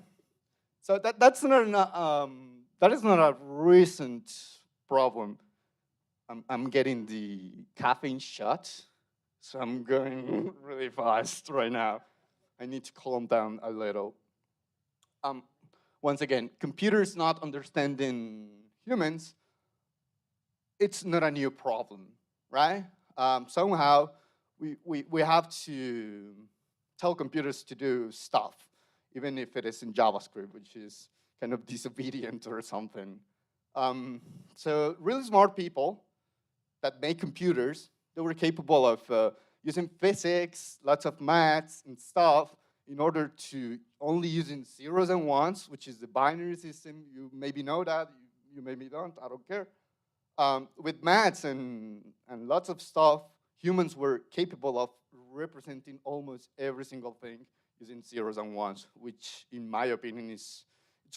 So that is not a recent problem. I'm getting the caffeine shot, so I'm going really fast right now. I need to calm down a little. Once again, computers not understanding humans, it's not a new problem, right? Somehow, we have to tell computers to do stuff, even if it is in JavaScript, which is kind of disobedient or something. So really smart people that make computers, they were capable of using physics, lots of maths and stuff, in order to only using zeros and ones, which is the binary system. You maybe know that, you maybe don't, I don't care. With maths and lots of stuff, humans were capable of representing almost every single thing using zeros and ones, which in my opinion it's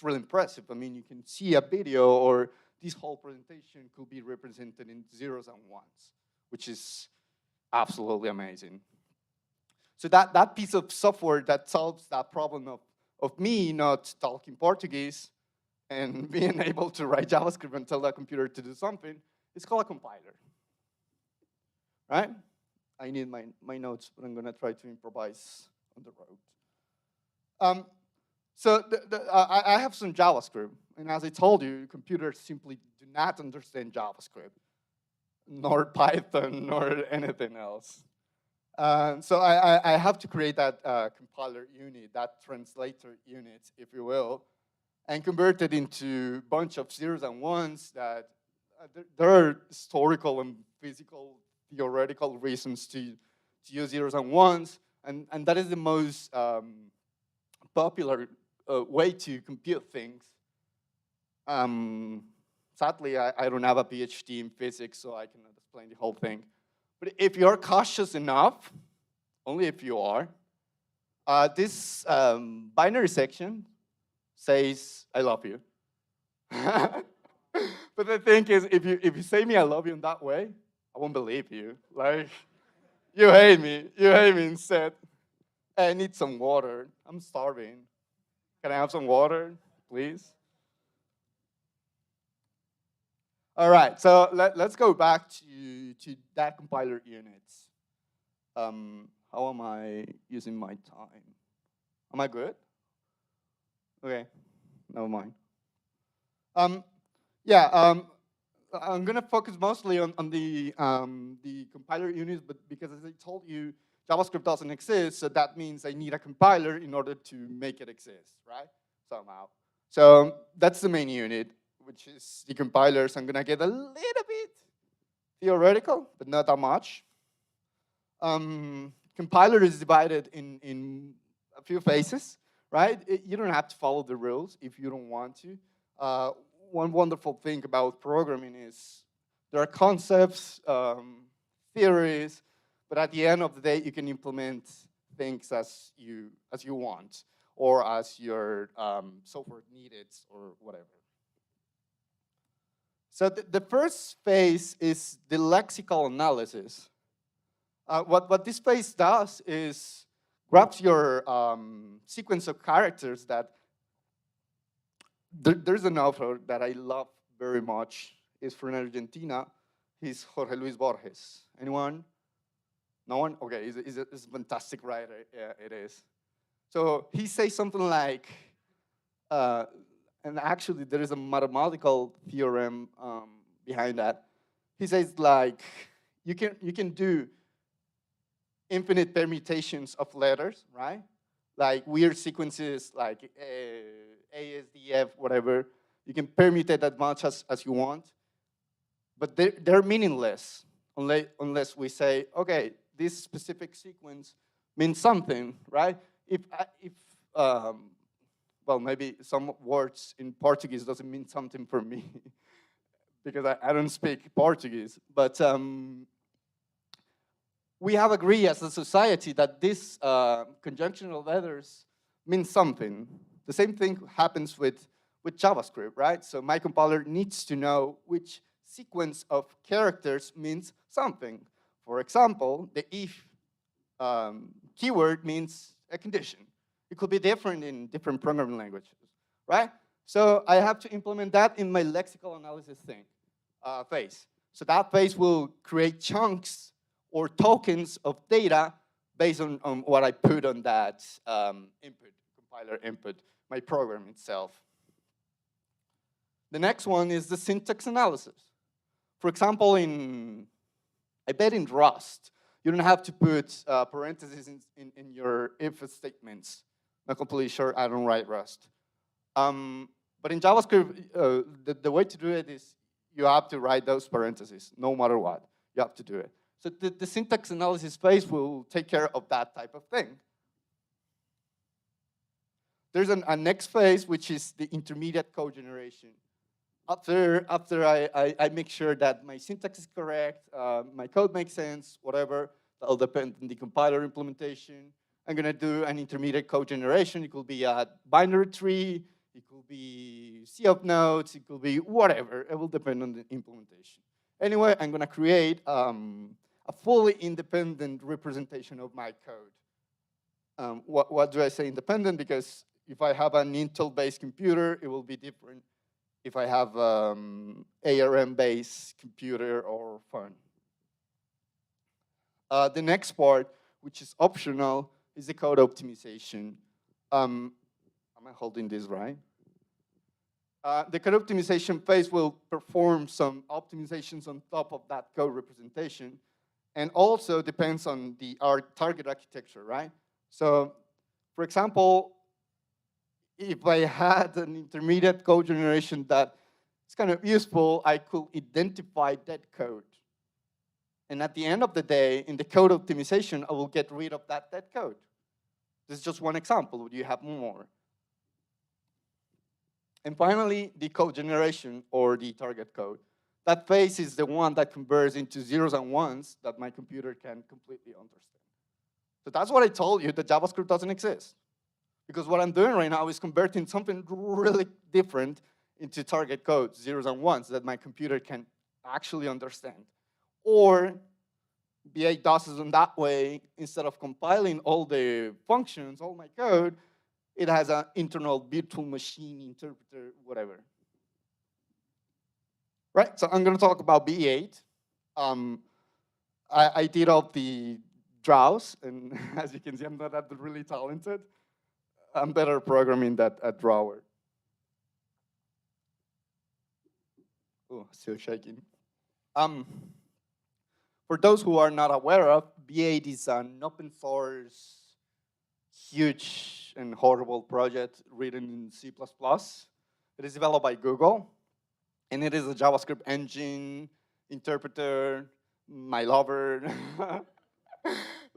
really impressive. I mean, you can see a video or this whole presentation could be represented in zeros and ones, which is absolutely amazing. So that piece of software that solves that problem of me not talking Portuguese and being able to write JavaScript and tell that computer to do something, it's called a compiler, right? I need my notes, but I'm gonna try to improvise on the road. So I have some JavaScript, and as I told you, computers simply do not understand JavaScript, nor Python, nor anything else. So I have to create that compiler unit, that translator unit, if you will, and convert it into a bunch of zeros and ones that there are historical and physical, theoretical reasons to use zeros and ones, and that is the most popular way to compute things. Sadly, I don't have a PhD in physics, so I cannot explain the whole thing. But if you're cautious enough, only if you are, this binary section says, I love you. But the thing is, if you say me I love you in that way, I won't believe you. Like, you hate me instead. Hey, I need some water. I'm starving. Can I have some water, please? All right, so let's go back to that compiler unit. How am I using my time? Am I good? Okay, never mind. I'm gonna focus mostly on the compiler units, but because as I told you, JavaScript doesn't exist, so that means I need a compiler in order to make it exist, right? Somehow. So that's the main unit, which is the compilers. I'm gonna get a little bit theoretical, but not that much. Compiler is divided in a few phases, right? You don't have to follow the rules if you don't want to. One wonderful thing about programming is there are concepts, theories, but at the end of the day, you can implement things as you want or as your software needs or whatever. So the first phase is the lexical analysis. What this phase does is grabs your sequence of characters that there's an author that I love very much. He's from Argentina. He's Jorge Luis Borges. Anyone? No one? Okay, he's a fantastic writer. Yeah, it is. So he says something like, and actually there is a mathematical theorem behind that. He says like, you can do infinite permutations of letters, right? Like weird sequences like ASDF, whatever. You can permutate as much as you want, but they're meaningless unless we say, okay, this specific sequence means something, right? If well, maybe some words in Portuguese doesn't mean something for me because I don't speak Portuguese. But we have agreed as a society that these conjunctional letters mean something. The same thing happens with JavaScript, right? So my compiler needs to know which sequence of characters means something. For example, the if keyword means a condition. It could be different in different programming languages, right? So I have to implement that in my lexical analysis phase. So that phase will create chunks or tokens of data based on what I put on that compiler input, my program itself. The next one is the syntax analysis. For example, I bet in Rust, you don't have to put parentheses in your if statements. Not completely sure, I don't write Rust. But in JavaScript, the way to do it is you have to write those parentheses, no matter what. You have to do it. So the syntax analysis phase will take care of that type of thing. There's a next phase, which is the intermediate code generation. After I make sure that my syntax is correct, my code makes sense, whatever, that'll depend on the compiler implementation. I'm gonna do an intermediate code generation. It could be a binary tree, it could be C of nodes, it could be whatever. It will depend on the implementation. Anyway, I'm gonna create a fully independent representation of my code. What do I say independent? Because if I have an Intel-based computer, it will be different if I have ARM-based computer or phone. The next part, which is optional, is the code optimization. Am I holding this right? The code optimization phase will perform some optimizations on top of that code representation, and also depends on our target architecture, right? So, for example, if I had an intermediate code generation that is kind of useful, I could identify that code. And at the end of the day, in the code optimization, I will get rid of that dead code. This is just one example. You have more. And finally, the code generation or the target code. That phase is the one that converts into zeros and ones that my computer can completely understand. So that's what I told you, that JavaScript doesn't exist. Because what I'm doing right now is converting something really different into target code, zeros and ones, that my computer can actually understand. Or BA does it in that way, instead of compiling all the functions, all my code, it has an internal virtual machine interpreter, whatever. Right, so I'm gonna talk about B8. I did all the draws, and as you can see, I'm not that really talented. I'm better programming than a drawer. Oh, still shaking. For those who are not aware of, B8 is an open source, huge and horrible project written in C++. It is developed by Google, and it is a JavaScript engine, interpreter, my lover,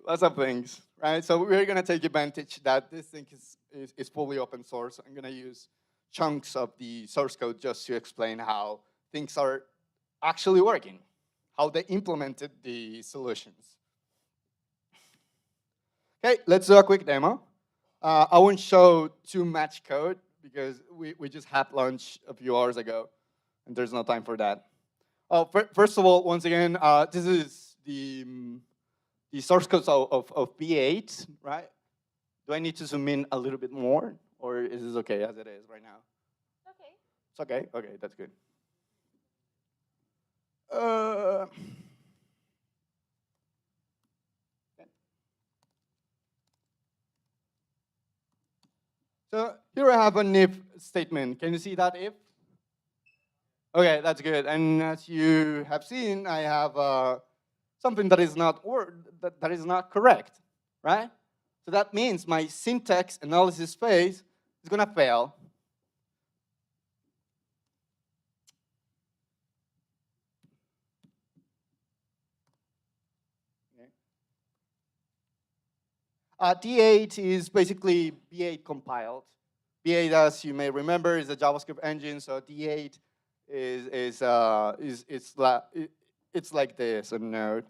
lots of things, right? So we're gonna take advantage that this thing is fully open source. I'm gonna use chunks of the source code just to explain how things are actually working, how they implemented the solutions. Okay, let's do a quick demo. I won't show too much code because we just had lunch a few hours ago, and there's no time for that. First of all, once again, this is the source code of B8, right? Do I need to zoom in a little bit more, or is this okay as it is right now? Okay. It's okay? Okay, that's good. So here I have an if statement. Can you see that if? Okay, that's good. And as you have seen, I have something that is not that is not correct, right? So that means my syntax analysis phase is gonna fail. D8 is basically B8 compiled. B8, as you may remember, is a JavaScript engine. So D8 it's like this, a node.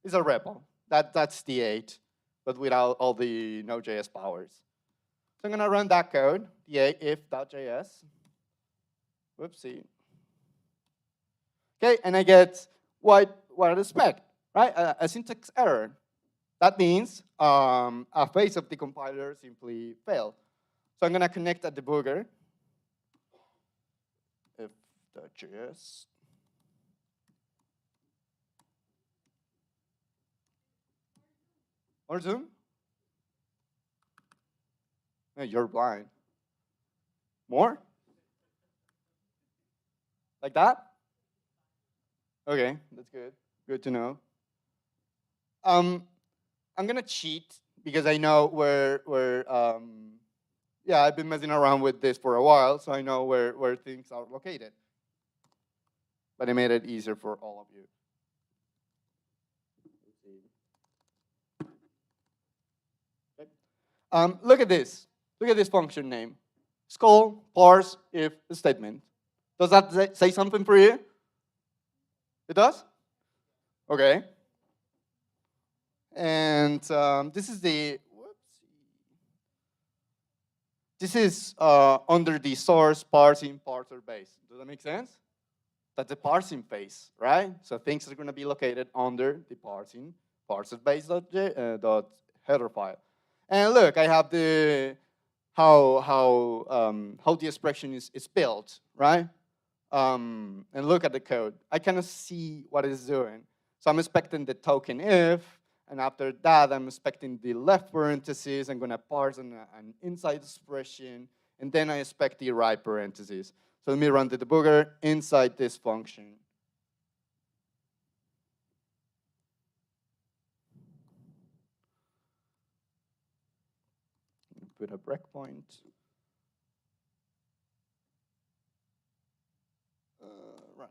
It's a REPL. That's D8, but without all the Node.js powers. So I'm going to run that code, D8 if.js. Whoopsie. Okay, and I get what I'd expect, right? A syntax error. That means a phase of the compiler simply failed. So I'm going to connect a debugger. If.js. Or Zoom? Hey, you're blind. More? Like that? Okay, that's good. Good to know. I'm gonna cheat because I know where yeah, I've been messing around with this for a while, so I know where things are located. But I made it easier for all of you. Okay. Look at this. Look at this function name. Skull parse if statement. Does that say something for you? It does? Okay. And this is under the source parsing parser base. Does that make sense? That's the parsing phase, right? So things are going to be located under the parsing parser base dot header file. And look, I have the how the expression is built, right? And look at the code. I cannot see what it's doing. So I'm expecting the token if, and after that, I'm expecting the left parenthesis. I'm going to parse an inside expression, and then I expect the right parenthesis. So let me run the debugger inside this function. Put a breakpoint. Run.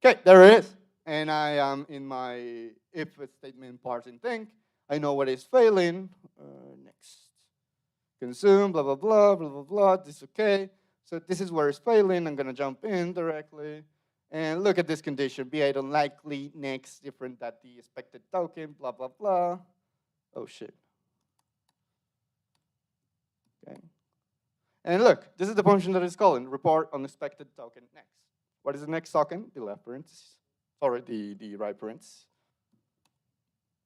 Okay, there it is. And I am in my if statement parsing thing. I know what is failing. Next. Consume, blah, blah, blah, blah, blah, blah. This is okay. So this is where it's failing. I'm going to jump in directly. And look at this condition. B8 unlikely, next, different than the expected token, blah, blah, blah. Oh, shit. Okay. And look, this is the function that is calling, report unexpected token next. What is the next token? The left parenthesis. Sorry, the right parenthesis.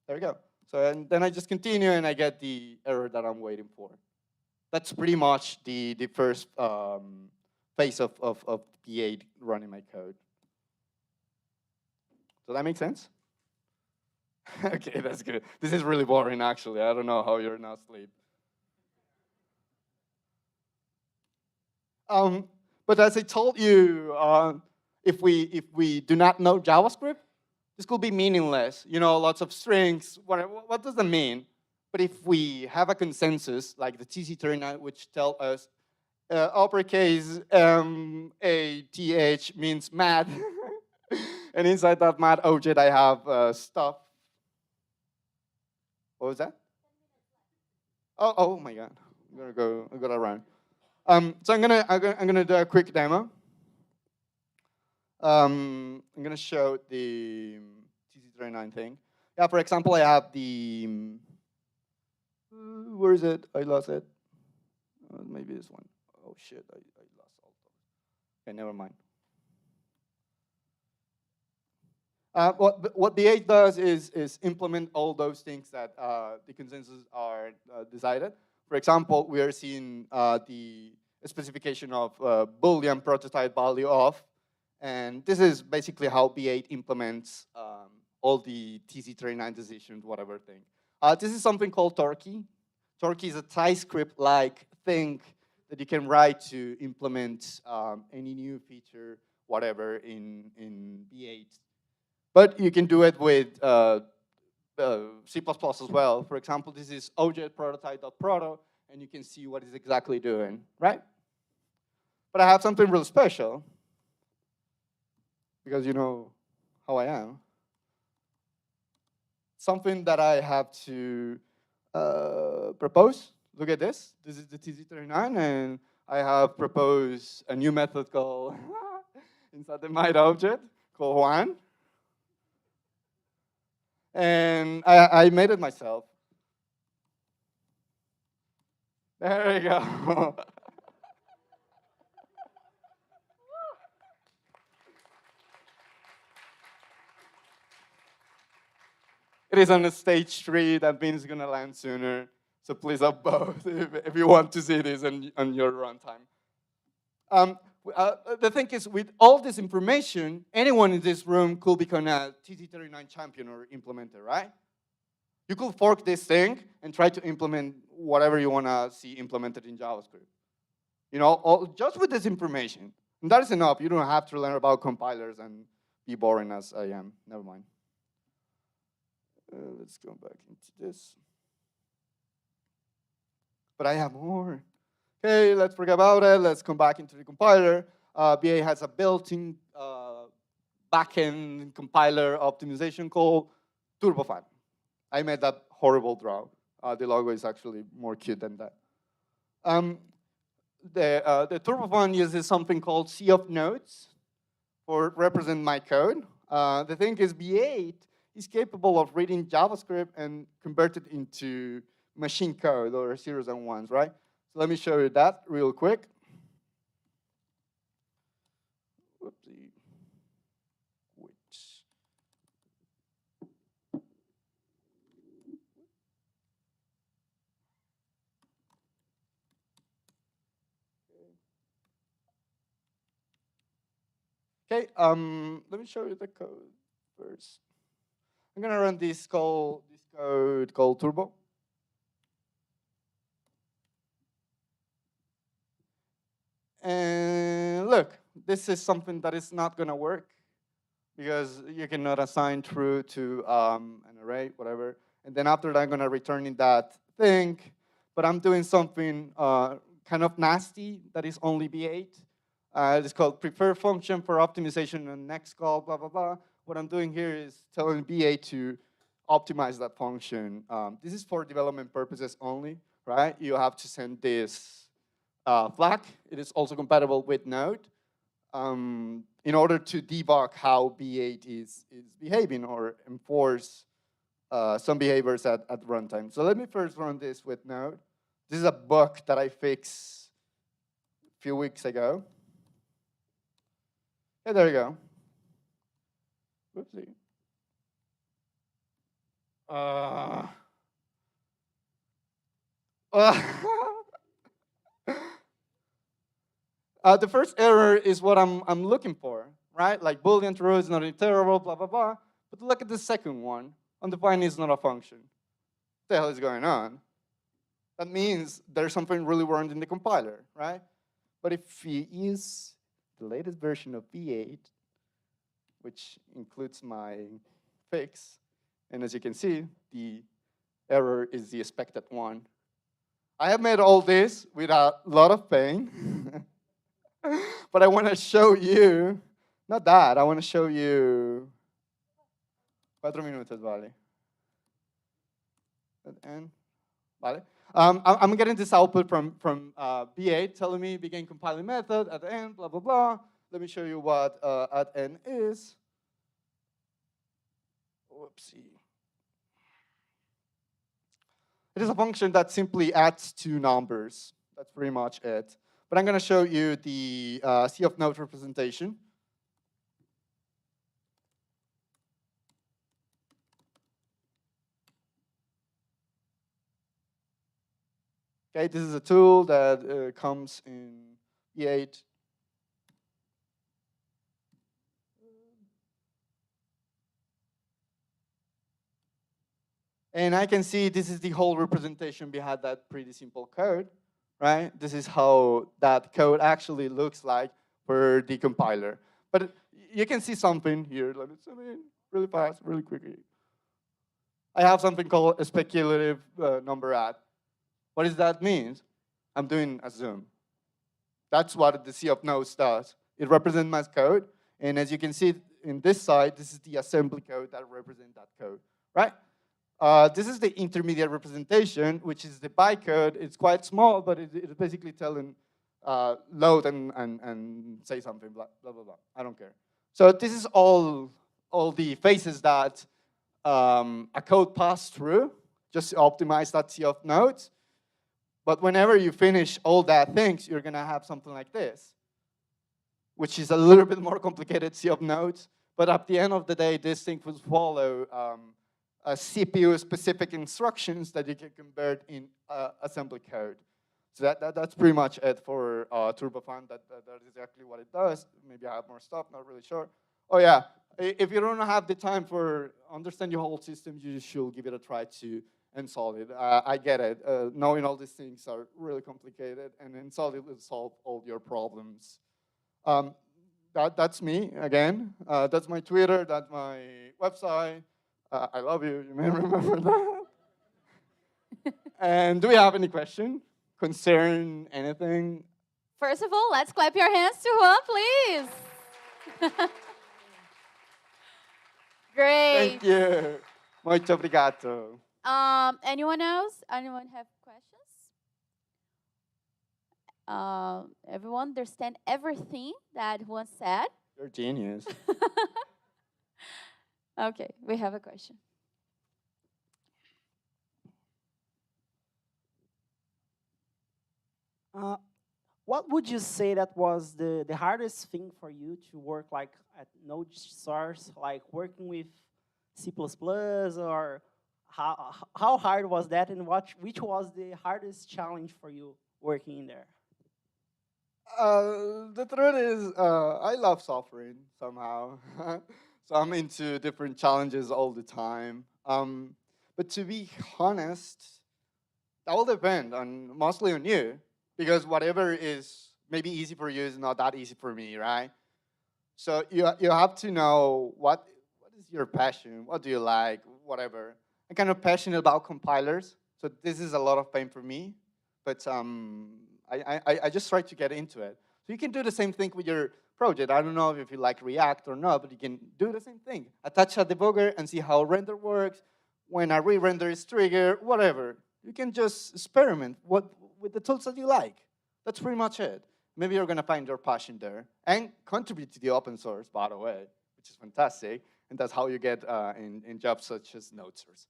There we go. So and then I just continue and I get the error that I'm waiting for. That's pretty much the first phase of B8 running my code. Does that make sense? Okay, that's good. This is really boring, actually. I don't know how you're not asleep. But as I told you, if we do not know JavaScript, this could be meaningless. You know, lots of strings. What does that mean? But if we have a consensus, like the TC39, which tell us uppercase ATH means mad, and inside that mad object I have stuff. What was that? Oh my God! I'm gonna run. So I'm gonna do a quick demo. I'm gonna show the TC39 thing. Yeah, for example, I have the where is it? I lost it. Maybe this one. Oh shit! I lost all those. Okay, never mind. What B8 does is implement all those things that the consensus are decided. For example, we are seeing the specification of Boolean prototype value of, and this is basically how B8 implements all the TC39 decisions, whatever thing. This is something called Torquay. Torquay is a TypeScript-like thing that you can write to implement any new feature, whatever, in B8. But you can do it with C++ as well. For example, this is object prototype.proto, and you can see what it's exactly doing, right? But I have something real special, because you know how I am. something that I have to propose. Look at this. This is the TZ39, and I have proposed a new method called inside the might object called Juan. And I made it myself. There we go. It is on the stage 3. That means it's going to land sooner. So please up both if you want to see this on your runtime. The thing is, with all this information, anyone in this room could become a TZ39 champion or implementer, right? You could fork this thing and try to implement whatever you want to see implemented in JavaScript. You know, just with this information. And that is enough. You don't have to learn about compilers and be boring as I am. Never mind. Let's go back into this. But I have more. Okay, let's forget about it. Let's come back into the compiler. BA has a built-in backend compiler optimization called turbofan. I made that horrible draw. The logo is actually more cute than that. The turbofan uses something called sea of nodes for represent my code. The thing is, B8 is capable of reading JavaScript and convert it into machine code or zeros and ones, right? So let me show you that real quick. Whoopsie. Which. Okay, let me show you the code first. I'm gonna run this code called turbo. And look, this is something that is not gonna work because you cannot assign true to an array, whatever. And then after that, I'm gonna return in that thing, but I'm doing something kind of nasty that is only B8. It's called prefer function for optimization and next call, blah, blah, blah. What I'm doing here is telling BA to optimize that function. This is for development purposes only, right? You have to send this flag. It is also compatible with Node in order to debug how B8 is behaving or enforce some behaviors at runtime. So let me first run this with Node. This is a bug that I fixed a few weeks ago. Yeah, there you go. Whoopsie. The first error is what I'm looking for, right? Like Boolean true is not iterable, blah, blah, blah. But look at the second one. Undefined is not a function. What the hell is going on? That means there's something really wrong in the compiler, right? But if you use the latest version of V8, which includes my fix, and as you can see, the error is the expected one. I have made all this with a lot of pain, but I want to show you, not that, I want to show you, 4 minutos, vale. And, vale. I'm getting this output from B8 telling me begin compiling method at the end, blah, blah, blah. Let me show you what at end is. Whoopsie. It is a function that simply adds 2 numbers. That's pretty much it. But I'm going to show you the C of node representation. Okay, this is a tool that comes in E8. And I can see this is the whole representation behind that pretty simple code, right? This is how that code actually looks like for the compiler. But you can see something here. Let me zoom in really fast, really quickly. I have something called a speculative number add. What does that mean? I'm doing a zoom. That's what the C of nodes does. It represents my code. And as you can see in this side, this is the assembly code that represents that code, right? This is the intermediate representation, which is the bytecode. It's quite small, but it's basically telling load and say something, blah, blah, blah, blah. I don't care. So this is all the phases that a code passed through, just to optimize that sea of nodes. But whenever you finish all that things, you're gonna have something like this, which is a little bit more complicated sea of nodes. But at the end of the day, this thing will follow CPU-specific instructions that you can convert in assembly code. So that's pretty much it for turbofan. That is exactly what it does. Maybe I have more stuff, not really sure. Oh yeah, if you don't have the time for understand your whole system, you should give it a try to install it. I get it. Knowing all these things are really complicated, and install it will solve all your problems. That's me again. That's my Twitter. That's my website. I love you. You may remember that. And do we have any question, concern, anything? First of all, let's clap your hands to Juan, please. Great. Thank you. Muito obrigado. Anyone else? Anyone have questions? Everyone understand everything that Juan said? You're a genius. Okay, we have a question. What would you say that was the hardest thing for you to work like at Node source, like working with C++, or how hard was that, and which was the hardest challenge for you working in there? The truth is, I love software somehow. So I'm into different challenges all the time. But to be honest, that will depend on mostly on you, because whatever is maybe easy for you is not that easy for me, right? So you have to know what is your passion, what do you like, whatever. I'm kind of passionate about compilers, so this is a lot of pain for me, but I just try to get into it. So you can do the same thing with your project. I don't know if you like React or not, but you can do the same thing. Attach a debugger and see how render works, when a re-render is triggered, whatever. You can just experiment with the tools that you like. That's pretty much it. Maybe you're gonna find your passion there and contribute to the open source, by the way, which is fantastic. And that's how you get in jobs such as node source.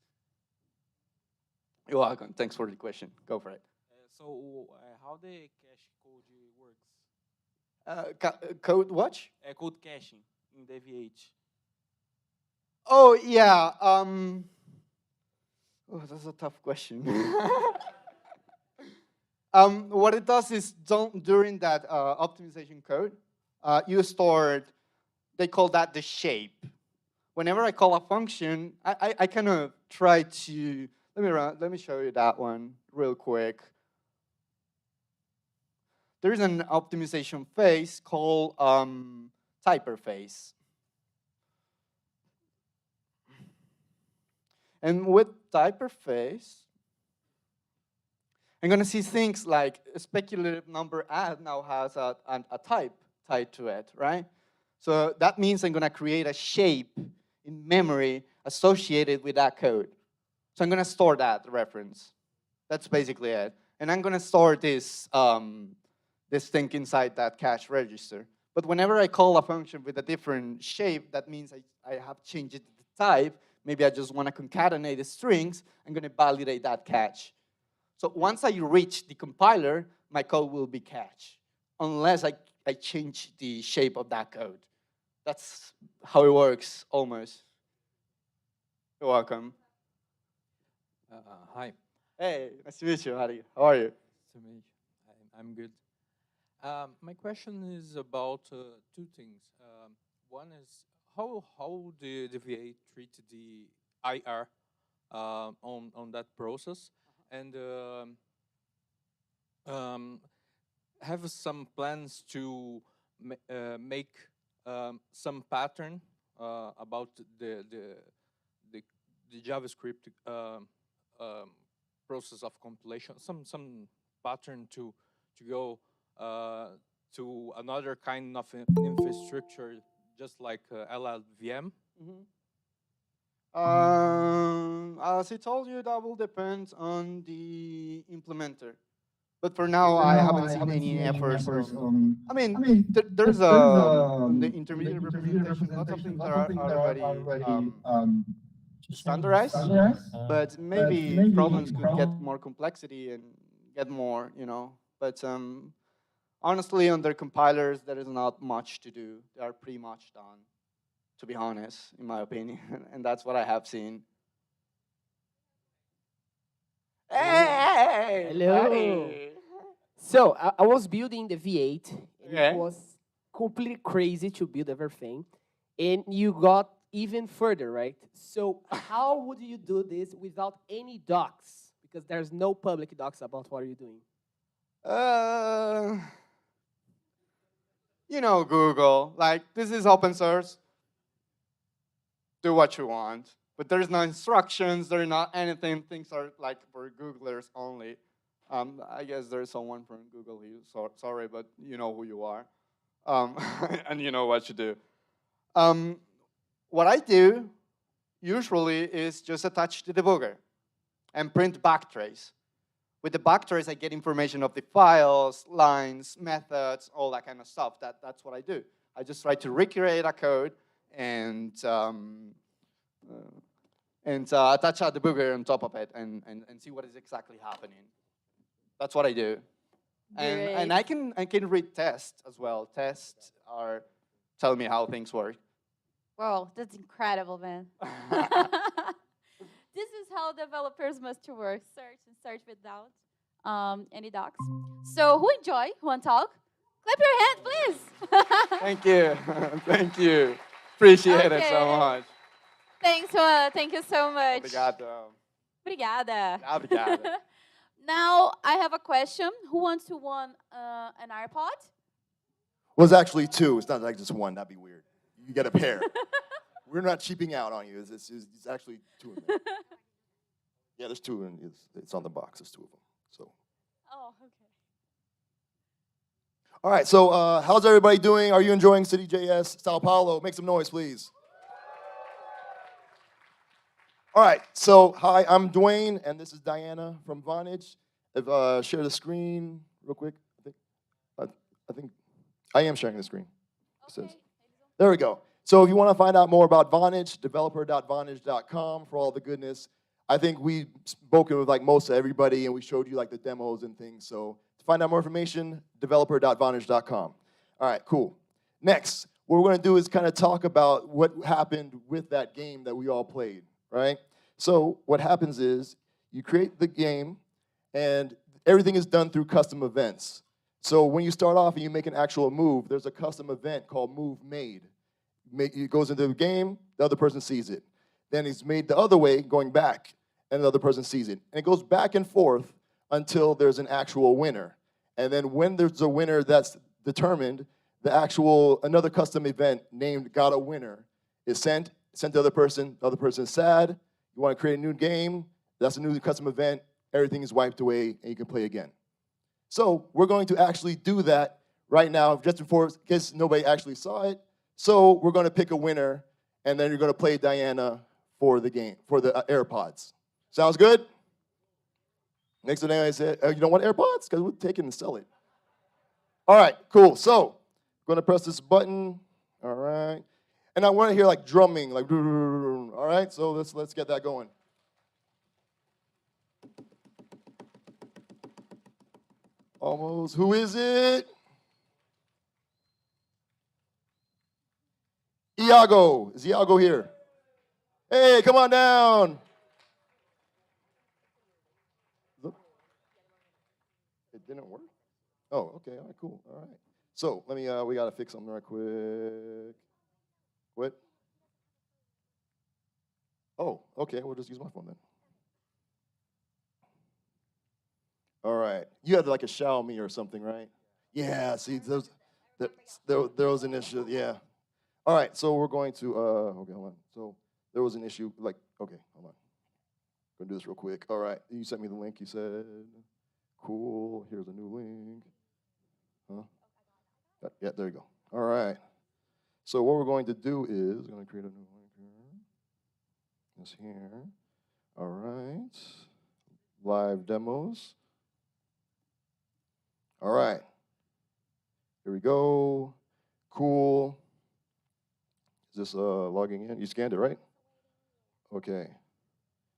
You're welcome. Thanks for the question. Go for it. How the cache code works? Code what? Code caching in the V8. Oh, yeah. Oh, that's a tough question. What it does is during that optimization code, you store, they call that the shape. Whenever I call a function, I kind of try to, let me show you that one real quick. There's an optimization phase called typer phase. And with typer phase, I'm going to see things like a speculative number add now has a type tied to it, right? So that means I'm going to create a shape in memory associated with that code. So I'm going to store that reference. That's basically it. And I'm going to store this, this thing inside that cache register. But whenever I call a function with a different shape, that means I have changed the type. Maybe I just want to concatenate the strings. I'm going to validate that cache. So once I reach the compiler, my code will be cached, unless I change the shape of that code. That's how it works, almost. You're welcome. Hi. Hey, nice to meet you, Harry. How are you? Nice to meet you. I'm good. My question is about two things. One is how the V8 treat the IR on that process, and have some plans to make some pattern about the JavaScript process of compilation, some pattern to go to another kind of infrastructure, just like LLVM. As I told you, that will depend on the implementer. But for now, I haven't seen any efforts on. I mean, there's on the intermediate representation, lots of things are already standardized, but maybe problems could get more complexity and get more, But honestly, on their compilers, there is not much to do. They are pretty much done, to be honest, in my opinion, and that's what I have seen. Hey, Hello. buddy. So I was building the V8, and Okay. it was completely crazy to build everything. And you got even further, right? So how would you do this without any docs? Because there's no public docs about what you're doing. Google, like, this is open source. Do what you want. But there's no instructions, there's not anything. Things are like for Googlers only. I guess there's someone from Google here. Sorry, but you know who you are. And you know what you do. What I do usually is just attach the debugger and print backtrace. With the backtrace, I get information of the files, lines, methods, all that kind of stuff. That's what I do. I just try to recreate a code and attach a debugger on top of it and see what is exactly happening. That's what I do. And I can read tests as well. Tests are telling me how things work. Whoa, that's incredible, man. This is how developers must work. Search without any docs. So who enjoy? Who want to talk? Clap your hand, please. Thank you. Thank you. Appreciate it so much. Thanks, thank you so much. Obrigado. Obrigada. Obrigada. Now, I have a question. Who wants to win an iPod? Well, it's actually two. It's not like just one. That'd be weird. You get a pair. We're not cheaping out on you. It's actually two in there. Yeah, there's two, and it's on the box. There's two of them. So. Oh, okay. All right. So, how's everybody doing? Are you enjoying CityJS Sao Paulo? Make some noise, please. All right. So, hi, I'm Dwayne, and this is Diana from Vonage. Share the screen real quick. I think I am sharing the screen. Okay. There we go. So if you want to find out more about Vonage, developer.vonage.com for all the goodness. I think we've spoken with like most of everybody, and we showed you like the demos and things. So to find out more information, developer.vonage.com. All right, cool. Next, what we're going to do is kind of talk about what happened with that game that we all played, right? So what happens is you create the game, and everything is done through custom events. So when you start off and you make an actual move, there's a custom event called move made. It goes into the game, the other person sees it. Then it's made the other way, going back, and the other person sees it. And it goes back and forth until there's an actual winner. And then when there's a winner that's determined, another custom event named Got a Winner is sent to the other person is sad, you want to create a new game, that's a new custom event, everything is wiped away, and you can play again. So we're going to actually do that right now, just in case nobody actually saw it. So we're going to pick a winner, and then you're going to play Diana for the game, for the AirPods. Sounds good? Next thing I said, you don't want AirPods? Because we'll take it and sell it. All right, cool. So I'm going to press this button. All right. And I want to hear like drumming, like, all right? So let's get that going. Almost. Who is it? Iago. Is Iago here? Hey, come on down. It didn't work? Oh, okay. All right, cool. All right. So let me, we got to fix something right quick. What? Oh, okay. We'll just use my phone then. All right. You had like a Xiaomi or something, right? Yeah, see, there was an issue, yeah. All right, so we're going to, okay, hold on. So there was an issue, like, okay, hold on. Gonna do this real quick. All right, you sent me the link, you said. Cool, here's a new link. Huh? Yeah, there you go. All right. So what we're going to do is, I'm gonna create a new link here. is here. All right. Live demos. All right. Here we go. Cool. Is this logging in? You scanned it, right? Okay.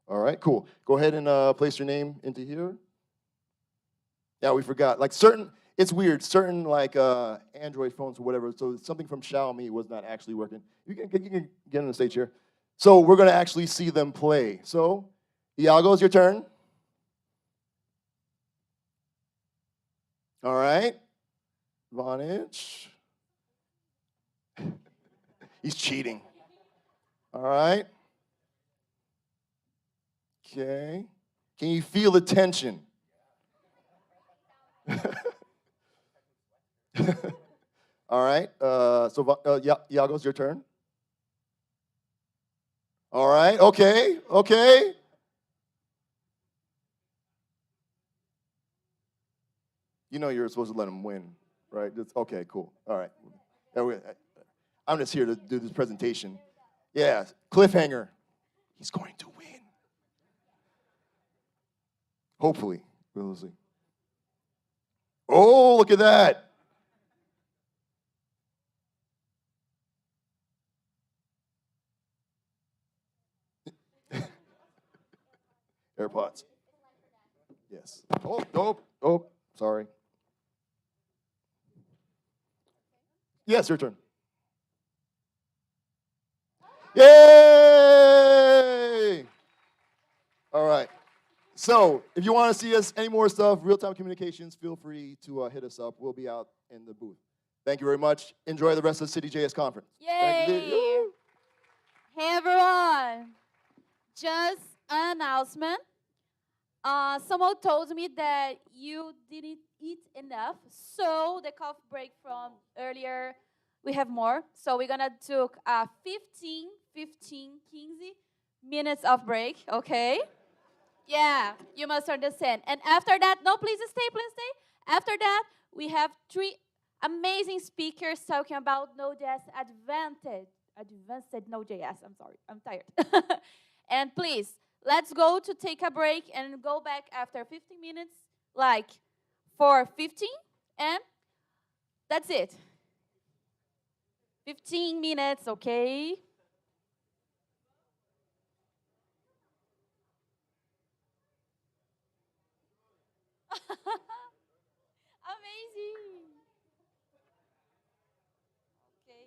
All right, cool. Go ahead and place your name into here. Yeah, we forgot. Like it's weird. Certain like Android phones or whatever. So something from Xiaomi was not actually working. You can get on the stage here. So we're gonna actually see them play. So, Iago, it's your turn. All right, Vonage. He's cheating. All right. Okay. Can you feel the tension? All right. Iago, it's your turn. All right. Okay. Okay. You know you're supposed to let him win, right? Okay, cool. All right. I'm just here to do this presentation. Yeah, cliffhanger. He's going to win. Hopefully. We'll see. Oh, look at that. AirPods. Yes. Oh, sorry. Yes, your turn. Yay! All right. So, if you want to see us any more stuff, real-time communications, feel free to hit us up. We'll be out in the booth. Thank you very much. Enjoy the rest of the CityJS conference. Yay! Hey everyone! Just an announcement. Someone told me that you didn't eat enough, so the coffee break from earlier, we have more. So we're gonna took 15, 15 minutes of break, okay? Yeah, you must understand. And after that, no, please stay, please stay. After that, we have 3 amazing speakers talking about Node.js advanced Node.js. I'm sorry, I'm tired. And please, let's go to take a break and go back after 15 minutes, like for 15, and that's it. 15 minutes, okay? Amazing. Okay.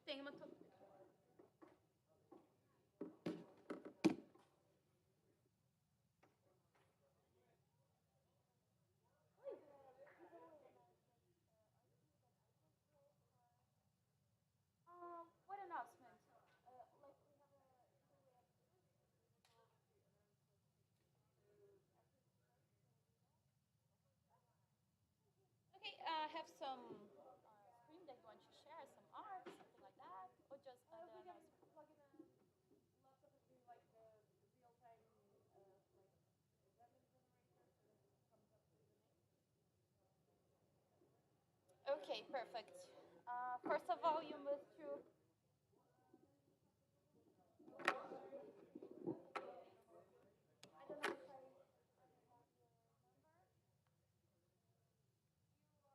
Tem uma. What announcement? Okay, have some screen that you want to share, some art, something like that, or just we can plug in a laptop and do like the real time Okay, perfect. First of all, you must to. I don't know if I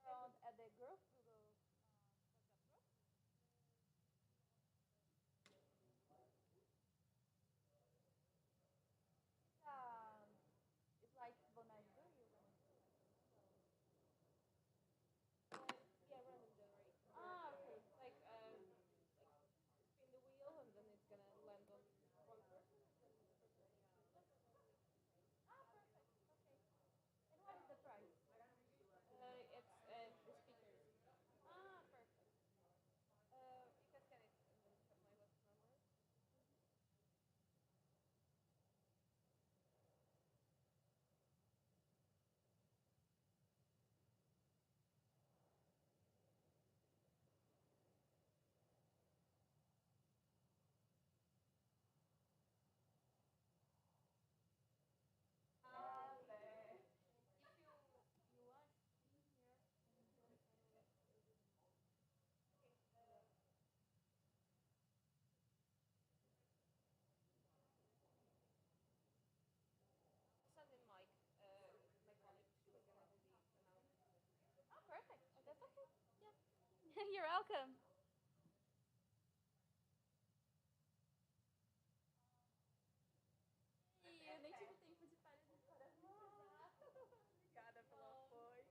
around at the group. It's like Bonanza. Yeah, random generate. Okay. Like You're welcome. Eu nem tive tempo de parabenizar. Obrigada pelo apoio.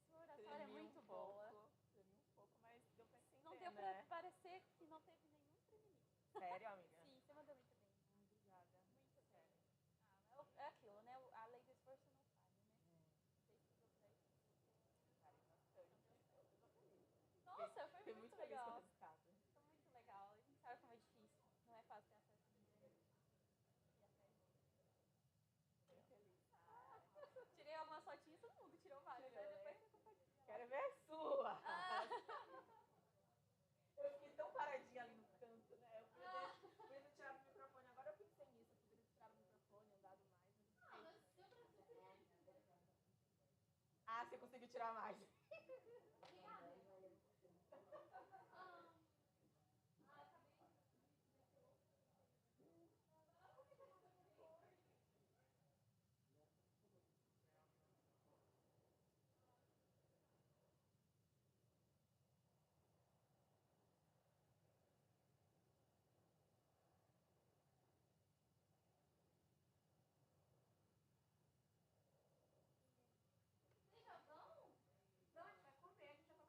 Sua oratória é muito boa. Tremi um pouco, mas deu pra entender, Não deu né? pra parecer que não teve nenhum tremelique. Sério, amiga? Sim, você mandou muito bem. Obrigada. Muito bem. É aquilo, né? A lei do esforço não falha, né? Você estudou pra isso. Nossa, foi muito feliz com o legal. resultado. Foi muito legal. A gente sabe como é difícil. Não é fácil ter acesso à internet. Bem feliz. Tirei algumas fotinhas, todo mundo tirou várias. Tirou, Aí depois né? você compartilha. Quero ver a sua. Ah. Eu fiquei tão paradinha ali no canto, né? Eu podia ter tirado o microfone. Agora eu pensei nisso. Eu poderia ter tirado o microfone, andado mais. Mas ah, você conseguiu tirar mais. Vocês já vão? Não, a gente vai comer, a gente já tá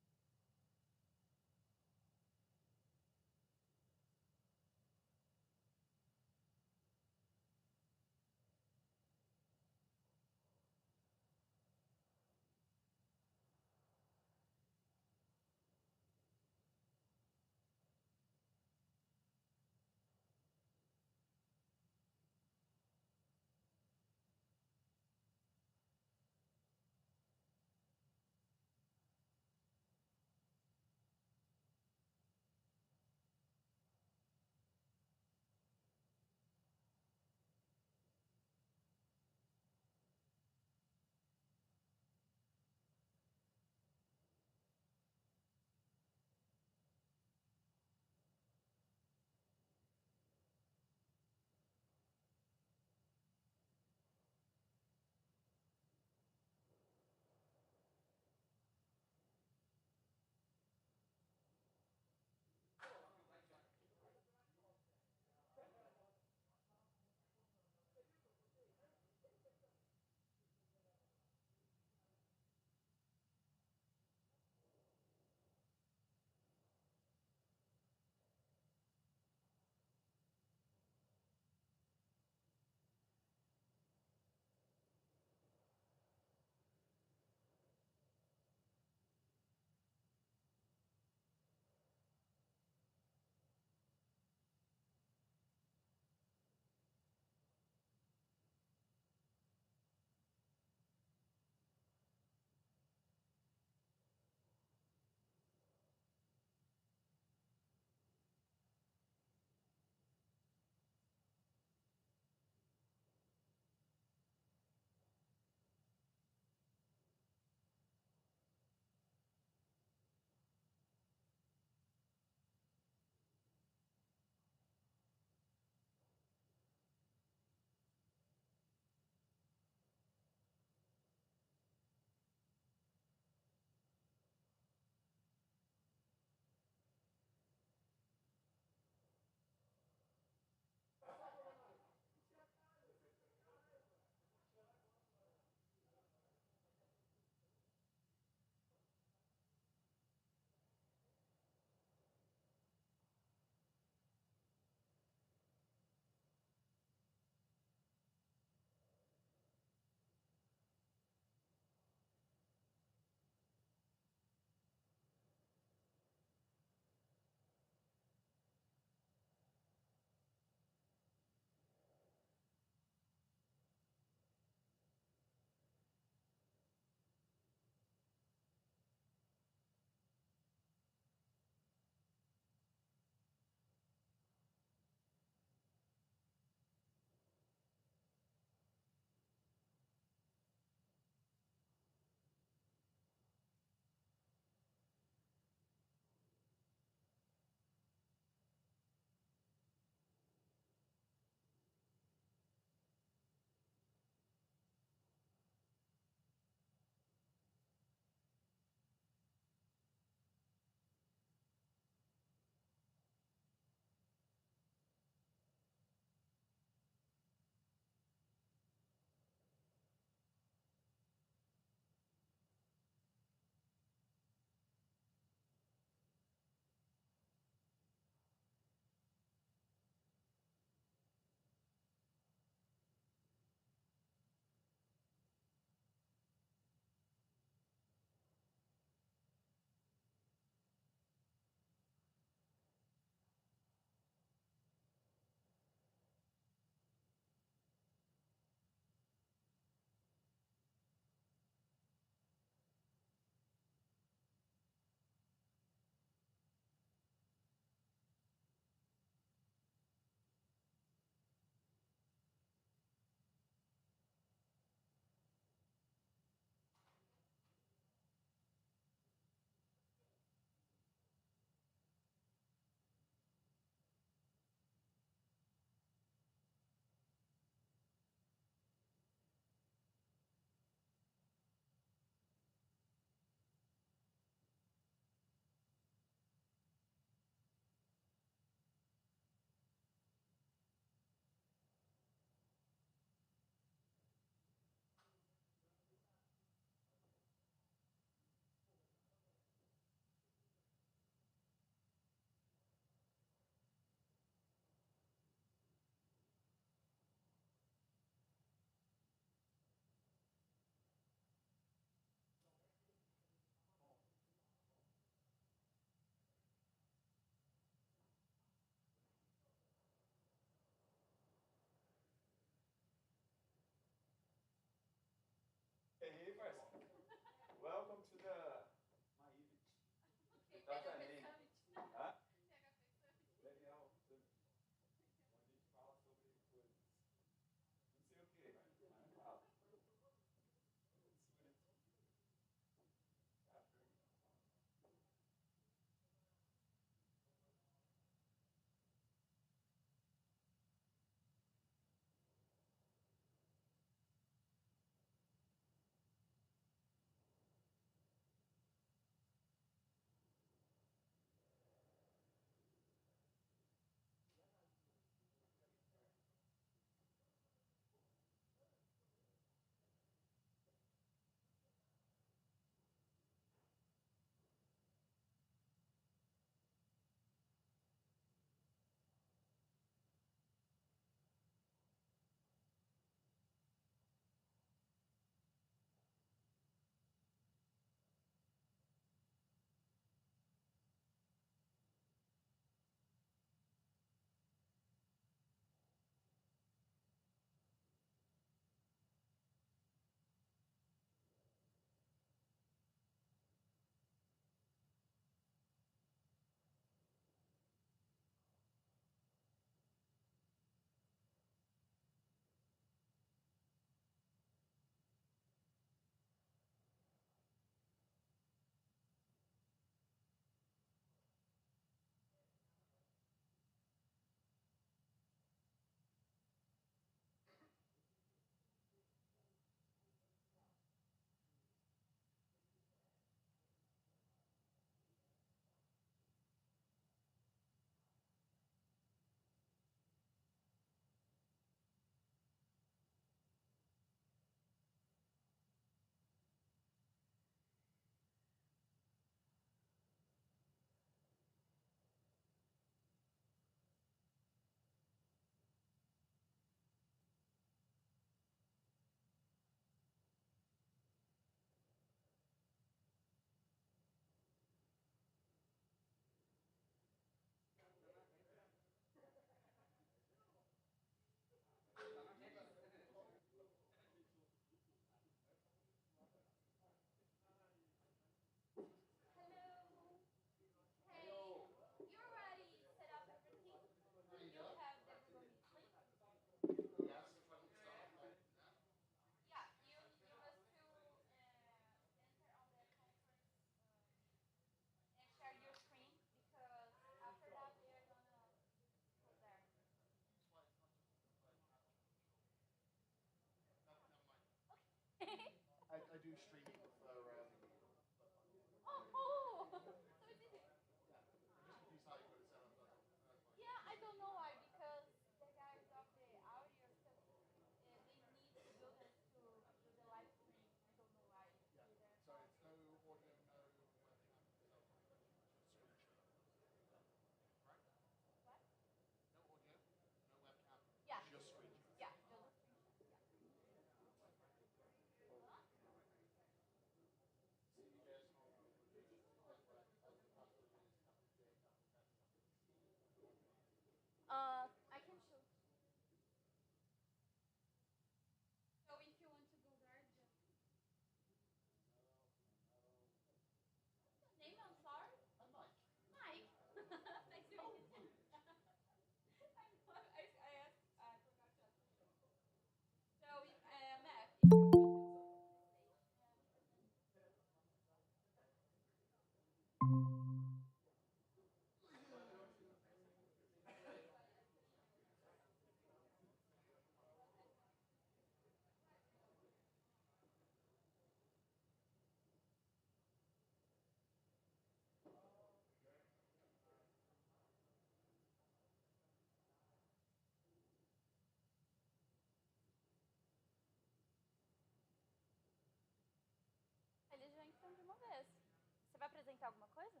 apresentar alguma coisa?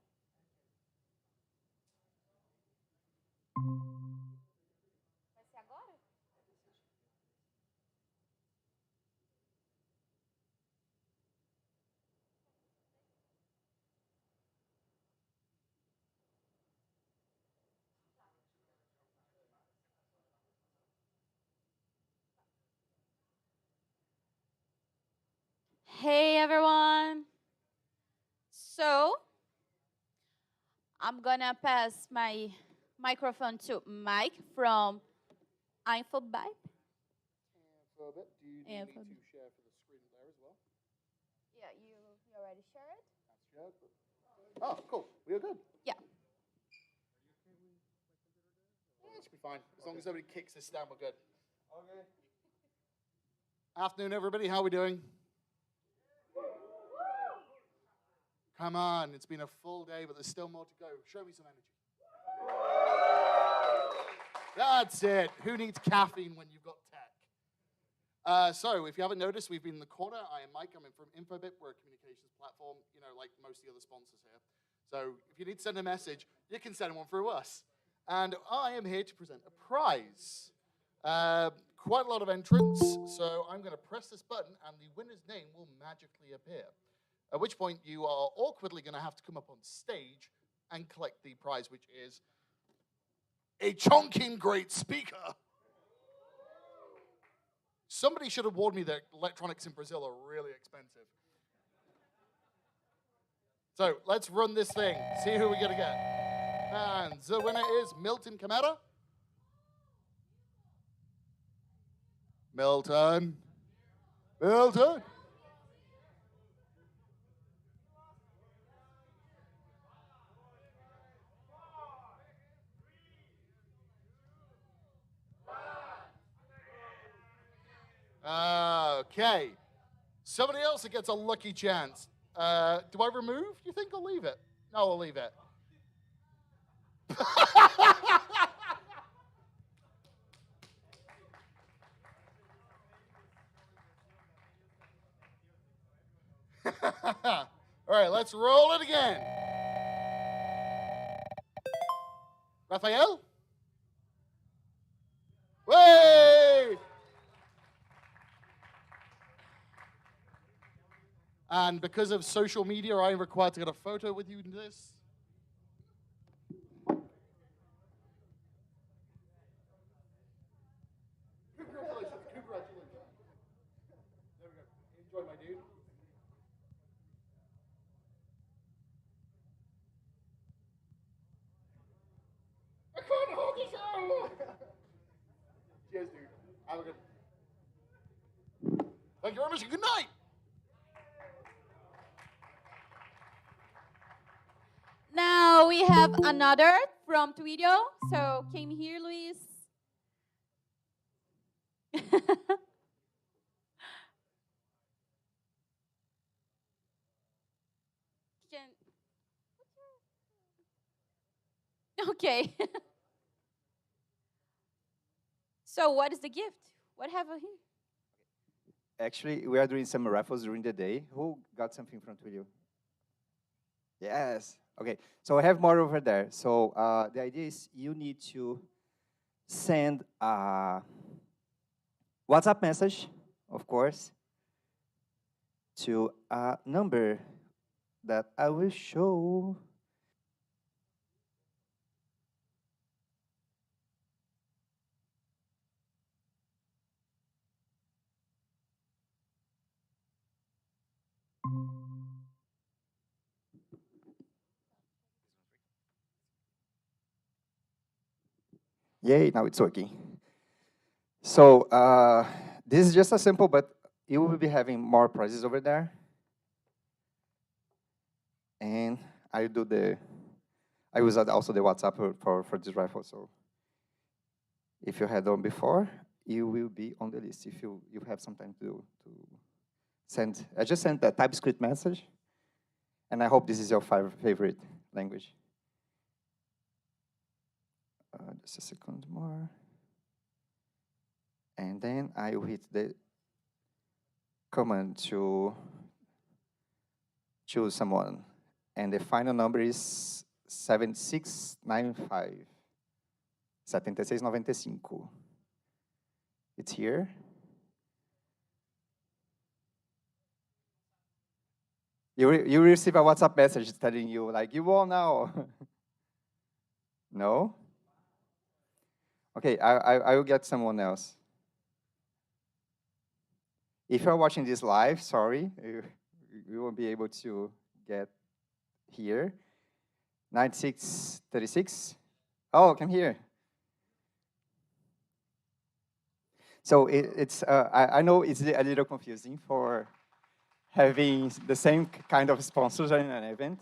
Vai ser agora? Hey everyone. So, I'm gonna pass my microphone to Mike from Infobyte. So, do you need me to share for the screen there as well? Yeah, you already shared? Shared. Oh, cool. We are good. Yeah. That should be fine. As long as nobody kicks this down, we're good. Okay. Afternoon, everybody. How are we doing? Come on. It's been a full day, but there's still more to go. Show me some energy. That's it. Who needs caffeine when you've got tech? So, if you haven't noticed, we've been in the corner. I am Mike. I'm in from Infobit. We're a communications platform, like most of the other sponsors here. So, if you need to send a message, you can send one through us. And I am here to present a prize. Quite a lot of entrants, so I'm going to press this button, and the winner's name will magically appear. At which point, you are awkwardly going to have to come up on stage and collect the prize, which is a chonking great speaker. Somebody should have warned me that electronics in Brazil are really expensive. So let's run this thing, see who we're going to get. And the winner is Milton Camara. Milton. Milton. Okay. Somebody else that gets a lucky chance. Do I remove? You think I'll leave it? No, I'll leave it. All right, let's roll it again. Raphael? Way! And because of social media, I am required to get a photo with you in this. Congratulations, congratulations. There we go. Enjoy, my dude. I can't hold this out! Cheers, dude. Have a good. Thank you very much. Good night. Now we have another from Twitter. So came here, Luis. Okay. So what is the gift? What have we here? Actually, we are doing some raffles during the day. Who got something from Twilio? Yes. Okay. So I have more over there. So the idea is you need to send a WhatsApp message, of course, to a number that I will show. Yay, now it's working. So this is just a sample, but you will be having more prizes over there. And I use also the WhatsApp for this raffle. So if you had done before, you will be on the list if you have some time to send. I just sent a TypeScript message, and I hope this is your favorite language. Just a second more. And then I will hit the command to choose someone. And the final number is 7695. 7695. It's here. You receive a WhatsApp message telling you, like, you won now. No? Okay, I will get someone else. If you're watching this live, sorry, you won't be able to get here. 9636. Oh, come here. So I know it's a little confusing for having the same kind of sponsors in an event,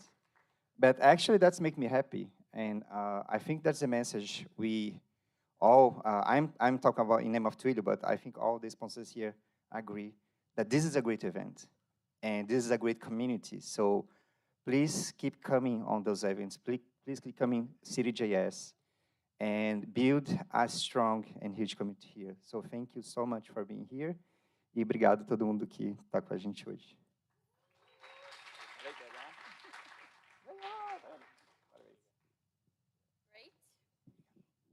but actually that's make me happy. And I think that's the message we all, I'm talking about in name of Twilio, but I think all the sponsors here agree that this is a great event and this is a great community. So please keep coming on those events. Please keep coming CityJS and build a strong and huge community here. So thank you so much for being here. E obrigado a todo mundo que está com a gente hoje.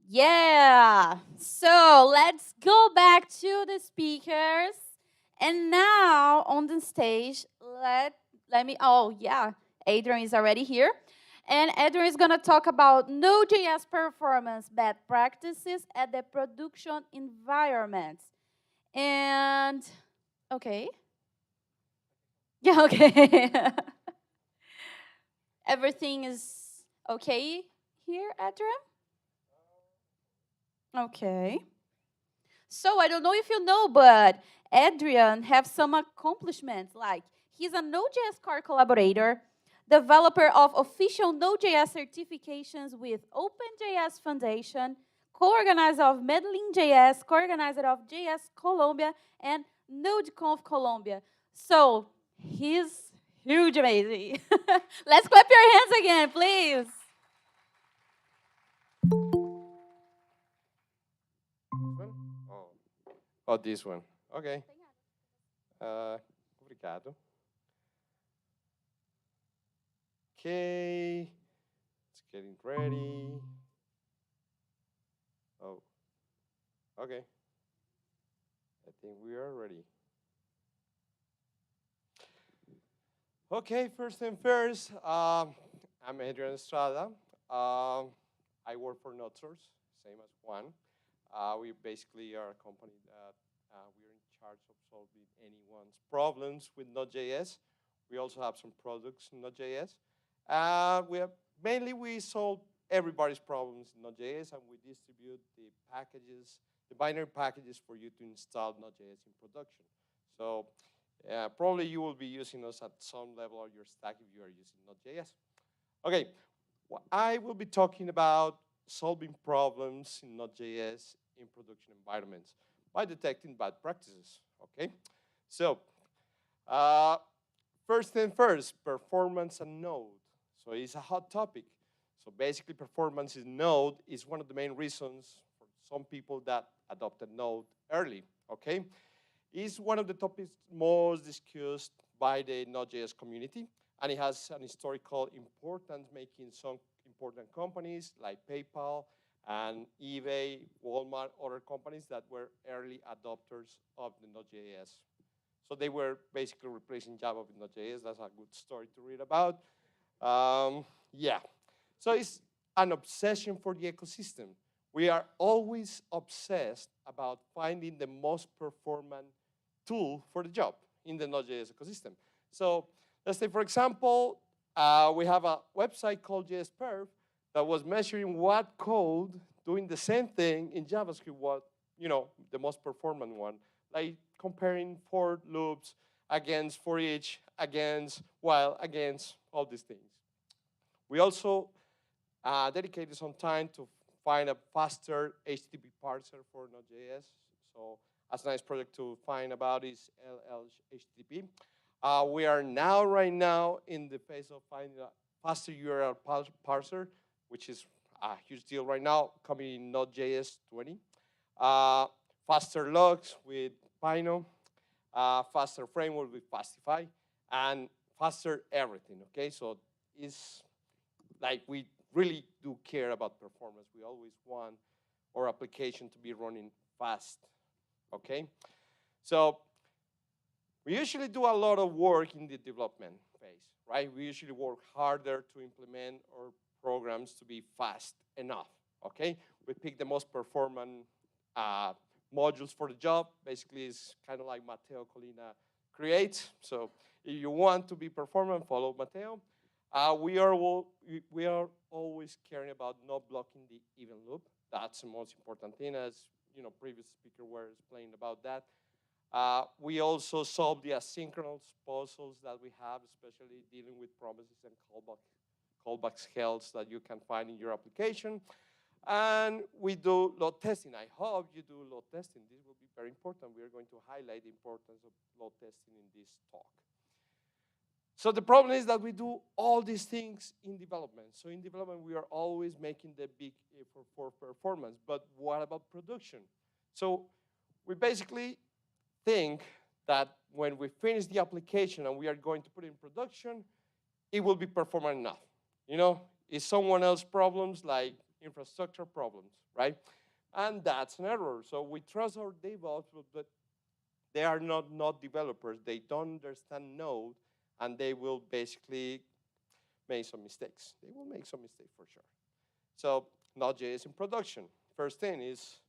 Yeah. So let's go back to the speakers. And now on the stage, let me, oh yeah, Adrian is already here. And Adrian is gonna talk about Node.js performance best practices at the production environment. And, okay. Yeah, okay. Everything is okay here, Adrian? Okay. So I don't know if you know, but Adrian has some accomplishments, like he's a Node.js core collaborator, developer of official Node.js certifications with OpenJS Foundation, co-organizer of Medellin.js, co-organizer of JS Colombia, and NodeConf Colombia. So he's huge amazing. Let's clap your hands again, please. Oh, this one. Okay. Obrigado. Okay. It's getting ready. Oh. Okay. I think we are ready. Okay, first thing first, I'm Adrian Estrada. I work for NodeSource, same as Juan. We basically are a company that we're in charge of solving anyone's problems with Node.js. We also have some products in Node.js. Mainly we solve everybody's problems in Node.js, and we distribute the packages, the binary packages for you to install Node.js in production. So probably you will be using us at some level of your stack if you are using Node.js. Okay, well, I will be talking about solving problems in Node.js in production environments by detecting bad practices, okay? So, first thing first, performance and Node. So it's a hot topic. So basically performance in Node is one of the main reasons for some people that adopted Node early, okay? It's one of the topics most discussed by the Node.js community, and it has an historical importance, making some important companies like PayPal and eBay, Walmart, other companies that were early adopters of the Node.js. So they were basically replacing Java with Node.js. That's a good story to read about. Yeah. So it's an obsession for the ecosystem. We are always obsessed about finding the most performant tool for the job in the Node.js ecosystem. So let's say, for example, we have a website called JSPerf that was measuring what code doing the same thing in JavaScript was, the most performant one, like comparing for loops against for each, against while, against all these things. We also dedicated some time to find a faster HTTP parser for Node.js. So as a nice project to find about is LLHTTP. We are now, right now, in the phase of finding a faster URL parser, which is a huge deal right now, coming in Node.js 20. Faster logs with Pino, faster framework with Fastify, and faster everything, okay? So is like we really do care about performance. We always want our application to be running fast, okay? So we usually do a lot of work in the development phase, right? We usually work harder to implement our programs to be fast enough, okay? We pick the most performant modules for the job. Basically, it's kind of like Matteo Colina creates. So if you want to be performant, follow Matteo. We are always caring about not blocking the even loop. That's the most important thing, as previous speaker were explaining about that. We also solve the asynchronous puzzles that we have, especially dealing with promises and callbacks health that you can find in your application. And we do load testing. I hope you do load testing. This will be very important. We are going to highlight the importance of load testing in this talk. So the problem is that we do all these things in development. So in development, we are always making the big effort for performance. But what about production? So we basically think that when we finish the application and we are going to put it in production, it will be performant enough. It's someone else's problems like infrastructure problems, right? And that's an error. So we trust our DevOps, but they are not developers. They don't understand Node, and they will basically make some mistakes. They will make some mistakes for sure. So Node.js in production. First thing is,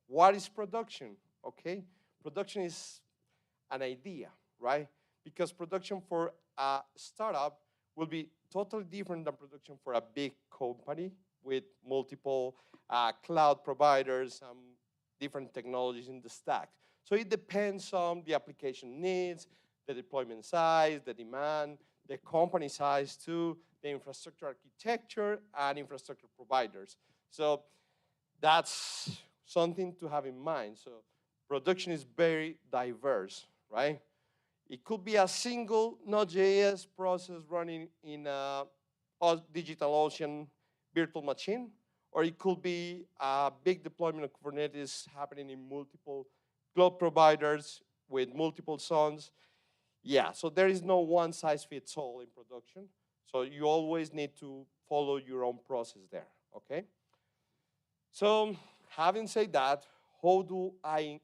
what is production? Okay, production is an idea, right? Because production for a startup will be totally different than production for a big company with multiple cloud providers and different technologies in the stack. So it depends on the application needs, the deployment size, the demand, the company size too, the infrastructure architecture, and infrastructure providers. So that's something to have in mind. So production is very diverse, right? It could be a single Node.js process running in a DigitalOcean virtual machine, or it could be a big deployment of Kubernetes happening in multiple cloud providers with multiple zones. Yeah, so there is no one size fits all in production. So you always need to follow your own process there, okay? So having said that, how do I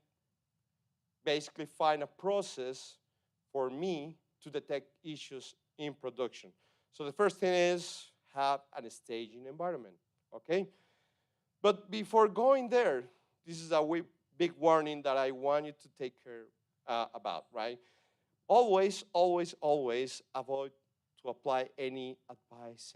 basically find a process for me to detect issues in production? So the first thing is have a staging environment, okay? But before going there, this is a big warning that I want you to take care about, right? Always, always, always avoid to apply any advice,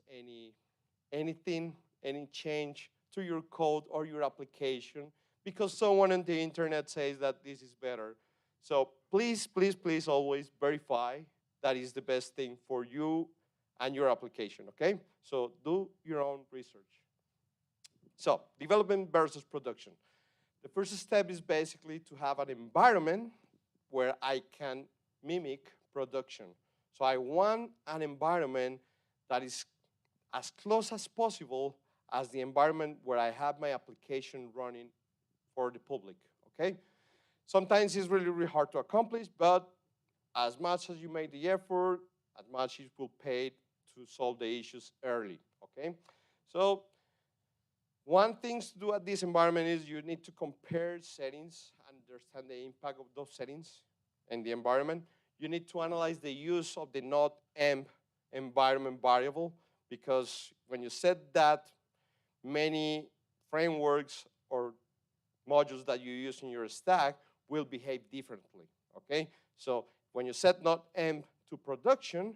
anything, any change to your code or your application because someone on the internet says that this is better. So please, please, please always verify that is the best thing for you and your application, okay? So do your own research. So development versus production. The first step is basically to have an environment where I can mimic production. So I want an environment that is as close as possible as the environment where I have my application running for the public, okay? Sometimes it's really, really hard to accomplish, but as much as you make the effort, as much it will pay to solve the issues early, okay? So one thing to do at this environment is you need to compare settings and understand the impact of those settings in the environment. You need to analyze the use of the node emp environment variable because when you set that, many frameworks or modules that you use in your stack will behave differently, okay? So when you set node emp to production,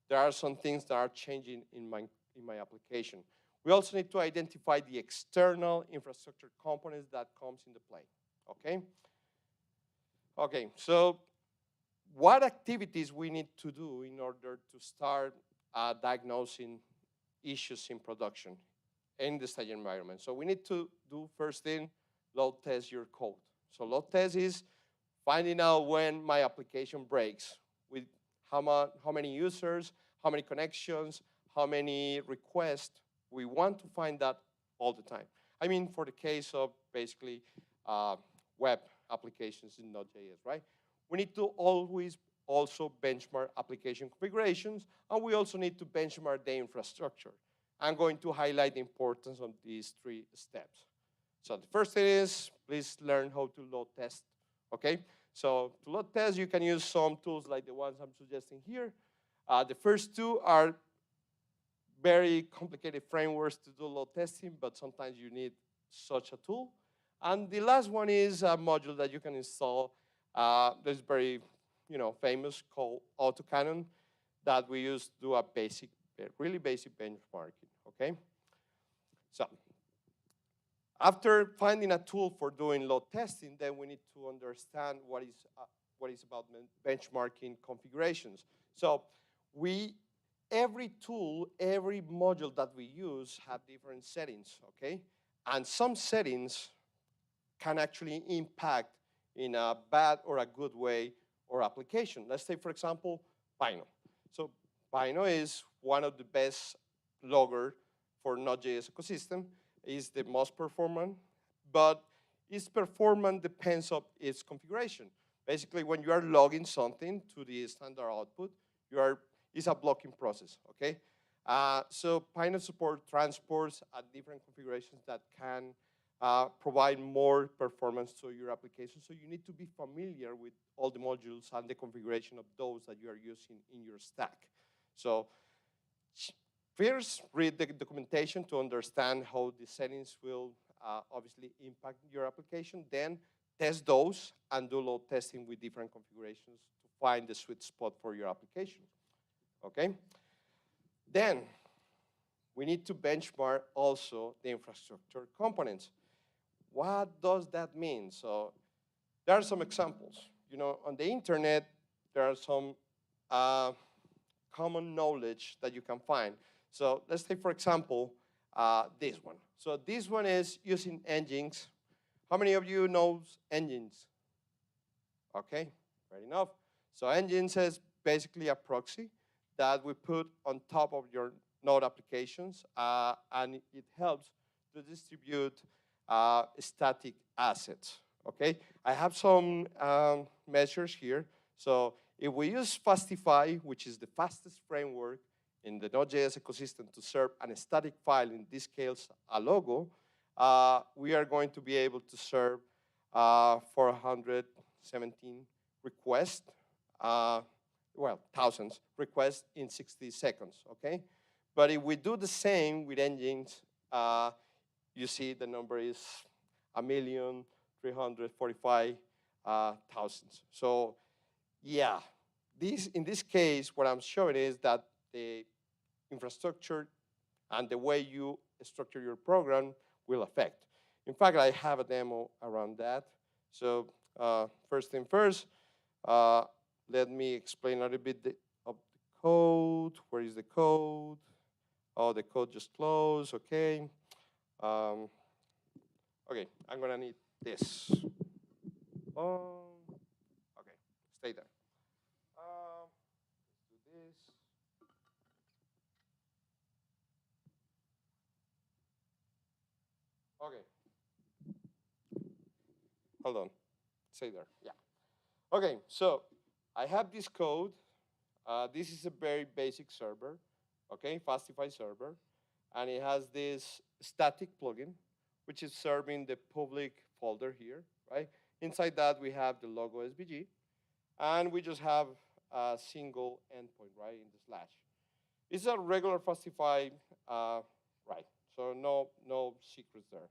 there are some things that are changing in my application. We also need to identify the external infrastructure components that comes into play, okay? Okay, so what activities we need to do in order to start diagnosing issues in production in the staging environment? So we need to do first thing, load test your code. So load test is finding out when my application breaks with how many users, how many connections, how many requests. We want to find that all the time. I mean, for the case of basically web applications in Node.js, right? We need to always also benchmark application configurations, and we also need to benchmark the infrastructure. I'm going to highlight the importance of these 3 steps. So the first thing is, please learn how to load test, okay? So to load test, you can use some tools like the ones I'm suggesting here. The first 2 are very complicated frameworks to do load testing, but sometimes you need such a tool. And the last one is a module that you can install that's very famous, called AutoCannon, that we use to do a basic, really basic benchmarking, okay? So after finding a tool for doing load testing, then we need to understand what is about benchmarking configurations. So every tool, every module that we use have different settings, okay? And some settings can actually impact in a bad or a good way our application. Let's take, for example, Pino. So Pino is one of the best logger for Node.js ecosystem. It's the most performant, but its performance depends on its configuration. Basically, when you are logging something to the standard output, it's a blocking process, okay? So Pino support transports at different configurations that can provide more performance to your application. So you need to be familiar with all the modules and the configuration of those that you are using in your stack. So first, read the documentation to understand how the settings will obviously impact your application. Then test those and do load testing with different configurations to find the sweet spot for your application, okay? Then we need to benchmark also the infrastructure components. What does that mean? So there are some examples. On the internet, there are some common knowledge that you can find. So let's take, for example, this one. So this one is using engines. How many of you knows engines? Okay, fair enough. So engines is basically a proxy that we put on top of your Node applications, and it helps to distribute static assets, okay? I have some measures here. So if we use Fastify, which is the fastest framework in the Node.js ecosystem to serve a static file, in this case, a logo, we are going to be able to serve 417 requests, thousands requests in 60 seconds, okay? But if we do the same with engines, you see the number is 1,345,000. So yeah, in this case, what I'm showing is that the infrastructure and the way you structure your program will affect. In fact, I have a demo around that. So first thing first, let me explain a little bit of the code. Where is the code? Oh, the code just closed, okay. Okay, I'm gonna need this. Okay, stay there. Let's do this. Okay. Hold on, stay there, yeah. Okay, so I have this code. This is a very basic server, okay, Fastify server. And it has this static plugin, which is serving the public folder here, right? Inside that, we have the logo SVG. And we just have a single endpoint, right, in the slash. It's a regular Fastify, right? So no secrets there.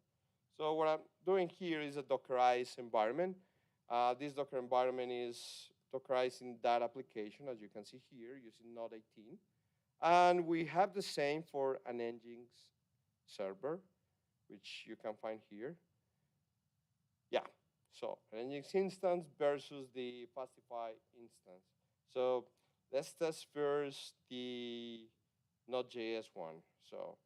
So what I'm doing here is a Dockerized environment. This Docker environment is Dockerizing that application, as you can see here, using Node 18. And we have the same for an Nginx server, which you can find here. Yeah, so an Nginx instance versus the Fastify instance. So let's test first the Node.js one. So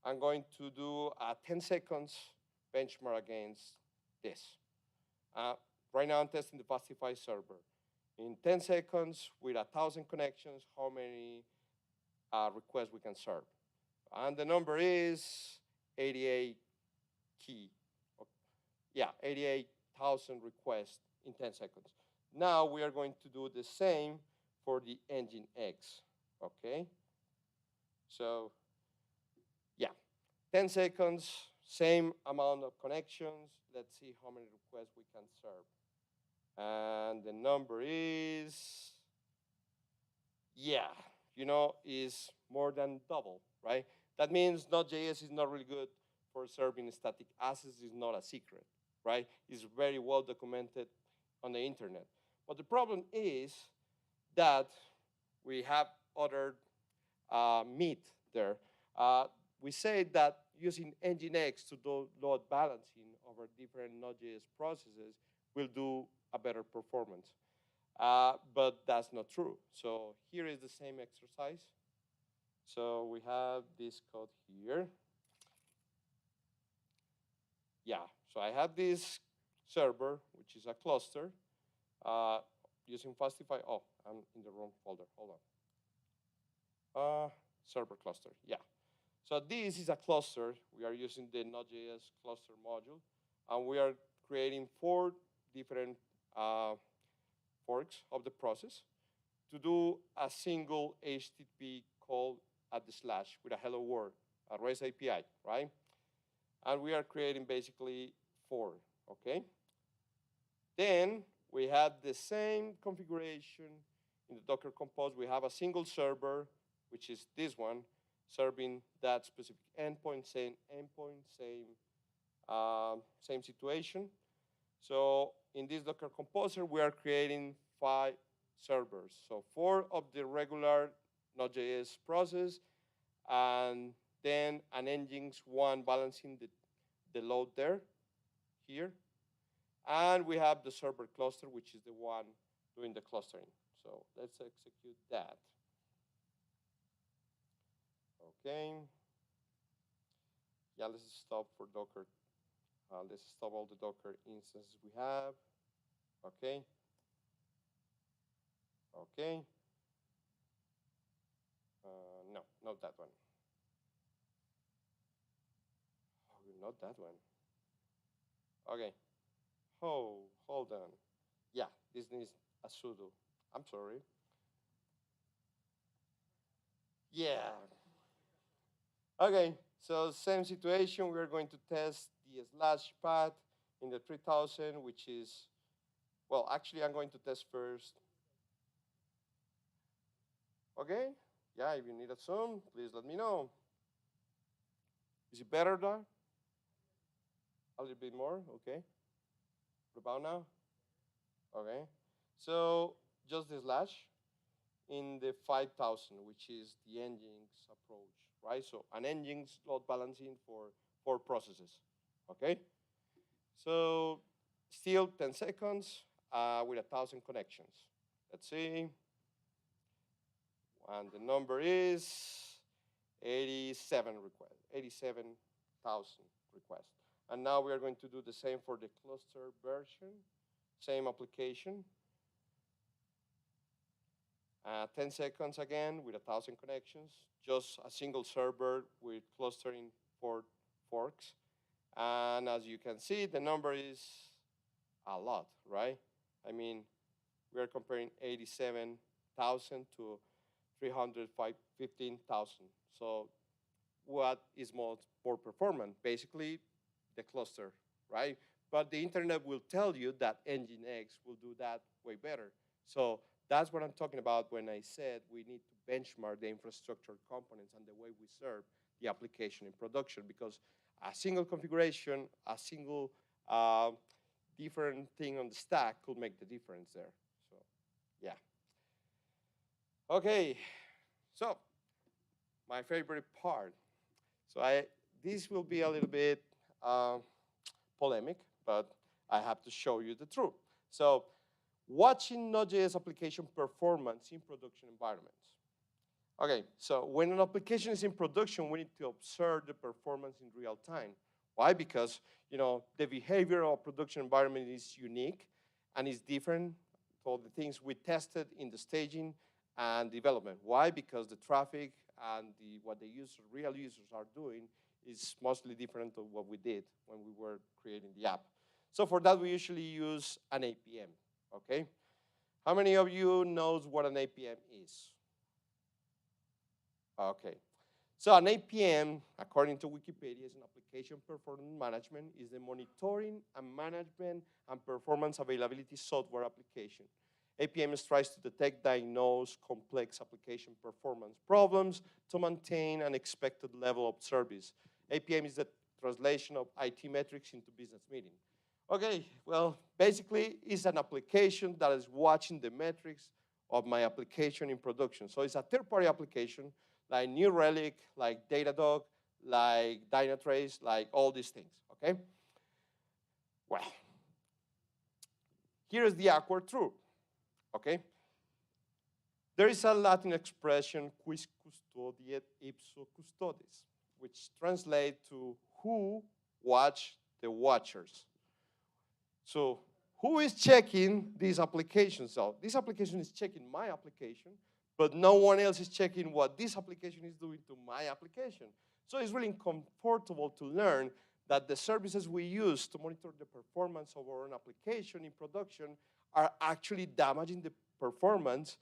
I'm going to do a 10 seconds benchmark against this. Right now I'm testing the Fastify server. In 10 seconds, with 1,000 connections, how many requests we can serve? And the number is 88 key. Yeah, 88,000 requests in 10 seconds. Now we are going to do the same for the engine X, okay? So, yeah, 10 seconds, same amount of connections. Let's see how many requests we can serve. And the number is, yeah, is more than double, right? That means Node.js is not really good for serving static assets. It's not a secret, right? It's very well documented on the internet. But the problem is that we have other meat there. We say that using Nginx to do load balancing over different Node.js processes will do a better performance. But that's not true. So here is the same exercise. So we have this code here. Yeah, so I have this server, which is a cluster, using Fastify. Oh, I'm in the wrong folder. Hold on. Server cluster, yeah. So this is a cluster. We are using the Node.js cluster module, and we are creating 4 different forks of the process to do a single HTTP call at the slash with a hello world, a REST API, right? And we are creating basically 4, okay? Then we have the same configuration in the Docker Compose. We have a single server, which is this one, serving that specific endpoint, same endpoint, same situation. So in this Docker Composer, we are creating 5 servers. So 4 of the regular Node.js process, and then an Nginx one balancing the load there, here. And we have the server cluster, which is the one doing the clustering. So let's execute that. Okay. Yeah, let's stop for Docker. Let's stop all the Docker instances we have. Okay. Okay. No, not that one. Oh, not that one. Okay. Oh, hold on. Yeah, this needs a sudo. I'm sorry. Yeah. Okay, so same situation. We're going to test the slash path in the 3000, which is, well, actually, I'm going to test first. Okay, yeah, if you need a zoom, please let me know. Is it better now? A little bit more, okay. What about now? Okay, so just the slash in the 5000, which is the Nginx approach, right? So an Nginx load balancing for 4 processes, okay? So still 10 seconds with 1,000 connections. Let's see. And the number is 87 requests, 87,000 requests. And now we are going to do the same for the cluster version, same application. 10 seconds again with 1,000 connections, just a single server with clustering 4 forks. And as you can see, the number is a lot, right? I mean, we are comparing 87,000 to 315,000. So what is more performant? Basically, the cluster, right? But the internet will tell you that Nginx will do that way better. So that's what I'm talking about when I said we need to benchmark the infrastructure components and the way we serve the application in production, because a single configuration, a single different thing on the stack could make the difference there. So, yeah. Okay, so my favorite part. So this will be a little bit polemic, but I have to show you the truth. So watching Node.js application performance in production environments. Okay, so when an application is in production, we need to observe the performance in real time. Why? Because the behavior of a production environment is unique and is different for the things we tested in the staging and development. Why? Because the traffic and what the real users are doing is mostly different than what we did when we were creating the app. So for that, we usually use an APM, okay? How many of you knows what an APM is? Okay. So an APM, according to Wikipedia, is an application performance management, is the monitoring and management and performance availability software application. APM tries to detect, diagnose complex application performance problems to maintain an expected level of service. APM is the translation of IT metrics into business meaning. Okay, well, basically, it's an application that is watching the metrics of my application in production. So it's a third-party application like New Relic, like Datadog, like Dynatrace, like all these things, okay? Well, here's the awkward truth, okay? There is a Latin expression, quis custodiet ipso custodes, which translates to who watch the watchers. So who is checking these applications out? This application is checking my application, but no one else is checking what this application is doing to my application. So it's really uncomfortable to learn that the services we use to monitor the performance of our own application in production are actually damaging the performance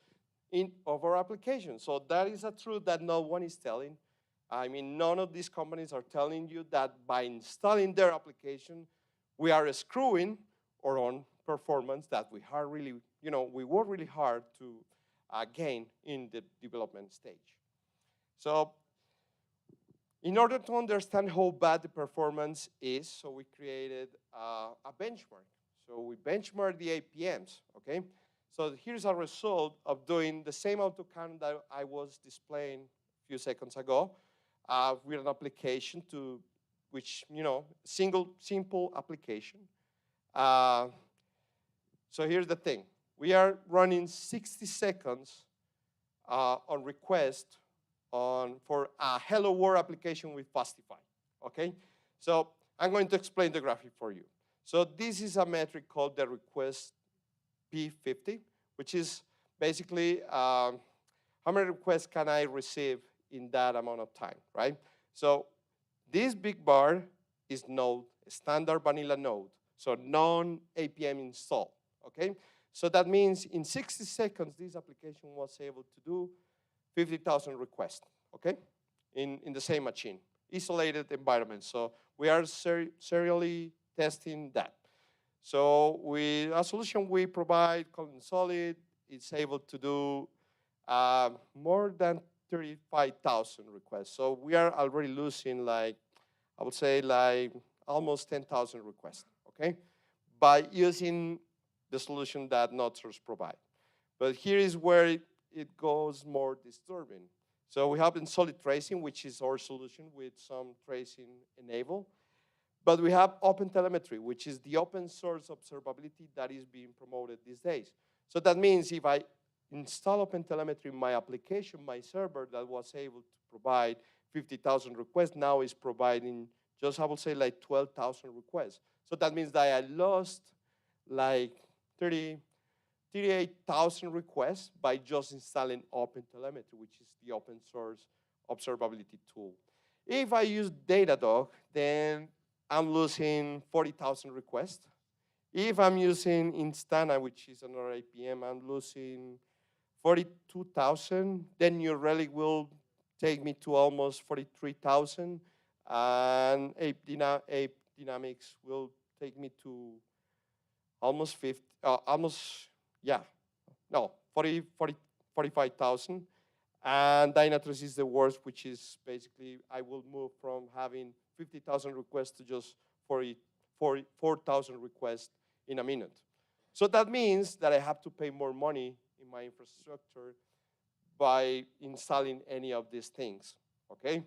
of our application. So that is a truth that no one is telling. I mean, none of these companies are telling you that by installing their application, we are screwing our own performance that we are really, we work really hard to gain in the development stage. So in order to understand how bad the performance is, so we created a benchmark. So we benchmark the APMs, okay? So here's a result of doing the same autocount that I was displaying a few seconds ago with an application which, simple application. So here's the thing. We are running 60 seconds on request for a Hello World application with Fastify, okay? So I'm going to explain the graphic for you. So this is a metric called the request P50, which is basically how many requests can I receive in that amount of time, right? So this big bar is Node, standard vanilla Node, so non-APM install, okay? So that means in 60 seconds, this application was able to do 50,000 requests, okay? In the same machine, isolated environment. So we are serially testing that. So a solution we provide called Solid, it's able to do more than 35,000 requests. So we are already losing I would say almost 10,000 requests, okay? By using the solution that NotSource provide. But here is where it goes more disturbing. So we have in solid tracing, which is our solution with some tracing enabled. But we have open telemetry, which is the open source observability that is being promoted these days. So that means if I install open telemetry in my application, my server that was able to provide 50,000 requests now is providing just, I would say, 12,000 requests. So that means that I lost 38,000 requests by just installing OpenTelemetry, which is the open source observability tool. If I use Datadog, then I'm losing 40,000 requests. If I'm using Instana, which is another APM, I'm losing 42,000. Then New Relic will take me to almost 43,000. And Ape Dynamics will take me to almost 45,000. And Dynatrace is the worst, which is basically I will move from having 50,000 requests to just 4,000 requests in a minute. So that means that I have to pay more money in my infrastructure by installing any of these things, okay?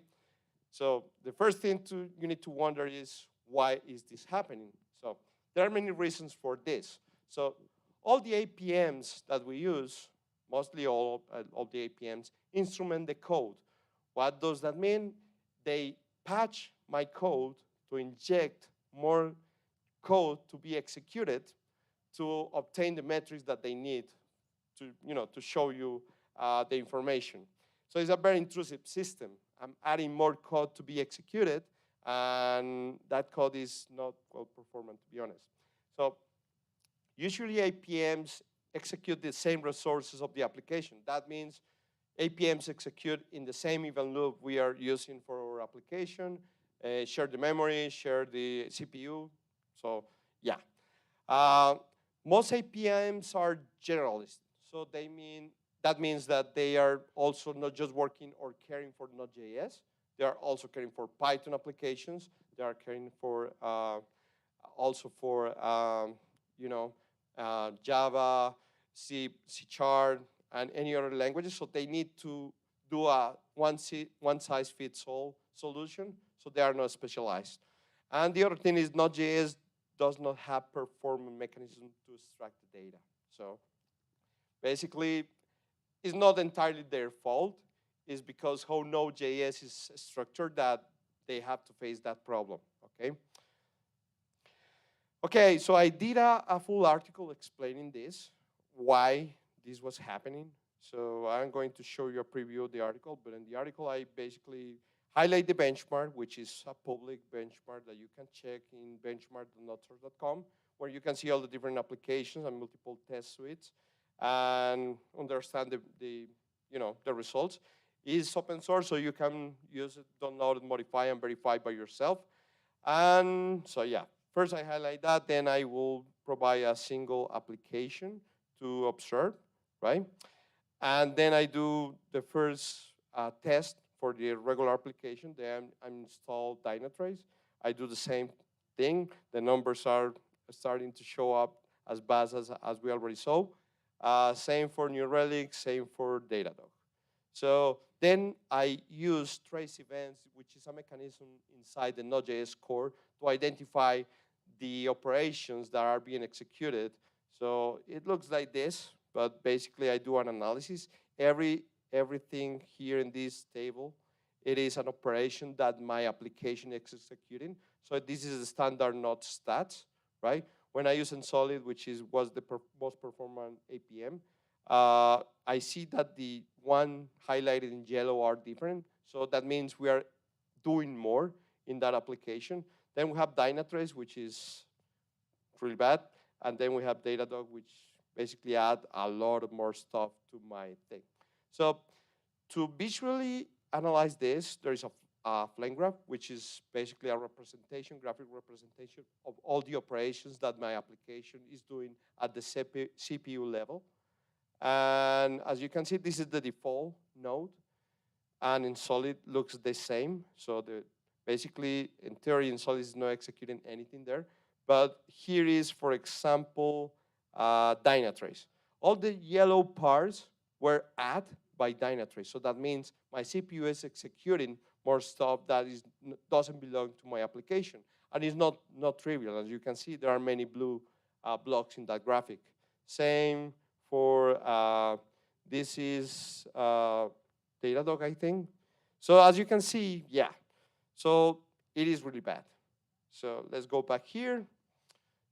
So the first thing you need to wonder is, why is this happening? So there are many reasons for this. So all the APMs that we use, mostly all of the APMs, instrument the code. What does that mean? They patch my code to inject more code to be executed to obtain the metrics that they need to show you the information. So it's a very intrusive system. I'm adding more code to be executed, and that code is not well performant, to be honest. So usually APMs execute the same resources of the application. That means APMs execute in the same event loop we are using for our application, share the memory, share the CPU. So yeah. Most APMs are generalist. So that means that they are also not just working or caring for Node.js. They are also caring for Python applications. They are caring for also for Java, C Sharp, and any other languages. So they need to do a one-size-fits-all solution. So they are not specialized. And the other thing is Node.js does not have performance mechanism to extract the data. So basically, it's not entirely their fault. It's because how Node.js is structured that they have to face that problem, okay? Okay, so I did a full article explaining this, why this was happening. So I'm going to show you a preview of the article, but in the article I basically highlight the benchmark, which is a public benchmark that you can check in benchmark.nodsource.com, where you can see all the different applications and multiple test suites and understand the results. It's open source, so you can use it, download it, modify, and verify by yourself. And so yeah, first I highlight that, then I will provide a single application to observe, right? And then I do the first test for the regular application. Then I install Dynatrace. I do the same thing. The numbers are starting to show up as bad as we already saw. Same for New Relic, same for Datadog. So then I use trace events, which is a mechanism inside the Node.js core to identify the operations that are being executed. So it looks like this, but basically I do an analysis. Everything here in this table, it is an operation that my application is executing. So this is the standard Node stats, right? When I use Solid, which was the most performant APM, I see that the one highlighted in yellow are different. So that means we are doing more in that application. Then we have Dynatrace, which is really bad. And then we have Datadog, which basically add a lot of more stuff to my thing. So to visually analyze this, there is a flame graph, which is basically a graphic representation of all the operations that my application is doing at the CPU level. And as you can see, this is the default node. And in Solid looks the same. So basically, in theory, in Solid is not executing anything there. But here is, for example, Dynatrace. All the yellow parts were added by Dynatrace. So that means my CPU is executing more stuff that doesn't belong to my application. And it's not trivial. As you can see, there are many blue blocks in that graphic. Same for, this is Datadog, I think. So as you can see, yeah. So it is really bad. So let's go back here.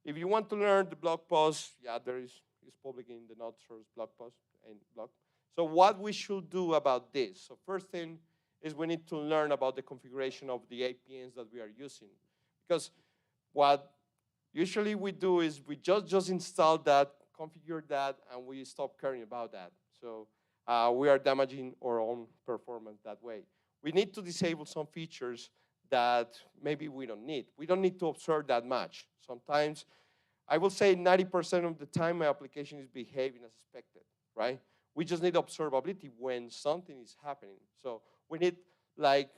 If you want to learn the blog post, yeah, it's public in the Node source blog post and blog. So what we should do about this? So first thing is we need to learn about the configuration of the APNs that we are using. Because what usually we do is we just install that, configure that, and we stop caring about that. So we are damaging our own performance that way. We need to disable some features that maybe we don't need. We don't need to observe that much. Sometimes, I will say 90% of the time my application is behaving as expected, right? We just need observability when something is happening. So we need like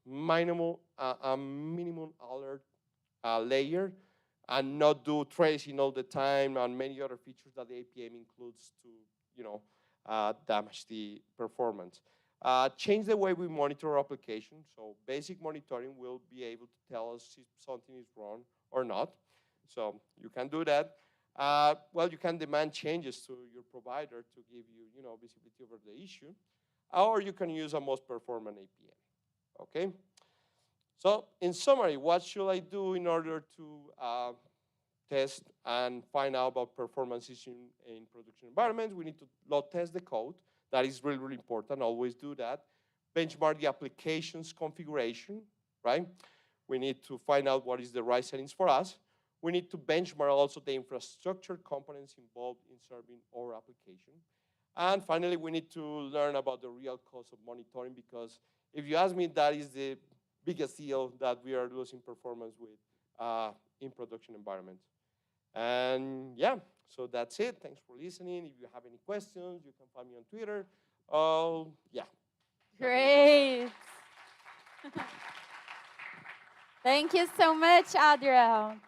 a minimum alert layer and not do tracing all the time and many other features that the APM includes to damage the performance. Change the way we monitor our application. So basic monitoring will be able to tell us if something is wrong or not. So you can do that. Well, you can demand changes to your provider to give you, visibility over the issue. Or you can use a most performant APM, okay? So in summary, what should I do in order to test and find out about performance issues in production environments? We need to load test the code. That is really, really important. Always do that. Benchmark the application's configuration, right? We need to find out what is the right settings for us. We need to benchmark also the infrastructure components involved in serving our application. And finally, we need to learn about the real cost of monitoring, because if you ask me, that is the biggest deal that we are losing performance with in production environments. And yeah, so that's it. Thanks for listening. If you have any questions, you can find me on Twitter. Yeah. Great. Thank you so much, Adriel.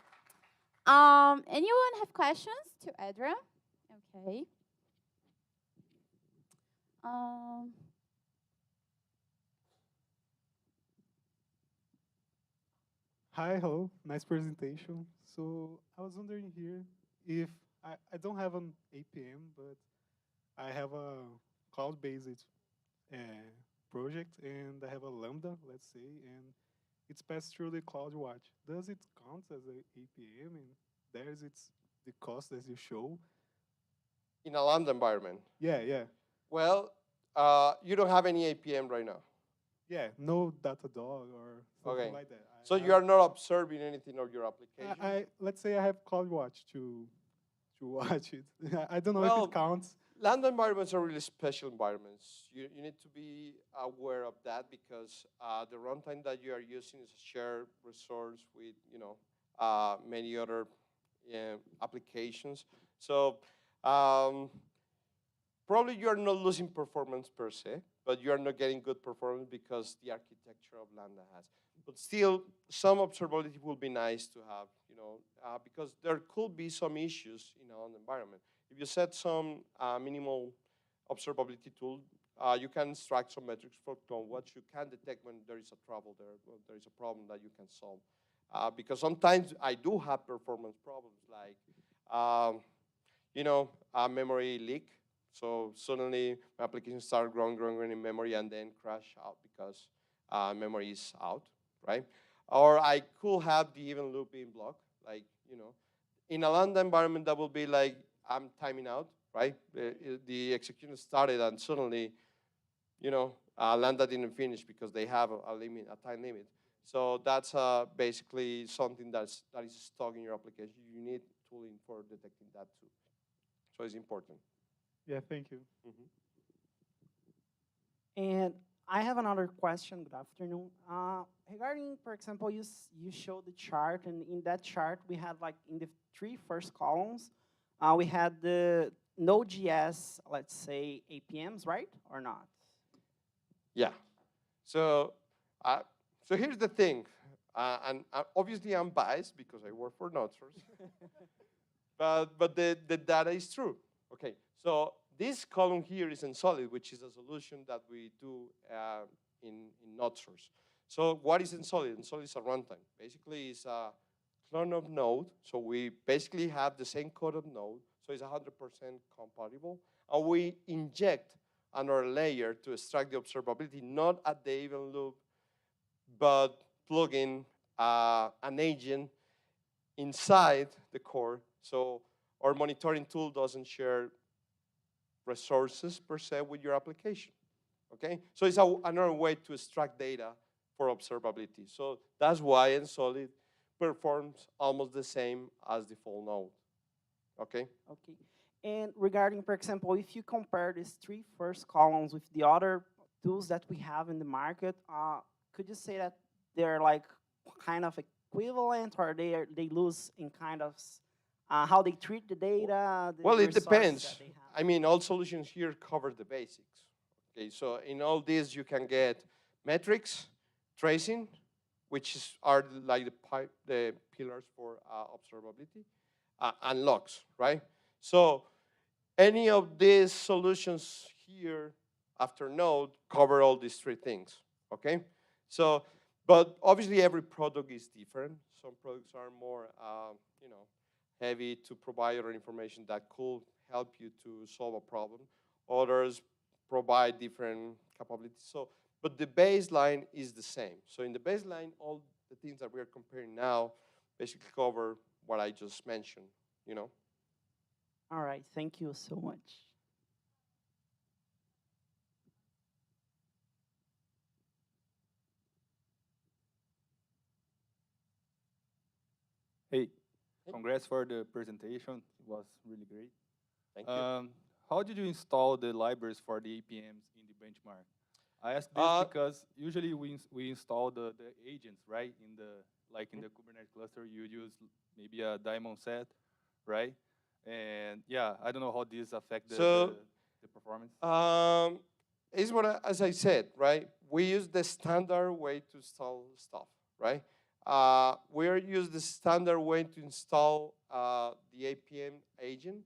Anyone have questions to Adriel? Okay. Hi, hello. Nice presentation. So I was wondering here if I don't have an APM, but I have a cloud-based uh, project, and I have a Lambda, let's say, and it's passed through the CloudWatch. Does it count as an APM, and there's the cost as you show? In a Lambda environment? Yeah, yeah. Well, you don't have any APM right now. Yeah, no Datadog or something like that. So you are not observing anything of your application? Let's say I have CloudWatch to watch it. I don't know if Well, it counts. Lambda environments are really special environments. You need to be aware of that, because the runtime that you are using is a shared resource with many other applications. So probably you are not losing performance per se, but you are not getting good performance because the architecture of Lambda has. But still, some observability will be nice to have, because there could be some issues in our environment. If you set some minimal observability tool, you can extract some metrics from what you can detect when there is a trouble there, when there is a problem that you can solve. Because sometimes I do have performance problems, like, a memory leak. So suddenly my application starts growing in memory and then crash out because memory is out, right? Or I could have the even loop being blocked, like, in a Lambda environment that will be like, I'm timing out, right? The execution started and suddenly, Lambda didn't finish because they have a limit, a time limit. So that's basically something that is stuck in your application. You need tooling for detecting that too. So it's important. Yeah, thank you. And I have another question. Good afternoon. Regarding, for example, you showed the chart, and in that chart we had, like, in the 3 first columns, we had the Node.js, let's say, APMs, right, or not? Yeah. So here's the thing, and obviously I'm biased because I work for NodeSource, but the data is true. Okay. So this column here is in Solid, which is a solution that we do in NodeSource. So what is in Solid? In Solid is a runtime. Basically, it's a clone of Node. So we basically have the same code of Node. So it's 100% compatible. And we inject another layer to extract the observability, not at the even loop, but plug in an agent inside the core. So our monitoring tool doesn't share resources per se with your application, okay? So it's another way to extract data for observability. So that's why NSolid performs almost the same as the full node, okay? Okay. And regarding, for example, if you compare these 3 first columns with the other tools that we have in the market, could you say that they're like kind of equivalent, or they lose in kind of how they treat the data? Well, it depends. I mean, all solutions here cover the basics. Okay, so in all these, you can get metrics, tracing, which are like the pillars for observability, and logs, right? So any of these solutions here after Node cover all these 3 things, okay? So, but obviously every product is different. Some products are more, heavy to provide other information that could help you to solve a problem. Others provide different capabilities. So, but the baseline is the same. So in the baseline, all the things that we are comparing now basically cover what I just mentioned, All right, thank you so much. Hey, Congrats for the presentation. It was really great. Thank you. How did you install the libraries for the APMs in the benchmark? I ask this because usually we install the agents, right? In the in the Kubernetes cluster, you use maybe a daemon set, right? And yeah, I don't know how this affect the performance. Is what as I said, right? We use the standard way to install stuff, right? We use the standard way to install the APM agent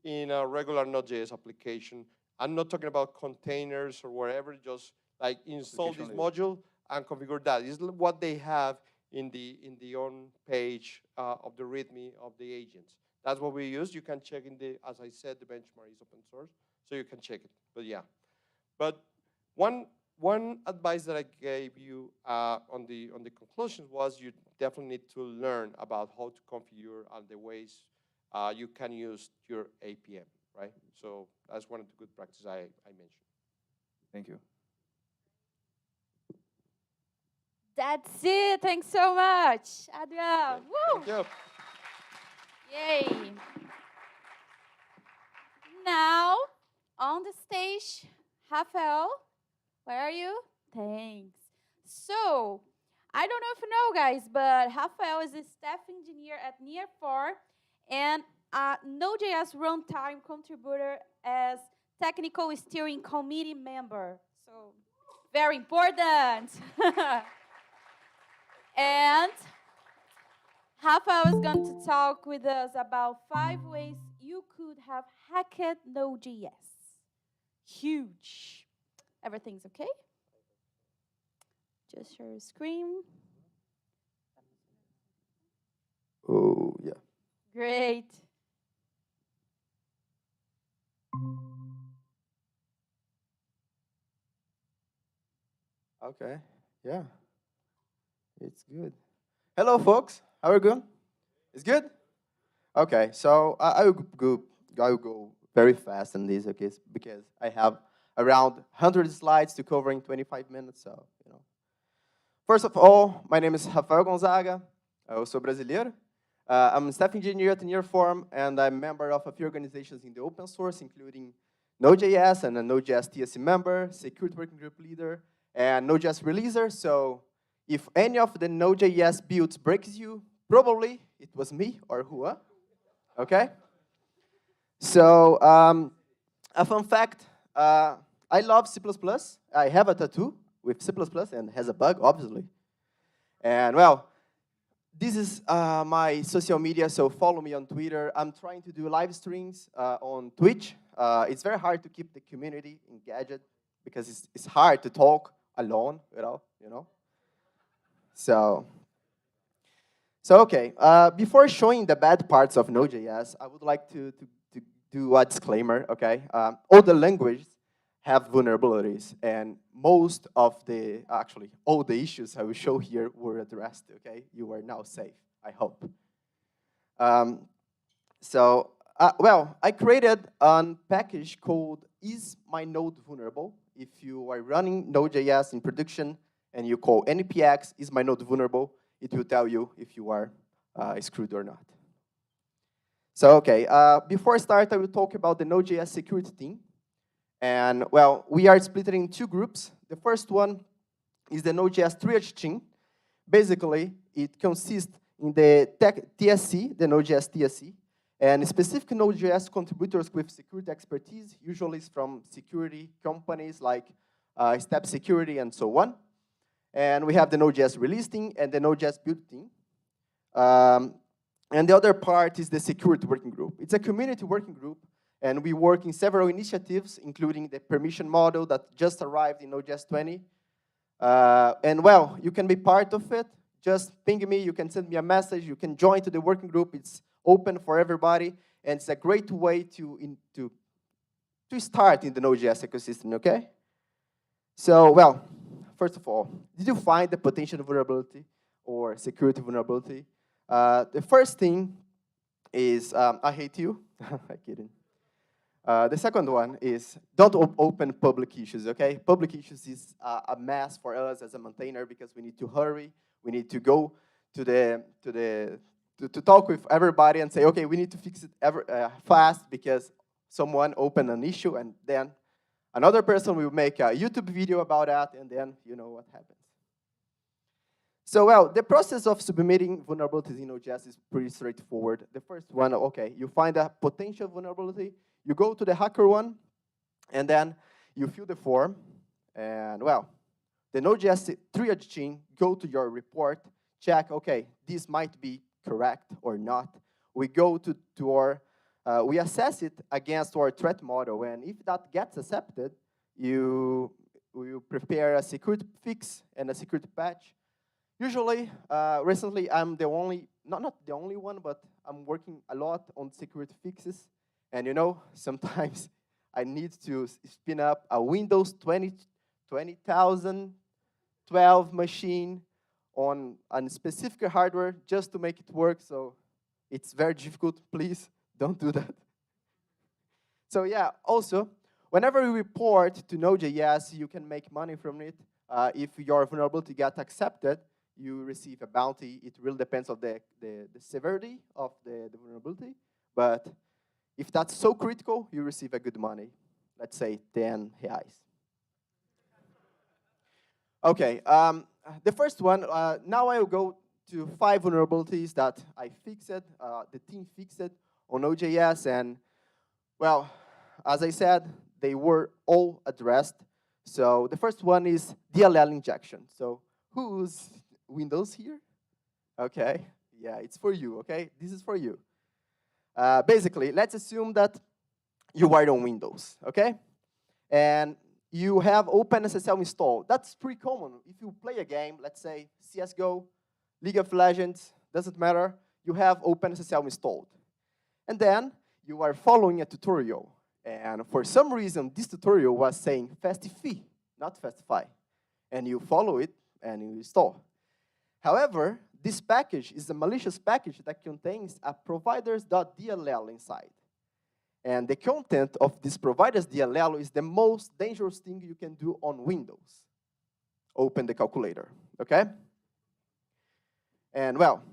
in a regular Node.js application. I'm not talking about containers or wherever, just like install this module and configure that. It's what they have in the on page of the README of the agents. That's what we use. You can check in the, as I said, the benchmark is open source, so you can check it. But yeah, but one advice that I gave you on the conclusions was you definitely need to learn about how to configure and the ways you can use your APM, right? So that's one of the good practices I mentioned. Thank you. That's it. Thanks so much, Adrian. Woo! Thank you. Yay. Now, on the stage, Rafael, where are you? Thanks. So, I don't know if you know, guys, but Rafael is a staff engineer at Near4 and a Node.js runtime contributor as technical steering committee member. So, very important. And Rafael is going to talk with us about 5 ways you could have hacked Node.js. Huge. Everything's okay? Just share your screen. Oh, yeah. Great. Okay, yeah. It's good. Hello, folks. How are you doing? It's good? Okay, so I will go very fast on this, okay, because I have around 100 slides to cover in 25 minutes, so, you know. First of all, my name is Rafael Gonzaga. Eu sou brasileiro. I'm a staff engineer at Near4, and I'm a member of a few organizations in the open source, including Node.js and a Node.js TSC member, security working group leader, and Node.js releaser. So if any of the Node.js builds breaks you, probably it was me or Hua, okay? So a fun fact, I love C++. I have a tattoo with C++ and has a bug, obviously. And well, this is my social media, so follow me on Twitter. I'm trying to do live streams on Twitch. It's very hard to keep the community engaged because it's hard to talk alone, you know? So okay, before showing the bad parts of Node.js, I would like to do a disclaimer, okay? All the languages have vulnerabilities, and most of actually, all the issues I will show here were addressed, okay? You are now safe, I hope. Well, I created a package called Is My Node Vulnerable? If you are running Node.js in production and you call npx Is My Node Vulnerable, it will tell you if you are screwed or not. So, okay, before I start, I will talk about the Node.js security team. And, well, we are split in 2 groups. The first one is the Node.js triage team. Basically, it consists in the TSC, the Node.js TSC, and specific Node.js contributors with security expertise, usually from security companies like Step Security and so on. And we have the Node.js release team and the Node.js build team. And the other part is the security working group. It's a community working group, and we work in several initiatives, including the permission model that just arrived in CITYJS20. And well, you can be part of it. Just ping me, you can send me a message, you can join to the working group. It's open for everybody, and it's a great way to start in the Node.js ecosystem, okay? So, well, first of all, did you find the potential vulnerability or security vulnerability? The first thing is, I hate you. I'm kidding. The second one is, don't open public issues, okay? Public issues is a mess for us as a maintainer because we need to hurry. We need to go to the to talk with everybody and say, okay, we need to fix it fast because someone opened an issue, and then another person will make a YouTube video about that, and then you know what happens. So, well, the process of submitting vulnerabilities in Node.js is pretty straightforward. The first one, okay, you find a potential vulnerability, you go to the HackerOne, and then you fill the form, and, well, the Node.js triage team go to your report, check, okay, this might be correct or not. We go to our, we assess it against our threat model, and if that gets accepted, we will prepare a security fix and a security patch. Usually, recently, I'm the only, not the only one, but I'm working a lot on security fixes. And you know, sometimes I need to spin up a Windows 2012 machine on a specific hardware just to make it work. So it's very difficult. Please don't do that. So yeah, also, whenever you report to Node.js, you can make money from it. If your vulnerability gets accepted, you receive a bounty. It really depends on the severity of the vulnerability. But if that's so critical, you receive a good money. Let's say 10 reais. Okay, the first one, now I will go to 5 vulnerabilities that I fixed, the team fixed on Node.js. And, well, as I said, they were all addressed. So the first one is DLL injection. So who's Windows here? Okay, yeah, it's for you, okay? This is for you. Basically, let's assume that you are on Windows, okay? And you have OpenSSL installed. That's pretty common. If you play a game, let's say CSGO, League of Legends, doesn't matter, you have OpenSSL installed. And then you are following a tutorial. And for some reason, this tutorial was saying fastify, not fastify. And you follow it and you install. However, this package is a malicious package that contains a providers.dll inside. And the content of this provider's DLL is the most dangerous thing you can do on Windows. Open the calculator, okay? And well,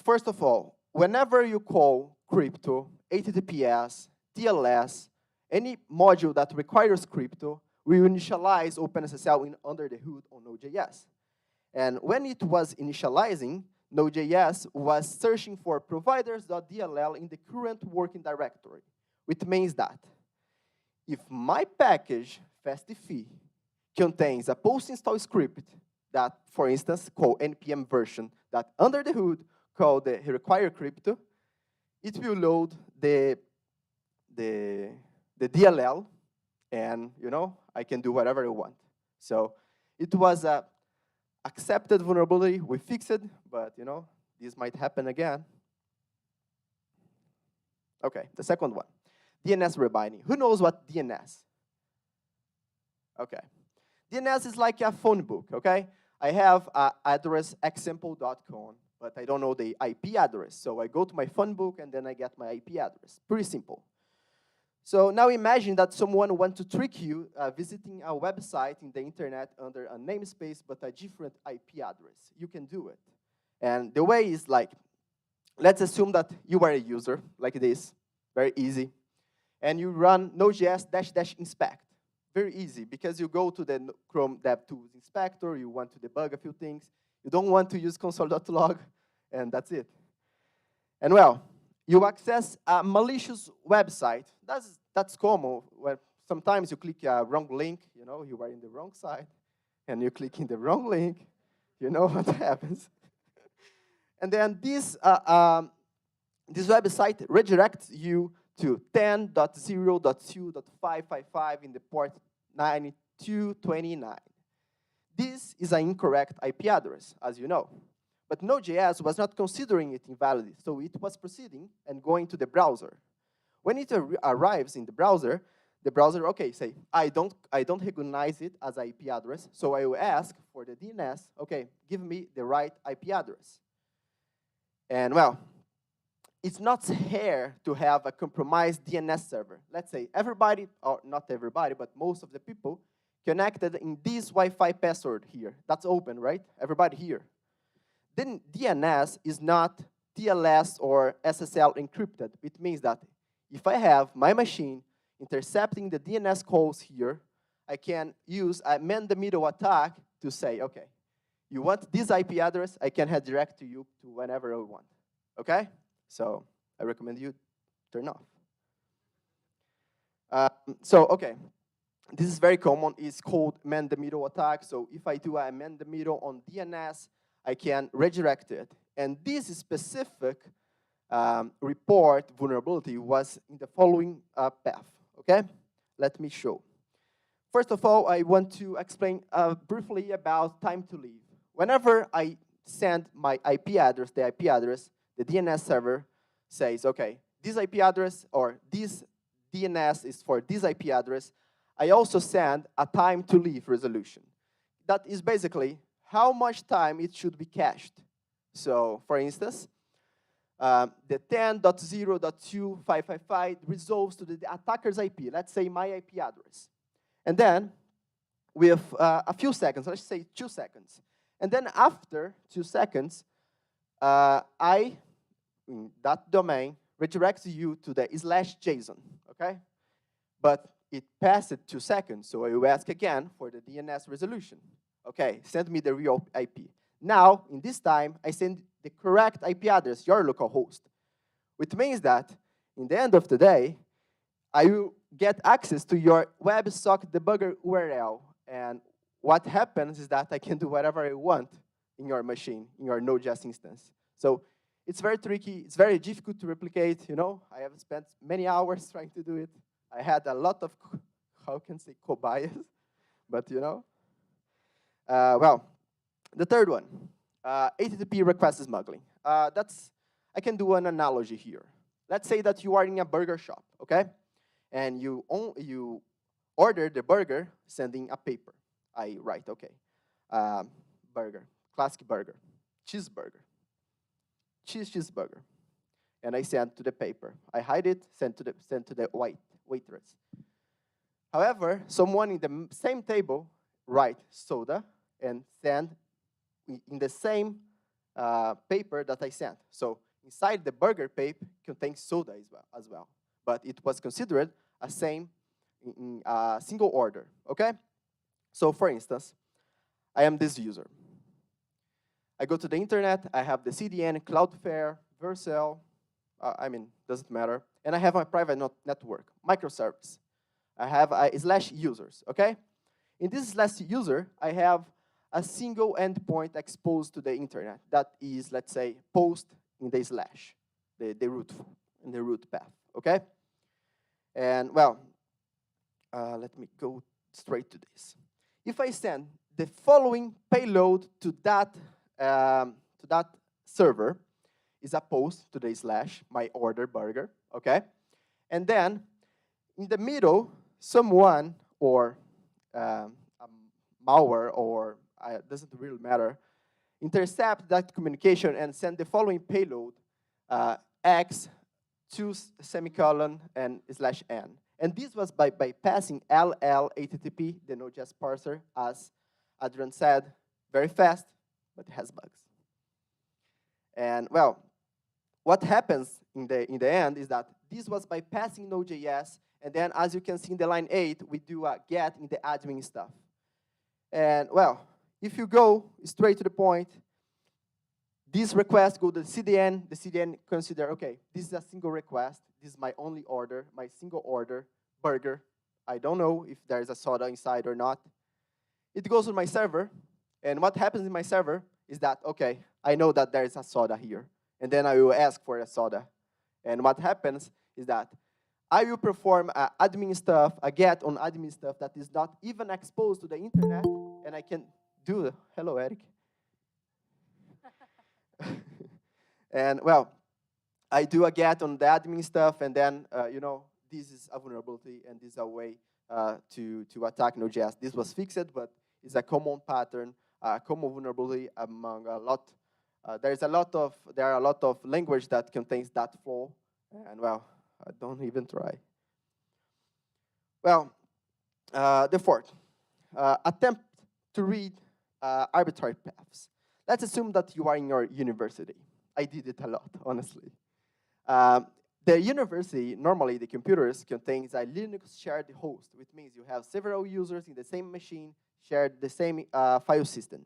first of all, whenever you call crypto, HTTPS, TLS, any module that requires crypto, we initialize OpenSSL under the hood on Node.js. And when it was initializing, Node.js was searching for providers.dll in the current working directory, which means that if my package, fastify, contains a post-install script that, for instance, called npm version, that under the hood called the require crypto, it will load the DLL, and you know, I can do whatever I want. So it was a accepted vulnerability, we fixed it, but you know, this might happen again. Okay, the second one, DNS rebinding. Who knows what DNS? Okay, DNS is like a phone book, okay? I have address example.com, but I don't know the IP address. So I go to my phone book and then I get my IP address. Pretty simple. So now imagine that someone wants to trick you visiting a website in the internet under a namespace but a different IP address. You can do it. And the way is like, let's assume that you are a user like this, very easy, and you run Node.js -- inspect. Very easy, because you go to the Chrome DevTools inspector, you want to debug a few things, you don't want to use console.log, and that's it. And well, you access a malicious website. That's common. Where sometimes you click a wrong link, you know, you are in the wrong site, and you click in the wrong link, you know what happens. And then this website redirects you to 10.0.2.555 in the port 9229. This is an incorrect IP address, as you know. But Node.js was not considering it invalid, so it was proceeding and going to the browser. When it arrives in the browser, okay, say, I don't recognize it as IP address, so I will ask for the DNS, okay, give me the right IP address. And well, it's not fair to have a compromised DNS server. Let's say everybody, or not everybody, but most of the people connected in this Wi-Fi password here. That's open, right? Everybody here. then DNS is not TLS or SSL encrypted. It means that if I have my machine intercepting the DNS calls here, I can use a man-the-middle attack to say, okay, you want this IP address, I can redirect to you to whenever I want. Okay? So I recommend you turn off. Okay, this is very common. It's called man-the-middle attack. So if I do a man-the-middle on DNS, I can redirect it. And this specific report vulnerability was in the following path. Okay? Let me show. First of all, I want to explain briefly about time to leave. Whenever I send my IP address, the DNS server says, okay, this IP address or this DNS is for this IP address. I also send a time to leave resolution. That is basically how much time it should be cached. So, for instance, the 10.0.2555 resolves to the attacker's IP, let's say my IP address. And then, with a few seconds, let's say 2 seconds. And then after 2 seconds, I, in that domain, redirects you to the /JSON, okay? But it passed 2 seconds, so I will ask again for the DNS resolution. Okay, send me the real IP. Now, in this time, I send the correct IP address, your local host. Which means that, in the end of the day, I will get access to your WebSocket debugger URL. And what happens is that I can do whatever I want in your machine, in your Node.js instance. So it's very tricky. It's very difficult to replicate. You know, I have spent many hours trying to do it. I had a lot of, how can I say, cobayas, but you know. Well, the third one, HTTP request smuggling. I can do an analogy here. Let's say that you are in a burger shop, okay? And you order the burger sending a paper. I write, okay, burger, classic burger, cheeseburger, cheeseburger. And I send to the paper. I hide it, send to the waitress. However, someone in the same table write soda and send in the same paper that I sent. So inside the burger paper contains soda as well. But it was considered a same single order, okay? So for instance, I am this user. I go to the internet, I have the CDN, Cloudflare, Vercel, doesn't matter. And I have my private network, microservice. I have /users, okay? In this /user, I have a single endpoint exposed to the internet. That is, let's say, post in the slash, the root path, okay? And well, let me go straight to this. If I send the following payload to that server, is a post to the slash, my order burger, okay? And then, in the middle, someone or a malware or doesn't really matter, intercept that communication and send the following payload, x, 2 semicolon, and /n. And this was by bypassing LL-HTTP, the Node.js parser, as Adrian said, very fast, but it has bugs. And well, what happens in the end is that this was bypassing Node.js, and then as you can see in the line 8, we do a get in the admin stuff. And well, if you go straight to the point, this request go to the CDN consider, okay, this is a single request, this is my only order, my single order, burger. I don't know if there is a soda inside or not. It goes to my server, and what happens in my server is that, okay, I know that there is a soda here, and then I will ask for a soda. And what happens is that I will perform admin stuff, a get on admin stuff that is not even exposed to the internet, and I can do, hello, Eric. And well, I do a get on the admin stuff, and then, this is a vulnerability, and this is a way to attack Node.js. This was fixed, but it's a common pattern, common vulnerability among a lot. There are a lot of language that contains that flaw, and well, don't even try. Well, the fourth, attempt to read arbitrary paths. let's assume that you are in your university. I did it a lot, honestly. Um, the university, normally the computers contains a Linux shared host, which means you have several users in the same machine, shared the same file system.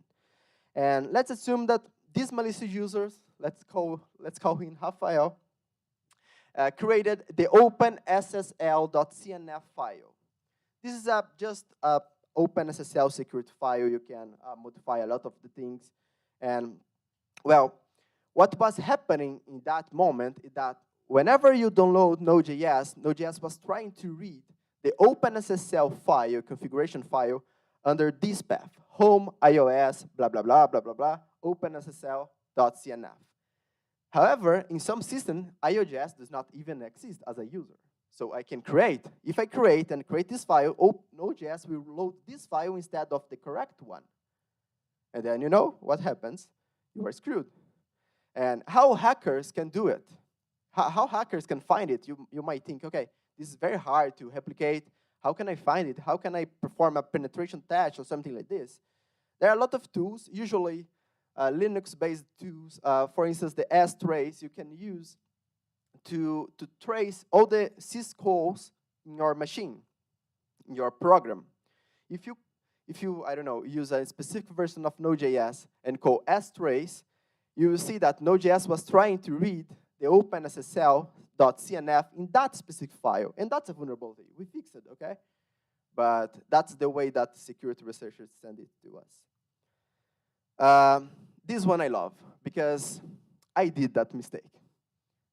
And let's assume that these malicious users, let's call him Rafael, created the openssl.cnf file. This is just a OpenSSL security file. You can modify a lot of the things. And, well, what was happening in that moment is that whenever you download Node.js, Node.js was trying to read the OpenSSL file, configuration file, under this path, home, iOS, blah, blah, blah, blah, blah, blah, openssl.cnf. However, in some systems, iOS does not even exist as a user. So I can create. If I create this file, Node.js will load this file instead of the correct one. And then you know what happens? You are screwed. And how hackers can do it? How hackers can find it? You might think, okay, this is very hard to replicate. How can I find it? How can I perform a penetration test or something like this? There are a lot of tools, usually Linux-based tools. For instance, the strace you can use to trace all the syscalls in your machine, in your program. If you, I don't know, use a specific version of Node.js and call strace, you will see that Node.js was trying to read the openssl.cnf in that specific file. And that's a vulnerability. We fixed it, okay? But that's the way that security researchers send it to us. This one I love, because I did that mistake.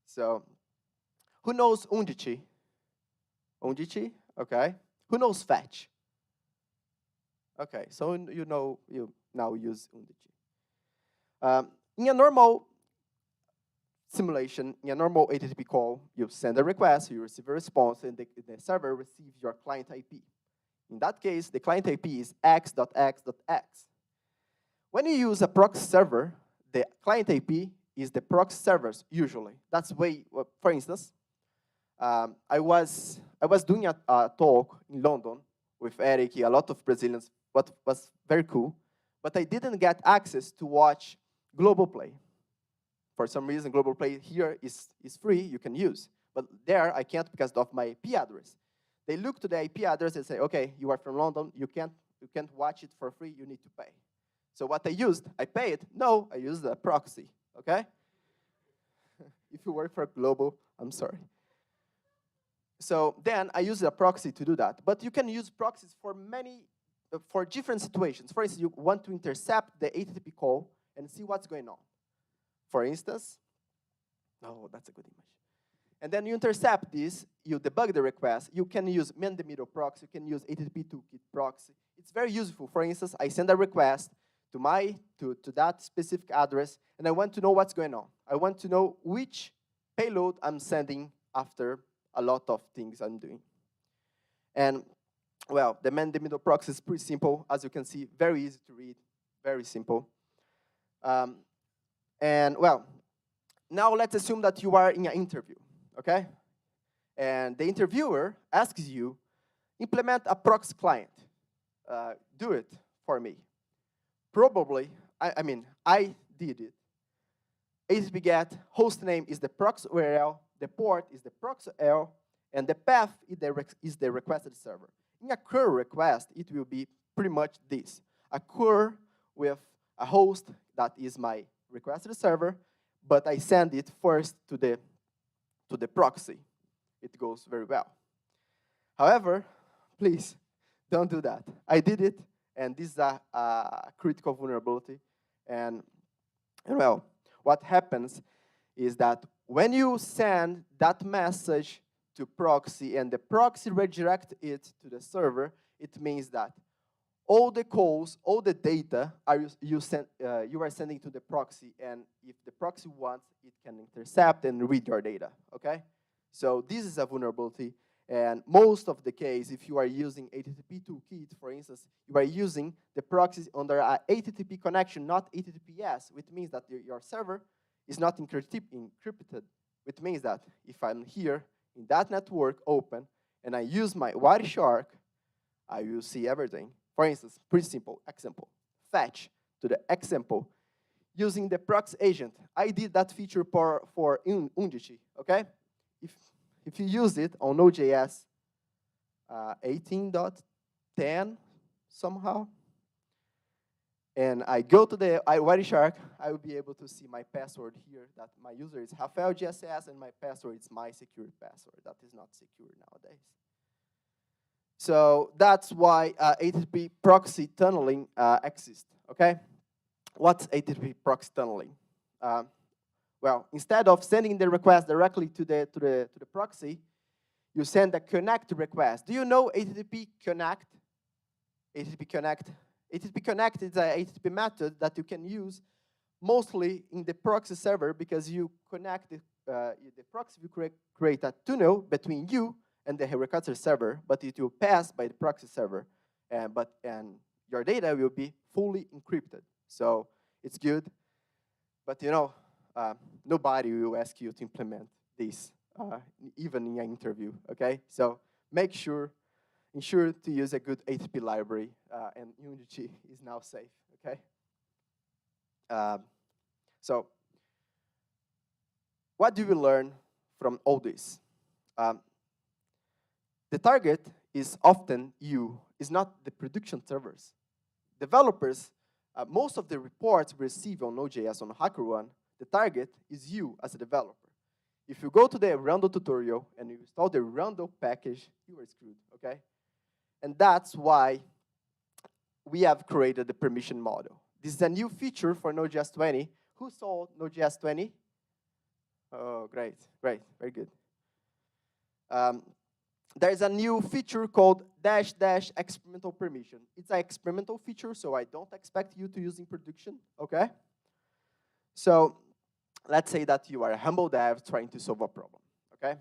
So, who knows Undici? Undici, okay. Who knows fetch? Okay, so you know you now use Undici. In a normal simulation, in a normal HTTP call, you send a request, you receive a response, and the server receives your client IP. In that case, the client IP is x.x.x. When you use a proxy server, the client IP is the proxy servers, usually. That's way, for instance, I was doing a talk in London with Eric, a lot of Brazilians, what was very cool, but I didn't get access to watch Global Play. For some reason, Global Play here is free, you can use. But there, I can't because of my IP address. They look to the IP address and say, okay, you are from London, you can't watch it for free, you need to pay. So what I used, I paid? No, I used a proxy, okay? If you work for Global, I'm sorry. So then I used a proxy to do that. But you can use proxies for for different situations. For instance, you want to intercept the HTTP call and see what's going on. For instance, oh, that's a good image. And then you intercept this, you debug the request. You can use man-the-middle proxy, you can use HTTP toolkit proxy. It's very useful. For instance, I send a request to that specific address, and I want to know what's going on. I want to know which payload I'm sending after a lot of things I'm doing. And, well, the man-the-middle proxy is pretty simple. As you can see, very easy to read, very simple. And, well, now let's assume that you are in an interview, okay? And the interviewer asks you, implement a proxy client. Do it for me. Probably, I mean, I did it. HTTP GET, host name is the proxy URL, the port is the proxy URL, and the path is the requested server. In a curl request, it will be pretty much this. A curl with a host that is my requested server, but I send it first to the proxy. It goes very well. However, please don't do that. I did it, and this is a critical vulnerability. And well, what happens is that when you send that message to proxy and the proxy redirects it to the server, it means that all the calls, all the data you are sending to the proxy, and if the proxy wants, it can intercept and read your data, okay? So this is a vulnerability, and most of the case, if you are using HTTP toolkit, for instance, you are using the proxies under a HTTP connection, not HTTPS, which means that your server is not encrypted, which means that if I'm here in that network open, and I use my Wireshark, I will see everything. For instance, pretty simple example. Fetch to the example. using the proxy agent. I did that feature for Unity, okay? If you use it on Node.js 18.10 somehow, and I go to the Wireshark, I will be able to see my password here, that my user is Rafael GSS, and my password is my secure password. That is not secure nowadays. So that's why HTTP proxy tunneling exists, okay? What's HTTP proxy tunneling? Well, instead of sending the request directly to the proxy, you send a connect request. Do you know HTTP connect? HTTP connect. HTTP connect is a HTTP method that you can use mostly in the proxy server because you connect the proxy will create a tunnel between you and the requester server, but it will pass by the proxy server, and your data will be fully encrypted. So it's good, but you know, nobody will ask you to implement this, even in an interview. Okay, so ensure to use a good HTTP library, and Unity is now safe. Okay. So what do we learn from all this? The target is often you, is not the production servers. Developers, most of the reports we receive on Node.js on HackerOne, the target is you as a developer. If you go to the Rando tutorial and you install the Rando package, you are screwed, okay? And that's why we have created the permission model. This is a new feature for Node.js 20. Who saw Node.js 20? Oh, great, very good. There's a new feature called -- experimental permission. It's an experimental feature, so I don't expect you to use in production, okay? So let's say that you are a humble dev trying to solve a problem, okay?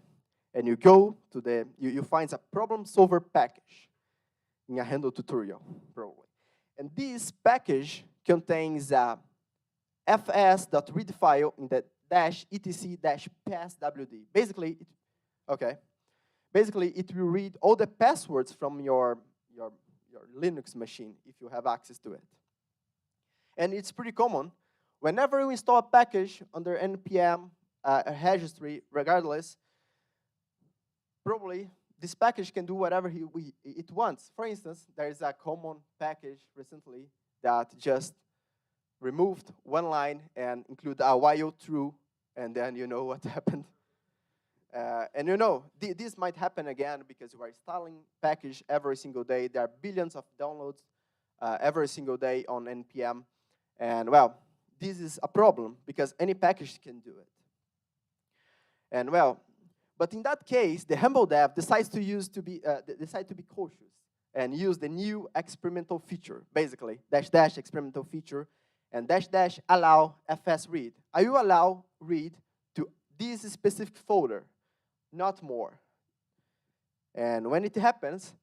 And you go to you find a problem solver package in a Handle tutorial, probably. And this package contains a fs.read file in the -etc-passwd. Basically, it will read all the passwords from your Linux machine if you have access to it. And it's pretty common. Whenever you install a package under npm registry, regardless, probably this package can do whatever it wants. For instance, there is a common package recently that just removed one line and include a while true, and then you know what happened. And you know, this might happen again because you are installing package every single day. There are billions of downloads every single day on npm. And well, this is a problem because any package can do it. And well, but in that case, the humble dev decides to be cautious and use the new experimental feature, basically -- experimental feature, and -- allow fs read. I will allow read to this specific folder, not more. And when it happens,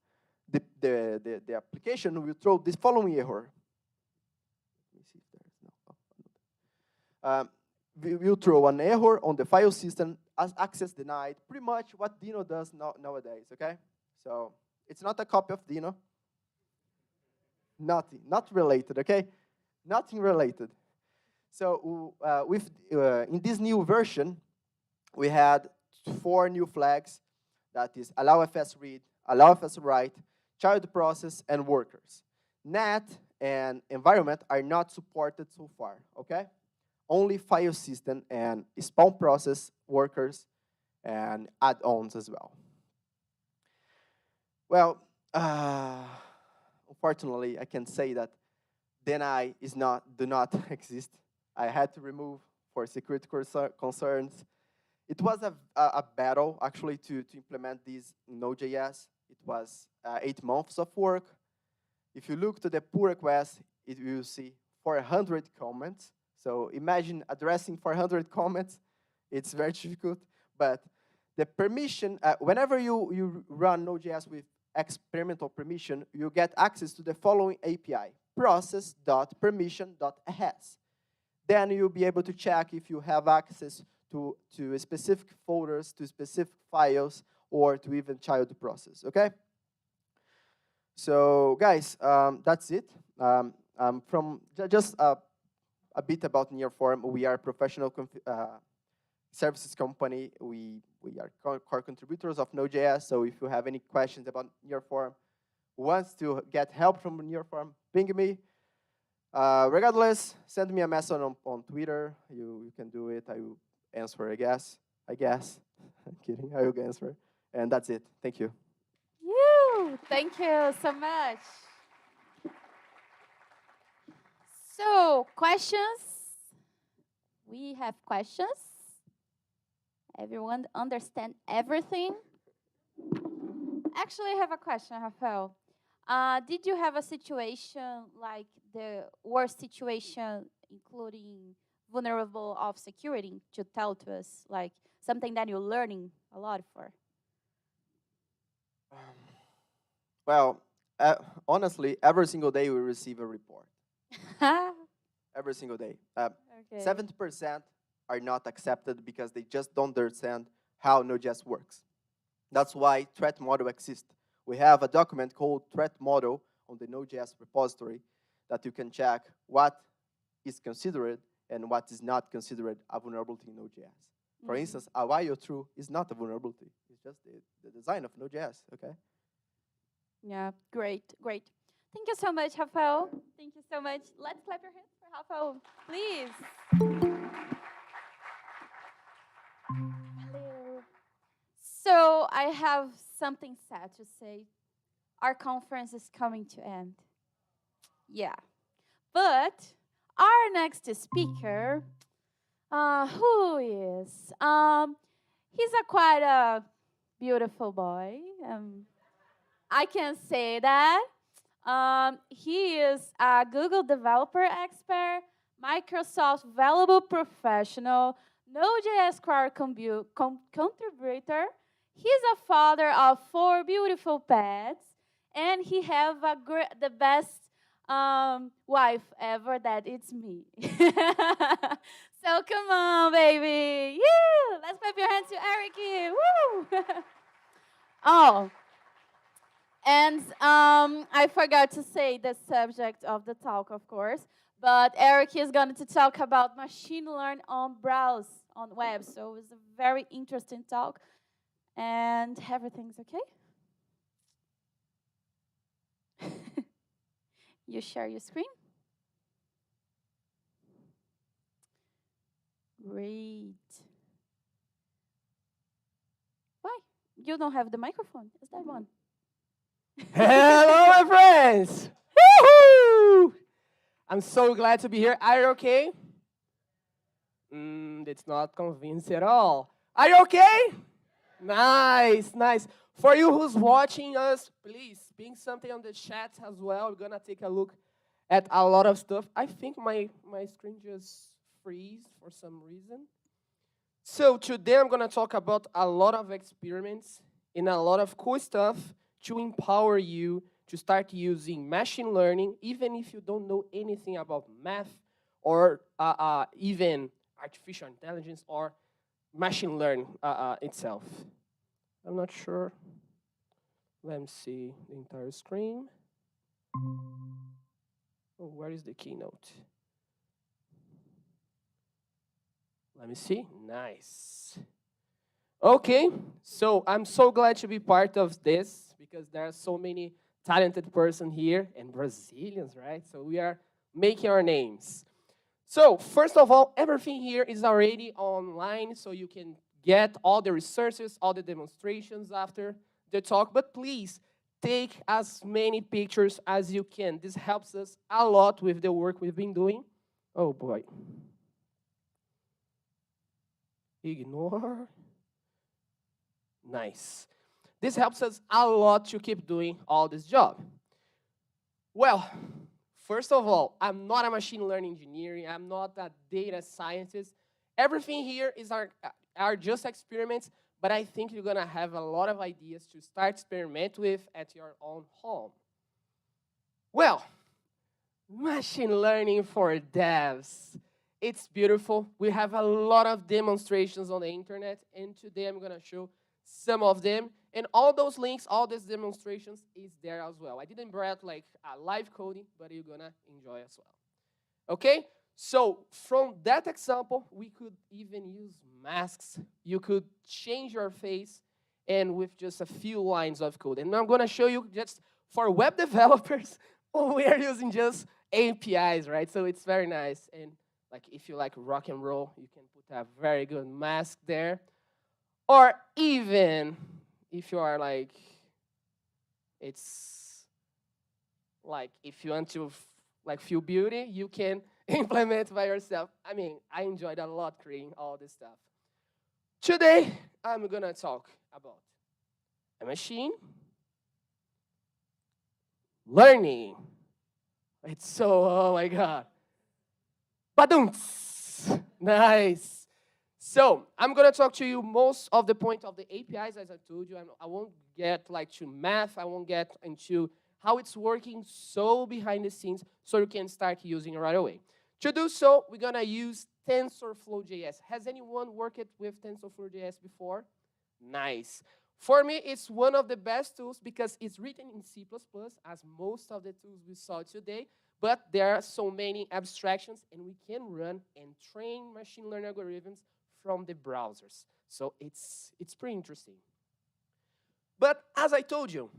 the application will throw this following error. Let me see if there is no. We will throw an error on the file system as access denied. Pretty much what Dino does nowadays. Okay, so it's not a copy of Dino. Nothing, not related. Okay, nothing related. So in this new version, we had 4 new flags. That is allow fs read, allow fs write, child process, and workers. Net and environment are not supported so far, okay? Only file system and spawn process, workers, and add-ons as well. Well, unfortunately, I can say that deny do not exist. I had to remove for security concerns. It was a battle, actually, to implement these in Node.js. It was 8 months of work. If you look to the pull request, you will see 400 comments. So imagine addressing 400 comments. It's very difficult. But the permission, whenever you run Node.js with experimental permission, you get access to the following API, process.permission.has. Then you'll be able to check if you have access to specific folders, to specific files, or to even child process, okay? So guys, that's it. From just a a bit about Nearform. We are a professional services company. We are core contributors of Node.js. So if you have any questions about Nearform, wants to get help from Nearform, ping me. Regardless, send me a message on Twitter. You can do it. I will answer, I guess. I'm kidding. I will answer. And that's it. Thank you. Woo! Thank you so much. So, questions? We have questions. Everyone understand everything? Actually, I have a question, Rafael. Did you have a situation like the worst situation, including vulnerable of security, to tell to us, like something that you're learning a lot for? Well, honestly, every single day we receive a report. Every single day. 70% are not accepted because they just don't understand how Node.js works. That's why threat model exists. We have a document called threat model on the Node.js repository that you can check what is considered and what is not considered a vulnerability in Node.js. For instance, a while true is not a vulnerability. It's just the design of Node.js, okay? Yeah, great. Thank you so much, Rafael. Thank you so much. Let's clap your hands for Rafael, please. Hello. So I have something sad to say. Our conference is coming to end. Yeah. But our next speaker, who is? He's quite a beautiful boy. I can say that. He is a Google developer expert, Microsoft valuable professional, Node.js core contributor. He's a father of 4 beautiful pets, and he have the best wife ever. That it's me. So come on, baby. Yeah, let's clap your hands to Eric here. Woo! Oh. And I forgot to say the subject of the talk, of course. But Eric is going to talk about machine learning on browse, on web. So it's a very interesting talk. And everything's okay? You share your screen? Great. Why? You don't have the microphone. Is that one? Hello, my friends. Woohoo! I'm so glad to be here. Are you okay? That's not convincing at all. Are you okay? Nice. For you who's watching us, please ping something on the chat as well. We're gonna take a look at a lot of stuff. I think my screen just freeze for some reason. So today I'm gonna talk about a lot of experiments and a lot of cool stuff to empower you to start using machine learning, even if you don't know anything about math or even artificial intelligence or machine learning itself. I'm not sure. Let me see the entire screen. Oh, where is the keynote? Let me see. Nice. Okay, so I'm so glad to be part of this because there are so many talented person here and Brazilians, right? So we are making our names. So first of all, everything here is already online, so you can get all the resources, all the demonstrations after the talk, but please take as many pictures as you can. This helps us a lot with the work we've been doing. Oh boy. Ignore. Nice. This helps us a lot to keep doing all this job. Well, first of all, I'm not a machine learning engineer. I'm not a data scientist. Everything here is are just experiments, but I think you're gonna have a lot of ideas to start experiment with at your own home. Well, machine learning for devs. It's beautiful. We have a lot of demonstrations on the internet, and today I'm gonna show some of them. And all those links, all these demonstrations is there as well. I didn't bring like a live coding, but you're gonna enjoy as well. Okay? So from that example, we could even use masks. You could change your face and with just a few lines of code. And I'm going to show you just for web developers, we are using just APIs, right? So it's very nice. And like if you like rock and roll, you can put a very good mask there. Or even if you are like, it's like if you want to like feel beauty, you can implement by yourself. I mean, I enjoyed a lot creating all this stuff. Today, I'm gonna talk about a machine learning. It's so, oh my God. Badumts. Nice. So I'm gonna talk to you most of the point of the APIs, as I told you. I won't get like to math. I won't get into how it's working so behind the scenes so you can start using it right away. To do so, we're gonna use TensorFlow.js. Has anyone worked with TensorFlow.js before? Nice. For me, it's one of the best tools because it's written in C++, as most of the tools we saw today, but there are so many abstractions, and we can run and train machine learning algorithms from the browsers. So it's pretty interesting. But as I told you,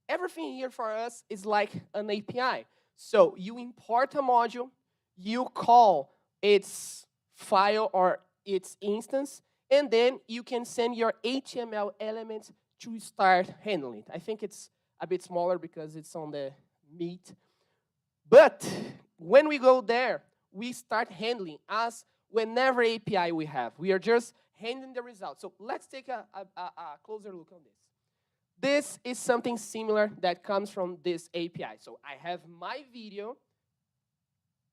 everything here for us is like an API. So you import a module, you call its file or its instance, and then you can send your HTML elements to start handling it. I think it's a bit smaller because it's on the meat. But when we go there, we start handling as whenever API we have. We are just handling the results. So let's take a closer look on this. This is something similar that comes from this API. So I have my video.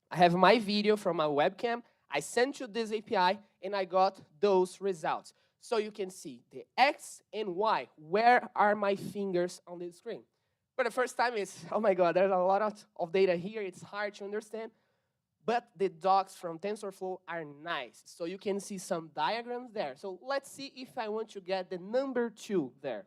I have my video from my webcam. I sent to this API, and I got those results. So you can see the X and Y. Where are my fingers on the screen? For the first time, it's, oh my God, there's a lot of data here. It's hard to understand. But the docs from TensorFlow are nice. So you can see some diagrams there. So let's see if I want to get the number 2 there.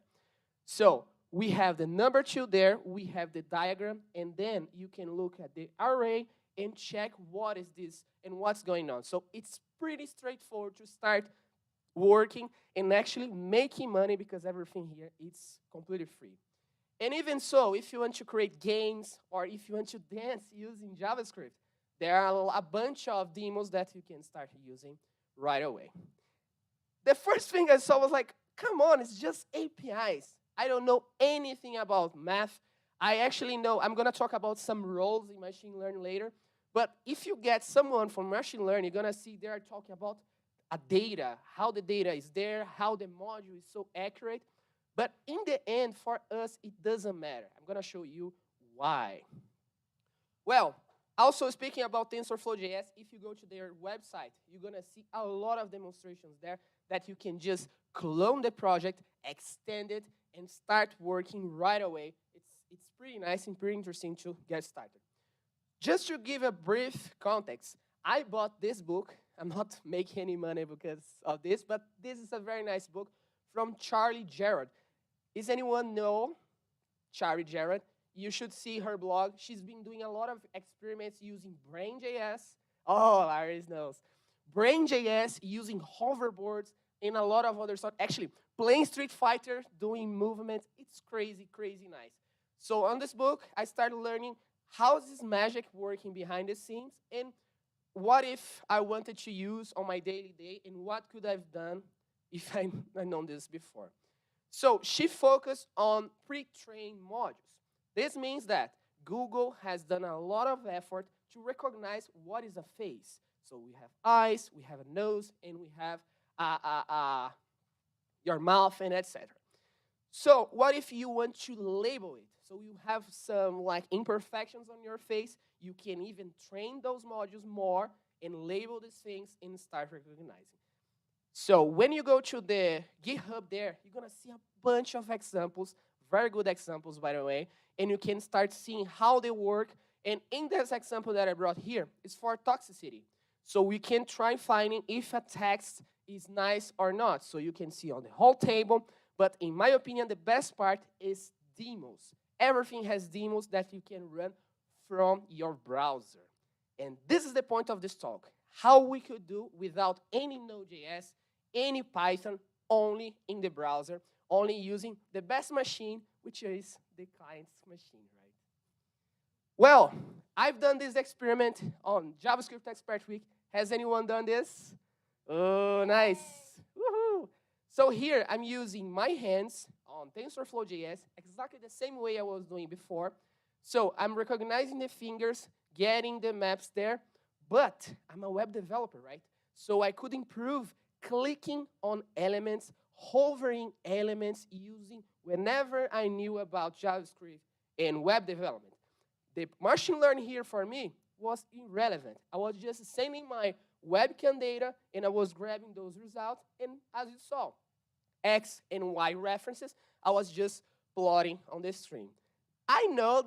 So we have the number 2 there. We have the diagram. And then you can look at the array and check what is this and what's going on. So it's pretty straightforward to start working and actually making money because everything here is completely free. And even so, if you want to create games or if you want to dance using JavaScript, there are a bunch of demos that you can start using right away. The first thing I saw was like, come on, it's just APIs. I don't know anything about math. I actually know, I'm going to talk about some roles in machine learning later. But if you get someone from machine learning, you're going to see they're talking about a data, how the data is there, how the module is so accurate. But in the end, for us, it doesn't matter. I'm going to show you why. Well, also speaking about TensorFlow.js, if you go to their website, you're going to see a lot of demonstrations there that you can just clone the project, extend it, and start working right away. It's pretty nice and pretty interesting to get started. Just to give a brief context, I bought this book. I'm not making any money because of this, but this is a very nice book from Charlie Jarrett. Does anyone know Charlie Jarrett? You should see her blog. She's been doing a lot of experiments using Brain.js. Oh, Larry knows. Brain.js using hoverboards and a lot of other stuff. Actually, playing Street Fighter, doing movements. It's crazy, crazy nice. So on this book, I started learning how is this magic working behind the scenes and what if I wanted to use on my daily day and what could I have done if I'd known this before. So she focused on pre-trained modules. This means that Google has done a lot of effort to recognize what is a face. So we have eyes, we have a nose, and we have your mouth and etc. So what if you want to label it? So you have some like imperfections on your face. You can even train those modules more and label these things and start recognizing. So when you go to the GitHub there, you're going to see a bunch of examples, very good examples, by the way, and you can start seeing how they work. And in this example that I brought here, it's for toxicity. So we can try finding if a text is nice or not. So you can see on the whole table. But in my opinion, the best part is demos. Everything has demos that you can run from your browser. And this is the point of this talk, how we could do without any Node.js, any Python, only in the browser, only using the best machine, which is the client's machine, right? Well, I've done this experiment on JavaScript Expert Week. Has anyone done this? Oh, nice. Woohoo. So here, I'm using my hands on TensorFlow.js, exactly the same way I was doing before. So I'm recognizing the fingers, getting the maps there, but I'm a web developer, right? So I could improve clicking on elements, hovering elements, using whenever I knew about JavaScript and web development. The machine learning here for me was irrelevant. I was just sending my webcam data, and I was grabbing those results, and as you saw, X and Y references, I was just plotting on the screen. I know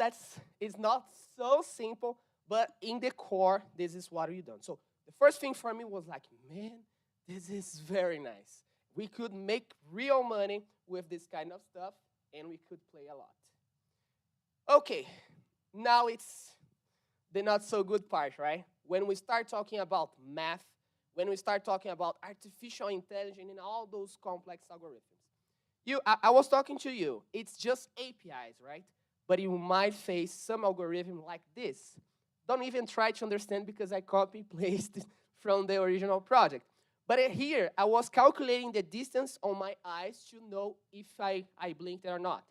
it's not so simple, but in the core, this is what we've done. So the first thing for me was like, man, this is very nice. We could make real money with this kind of stuff, and we could play a lot. Okay, now it's the not so good part, right? When we start talking about math, when we start talking about artificial intelligence and all those complex algorithms. I was talking to you. It's just APIs, right? But you might face some algorithm like this. Don't even try to understand because I copy-pasted from the original project. But here, I was calculating the distance on my eyes to know if I blinked or not.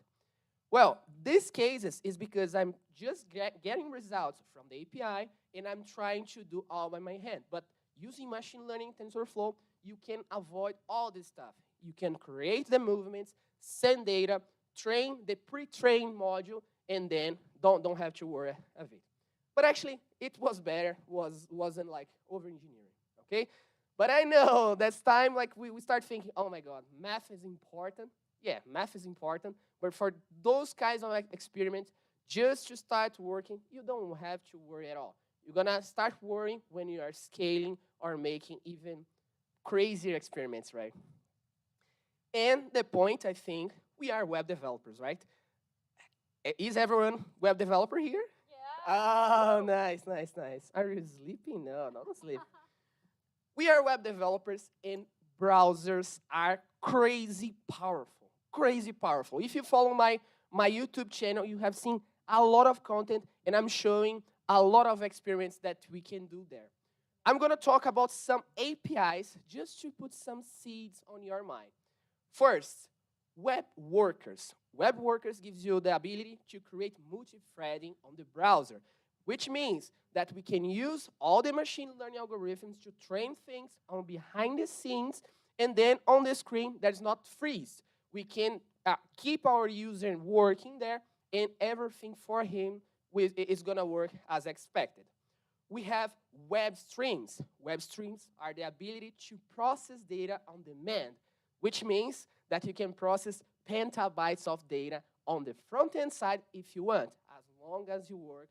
Well, these cases is because I'm just getting results from the API, and I'm trying to do all by my hand. But using machine learning TensorFlow, you can avoid all this stuff. You can create the movements, send data, train the pre-trained module, and then don't have to worry of it. But actually, it was better, wasn't like over-engineering, okay? But I know that's time like we start thinking, oh my God, math is important. Yeah, math is important, but for those kinds of experiments, just to start working, you don't have to worry at all. You're gonna start worrying when you are scaling or making even crazier experiments, right? And the point, I think, we are web developers, right? Is everyone web developer here? Yeah. Oh, nice, nice, nice. Are you sleeping? No, not asleep. We are web developers, and browsers are crazy powerful. Crazy powerful. If you follow my YouTube channel, you have seen a lot of content, and I'm showing a lot of experiments that we can do there. I'm going to talk about some APIs just to put some seeds on your mind. First, web workers. Web workers gives you the ability to create multi-threading on the browser, which means that we can use all the machine learning algorithms to train things on behind the scenes, and then on the screen, that's not freeze. We can keep our user working there, and everything for him is going to work as expected. We have web streams. Web streams are the ability to process data on demand, which means that you can process petabytes of data on the front-end side if you want, as long as you work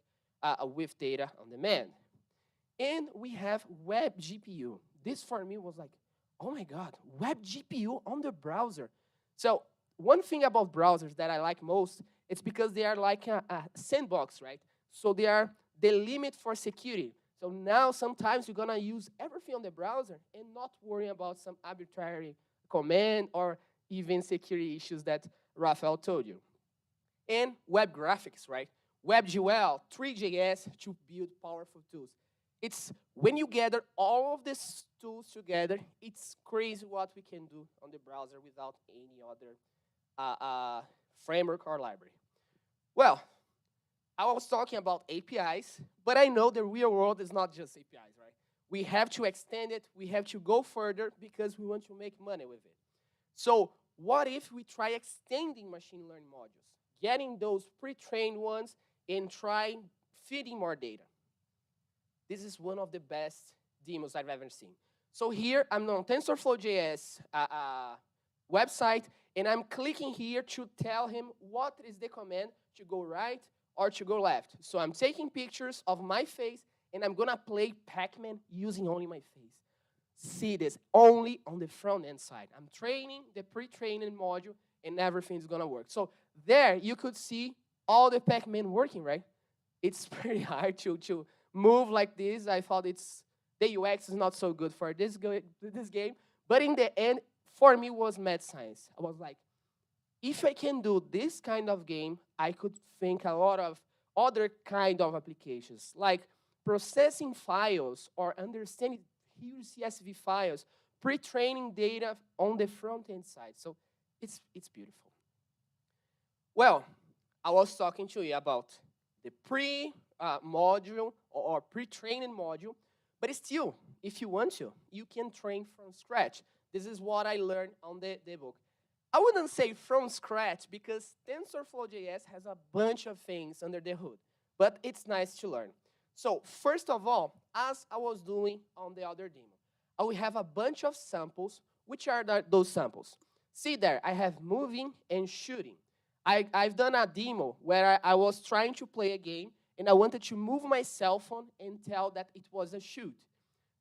with data on demand. And we have web GPU. This for me was like, oh my God, web GPU on the browser. So one thing about browsers that I like most, it's because they are like a sandbox, right? So they are the limit for security. So now sometimes you're gonna use everything on the browser and not worry about some arbitrary command or even security issues that Rafael told you. And web graphics, right? WebGL, CITYJS to build powerful tools. It's when you gather all of these tools together, it's crazy what we can do on the browser without any other framework or library. Well, I was talking about APIs, but I know the real world is not just APIs, right? We have to extend it, we have to go further because we want to make money with it. So what if we try extending machine learning modules, getting those pre-trained ones and try feeding more data? This is one of the best demos I've ever seen. So here, I'm on TensorFlow.js website, and I'm clicking here to tell him what is the command to go right or to go left. So I'm taking pictures of my face, and I'm gonna play Pac-Man using only my face. See this, only on the front-end side. I'm training the pre-training module, and everything's gonna work. So there, you could see all the Pac-Man working, right? It's pretty hard to move like this. I thought the UX is not so good for this game. But in the end, for me, was mad science. I was like, if I can do this kind of game, I could think a lot of other kind of applications, like processing files or understanding huge CSV files, pre-training data on the front-end side. So it's beautiful. Well, I was talking to you about the pre-module or pre-training module, but still, if you want to, you can train from scratch. This is what I learned on the book. I wouldn't say from scratch because TensorFlow.js has a bunch of things under the hood, but it's nice to learn. So first of all, as I was doing on the other demo, I will have a bunch of samples. Which are those samples? See there, I have moving and shooting. I've done a demo where I was trying to play a game and I wanted to move my cell phone and tell that it was a shoot.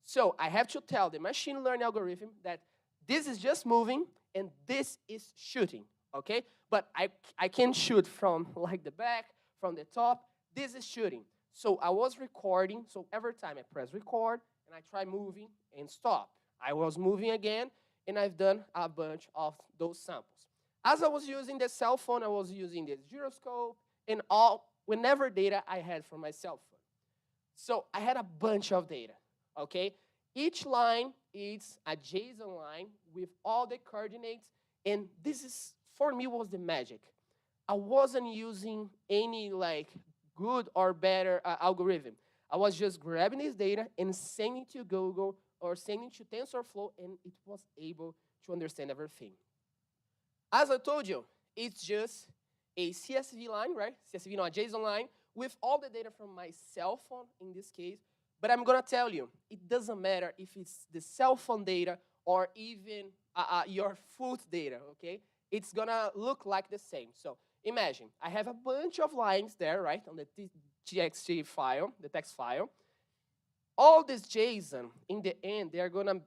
So I have to tell the machine learning algorithm that this is just moving and this is shooting, okay? But I can shoot from like the back, from the top. This is shooting. So I was recording, so every time I press record and I try moving and stop. I was moving again and I've done a bunch of those samples. As I was using the cell phone, I was using the gyroscope and whenever data I had from my cell phone. So I had a bunch of data, okay? Each line is a JSON line with all the coordinates, and this is, for me, was the magic. I wasn't using any like good or better algorithm. I was just grabbing this data and sending to Google or sending to TensorFlow, and it was able to understand everything. As I told you, it's just a CSV line, right? CSV, not a JSON line, with all the data from my cell phone in this case. But I'm gonna tell you, it doesn't matter if it's the cell phone data or even your food data, okay? It's gonna look like the same. So imagine, I have a bunch of lines there, right, on the TXT file, the text file. All this JSON, in the end, they're gonna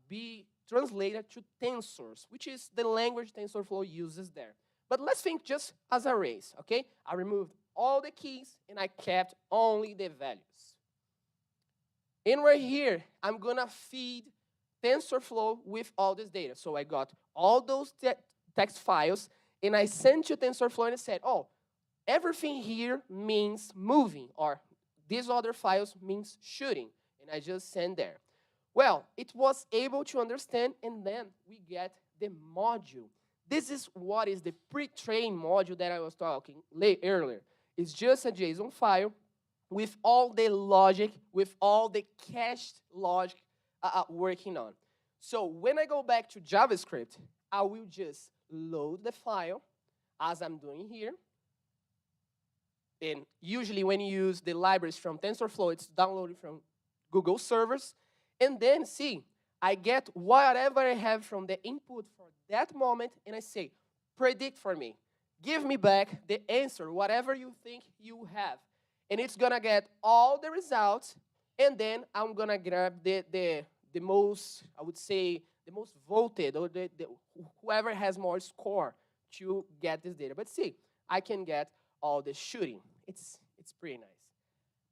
be translated to tensors, which is the language TensorFlow uses there. But let's think just as arrays, okay? I removed all the keys and I kept only the values. And right here, I'm gonna feed TensorFlow with all this data. So I got all those text files and I sent to TensorFlow and I said, oh, everything here means moving, or these other files means shooting. And I just send there. Well, it was able to understand, and then we get the module. This is what is the pre-trained module that I was talking earlier. It's just a JSON file with all the logic, with all the cached logic working on. So when I go back to JavaScript, I will just load the file, as I'm doing here. And usually when you use the libraries from TensorFlow, it's downloaded from Google servers. And then see, I get whatever I have from the input for that moment, and I say, predict for me. Give me back the answer, whatever you think you have. And it's gonna get all the results, and then I'm gonna grab the most, I would say, the most voted, or whoever has more score to get this data. But see, I can get all the shooting. It's pretty nice.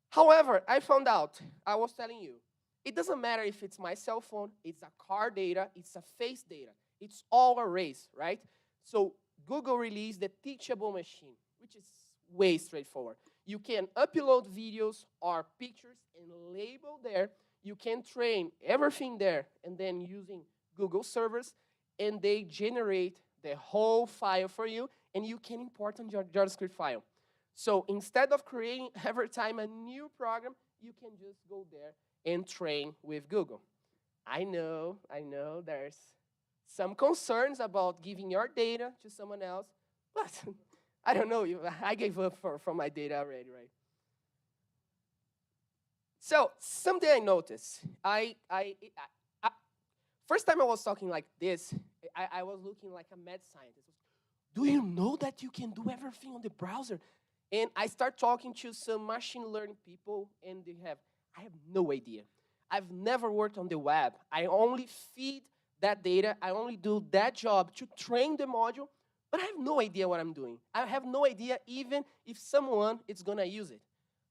However, I found out, I was telling you, it doesn't matter if it's my cell phone, it's a car data, it's a face data. It's all arrays, right? So Google released the teachable machine, which is way straightforward. You can upload videos or pictures and label there. You can train everything there, and then using Google servers, and they generate the whole file for you, and you can import on your JavaScript file. So instead of creating every time a new program, you can just go there and train with Google. I know there's some concerns about giving your data to someone else, but I don't know, I gave up for my data already, right? So something I noticed, first time I was talking like this, I was looking like a mad scientist. Do you know that you can do everything on the browser? And I start talking to some machine learning people, and I have no idea. I've never worked on the web. I only feed that data. I only do that job to train the module, but I have no idea what I'm doing. I have no idea even if someone is gonna use it.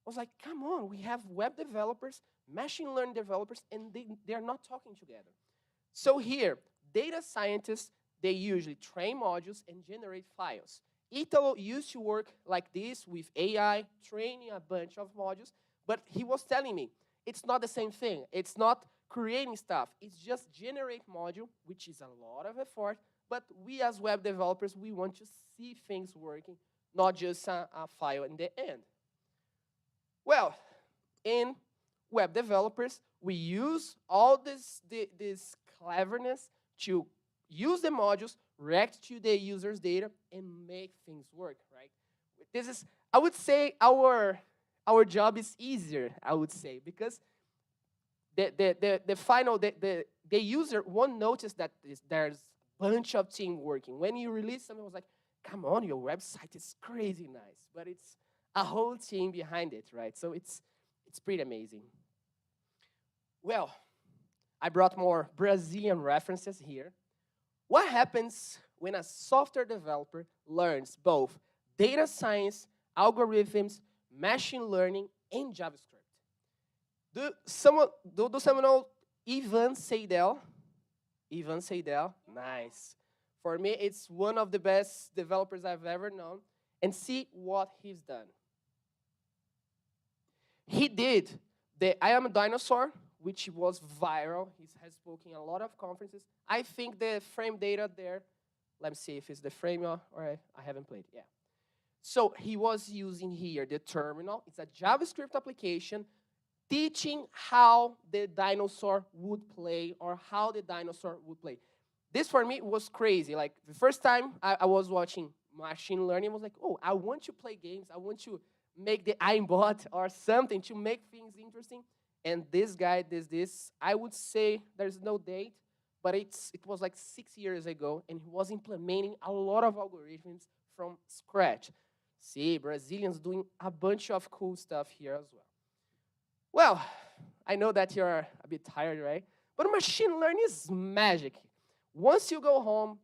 I was like, come on, we have web developers, machine learning developers, and they're not talking together. So here, data scientists, they usually train modules and generate files. Italo used to work like this with AI, training a bunch of modules, but he was telling me, it's not the same thing. It's not creating stuff. It's just generate module, which is a lot of effort, but we as web developers, we want to see things working, not just a file in the end. Well, in web developers, we use all this cleverness to use the modules, react to the user's data, and make things work, right? This is, I would say, our job is easier, I would say, because the user won't notice that there's a bunch of team working. When you release something, it was like, come on, your website is crazy nice, but it's a whole team behind it, right? So it's pretty amazing. Well, I brought more Brazilian references here. What happens when a software developer learns both data science, algorithms, machine learning, and JavaScript? Do someone know Ivan Seidel? Ivan Seidel, nice. For me, it's one of the best developers I've ever known. And see what he's done. He did the I Am a Dinosaur, which was viral. He has spoken a lot of conferences. I think the frame data there, let me see if it's the frame or I haven't played, yeah. So he was using here the terminal. It's a JavaScript application teaching how the dinosaur would play or how the dinosaur would play. This for me was crazy. Like the first time I was watching machine learning, I was like, oh, I want to play games. I want to make the aimbot or something to make things interesting. And this guy does this. I would say there's no date, but it was like 6 years ago, and he was implementing a lot of algorithms from scratch. See, Brazilians doing a bunch of cool stuff here as well. Well, I know that you're a bit tired, right? But machine learning is magic. Once you go home,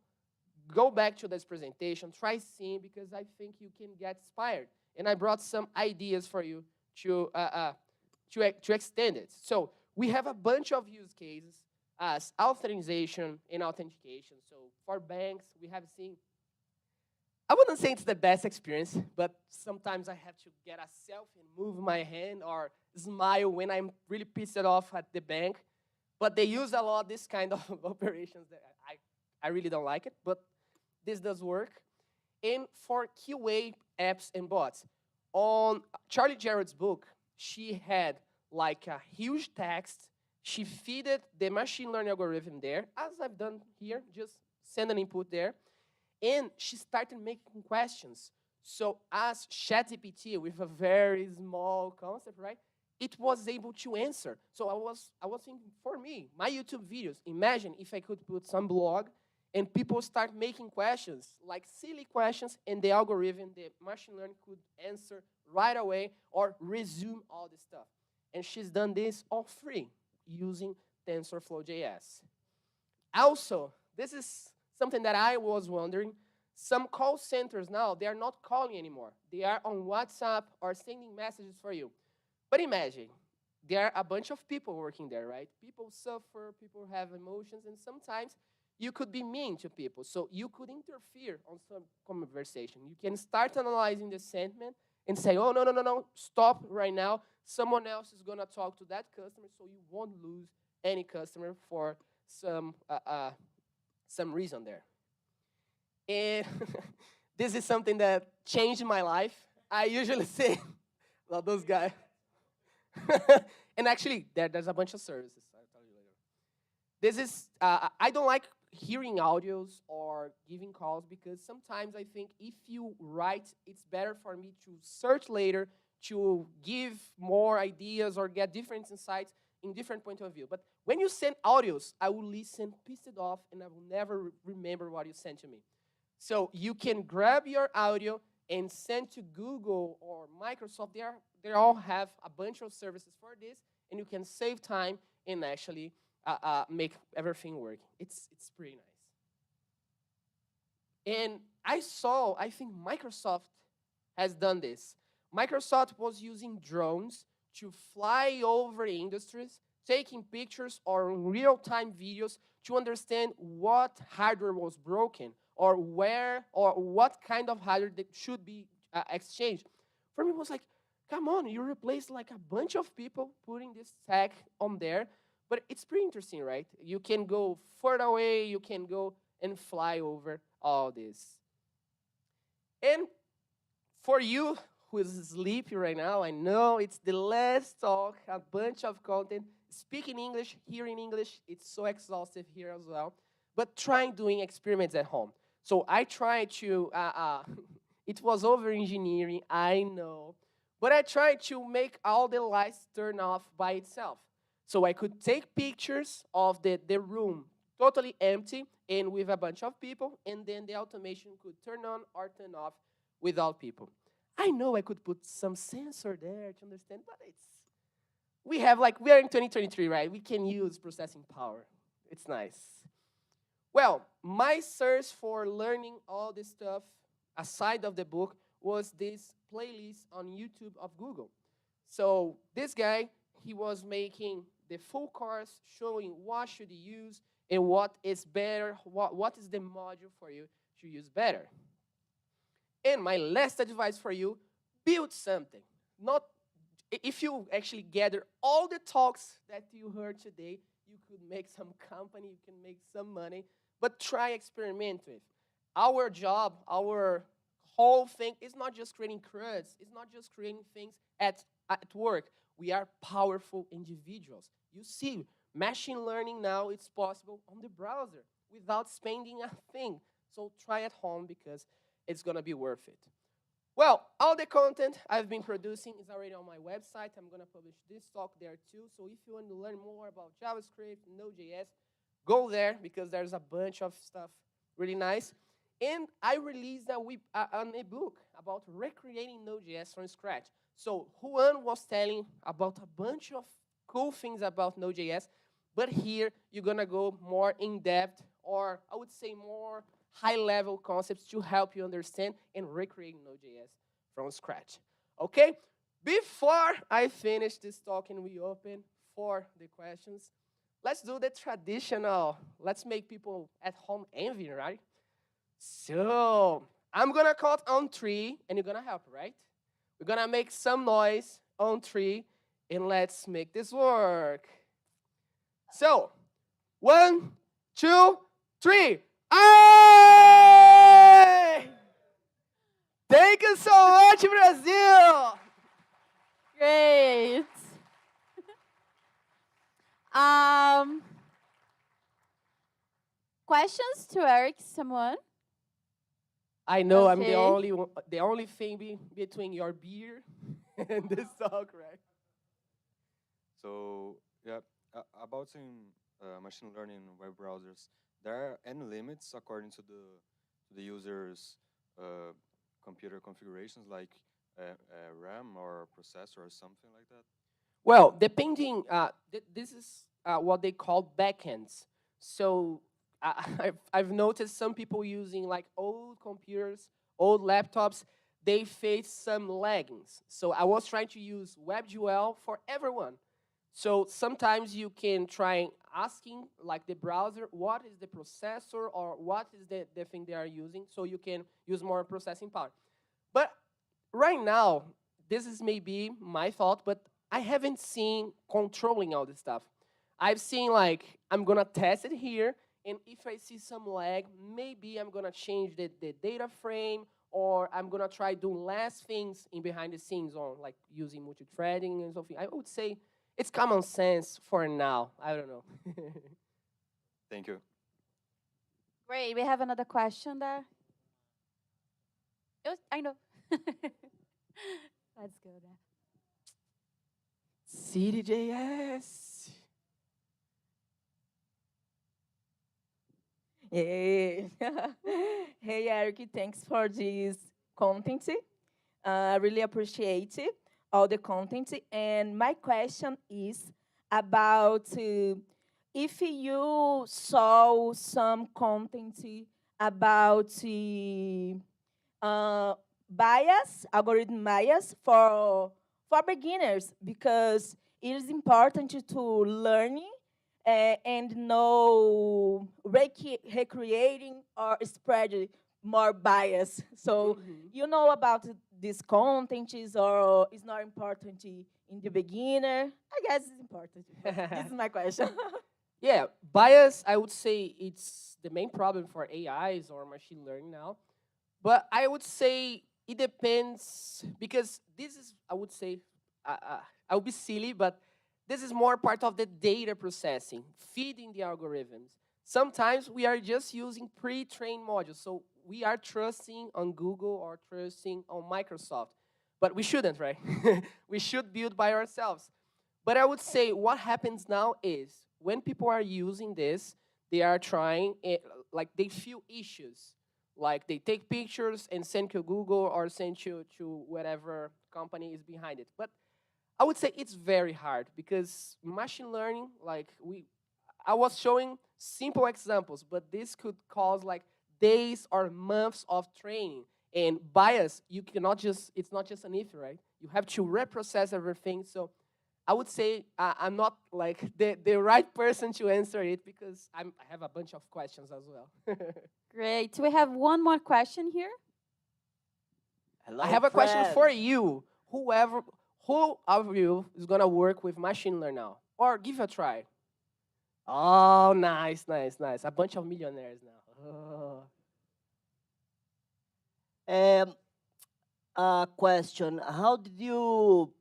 go back to this presentation, try seeing, because I think you can get inspired. And I brought some ideas for you to extend it. So we have a bunch of use cases as authorization and authentication. So for banks, we have seen, I wouldn't say it's the best experience, but sometimes I have to get a selfie and move my hand or smile when I'm really pissed off at the bank. But they use a lot this kind of operations that I really don't like it, but this does work. And for QA apps and bots, on Charlie Jarrett's book, she had like a huge text. She feeded the machine learning algorithm there, as I've done here, just send an input there. And she started making questions. So as ChatGPT, with a very small concept, right, it was able to answer. So I was thinking, for me, my YouTube videos, imagine if I could put some blog and people start making questions, like silly questions, and the algorithm, the machine learning could answer right away or resume all the stuff. And she's done this all free using TensorFlow.js. Also, this is something that I was wondering. Some call centers now, they are not calling anymore. They are on WhatsApp or sending messages for you. But imagine, there are a bunch of people working there, right? People suffer, people have emotions, and sometimes you could be mean to people. So you could interfere on some conversation. You can start analyzing the sentiment and say, oh, no, stop right now. Someone else is going to talk to that customer, so you won't lose any customer for some reason there. And this is something that changed my life. I usually say, well, those guys. And actually, there's a bunch of services. I'll tell you later. This is, I don't like hearing audios or giving calls because sometimes I think if you write, it's better for me to search later to give more ideas or get different insights in different points of view. But when you send audios, I will listen, piss it off, and I will never remember what you sent to me. So you can grab your audio and send to Google or Microsoft. They all have a bunch of services for this, and you can save time and actually make everything work. It's pretty nice. And I think Microsoft has done this. Microsoft was using drones to fly over industries, taking pictures or real-time videos to understand what hardware was broken or where or what kind of hardware that should be exchanged. For me, it was like, come on, you replace like a bunch of people putting this tech on there, but it's pretty interesting, right? You can go further away, you can go and fly over all this. And for you who is sleepy right now, I know it's the last talk, a bunch of content, speaking English, hearing English, it's so exhaustive here as well. But try doing experiments at home. So I tried to, it was over engineering, I know, but I tried to make all the lights turn off by itself. So I could take pictures of the room totally empty and with a bunch of people, and then the automation could turn on or turn off without people. I know I could put some sensor there to understand, but we are in 2023, right? We can use processing power. It's nice. Well, my search for learning all this stuff aside of the book was this playlist on YouTube of Google. So this guy, he was making the full course showing what should you use and what is better, what is the module for you to use better. And my last advice for you, build something. Not if you actually gather all the talks that you heard today, you could make some company, you can make some money, but try experiment with. Our job, our whole thing is not just creating CRUDs, it's not just creating things at work. We are powerful individuals. You see, machine learning now it's possible on the browser without spending a thing. So try at home because it's gonna be worth it. Well, all the content I've been producing is already on my website. I'm gonna publish this talk there too. So if you want to learn more about JavaScript, Node.js, go there because there's a bunch of stuff really nice. And I released an ebook about recreating Node.js from scratch. So Juan was telling about a bunch of cool things about Node.js, but here you're gonna go more in depth, or I would say more high-level concepts to help you understand and recreate Node.js from scratch. Okay? Before I finish this talk and we open for the questions, let's do the traditional, let's make people at home envy, right? So, I'm gonna count on 3, and you're gonna help, right? We're gonna make some noise on 3, and let's make this work. So, 1, 2, 3. Aye! Thank you so much, Brazil! Great. Questions to Eric, someone? I know I'm Okay. the only thing between your beer and this talk, right? So yeah, about machine learning in web browsers, there are any limits according to the user's computer configurations, like RAM or processor or something like that? Well, depending, this is what they call backends. So I've noticed some people using like old computers, old laptops, they face some laggings. So I was trying to use WebGL for everyone. So sometimes you can try asking like the browser, what is the processor or what is the thing they are using, so you can use more processing power. But right now, this is maybe my fault, but I haven't seen controlling all this stuff. I've seen like, I'm gonna test it here, and if I see some lag, maybe I'm gonna change the data frame, or I'm gonna try doing less things in behind the scenes on like using multi-threading and something. I would say it's common sense for now. I don't know. Thank you. Great. We have another question there. I know. Let's go there. CITYJS. Hey, hey Eric, thanks for this content. I really appreciate it, all the content. And my question is about if you saw some content about bias, algorithm bias for beginners, because it is important to learn and know recreating or spread more bias. So you know about this content is not important in the beginner. I guess it's important. But this is my question. Yeah, bias, I would say it's the main problem for AIs or machine learning now. But I would say it depends because this is, I would say, I would be silly, but this is more part of the data processing, feeding the algorithms. Sometimes we are just using pre-trained modules, so we are trusting on Google or trusting on Microsoft, but we shouldn't, right? We should build by ourselves. But I would say what happens now is when people are using this, they are trying, like they feel issues. Like they take pictures and send to Google or send to whatever company is behind it. But I would say it's very hard because machine learning, like I was showing simple examples, but this could cause like days or months of training. And bias, you cannot just, it's not just an if, right? You have to reprocess everything. So I would say I'm not like the right person to answer it because I have a bunch of questions as well. Great. We have one more question here. I have a question for you. Who of you is gonna work with machine learning now? Or give it a try. Oh, nice. A bunch of millionaires now. Oh. A question. How did you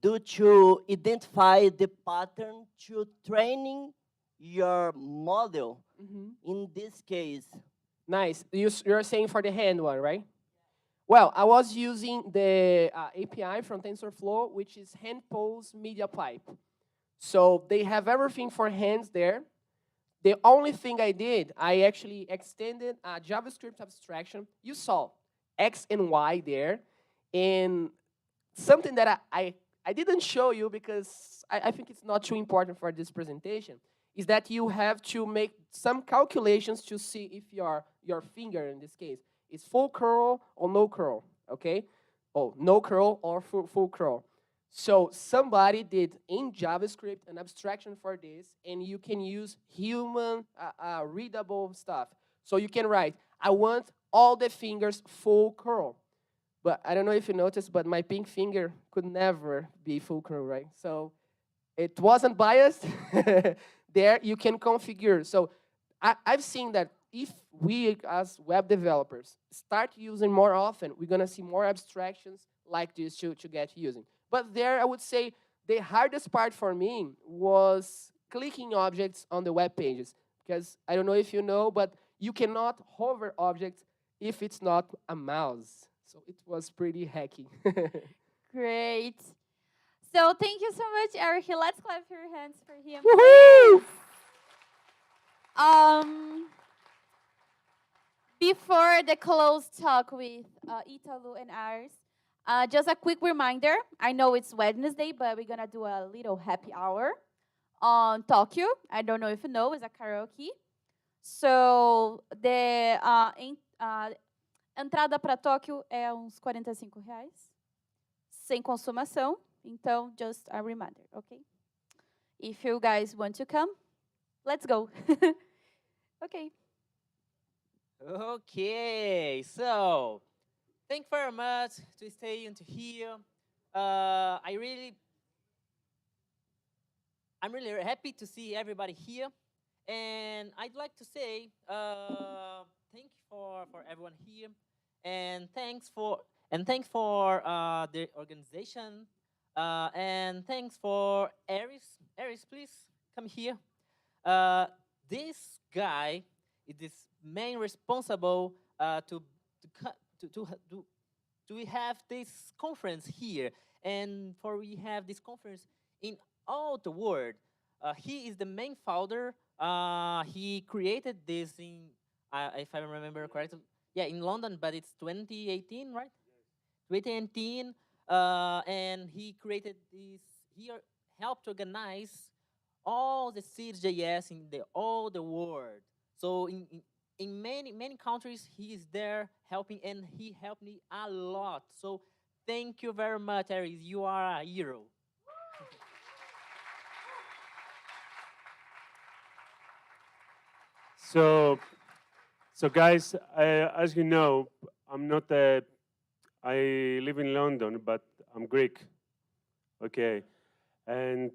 do to identify the pattern to training your model in this case? Nice. You're saying for the hand one, right? Well, I was using the API from TensorFlow, which is hand pose media pipe. So they have everything for hands there. The only thing I did, I actually extended a JavaScript abstraction. You saw X and Y there. And something that I didn't show you because I think it's not too important for this presentation, is that you have to make some calculations to see if your finger, in this case, is full curl or no curl, okay? Oh, no curl or full curl. So somebody did in JavaScript an abstraction for this, and you can use human readable stuff. So you can write, I want all the fingers full curl. But I don't know if you noticed, but my pink finger could never be full curl, right? So it wasn't biased. There you can configure. So I've seen that if we as web developers start using more often, we're gonna see more abstractions like this to get using. But there I would say the hardest part for me was clicking objects on the web pages. Because I don't know if you know, but you cannot hover objects if it's not a mouse. So it was pretty hacky. Great. So thank you so much, Eric. Let's clap your hands for him. Woohoo! Before the close talk with Italu and ours, just a quick reminder. I know it's Wednesday, but we're gonna do a little happy hour on Tokyo. I don't know if you know, it's a karaoke. So the entrada para Tóquio é uns R$ 45, sem consumação. Então, just a reminder, okay? If you guys want to come, let's go. Okay. Okay, so thank you very much to stay until here. I'm really happy to see everybody here, and I'd like to say thank you for everyone here, and thanks for the organization, and thanks for Aris. Aris, please come here. This guy is this main responsible to we have this conference here, and for we have this conference in all the world. He is the main founder. He created this in, if I remember correctly, yeah, in London, but it's 2018, right? 2018, and he created this. He helped organize all the CITYJS in all the world. So in in many countries, he is there helping, and he helped me a lot. So thank you very much, Eric. You are a hero. So, guys, as you know, I'm not I live in London, but I'm Greek. Okay, and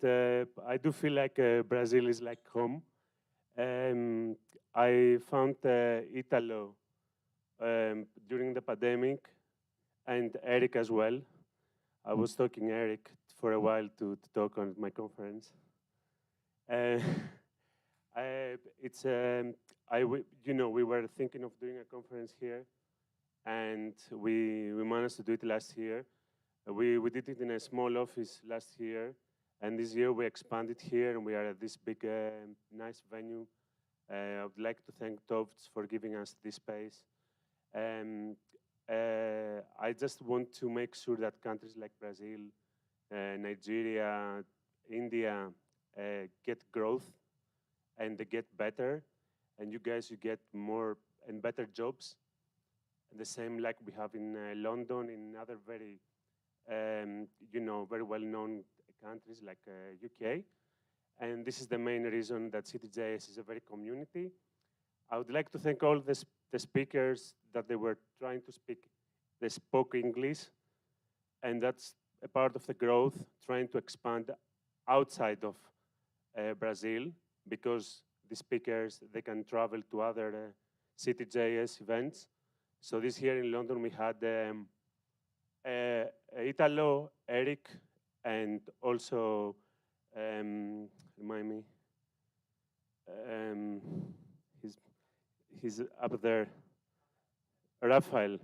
I do feel like Brazil is like home. I found Italo during the pandemic, and Eric as well. I was talking Eric for a while to talk on my conference. It's we were thinking of doing a conference here, and we managed to do it last year. We did it in a small office last year, and this year we expanded here, and we are at this big, nice venue. I would like to thank Tovts for giving us this space. I just want to make sure that countries like Brazil, Nigeria, India get growth, and they get better, and you guys, you get more and better jobs. And the same like we have in London, in other very, very well-known countries like UK. And this is the main reason that CITYJS is a very community. I would like to thank all the speakers that they were trying to speak. They spoke English, and that's a part of the growth, trying to expand outside of Brazil, because the speakers, they can travel to other CITYJS events. So this year in London, we had Italo, Eric, and also, remind me, he's up there, Rafael,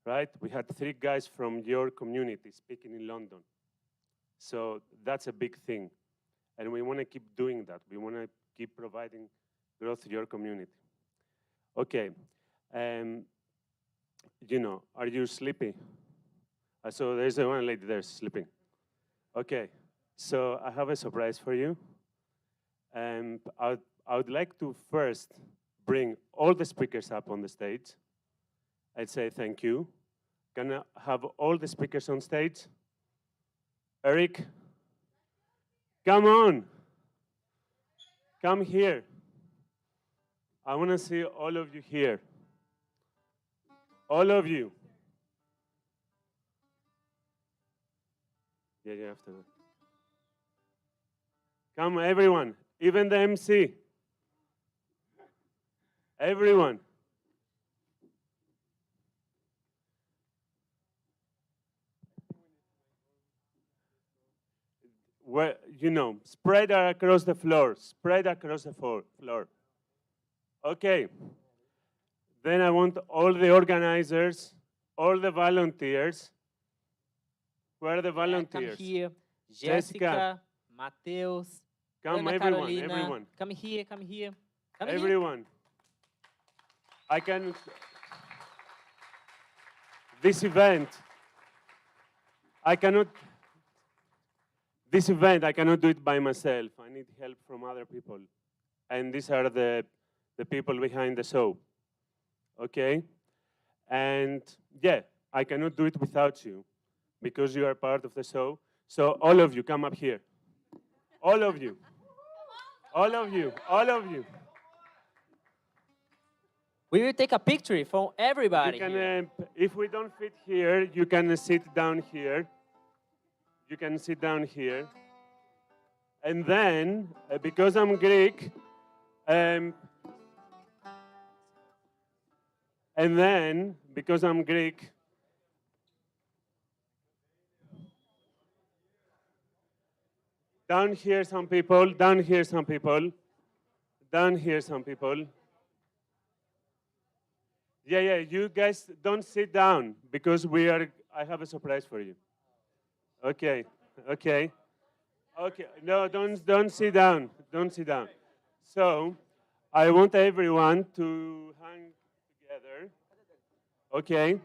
right? We had 3 guys from your community speaking in London. So that's a big thing. And we want to keep doing that. We want to keep providing growth to your community. Okay. Are you sleepy? So there's one lady there sleeping. Okay. So I have a surprise for you. I would like to first bring all the speakers up on the stage. I'd say thank you. Can I have all the speakers on stage? Eric, come on. Come here. I want to see all of you here. All of you. Yeah, after that. Come, everyone. Even the MC. Everyone. Well, spread across the floor. Spread across the floor. Okay. Then I want all the organizers, all the volunteers. Where are the volunteers? Come here. Jessica, Mateus, come, Ana everyone, Carolina. everyone. Come here, come here. Come Everyone. This event, I cannot do it by myself. I need help from other people. And these are the people behind the show. Okay? And yeah, I cannot do it without you, because you are part of the show. So all of you, come up here. All of you. All of you. All of you. We will take a picture from everybody. You can, if we don't fit here, you can sit down here. You can sit down here. And then, because I'm Greek, and then, because I'm Greek, down here some people, down here some people, down here some people. Yeah, you guys don't sit down, because I have a surprise for you. Okay. No, don't sit down. Don't sit down. So, I want everyone to hang together. Okay.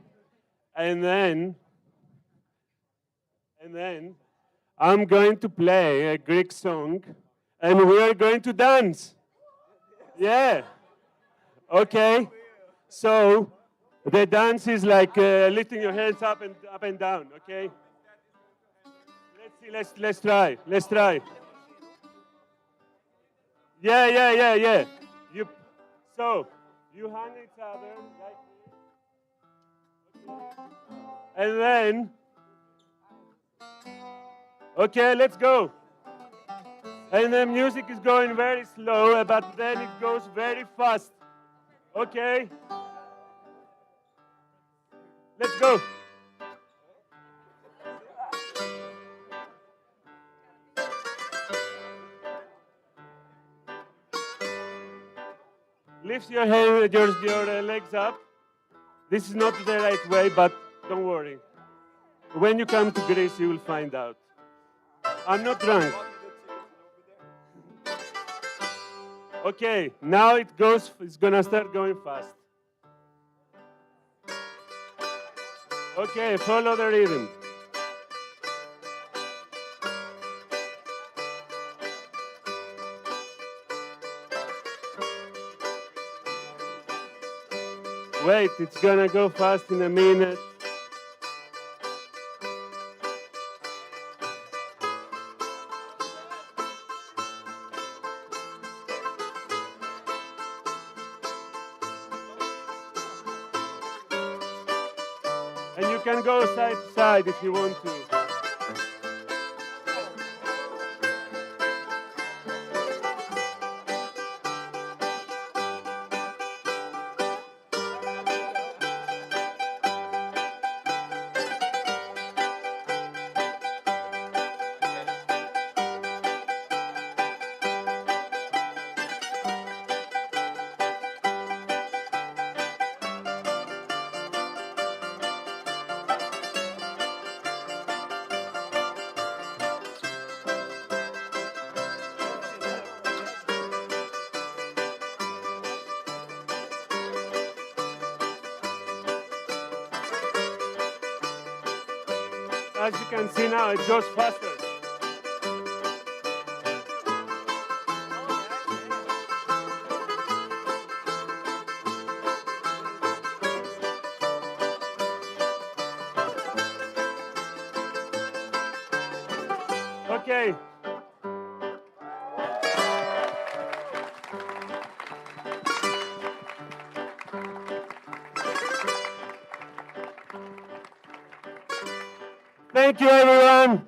And then I'm going to play a Greek song, and we are going to dance. Yeah. Okay. So the dance is like lifting your hands up and down. Okay. Let's see. Let's try. Yeah. You. So you hang each other like this. Okay. And then. Okay, let's go. And the music is going very slow, but then it goes very fast. Okay? Let's go. Lift your legs up. This is not the right way, but don't worry. When you come to Greece, you will find out. I'm not drunk. Okay, now it's gonna start going fast. Okay, follow the rhythm. Wait, it's gonna go fast in a minute. And you can go side to side if you want to. As you can see now, it goes faster. Okay. Thank you, everyone.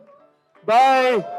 Bye.